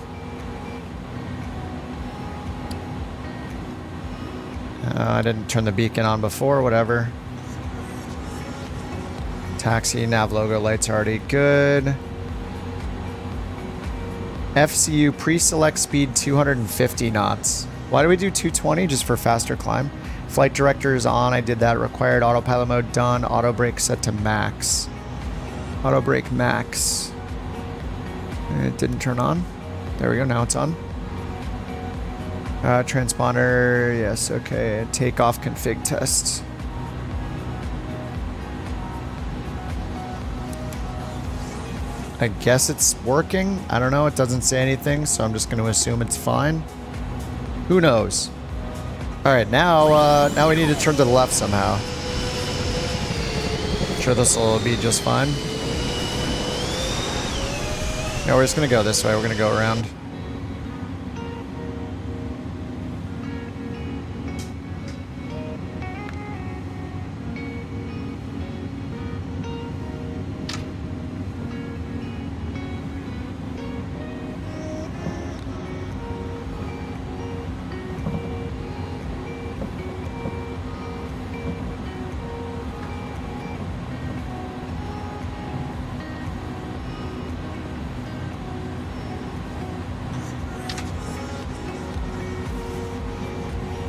I didn't turn the beacon on before, whatever. Taxi, nav logo light's already good. FCU pre-select speed 250 knots. Why do we do 220? Just for faster climb. Flight director is on. I did that. Required autopilot mode done. Auto brake set to max. Auto brake max. It didn't turn on. There we go. Now it's on. Transponder. Yes. Okay. Takeoff config test. I guess it's working. I don't know. It doesn't say anything, so I'm just going to assume it's fine. Who knows? All right. Now we need to turn to the left somehow. I'm sure this will be just fine. No, we're just going to go this way. We're going to go around.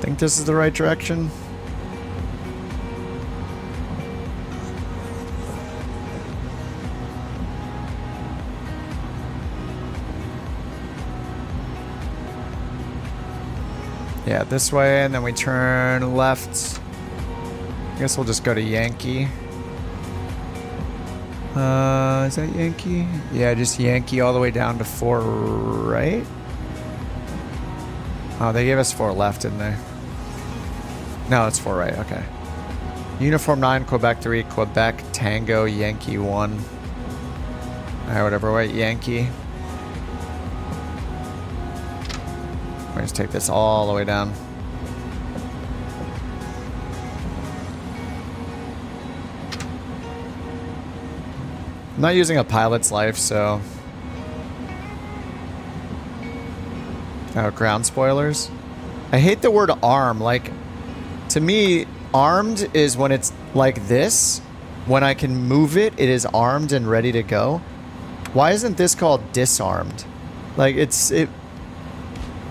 think this is the right direction. Yeah, this way, and then we turn left. I guess we'll just go to Yankee. Is that Yankee? Yeah, just Yankee all the way down to 4 right. Oh, they gave us 4 left, didn't they? No, it's 4 right, okay. Uniform 9, Quebec 3, Quebec, Tango, Yankee 1. Alright, whatever, wait, Yankee. We're just take this all the way down. I'm not using a pilot's life, so... Oh, ground spoilers? I hate the word arm. Like, to me, armed is when it's like this. When I can move it, it is armed and ready to go. Why isn't this called disarmed? Like, isn't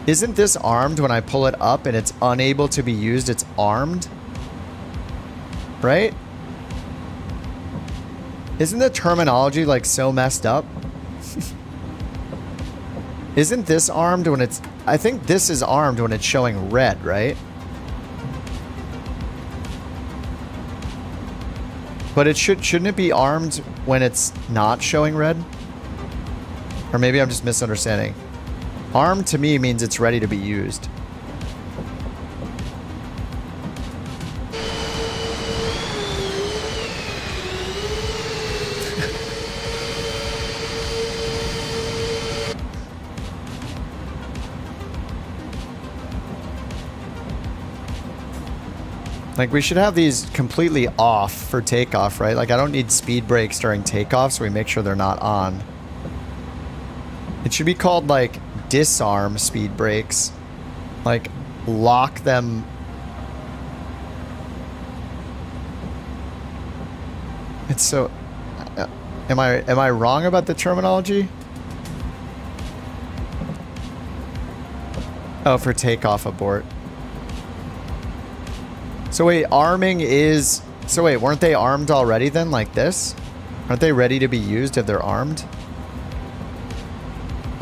this armed when I pull it up and it's unable to be used? It's armed? Right? Isn't the terminology, like, so messed up? Isn't this armed when it's... I think this is armed when it's showing red, right? But it shouldn't it be armed when it's not showing red? Or maybe I'm just misunderstanding. Armed to me means it's ready to be used. Like, we should have these completely off for takeoff, right? Like, I don't need speed brakes during takeoff, so we make sure they're not on. It should be called, like, disarm speed brakes. Like, lock them. It's so... Am I wrong about the terminology? Oh, for takeoff abort. So wait, arming is... So wait, weren't they armed already then, like this? Aren't they ready to be used if they're armed?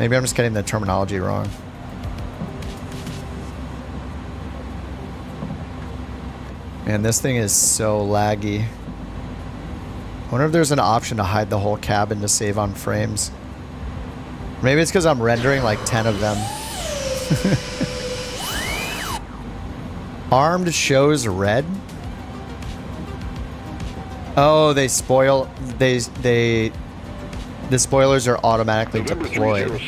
Maybe I'm just getting the terminology wrong. Man, this thing is so laggy. I wonder if there's an option to hide the whole cabin to save on frames. Maybe it's because I'm rendering like 10 of them. Armed shows red. Oh, they spoil. The spoilers are automatically deployed.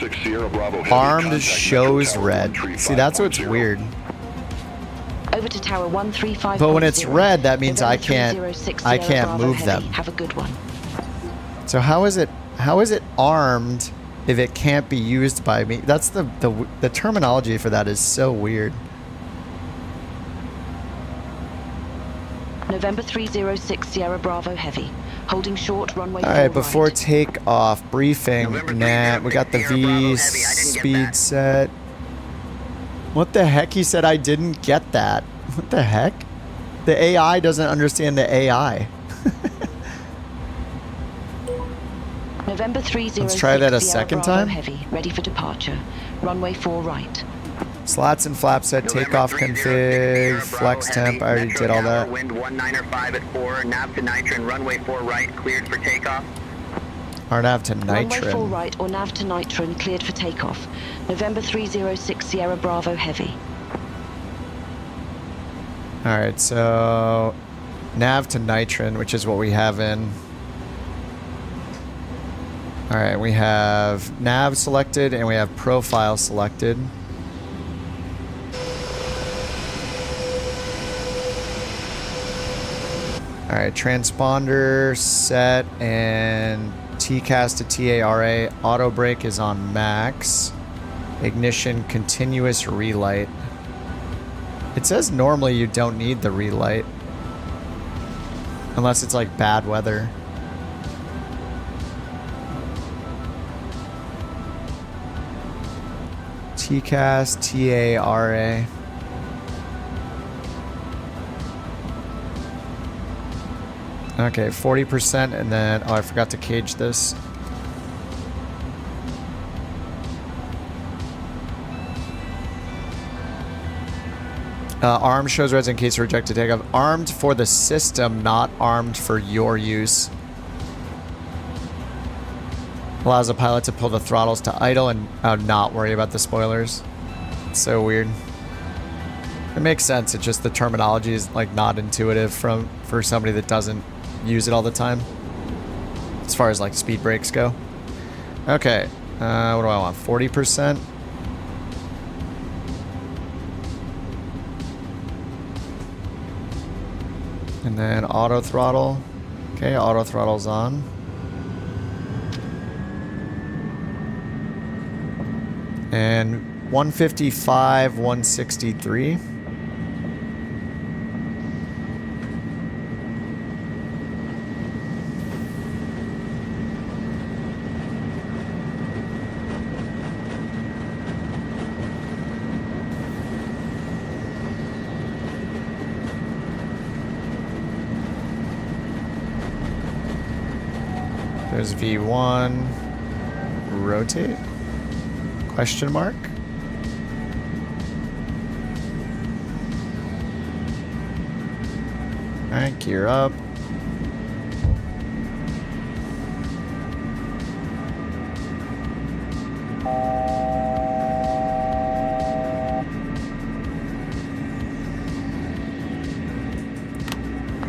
Armed shows red. See, that's what's weird. Over to tower 135. But when it's red, that means I can't move them. Have a good one. So how is it armed if it can't be used by me? That's the terminology for that is so weird. November 306 Sierra Bravo Heavy. Holding short runway. Alright, before takeoff, briefing. Nah, we got the V speed set. What the heck? He said I didn't get that. What the heck? The AI doesn't understand the AI. November 306 Let's try that a Sierra second Bravo time. Heavy. Ready for departure. Runway 4 right. Slats and flaps set, takeoff config, flex temp, I already did all that. Wind 19.5 at 4, nav to nitron, runway 4 right, cleared for takeoff. Or nav to Runway 4 nitron. right or nav to nitron cleared for takeoff. November 306 Sierra Bravo Heavy. Alright, so nav to nitron, which is what we have in. Alright, we have nav selected and we have profile selected. Alright, transponder set and TCAS to TARA. Auto brake is on max. Ignition continuous relight. It says normally you don't need the relight. Unless it's like bad weather. TCAS, TARA. Okay, 40%, and then... Oh, I forgot to cage this. Armed shows reds in case of rejected takeoff. Armed for the system, not armed for your use. Allows the pilot to pull the throttles to idle and not worry about the spoilers. It's so weird. It makes sense. It's just the terminology is like not intuitive for somebody that doesn't use it all the time. As far as like speed brakes go. Okay. What do I want? 40%? And then auto throttle. Okay, auto throttle's on. And 155, 163. There's V1. Rotate? Question mark? Alright, gear up.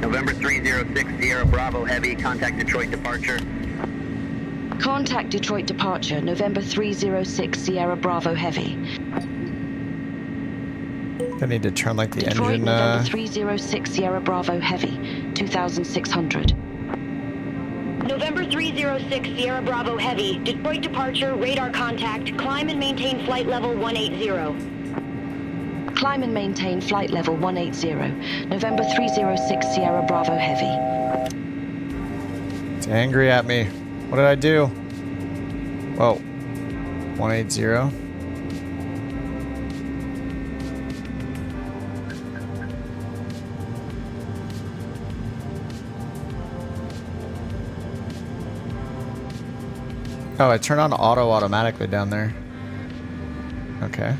November 306 Sierra Bravo Heavy, contact Detroit departure. Contact Detroit departure, November 306 Sierra Bravo Heavy. I need to turn like the Detroit, engine. November 306 Sierra Bravo Heavy, 2600. November 306 Sierra Bravo Heavy, Detroit departure, radar contact, climb and maintain flight level 180. Climb and maintain flight level 180. November 306 Sierra Bravo Heavy. It's angry at me. What did I do? Whoa. 180. Oh, I turned on auto automatically down there. Okay.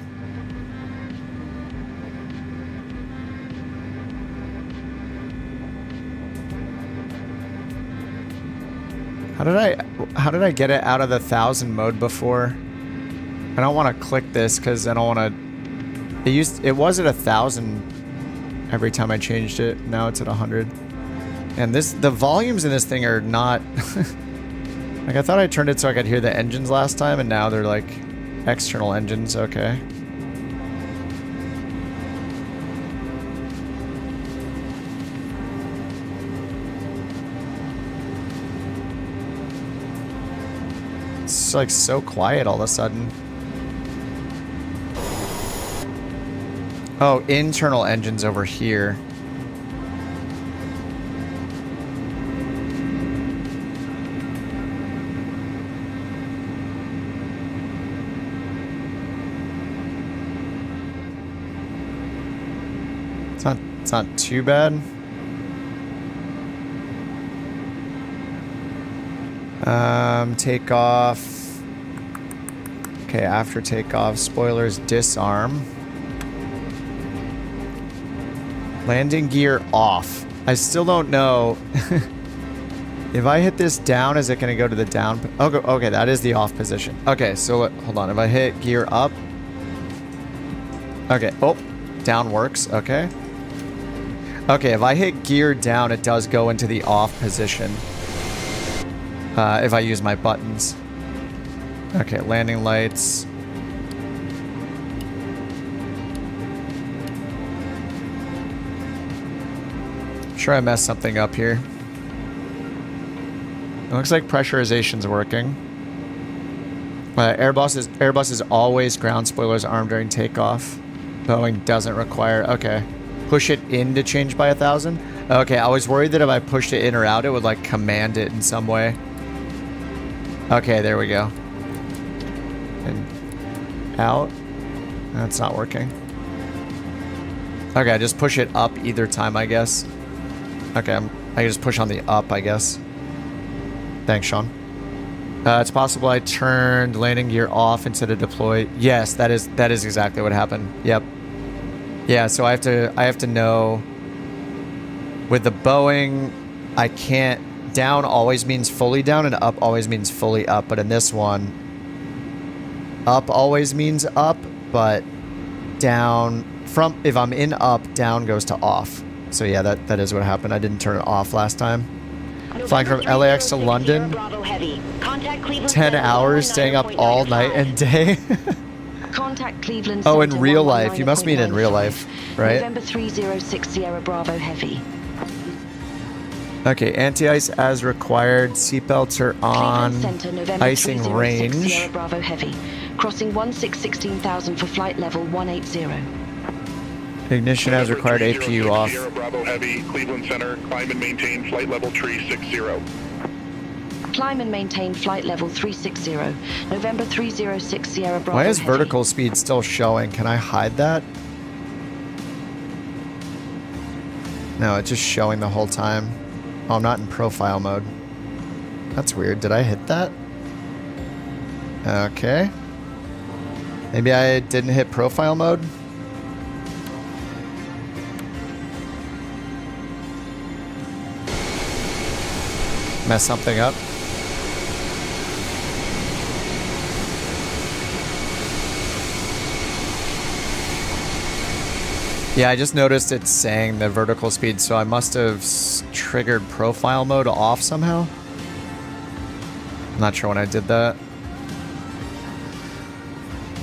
How did I get it out of the 1000 mode before? I don't want to click this because I don't want to. It was at 1000 every time I changed it. Now it's at 100. And the volumes in this thing are not. Like I thought I turned it so I could hear the engines last time, and now they're like external engines. Okay. It's like so quiet all of a sudden. Oh, internal engines over here. It's not too bad. Takeoff. Okay, after takeoff, spoilers disarm. Landing gear off. I still don't know. If I hit this down, is it going to go to the down? Okay, that is the off position. Okay, so hold on. If I hit gear up. Okay, oh, down works. Okay. Okay, if I hit gear down, it does go into the off position. If I use my buttons. Okay, landing lights. I'm sure I messed something up here. It looks like pressurization's working. Airbus is always ground spoilers armed during takeoff. Boeing doesn't require. Okay. Push it in to change by 1000? Okay, I was worried that if I pushed it in or out, it would like command it in some way. Okay, there we go. And out. That's not working. Okay, just push it up either time, I guess. Okay, I'm I can just push on the up, I guess. Thanks, Sean. It's possible I turned landing gear off instead of deploy. Yes, that is exactly what happened. Yep. Yeah, so I have to know with the Boeing, I can't. Down always means fully down and up always means fully up, but in this one, up always means up, but down from, if I'm in up, down goes to off. So yeah, that is what happened. I didn't turn it off last time. Flying from LAX to London, 10 hours, staying up all night and day. Contact Cleveland Oh, in Center real life. You must mean in real 119.95. life, right? November 306 Sierra Bravo Heavy. Okay, anti-ice as required. Seatbelts are on. Cleveland Center, November Icing 306 range. Sierra Bravo Heavy. Crossing 16,000 for flight level 180. Ignition as required. APU off. Sierra Bravo Heavy, Cleveland Center, climb and maintain flight level 360. Climb and maintain flight level 360. November 306 Sierra Bravo Why is Heavy. vertical speed still showing? Can I hide that? No, it's just showing the whole time. Oh, I'm not in profile mode. That's weird. Did I hit that? Okay. Maybe I didn't hit profile mode. Mess something up. Yeah, I just noticed it's saying the vertical speed, so I must have triggered profile mode off somehow. I'm not sure when I did that.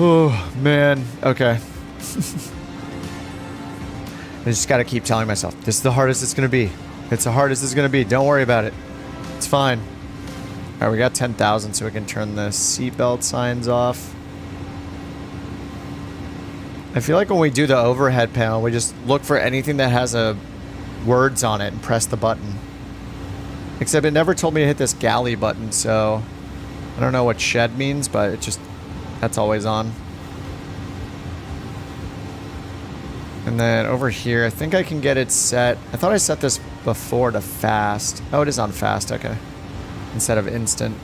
Oh, man. Okay. I just gotta keep telling myself, this is the hardest it's gonna be. It's the hardest it's gonna be. Don't worry about it. It's fine. Alright, we got 10,000, so we can turn the seatbelt signs off. I feel like when we do the overhead panel, we just look for anything that has words on it and press the button. Except it never told me to hit this galley button, so I don't know what shed means, but it just, that's always on. And then over here, I think I can get it set. I thought I set this before to fast. Oh, it is on fast, okay. Instead of instant.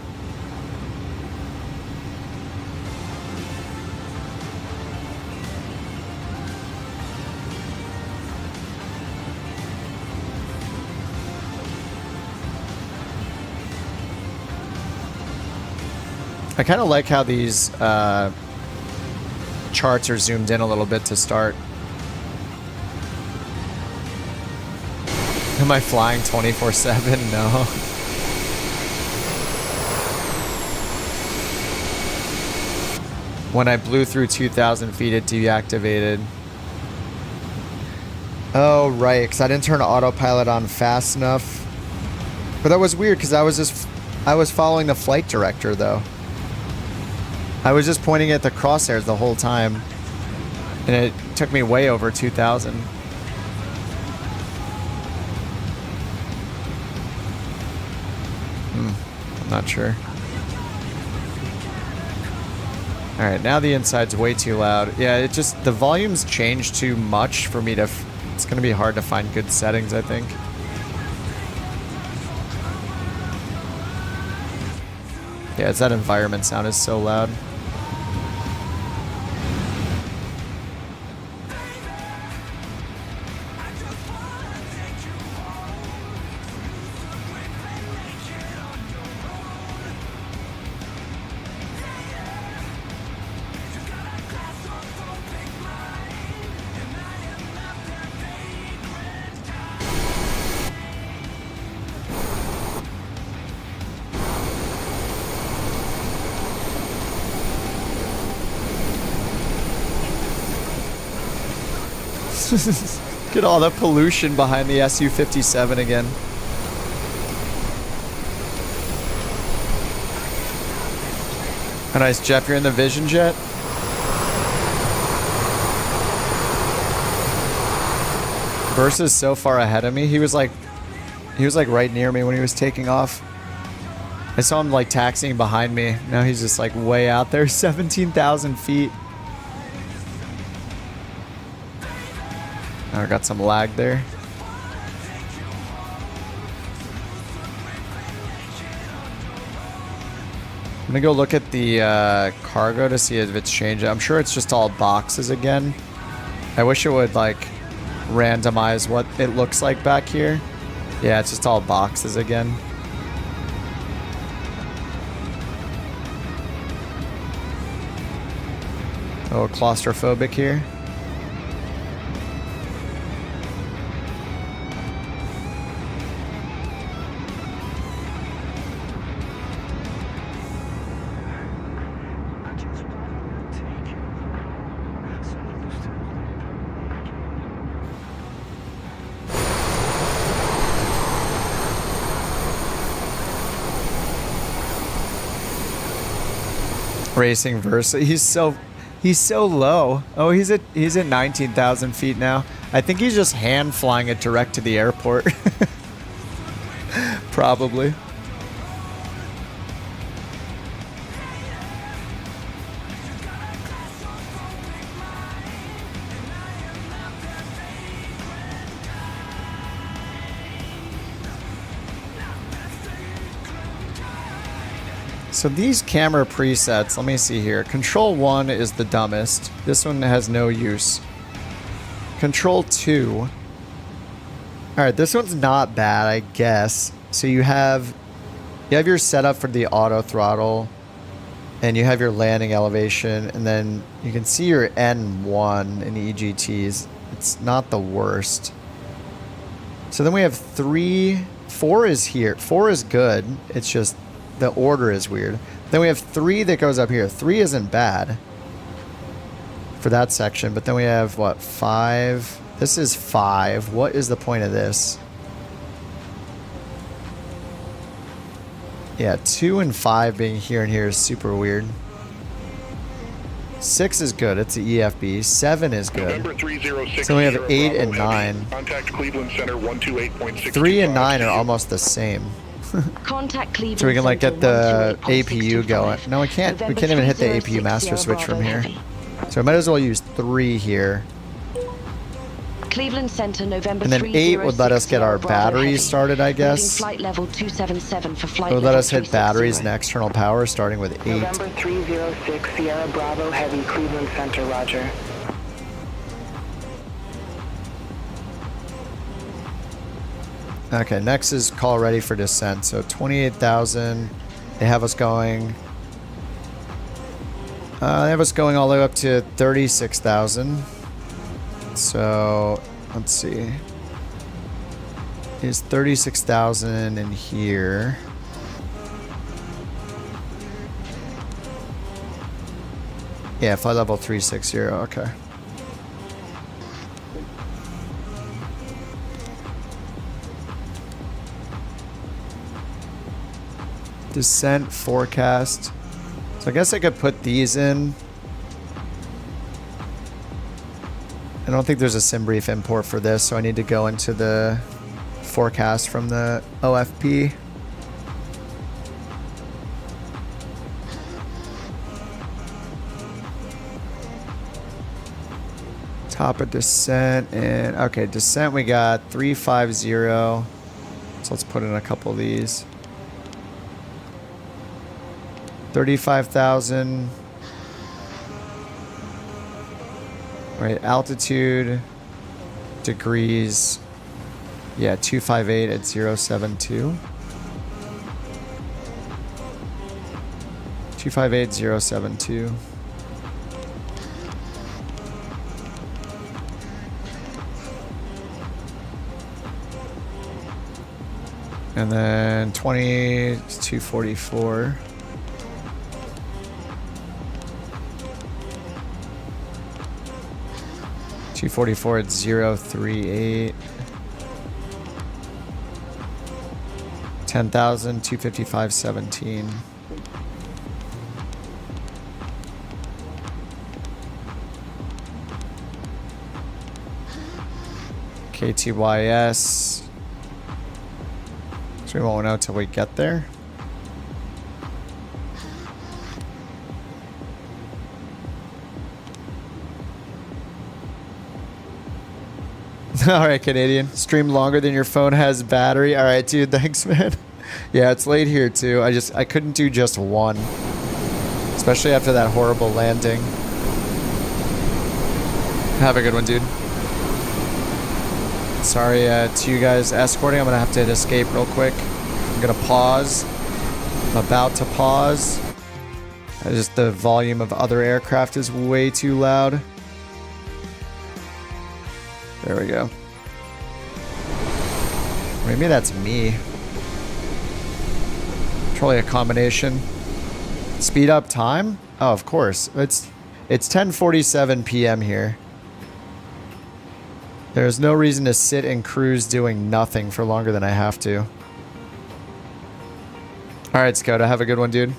I kind of like how these charts are zoomed in a little bit to start. Am I flying 24/7? No. When I blew through 2,000 feet, it deactivated. Oh, right, because I didn't turn autopilot on fast enough. But that was weird, because I was following the flight director, though. I was just pointing at the crosshairs the whole time, and it took me way over 2,000. I'm not sure. Alright, now the inside's way too loud. Yeah, it just, the volume's changed too much for me to, it's gonna be hard to find good settings, I think. Yeah, it's that environment sound is so loud. Look at all the pollution behind the Su-57 again. Oh, nice, Jeff. You're in the Vision Jet. Versus so far ahead of me. He was like right near me when he was taking off. I saw him like taxiing behind me. Now he's just like way out there, 17,000 feet. I got some lag there. gonna go look at the cargo to see if it's changed. I'm sure it's just all boxes again. I wish it would like randomize what it looks like back here. Yeah, it's just all boxes again. Oh, claustrophobic here. Racing Versa. He's so low. Oh, he's at 19,000 feet now. I think he's just hand flying it direct to the airport. Probably. So these camera presets, let me see here. Control 1 is the dumbest. This one has no use. Control 2. Alright, this one's not bad, I guess. So you have your setup for the auto throttle, and you have your landing elevation, and then you can see your N1 in EGTs. It's not the worst. So then we have 3, 4 is here. 4 is good. It's just the order is weird. Then we have 3 that goes up here. 3 isn't bad for that section, but then we have what, 5? This is 5. What is the point of this? Yeah, 2 and 5 being here and here is super weird. 6 is good. It's the EFB. 7 is good. So we have 8 and 9. Contact Cleveland Center 128.6. 3 and 9 are almost the same. Contact Cleveland So we can like get the Center APU going. No, we can't. We can't even hit the APU master switch from here. So I might as well use 3 here. Cleveland Center, November and then 8 would let us get our batteries started, I guess. Flight level 277 for flight it would let us hit batteries and external power starting with 8. November 306, Sierra Bravo Heavy, Cleveland Center, roger. Okay, next is call ready for descent. So 28,000. They have us going. They have us going all the way up to 36,000. So let's see. Is 36,000 in here? Yeah, flight level 360. Okay. Descent forecast. So I guess I could put these in. I don't think there's a sim brief import for this, so I need to go into the forecast from the OFP. Top of descent, and okay, descent we got 350. So let's put in a couple of these. 35,000. Right, altitude, degrees. Yeah, 258 at 072. 258,072. And then 244. $244 at 038. 10,000, 255.17. KTYS. So we won't know till we get there. All right, Canadian. Stream longer than your phone has battery. All right, dude. Thanks, man. Yeah, it's late here too. I couldn't do just one. Especially after that horrible landing. Have a good one, dude. Sorry to you guys escorting. I'm gonna have to hit escape real quick. I'm gonna pause. I'm about to pause. Just the volume of other aircraft is way too loud. There we go. Maybe that's me. Probably a combination. Speed up time? Oh, of course. It's 10:47 p.m. here. There's no reason to sit and cruise doing nothing for longer than I have to. All right, Skoda, have a good one, dude.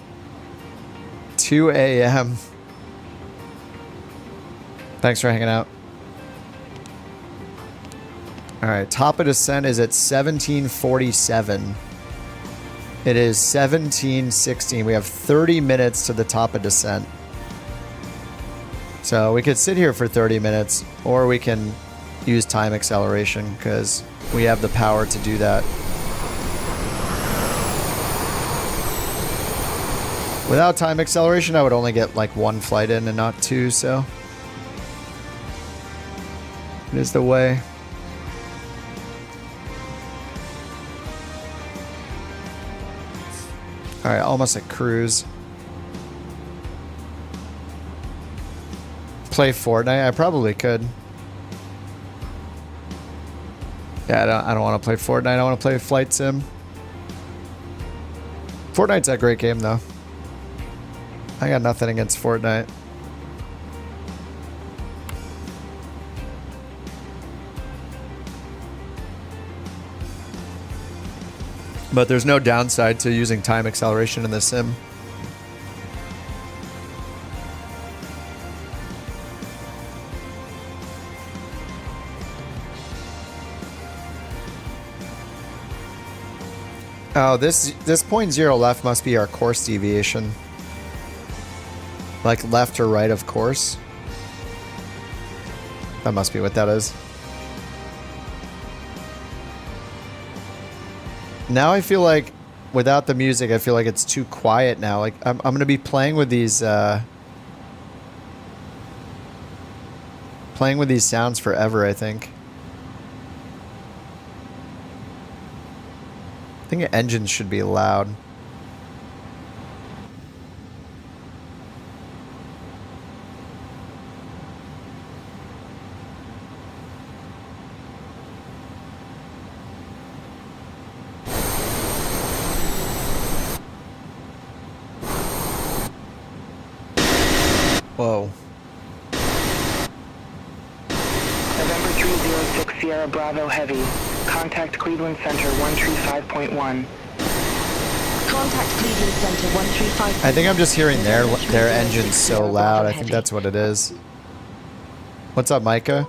2 a.m. Thanks for hanging out. All right, top of descent is at 17:47. It is 17:16. We have 30 minutes to the top of descent. So we could sit here for 30 minutes, or we can use time acceleration because we have the power to do that. Without time acceleration, I would only get like 1 flight in and not 2, so it is the way. All right, almost at cruise. Play Fortnite? I probably could. Yeah, I don't want to play Fortnite. I want to play Flight Sim. Fortnite's a great game, though. I got nothing against Fortnite. But there's no downside to using time acceleration in the sim. Oh, this 0.0 left must be our course deviation. Like left or right of course. That must be what that is. Now I feel like without the music, I feel like it's too quiet now. Like I'm going to be playing with these sounds forever, I think. I think engines should be loud. Whoa. November 306 Sierra Bravo Heavy. Contact Cleveland Center 135.1. Contact Cleveland Center 135. I think I'm just hearing their engines so loud. I think that's what it is. What's up, Micah?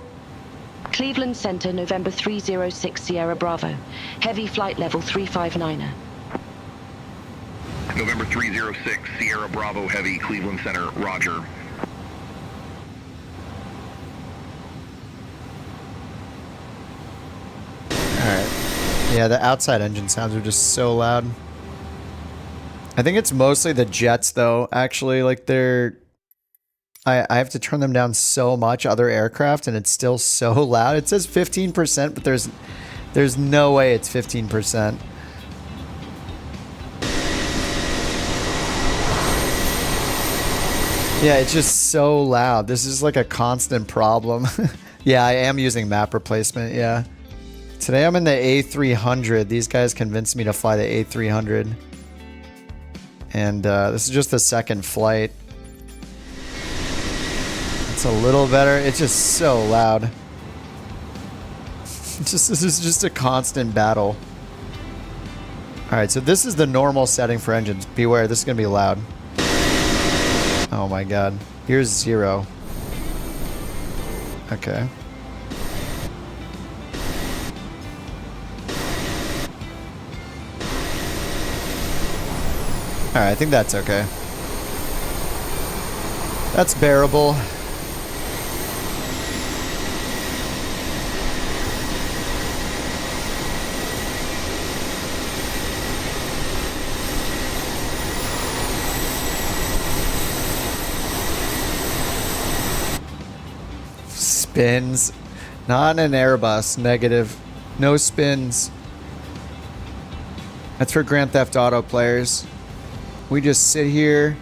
Cleveland Center, November 306 Sierra Bravo. Heavy flight level 359er. November 306 Sierra Bravo Heavy, Cleveland Center, roger. Alright. Yeah, the outside engine sounds are just so loud. I think it's mostly the jets, though, actually. Like, they're... I have to turn them down so much, other aircraft, and it's still so loud. It says 15%, but there's no way it's 15%. Yeah, it's just so loud. This is like a constant problem. Yeah, I am using map replacement, yeah. Today I'm in the A300. These guys convinced me to fly the A300. And this is just the second flight. It's a little better. It's just so loud. This is just a constant battle. Alright, so this is the normal setting for engines. Beware, this is going to be loud. Oh my god. Here's 0. Okay. Alright, I think that's okay. That's bearable. spins. Not an Airbus. Negative. No spins. That's for Grand Theft Auto players. We just sit here,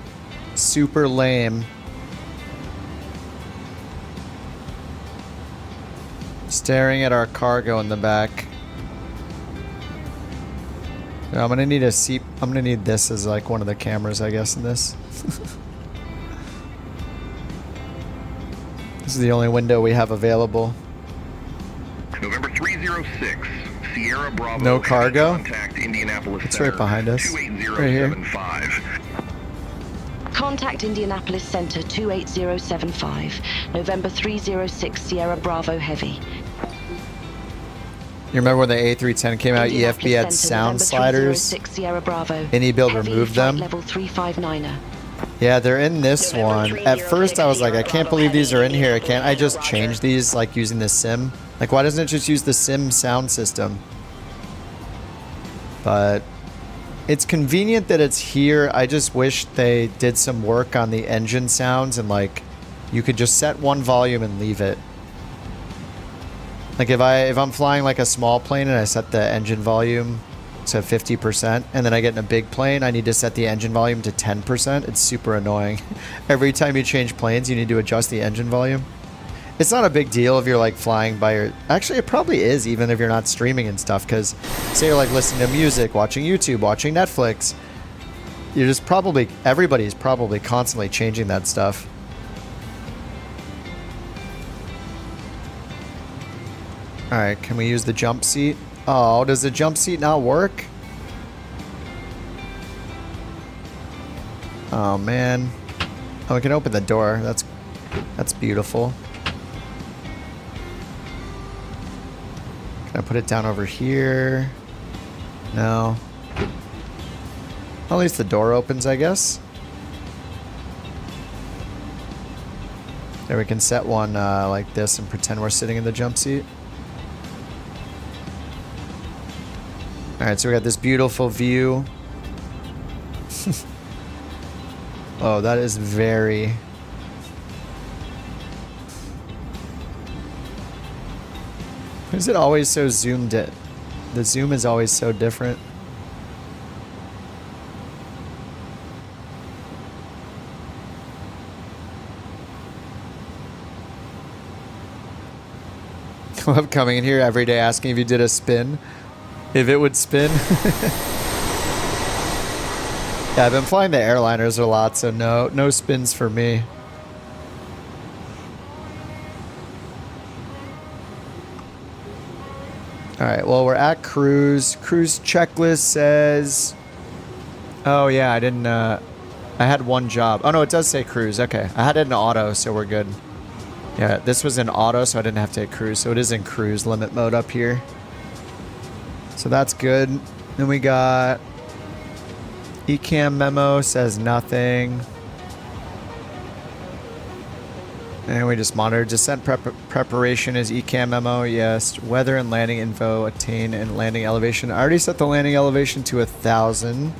super lame, staring at our cargo in the back. I'm gonna need a seat. I'm gonna need this as like one of the cameras, I guess, in this. This is the only window we have available. November 306, Sierra Bravo. No cargo? Contact Indianapolis It's Center, right behind us. 28075. Contact Indianapolis Center 28075. November 306 Sierra Bravo Heavy. You remember when the A310 came out, EFB had Center, sound November sliders? 306 Sierra Bravo. Anybuild Heavy removed flight them? Level 359er. Yeah, they're in this one. At first I was like, I can't believe these are in here. Can't I just change these like using the sim? Like, why doesn't it just use the sim sound system? But it's convenient that it's here. I just wish they did some work on the engine sounds and like you could just set one volume and leave it. Like if I'm flying like a small plane and I set the engine volume to 50% and then I get in a big plane, I need to set the engine volume to 10%. It's super annoying. Every time you change planes, you need to adjust the engine volume. It's not a big deal if you're like flying by your... Actually, it probably is even if you're not streaming and stuff, because say you're like listening to music, watching YouTube, watching Netflix, you're just probably... Everybody's probably constantly changing that stuff. Alright, can we use the jump seat? Oh, does the jump seat not work? Oh, man. Oh, we can open the door. That's beautiful. Can I put it down over here? No. At least the door opens, I guess. There, we can set one like this and pretend we're sitting in the jump seat. Alright, so we got this beautiful view. Oh, that is very... Why is it always so zoomed in? The zoom is always so different. I love coming in here every day asking if you did a spin. If it would spin. Yeah, I've been flying the airliners a lot, so no spins for me. Alright, well, we're at cruise. Cruise checklist says... Oh, yeah, I didn't... I had one job. Oh, no, it does say cruise. Okay. I had it in auto, so we're good. Yeah, this was in auto, so I didn't have to hit cruise. So it is in cruise limit mode up here. So that's good. Then we got... Ecam memo says nothing. And we just monitor descent preparation is Ecam memo. Yes. Weather and landing info attain and landing elevation. I already set the landing elevation to 1,000.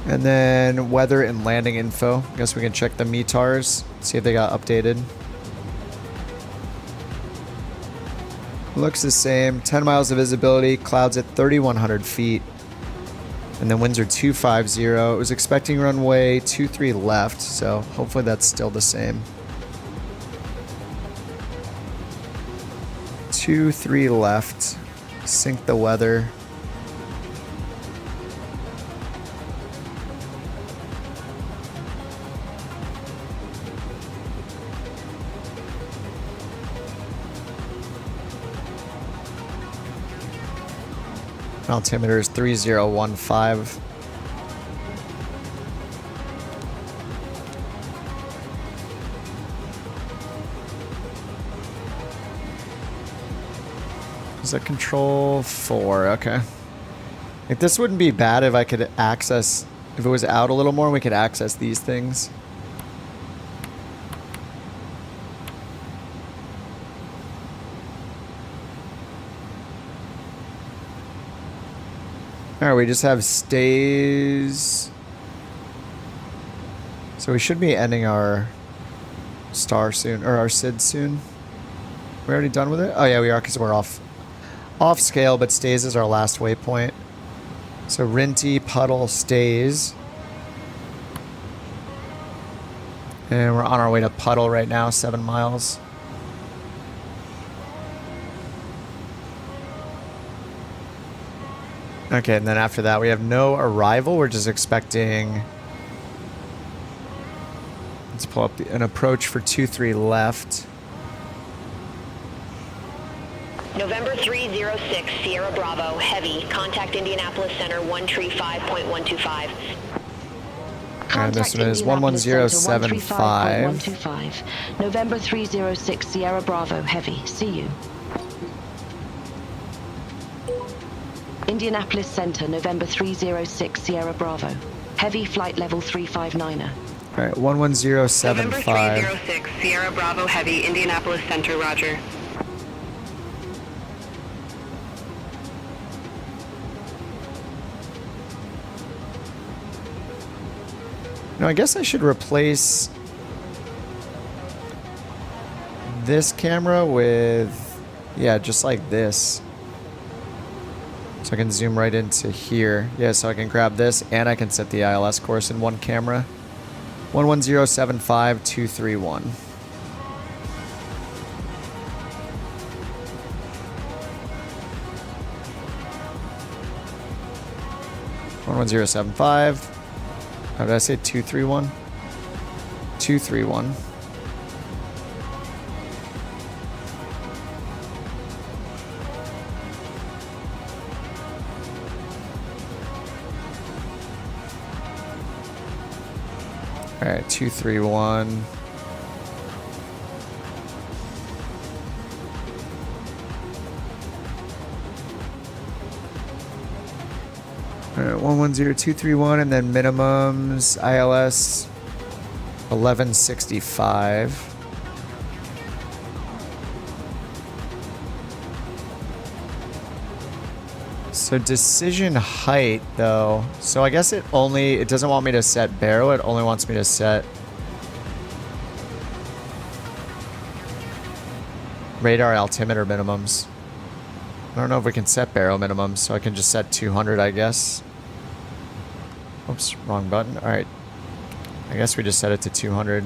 And then weather and landing info. I guess we can check the METARs, see if they got updated. Looks the same. 10 miles of visibility. Clouds at 3,100 feet. And then winds are 250. It was expecting runway 23 left, so hopefully that's still the same. 23 left. Sync the weather. Altimeter is 3015. Is that control 4? Okay. Like, this wouldn't be bad if I could access, if it was out a little more, we could access these things. Alright, we just have stays. So we should be ending our star soon, or our SID soon. We already done with it? Oh yeah, we are because we're off scale, but stays is our last waypoint. So Rinty, Puddle, stays. And we're on our way to Puddle right now, 7 miles. Okay, and then after that we have no arrival. We're just expecting... Let's pull up an approach for 23 left. November 306, Sierra Bravo, heavy. Contact Indianapolis Center 135.125. And this one is 11075. 135. November 306, Sierra Bravo, heavy. See you. Indianapolis Center, November 306, Sierra Bravo. Heavy flight level 359er. All right, 11075. November 306, Sierra Bravo, heavy. Indianapolis Center, roger. No, I guess I should replace this camera with, yeah, just like this. So I can zoom right into here. Yeah, so I can grab this and I can set the ILS course in one camera. 11075231. One 11075. How did I say 231? 231. All right, 231. All right, 110231, and then minimums ILS 1165. So decision height though. So I guess it doesn't want me to set barrel, it only wants me to set radar altimeter minimums. I don't know if we can set barrel minimums, so I can just set 200, I guess. Oops, wrong button. All right. I guess we just set it to 200.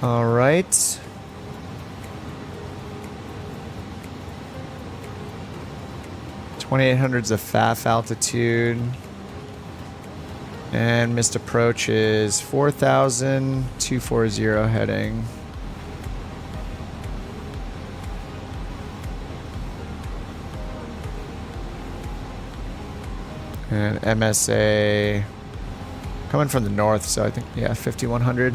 All right. .2800's a FAF altitude. And missed approach is 4,240 heading. And MSA coming from the north, so I think, yeah, 5,100.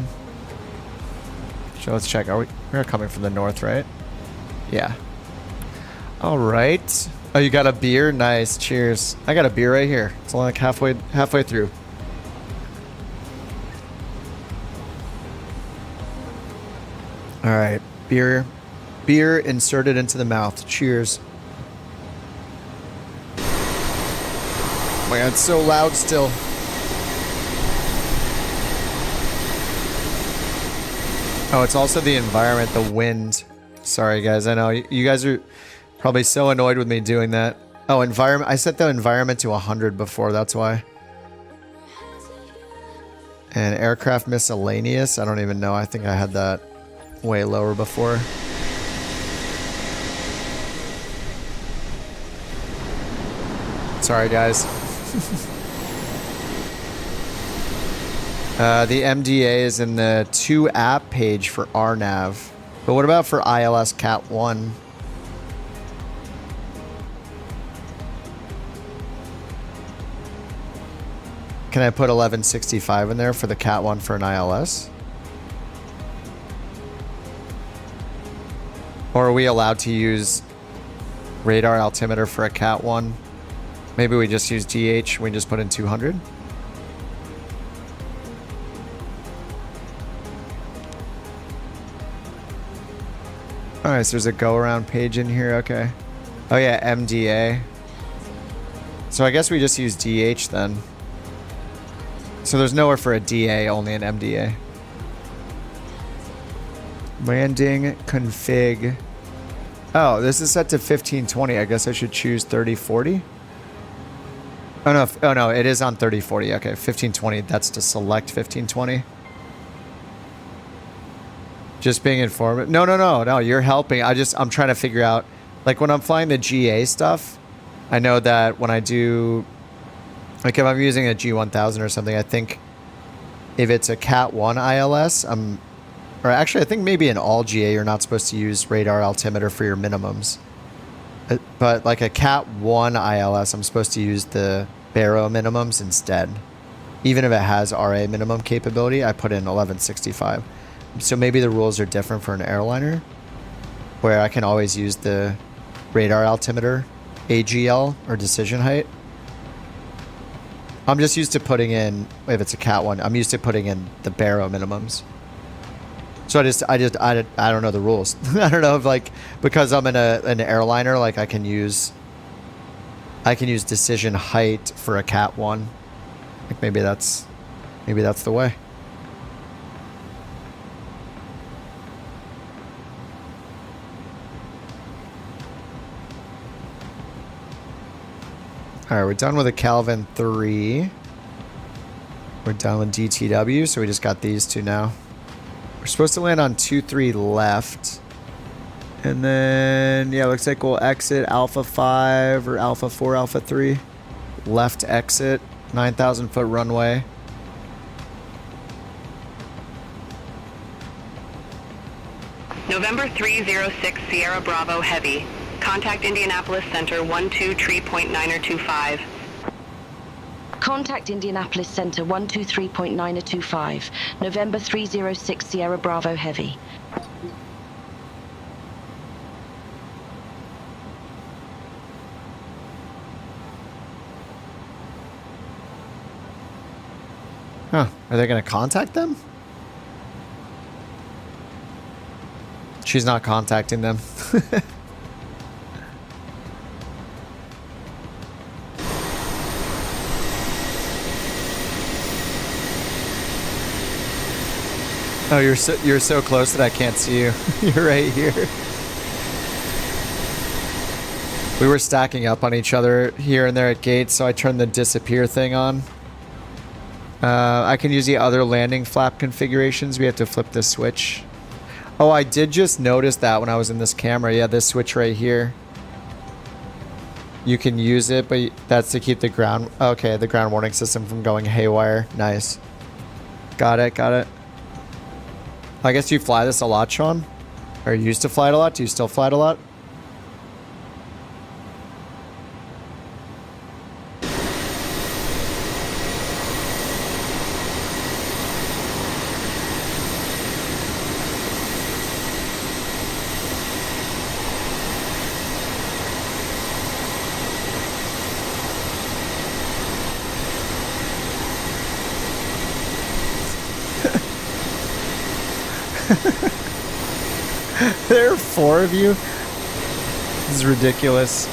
So let's check. We're coming from the north, right? Yeah. All right. Oh, you got a beer? Nice. Cheers. I got a beer right here. It's only like halfway through. All right. Beer inserted into the mouth. Cheers. Oh my God, it's so loud still. Oh, it's also the environment, the wind. Sorry, guys. I know you guys are probably so annoyed with me doing that. Oh, environment. I set the environment to 100 before. That's why. And aircraft miscellaneous. I don't even know. I think I had that way lower before. Sorry, guys. The MDA is in the 2 app page for RNAV. But what about for ILS Cat 1? Can I put 1165 in there for the Cat 1 for an ILS? Or are we allowed to use radar altimeter for a Cat 1? Maybe we just use GH, we just put in 200? All right, so there's a go around page in here. Okay. Oh yeah, MDA. So I guess we just use DH then. So there's nowhere for a DA, only an MDA. Landing config. Oh, this is set to 1520. I guess I should choose 3040. Oh no, it is on 3040. Okay, 1520. That's to select 1520. Just being informative. No. You're helping. I'm trying to figure out, like when I'm flying the GA stuff, I know that when I do, like if I'm using a G1000 or something, I think if it's a Cat 1 ILS, or actually I think maybe in all GA, you're not supposed to use radar altimeter for your minimums. But like a Cat 1 ILS, I'm supposed to use the Baro minimums instead. Even if it has RA minimum capability, I put in 1165. So maybe the rules are different for an airliner, where I can always use the radar altimeter, AGL, or decision height. I'm just used to putting in, if it's a Cat 1, I'm used to putting in the Baro minimums. So I don't know the rules. I don't know if like, because I'm in an airliner, like I can use decision height for a Cat 1. Like maybe that's the way. All right, we're done with a Calvin 3. We're done with DTW, so we just got these two now. We're supposed to land on 23 left. And then, yeah, looks like we'll exit Alpha 5 or Alpha 4, Alpha 3. Left exit, 9,000 foot runway. November 306 Sierra Bravo Heavy. Contact Indianapolis Center 123.925. Contact Indianapolis Center 123.925. November 306 Sierra Bravo Heavy. Huh. Are they going to contact them? She's not contacting them. Oh, you're so close that I can't see you. You're right here. We were stacking up on each other here and there at gates, so I turned the disappear thing on. I can use the other landing flap configurations. We have to flip the switch. Oh, I did just notice that when I was in this camera. Yeah, this switch right here. You can use it, but that's to keep the ground... Okay, the ground warning system from going haywire. Nice. Got it. I guess you fly this a lot, Sean? Or you used to fly it a lot? Do you still fly it a lot? There are 4 of you? This is ridiculous.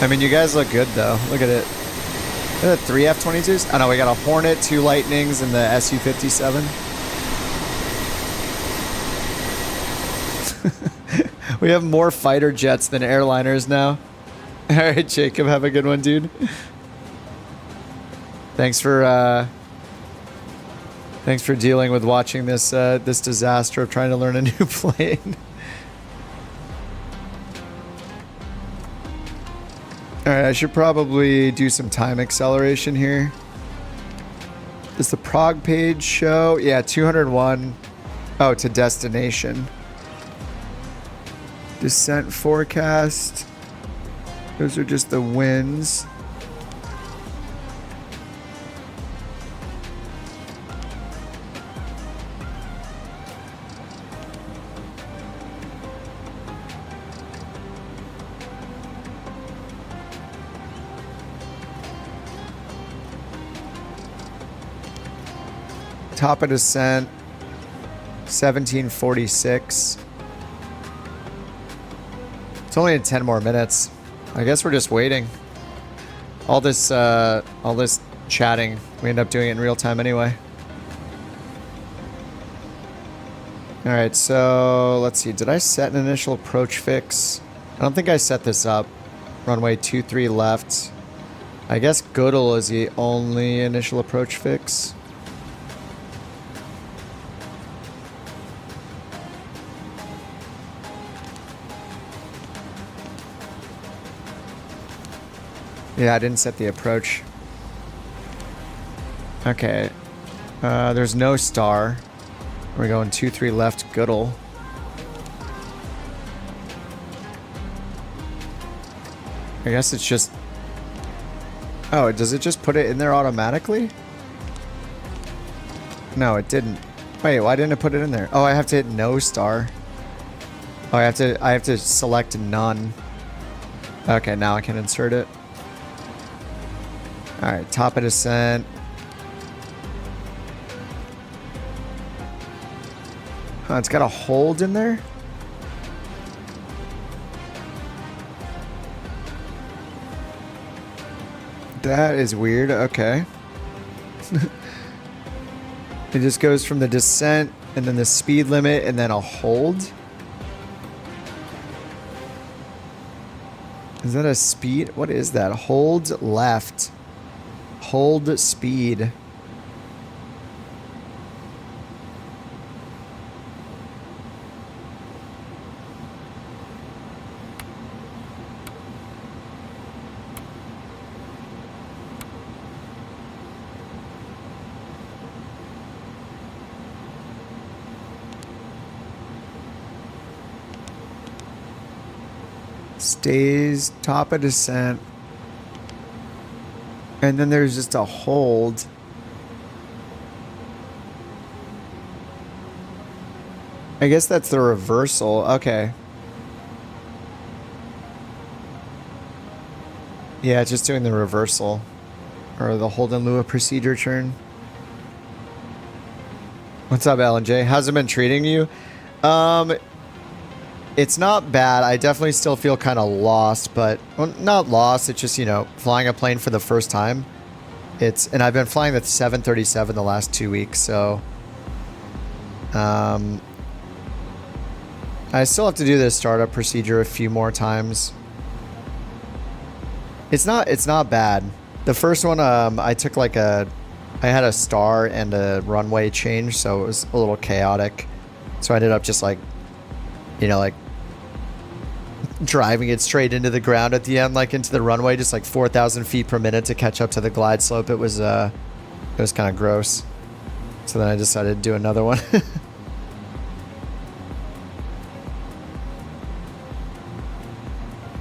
I mean, you guys look good, though. Look at it. Look at 3 F-22s. Oh, no, we got a Hornet, 2 Lightnings, and the Su-57. We have more fighter jets than airliners now. All right, Jacob, have a good one, dude. Thanks for dealing with watching this this disaster of trying to learn a new plane. All right, I should probably do some time acceleration here. Does the Prague page show? Yeah, 201. Oh, to destination. Descent forecast. Those are just the winds. Top of descent. 1746. It's only in 10 more minutes. I guess we're just waiting. All this chatting, we end up doing it in real time anyway. All right, so let's see. Did I set an initial approach fix? I don't think I set this up. Runway 23 left. I guess Goodall is the only initial approach fix. Yeah, I didn't set the approach. Okay. There's no star. We're going 23 left, Goodall. I guess it's just... Oh, does it just put it in there automatically? No, it didn't. Wait, why didn't it put it in there? Oh, I have to hit no star. Oh, I have to select none. Okay, now I can insert it. All right, top of descent. Oh, it's got a hold in there? That is weird. Okay. It just goes from the descent and then the speed limit and then a hold. Is that a speed? What is that? Hold left. Hold speed. Stays top of descent. And then there's just a hold. I guess that's the reversal. Okay. Yeah, it's just doing the reversal. Or the hold in lieu of procedure turn. What's up, LJ? How's it been treating you? It's not bad. I definitely still feel kind of lost, but well, not lost. It's just, you know, flying a plane for the first time. And I've been flying the 737 the last 2 weeks, so I still have to do this startup procedure a few more times. It's not bad. The first one, I took like I had a star and a runway change, so it was a little chaotic. So I ended up just like, you know, like driving it straight into the ground at the end, like into the runway, just like 4,000 feet per minute to catch up to the glide slope. It was kind of gross. So then I decided to do another one.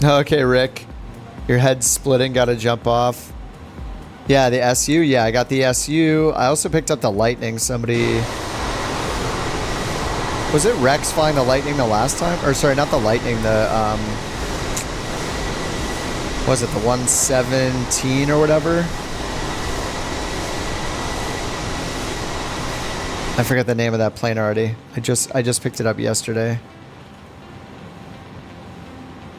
Okay, Rick, your head's splitting. Got to jump off. Yeah, the SU. Yeah, I got the SU. I also picked up the Lightning. Somebody... Was it Rex flying the Lightning the last time? Or sorry, not the Lightning, the, was it the 117 or whatever? I forgot the name of that plane already. I just picked it up yesterday.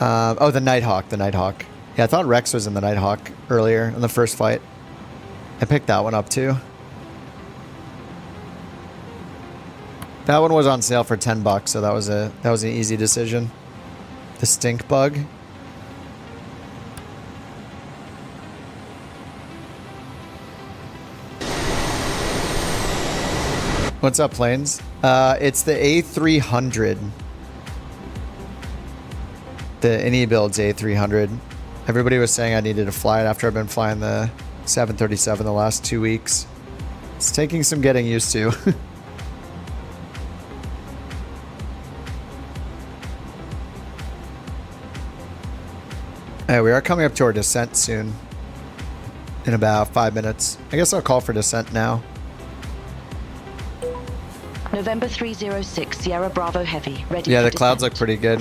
Oh, the Nighthawk, the Nighthawk. Yeah, I thought Rex was in the Nighthawk earlier in the first flight. I picked that one up too. That one was on sale for $10, so that was an easy decision. The stink bug. What's up, planes? It's the A300. The AnyBuild's A300. Everybody was saying I needed to fly it after I've been flying the 737 the last 2 weeks. It's taking some getting used to. Hey, we are coming up to our descent soon. In about 5 minutes. I guess I'll call for descent now. November 306, Sierra Bravo Heavy, ready Yeah, for the clouds descent. look pretty good.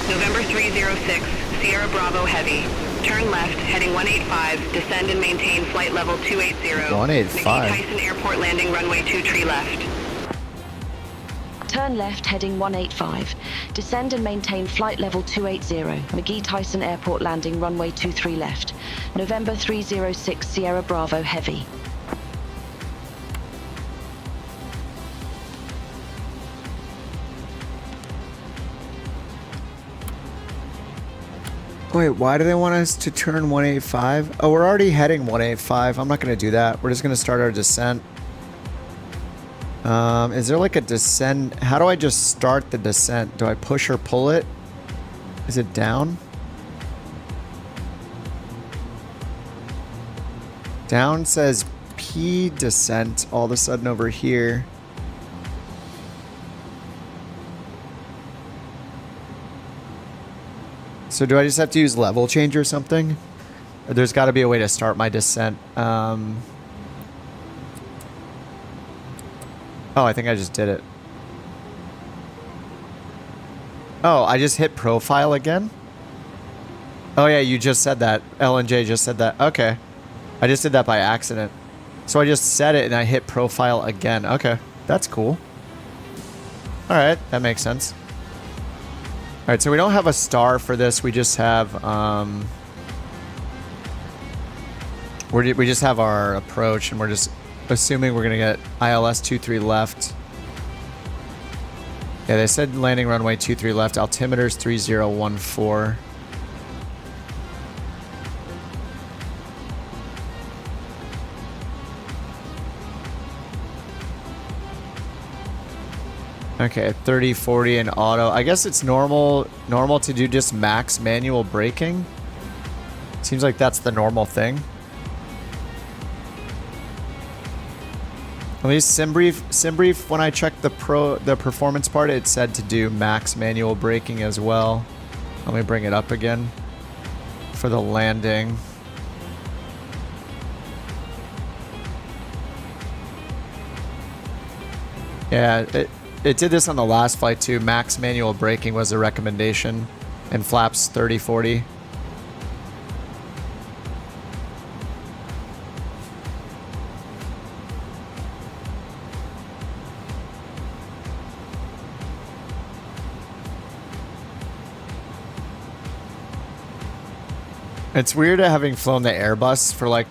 November 306, Sierra Bravo Heavy. Turn left, heading 185, descend and maintain flight level 280. 185. McKee Tyson Airport landing runway 23 left. Turn left heading 185. Descend and maintain flight level 280. McGee Tyson Airport landing runway 23 left. November 306 Sierra Bravo Heavy. Wait, why do they want us to turn 185? Oh, we're already heading 185. I'm not going to do that. We're just going to start our descent. Is there like a descent? How do I just start the descent? Do I push or pull it? Is it down? Down says P descent all of a sudden over here. So do I just have to use level change or something? Or there's got to be a way to start my descent. Oh, I think I just did it. Oh, I just hit profile again? Oh yeah, you just said that. L&J just said that. Okay. I just did that by accident. So I just set it and I hit profile again. Okay, that's cool. All right, that makes sense. All right, so we don't have a star for this. We just have we just have our approach, and we're just assuming we're gonna get ILS 23 left. Yeah, they said landing runway 23 left. Altimeter's 3014. Okay, 30, 40 in auto. I guess it's normal to do just max manual braking. Seems like that's the normal thing. At least SimBrief, when I checked the performance part, it said to do max manual braking as well. Let me bring it up again for the landing. Yeah, it did this on the last flight too. Max manual braking was a recommendation in flaps 30, 40. It's weird having flown the Airbus for like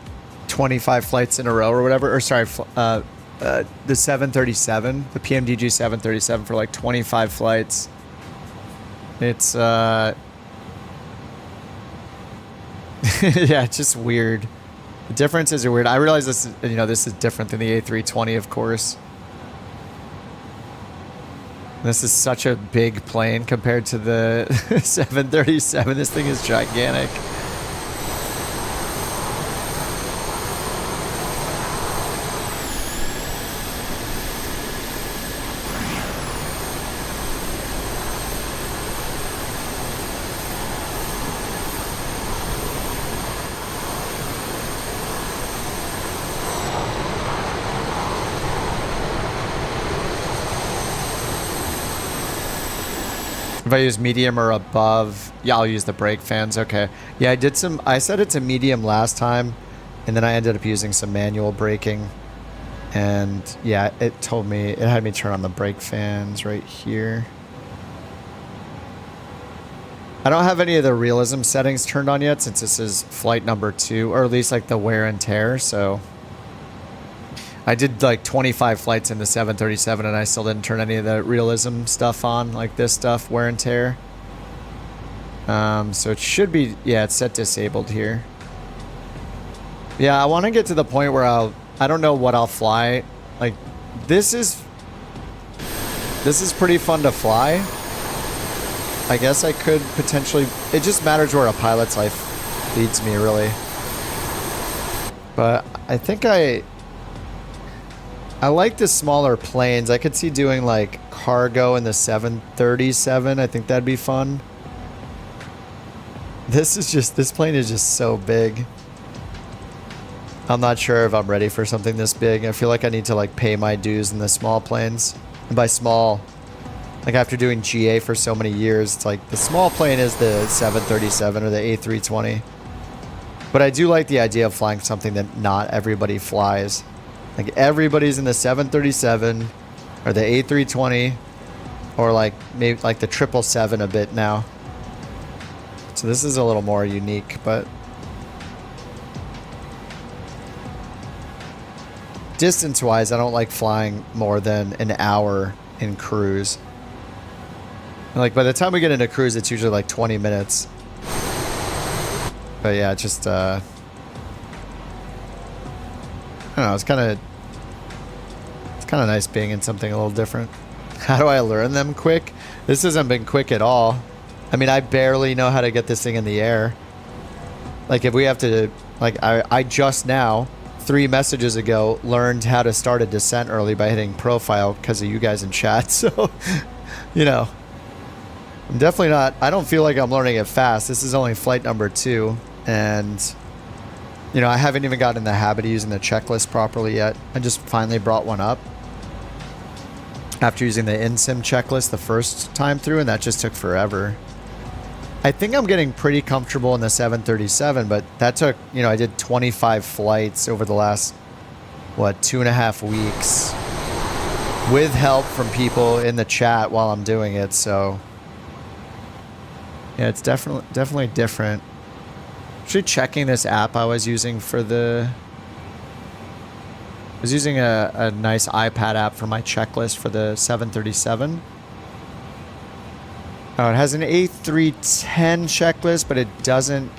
25 flights in a row or whatever. Or sorry, the 737, the PMDG 737 for like 25 flights. It's yeah, it's just weird. The differences are weird. I realize this is, this is different than the A320, of course. This is such a big plane compared to the 737. This thing is gigantic. If I use medium or above, yeah, I'll use the brake fans. Okay. Yeah, I set it to medium last time, and then I ended up using some manual braking. And yeah, it had me turn on the brake fans right here. I don't have any of the realism settings turned on yet since this is flight number 2, or at least like the wear and tear, so I did like 25 flights in the 737 and I still didn't turn any of the realism stuff on, like this stuff, wear and tear. So it should be, yeah, it's set disabled here. Yeah, I want to get to the point where I don't know what I'll fly. Like, this is pretty fun to fly. I guess I could potentially, it just matters where a pilot's life leads me, really. But I think I like the smaller planes. I could see doing like cargo in the 737. I think that'd be fun. This plane is just so big. I'm not sure if I'm ready for something this big. I feel like I need to like pay my dues in the small planes. And by small, like after doing GA for so many years, it's like the small plane is the 737 or the A320. But I do like the idea of flying something that not everybody flies. Like everybody's in the 737 or the A320 or like maybe like the 777 a bit now. So this is a little more unique, but distance-wise, I don't like flying more than an hour in cruise. Like by the time we get into cruise, it's usually like 20 minutes. But yeah, just I don't know. It's kind of nice being in something a little different. How do I learn them quick? This hasn't been quick at all. I mean, I barely know how to get this thing in the air. Like if we have to, like I just now, 3 messages ago, learned how to start a descent early by hitting profile because of you guys in chat. So, you know, I'm definitely not, I don't feel like I'm learning it fast. This is only flight number 2. And, you know, I haven't even gotten in the habit of using the checklist properly yet. I just finally brought one up after using the in-sim checklist the first time through, and that just took forever. I think I'm getting pretty comfortable in the 737, but that took, you know, I did 25 flights over the last, what, 2.5 weeks with help from people in the chat while I'm doing it. So yeah, it's definitely different. Actually checking this app I was using for the, I was using a nice iPad app for my checklist for the 737. Oh, it has an A310 checklist, but it doesn't.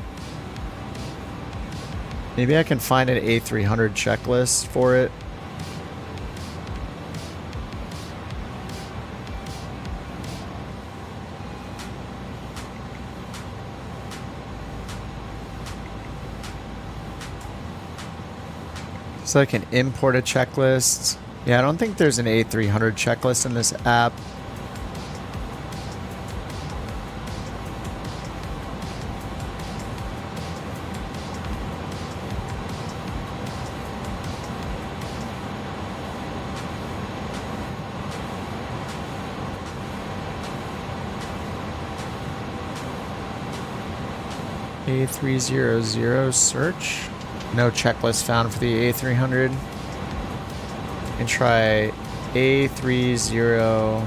Maybe I can find an A300 checklist for it. So I can import a checklist. Yeah, I don't think there's an A300 checklist in this app. A300 search. No checklist found for the A300. And try A30.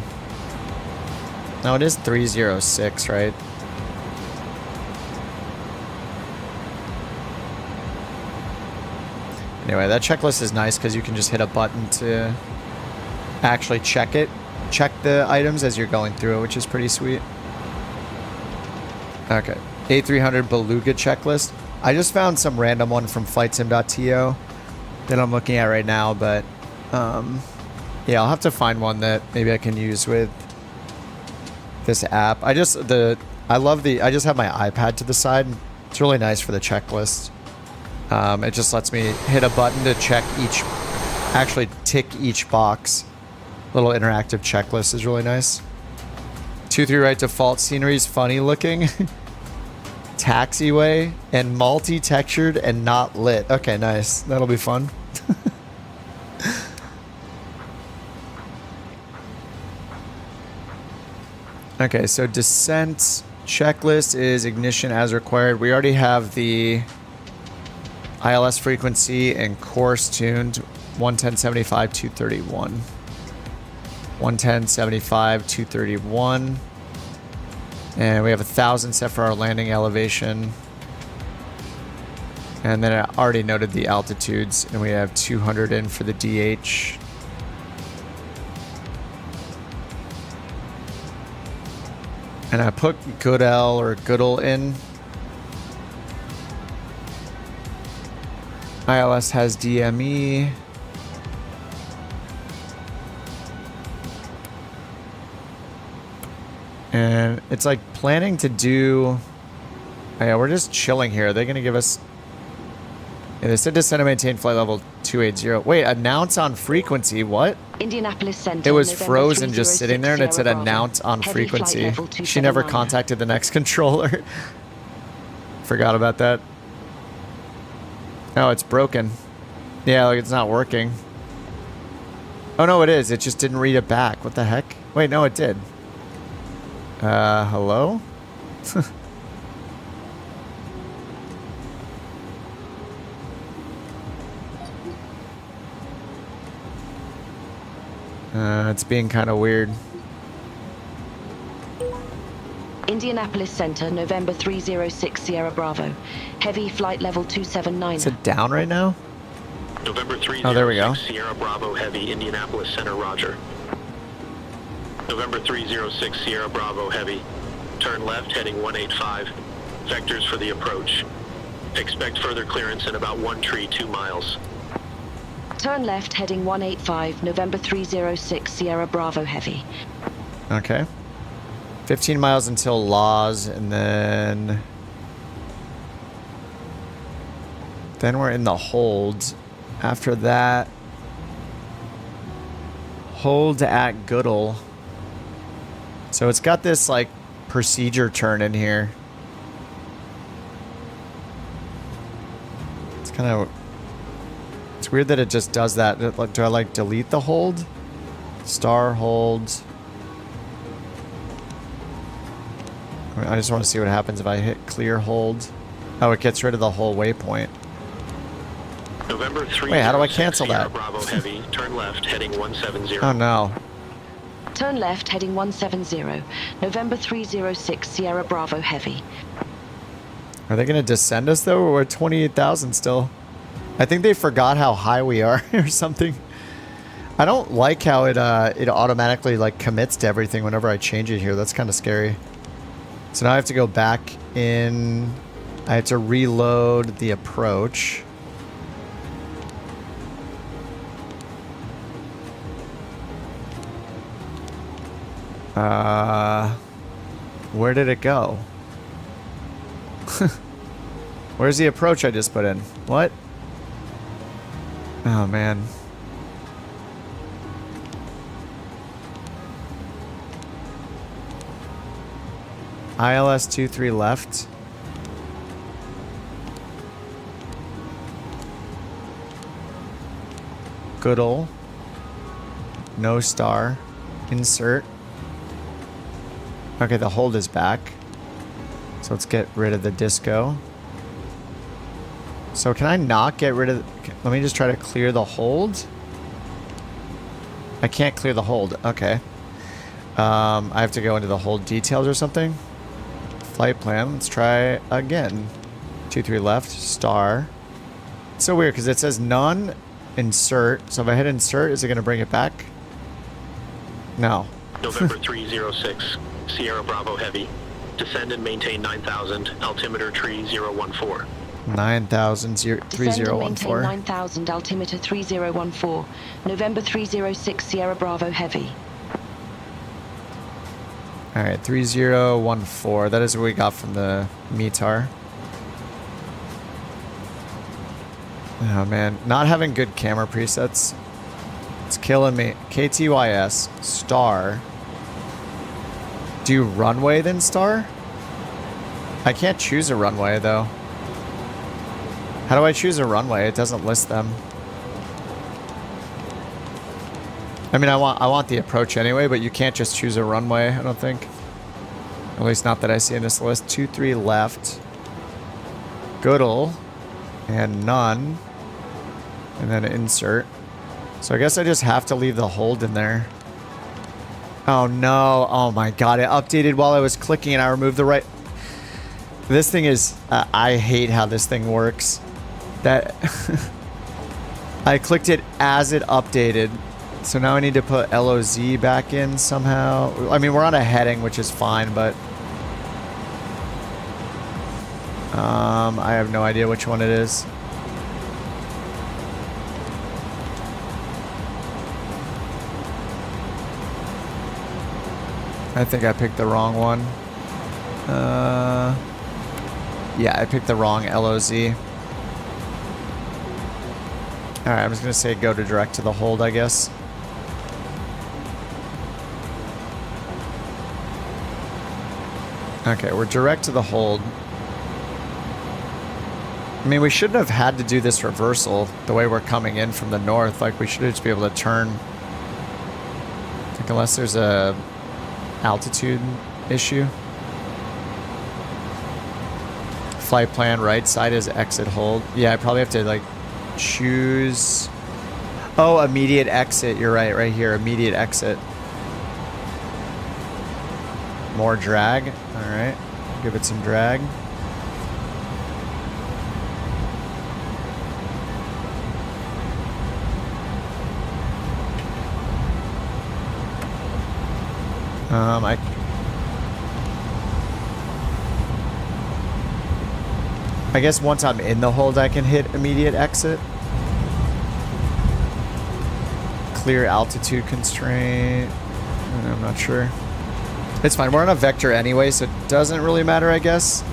No, it is 306, right? Anyway, that checklist is nice because you can just hit a button to actually check it. Check the items as you're going through it, which is pretty sweet. Okay. A300 Beluga checklist. I just found some random one from flightsim.to that I'm looking at right now, but yeah, I'll have to find one that maybe I can use with this app. I just have my iPad to the side. It's really nice for the checklist. It just lets me hit a button to check actually tick each box. Little interactive checklist is really nice. 2-3 right default scenery is funny looking. Taxiway and multi-textured and not lit. Okay, nice. That'll be fun. Okay, so descent checklist is ignition as required. We already have the ILS frequency and course tuned 110.75, 231. 110.75, 231. And we have 1,000 set for our landing elevation. And then I already noted the altitudes, and we have 200 in for the DH. And I put Goodell or Goodall in. ILS has DME. And it's like planning to do... Oh yeah, we're just chilling here. Are they going to give us... Yeah, they said descend and maintain flight level 280. Wait, announce on frequency. What? Indianapolis Center. It was frozen just sitting there, and it said announce on frequency. She never contacted the next controller. Forgot about that. Oh, it's broken. Yeah, like it's not working. Oh no, it is. It just didn't read it back. What the heck? Wait, no, it did. Hello? It's being kind of weird. Indianapolis Center, November 306 Sierra Bravo. Heavy flight level 279. Is it down right now? November 306 Oh, there we go. Sierra Bravo Heavy, Indianapolis Center, roger. November 306 Sierra Bravo Heavy. Turn left heading 185. Vectors for the approach. Expect further clearance in about 1 tree 2 miles. Turn left heading 185, November 306 Sierra Bravo Heavy. Okay. 15 miles until Laws, and then we're in the hold. After that, hold at Goodall. So it's got this like procedure turn in here. It's kind of, it's weird that it just does that. Do I like delete the hold? Star hold. I just want to see what happens if I hit clear hold. Oh, it gets rid of the whole waypoint. November 3. Wait, how do I cancel Sierra that? Bravo Heavy. Turn left heading 170. Oh no. Turn left heading 170, November 306 Sierra Bravo Heavy. Are they going to descend us though? We're at 28,000 still. I think they forgot how high we are or something. I don't like how it automatically like commits to everything whenever I change it here. That's kind of scary. So now I have to go back in. I have to reload the approach. Where did it go? Where's the approach I just put in? What? Oh man. ILS 23 left. Goodall. No star. Insert. Okay, the hold is back. So let's get rid of the disco. So can I not get rid of... Let me just try to clear the hold. I can't clear the hold. Okay. I have to go into the hold details or something. Flight plan. Let's try again. 23 left. Star. It's so weird because it says none. Insert. So if I hit insert, is it going to bring it back? No. November 306 Sierra Bravo Heavy. Descend and maintain 9,000. Altimeter tree 014. 9,000 Descend and 3014. maintain 9,000, altimeter 3014. November 306 Sierra Bravo Heavy. Alright, 3014. That is what we got from the METAR. Oh man, not having good camera presets. It's killing me. KTYS, star. Do runway then star? I can't choose a runway though. How do I choose a runway? It doesn't list them. I mean, I want the approach anyway, but you can't just choose a runway, I don't think. At least not that I see in this list. 23 left. Goodall. And none. And then insert. So I guess I just have to leave the hold in there. Oh no. Oh my god. It updated while I was clicking and I removed the right... This thing is... I hate how this thing works. That... I clicked it as it updated. So now I need to put LOZ back in somehow. I mean, we're on a heading, which is fine, but... I have no idea which one it is. I think I picked the wrong one. Yeah, I picked the wrong LOZ. Alright, I'm just gonna say go to direct to the hold, I guess. Okay, we're direct to the hold. I mean, we shouldn't have had to do this reversal the way we're coming in from the north. Like, we should just be able to turn. I think unless there's a altitude issue. Flight plan, right side is exit hold. Yeah, I probably have to, like, choose... Oh, immediate exit. You're right, right here. Immediate exit. More drag. All right. Give it some drag. I guess once I'm in the hold, I can hit immediate exit. Clear altitude constraint. I'm not sure. It's fine. We're on a vector anyway, so it doesn't really matter, I guess.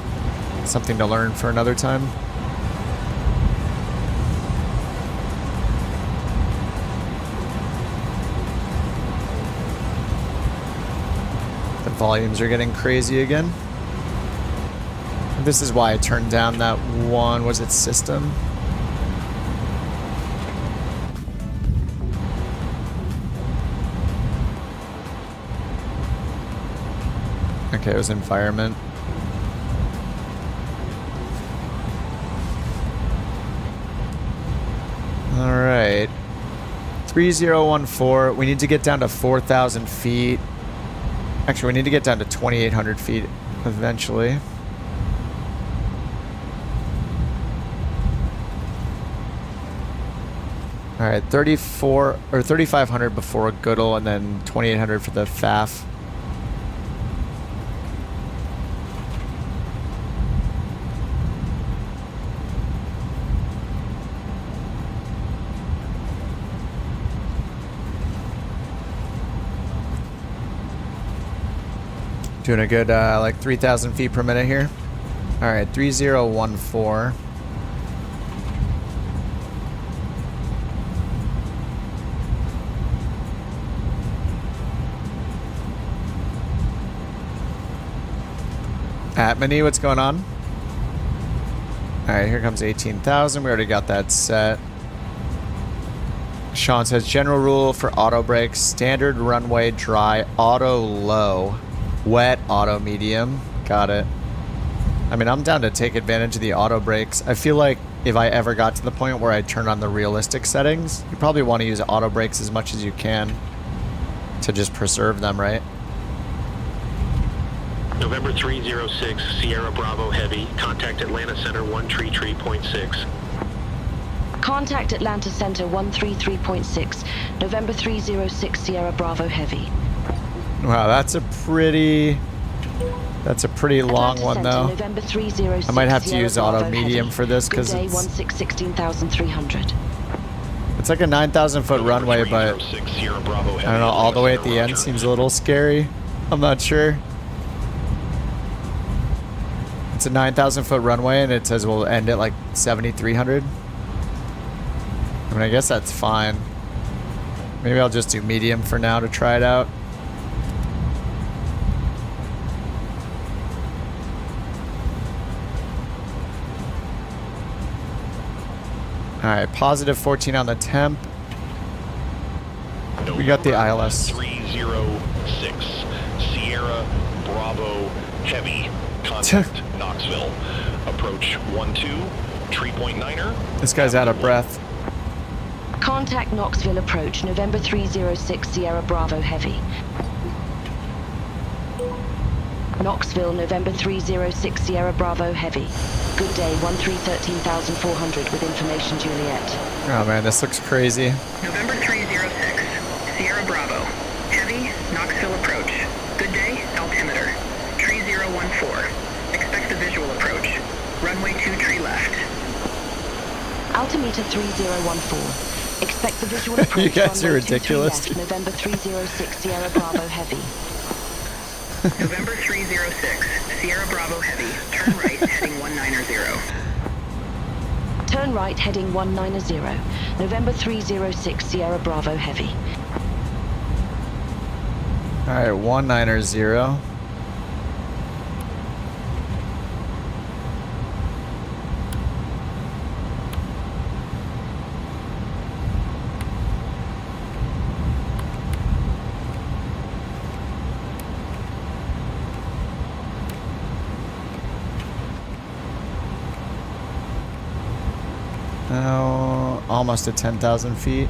Something to learn for another time. The volumes are getting crazy again. This is why I turned down that one, was it system? Okay, it was environment. All right. 3014. We need to get down to 4,000 feet. Actually, we need to get down to 2,800 feet eventually. All right, 34 or 3,500 before Goodall, and then 2,800 for the FAF. Doing a good like 3,000 feet per minute here. All right, 3014. Atmany, what's going on? All right, here comes 18,000. We already got that set. Sean says general rule for auto brakes: standard runway dry, auto low, wet auto medium. Got it. I mean, I'm down to take advantage of the auto brakes. I feel like if I ever got to the point where I turn on the realistic settings, you probably want to use auto brakes as much as you can to just preserve them, right? November 306, Sierra Bravo Heavy. Contact Atlanta Center 133.6. Contact Atlanta Center 133.6. November 306, Sierra Bravo Heavy. Wow, that's a pretty long Atlanta one Center, though. November 306, I might have to Sierra use auto Bravo medium Heavy. for this because Good day, it's 16,300. It's like a 9,000 foot runway, but I don't know, all the way at the end seems a little scary. I'm not sure. It's a 9,000 foot runway and it says we'll end at like 7,300. I mean, I guess that's fine. Maybe I'll just do medium for now to try it out. Alright, positive 14 on the temp. We got the ILS. 306 Sierra Bravo Heavy. Contact Knoxville. Approach 12, 3.9er. This guy's out of breath. Contact Knoxville approach, November 306, Sierra Bravo Heavy. Knoxville, November 306, Sierra Bravo Heavy. Good day, 13,400 with information Juliet. Oh man, this looks crazy. November 306, Sierra Bravo. Heavy, Knoxville approach. Good day, altimeter. 3014. Expect the visual approach. Runway 23 left. Altimeter 3014. Expect the visual approach. You guys are runway 23 ridiculous. left, November 306, Sierra Bravo Heavy. November 306, Sierra Bravo Heavy. Turn right, heading 190. Turn right, heading 190. November 306, Sierra Bravo Heavy. Alright, 190. Now, almost at 10,000 feet.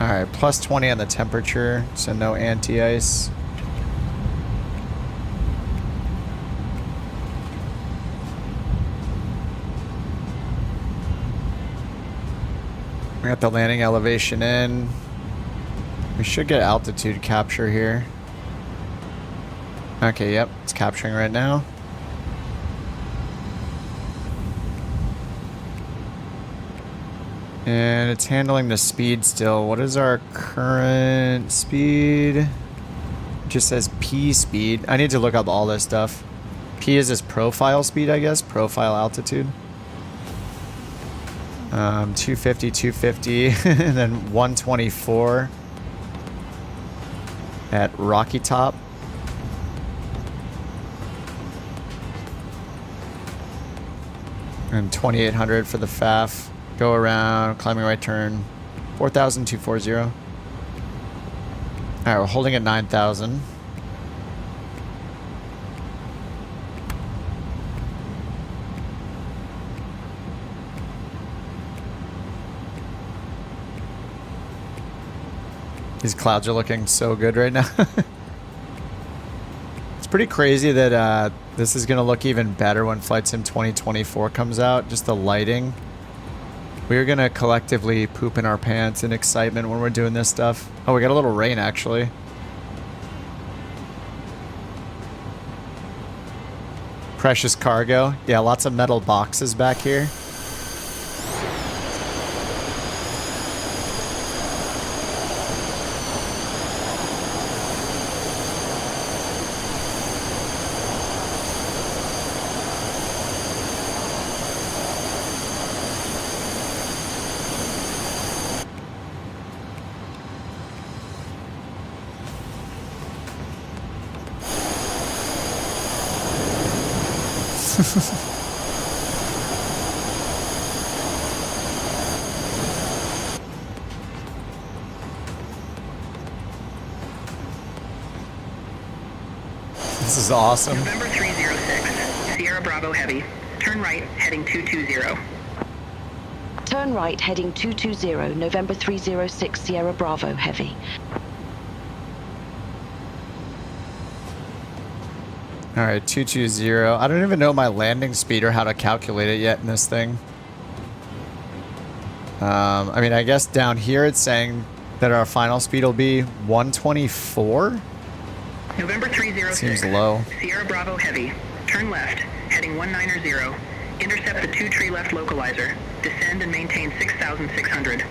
Alright, plus 20 on the temperature, so no anti-ice. We got the landing elevation in. We should get altitude capture here. Okay, yep, it's capturing right now. And it's handling the speed still. What is our current speed? It just says P speed. I need to look up all this stuff. P is this profile speed, I guess. Profile altitude. 250, 250, and then 124 at Rocky Top. And 2800 for the FAF. Go around, climbing right turn. 4,240. Alright, we're holding at 9,000. These clouds are looking so good right now. It's pretty crazy that this is going to look even better when Flight Sim 2024 comes out. Just the lighting. We're going to collectively poop in our pants in excitement when we're doing this stuff. Oh, we got a little rain, actually. Precious cargo. Yeah, lots of metal boxes back here. This is awesome. November 306, Sierra Bravo Heavy. Turn right, heading 220. Turn right, heading 220, November 306, Sierra Bravo Heavy. Alright, 220. I don't even know my landing speed or how to calculate it yet in this thing. I mean, I guess down here it's saying that our final speed will be 124? November 306. Seems low. Sierra Bravo Heavy. Turn left, heading 190. Intercept the 2-tree left localizer. Descend and maintain 6,600.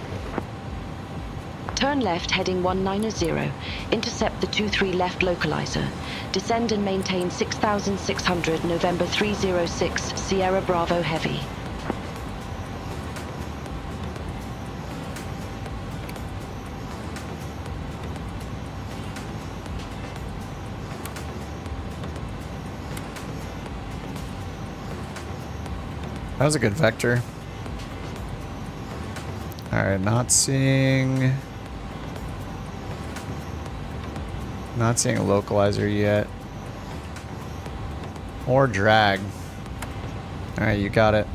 Turn left, heading 190. Intercept the 2-3 left localizer. Descend and maintain 6,600, November 306, Sierra Bravo Heavy. That was a good vector. Alright, not seeing a localizer yet. Or drag. Alright, you got it.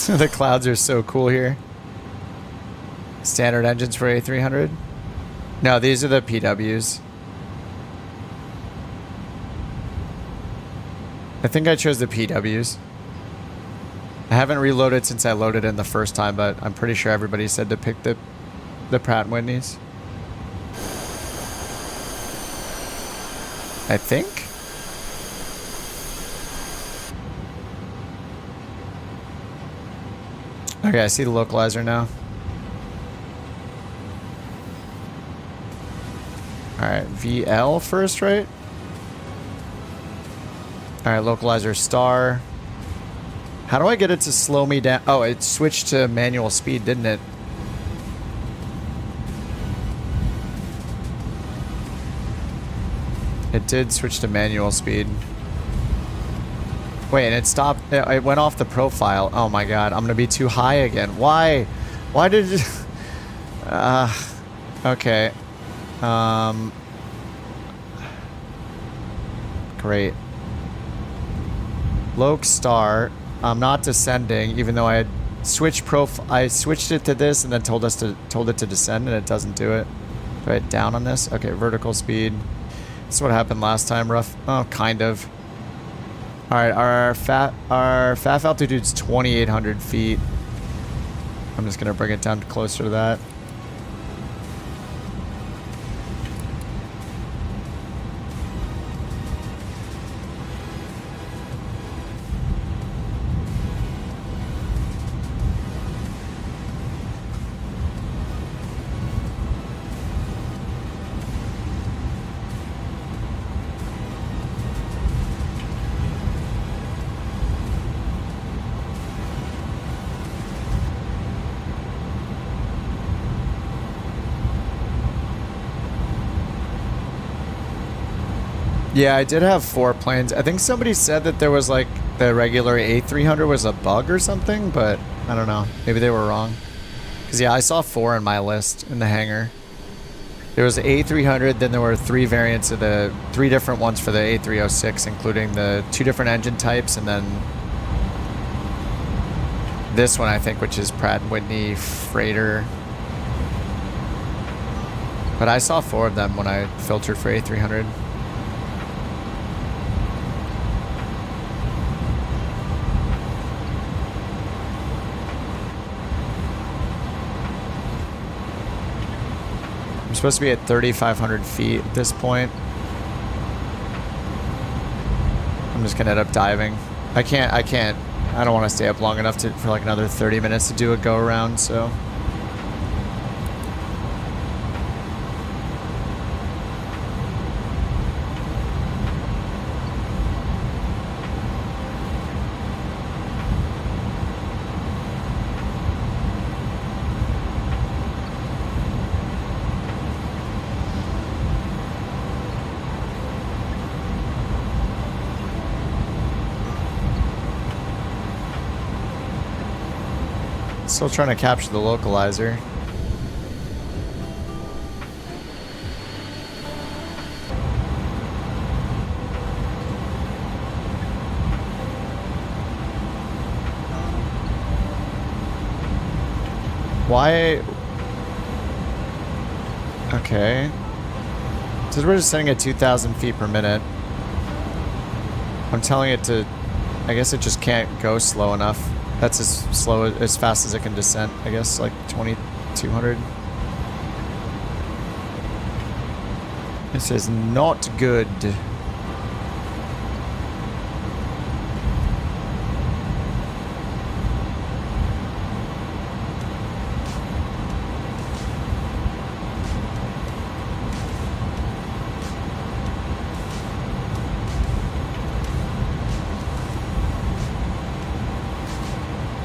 The clouds are so cool here. Standard engines for A300? No, these are the PWs. I think I chose the PWs. I haven't reloaded since I loaded in the first time, but I'm pretty sure everybody said to pick the Pratt & Whitneys. I think? Okay, I see the localizer now. Alright, VL first, right? Alright, localizer star. How do I get it to slow me down? Oh, it switched to manual speed, didn't it? It did switch to manual speed. Wait, and it stopped. It went off the profile. Oh my god, I'm gonna be too high again. Why? Why did it... Great. Loke start. I'm not descending, even though I had switched I switched it to this and then told it to descend, and it doesn't do it. Do I hit down on this? Okay, vertical speed. This is what happened last time. Rough. Oh, kind of. All right, our FAF altitude's 2,800 feet. I'm just gonna bring it down closer to that. Yeah, I did have 4 planes. I think somebody said that there was like the regular A300 was a bug or something, but I don't know. Maybe they were wrong. Because yeah, I saw 4 in my list in the hangar. There was the A300, then there were 3 variants of the 3 different ones for the A306, including the 2 different engine types, and then this one I think, which is Pratt & Whitney Freighter. But I saw 4 of them when I filtered for A300. I'm supposed to be at 3,500 feet at this point. I'm just gonna end up diving. I don't want to stay up long enough for like another 30 minutes to do a go around, so. Still trying to capture the localizer. Why? Okay. So we're just setting at 2,000 feet per minute. I'm telling it to, I guess it just can't go slow enough. That's as fast as it can descend, I guess, like 2,200. This is not good.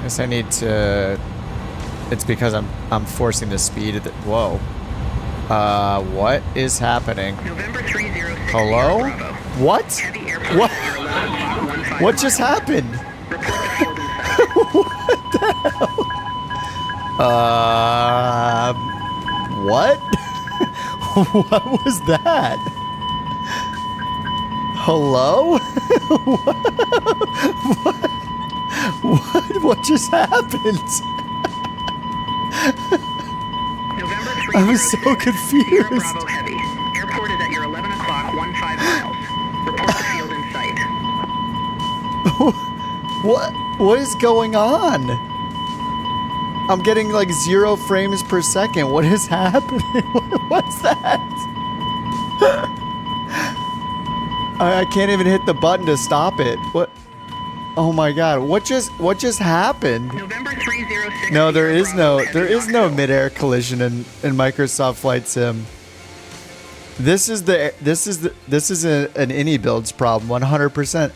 Guess I need to. It's because I'm forcing the speed. Whoa. What is happening? November 306. Hello? Bravo. What? What? What just happened? What the hell? What? What was that? Hello? What? What just happened? I'm so confused. Bravo Heavy. Airport is at your 11 o'clock, 15 miles. Report the field in sight. What is going on? I'm getting like 0 frames per second. What is happening? What's that? I can't even hit the button to stop it. What? Oh my god, what just happened? November 306. No, there is no midair collision in Microsoft Flight Sim. This is an any builds problem 100%.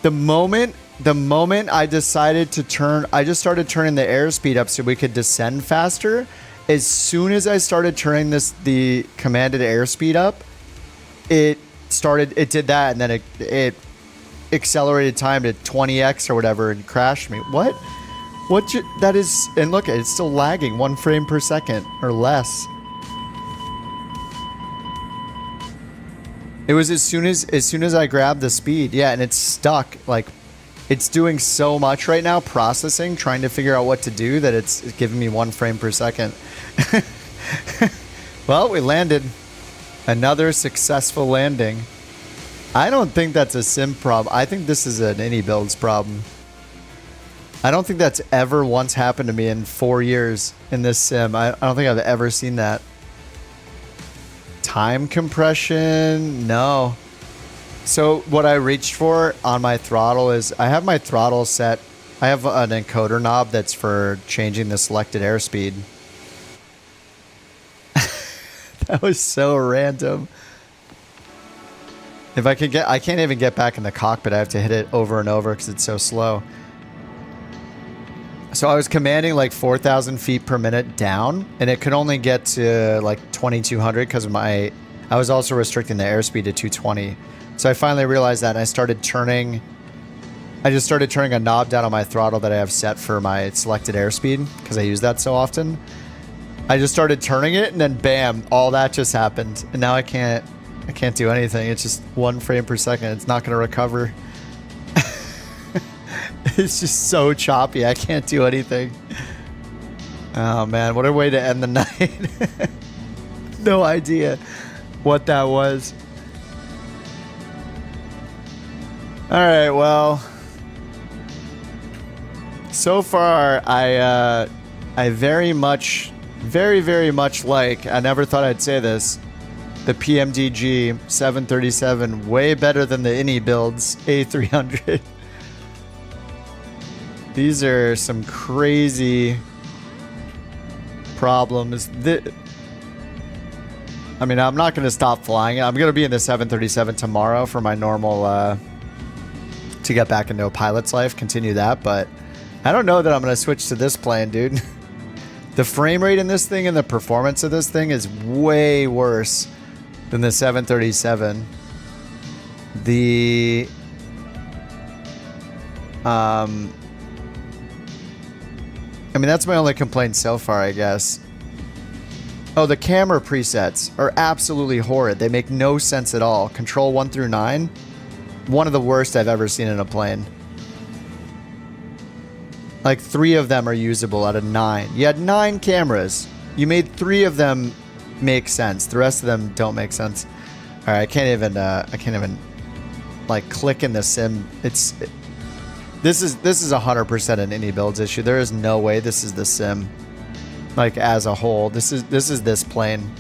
The moment I decided to turn, I just started turning the airspeed up so we could descend faster. As soon as I started turning the commanded airspeed up, it did that, and then it accelerated time to 20x or whatever and crashed me. What? That is, and look, it's still lagging 1 frame per second or less. It was as soon as I grabbed the speed. Yeah, and it's stuck. Like, it's doing so much right now, processing, trying to figure out what to do, that it's giving me 1 frame per second. Well, we landed. Another successful landing. I don't think that's a sim problem. I think this is an any builds problem. I don't think that's ever once happened to me in 4 years in this sim. I don't think I've ever seen that. Time compression? No. So what I reached for on my throttle is I have my throttle set. I have an encoder knob that's for changing the selected airspeed. That was so random. If I could get, I can't even get back in the cockpit. I have to hit it over and over because it's so slow. So I was commanding like 4,000 feet per minute down, and it could only get to like 2,200 because of I was also restricting the airspeed to 220. So I finally realized that, and I just started turning a knob down on my throttle that I have set for my selected airspeed because I use that so often. I just started turning it, and then bam, all that just happened. And now I can't do anything. It's just 1 frame per second. It's not going to recover. It's just so choppy. I can't do anything. Oh man, what a way to end the night. No idea what that was. All right, well, so far I very much like, I never thought I'd say this, the PMDG 737 way better than the INI builds A300. These are some crazy problems. I mean, I'm not going to stop flying it. I'm going to be in the 737 tomorrow for my normal, to get back into a pilot's life, continue that. But I don't know that I'm going to switch to this plane, dude. The frame rate in this thing and the performance of this thing is way worse than the 737. I mean, that's my only complaint so far, I guess. Oh, the camera presets are absolutely horrid. They make no sense at all. Control 1 through 9, one of the worst I've ever seen in a plane. Like 3 of them are usable out of 9. You had 9 cameras. You made 3 of them make sense. The rest of them don't make sense. All right, I can't even like click in the sim. This is 100% an INI builds issue. There is no way this is the sim, like as a whole. This is this plane.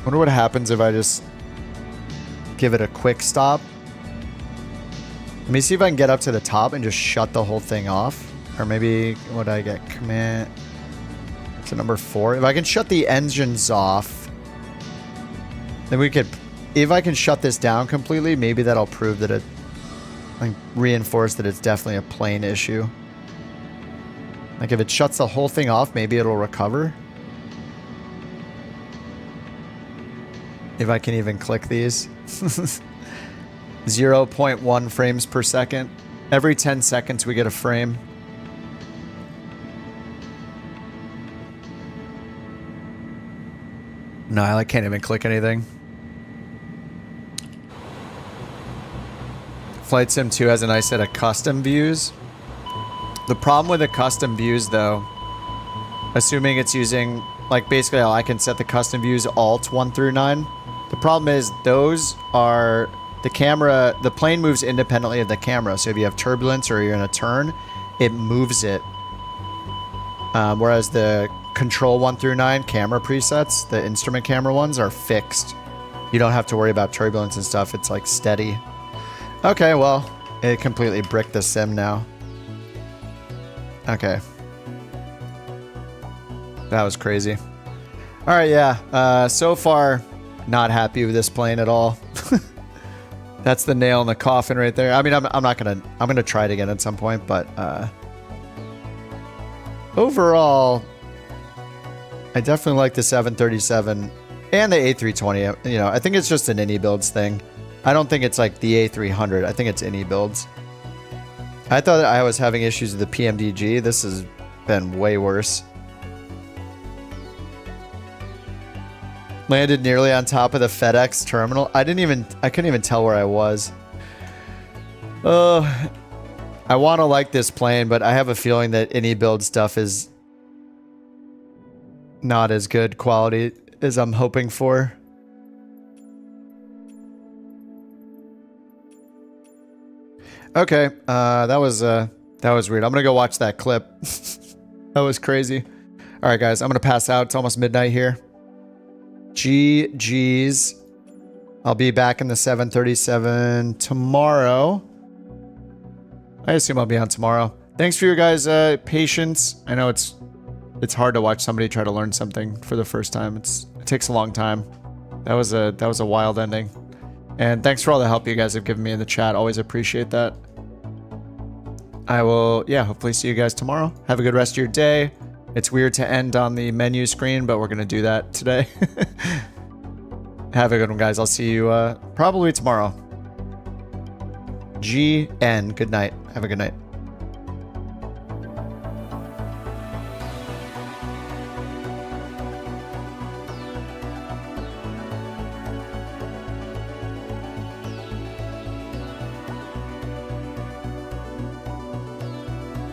Wonder what happens if I just give it a quick stop. Let me see if I can get up to the top and just shut the whole thing off. Or maybe, what did I get? Command to number 4. If I can shut the engines off, then we could, if I can shut this down completely, maybe that'll prove that it, like, reinforce that it's definitely a plane issue. Like if it shuts the whole thing off, maybe it'll recover. If I can even click these. 0.1 frames per second. Every 10 seconds we get a frame. No, I can't even click anything. Flight Sim 2 has a nice set of custom views. The problem with the custom views, though, assuming it's using, like, basically how I can set the custom views alt 1 through 9. The problem is those are the camera, the plane moves independently of the camera. So if you have turbulence or you're in a turn, it moves it. Whereas the control 1 through 9 camera presets, the instrument camera ones, are fixed. You don't have to worry about turbulence and stuff. It's like steady. Okay, well, it completely bricked the sim now. Okay. That was crazy. All right, yeah. So far, not happy with this plane at all. That's the nail in the coffin right there. I mean, I'm gonna try it again at some point, but overall, I definitely like the 737 and the A320. You know, I think it's just an INI builds thing. I don't think it's like the A300. I think it's INI builds. I thought I was having issues with the PMDG. This has been way worse. Landed nearly on top of the FedEx terminal. I couldn't even tell where I was. I want to like this plane, but I have a feeling that any build stuff is not as good quality as I'm hoping for. Okay, that was weird. I'm gonna go watch that clip. That was crazy. All right, guys, I'm gonna pass out. It's almost midnight here. GG's. I'll be back in the 737 tomorrow. I assume I'll be on tomorrow. Thanks for your guys' patience. I know it's hard to watch somebody try to learn something for the first time. It takes a long time. That was a wild ending. And thanks for all the help you guys have given me in the chat. Always appreciate that. I will, yeah, hopefully see you guys tomorrow. Have a good rest of your day. It's weird to end on the menu screen, but we're going to do that today. Have a good one, guys. I'll see you probably tomorrow. GN. Good night. Have a good night.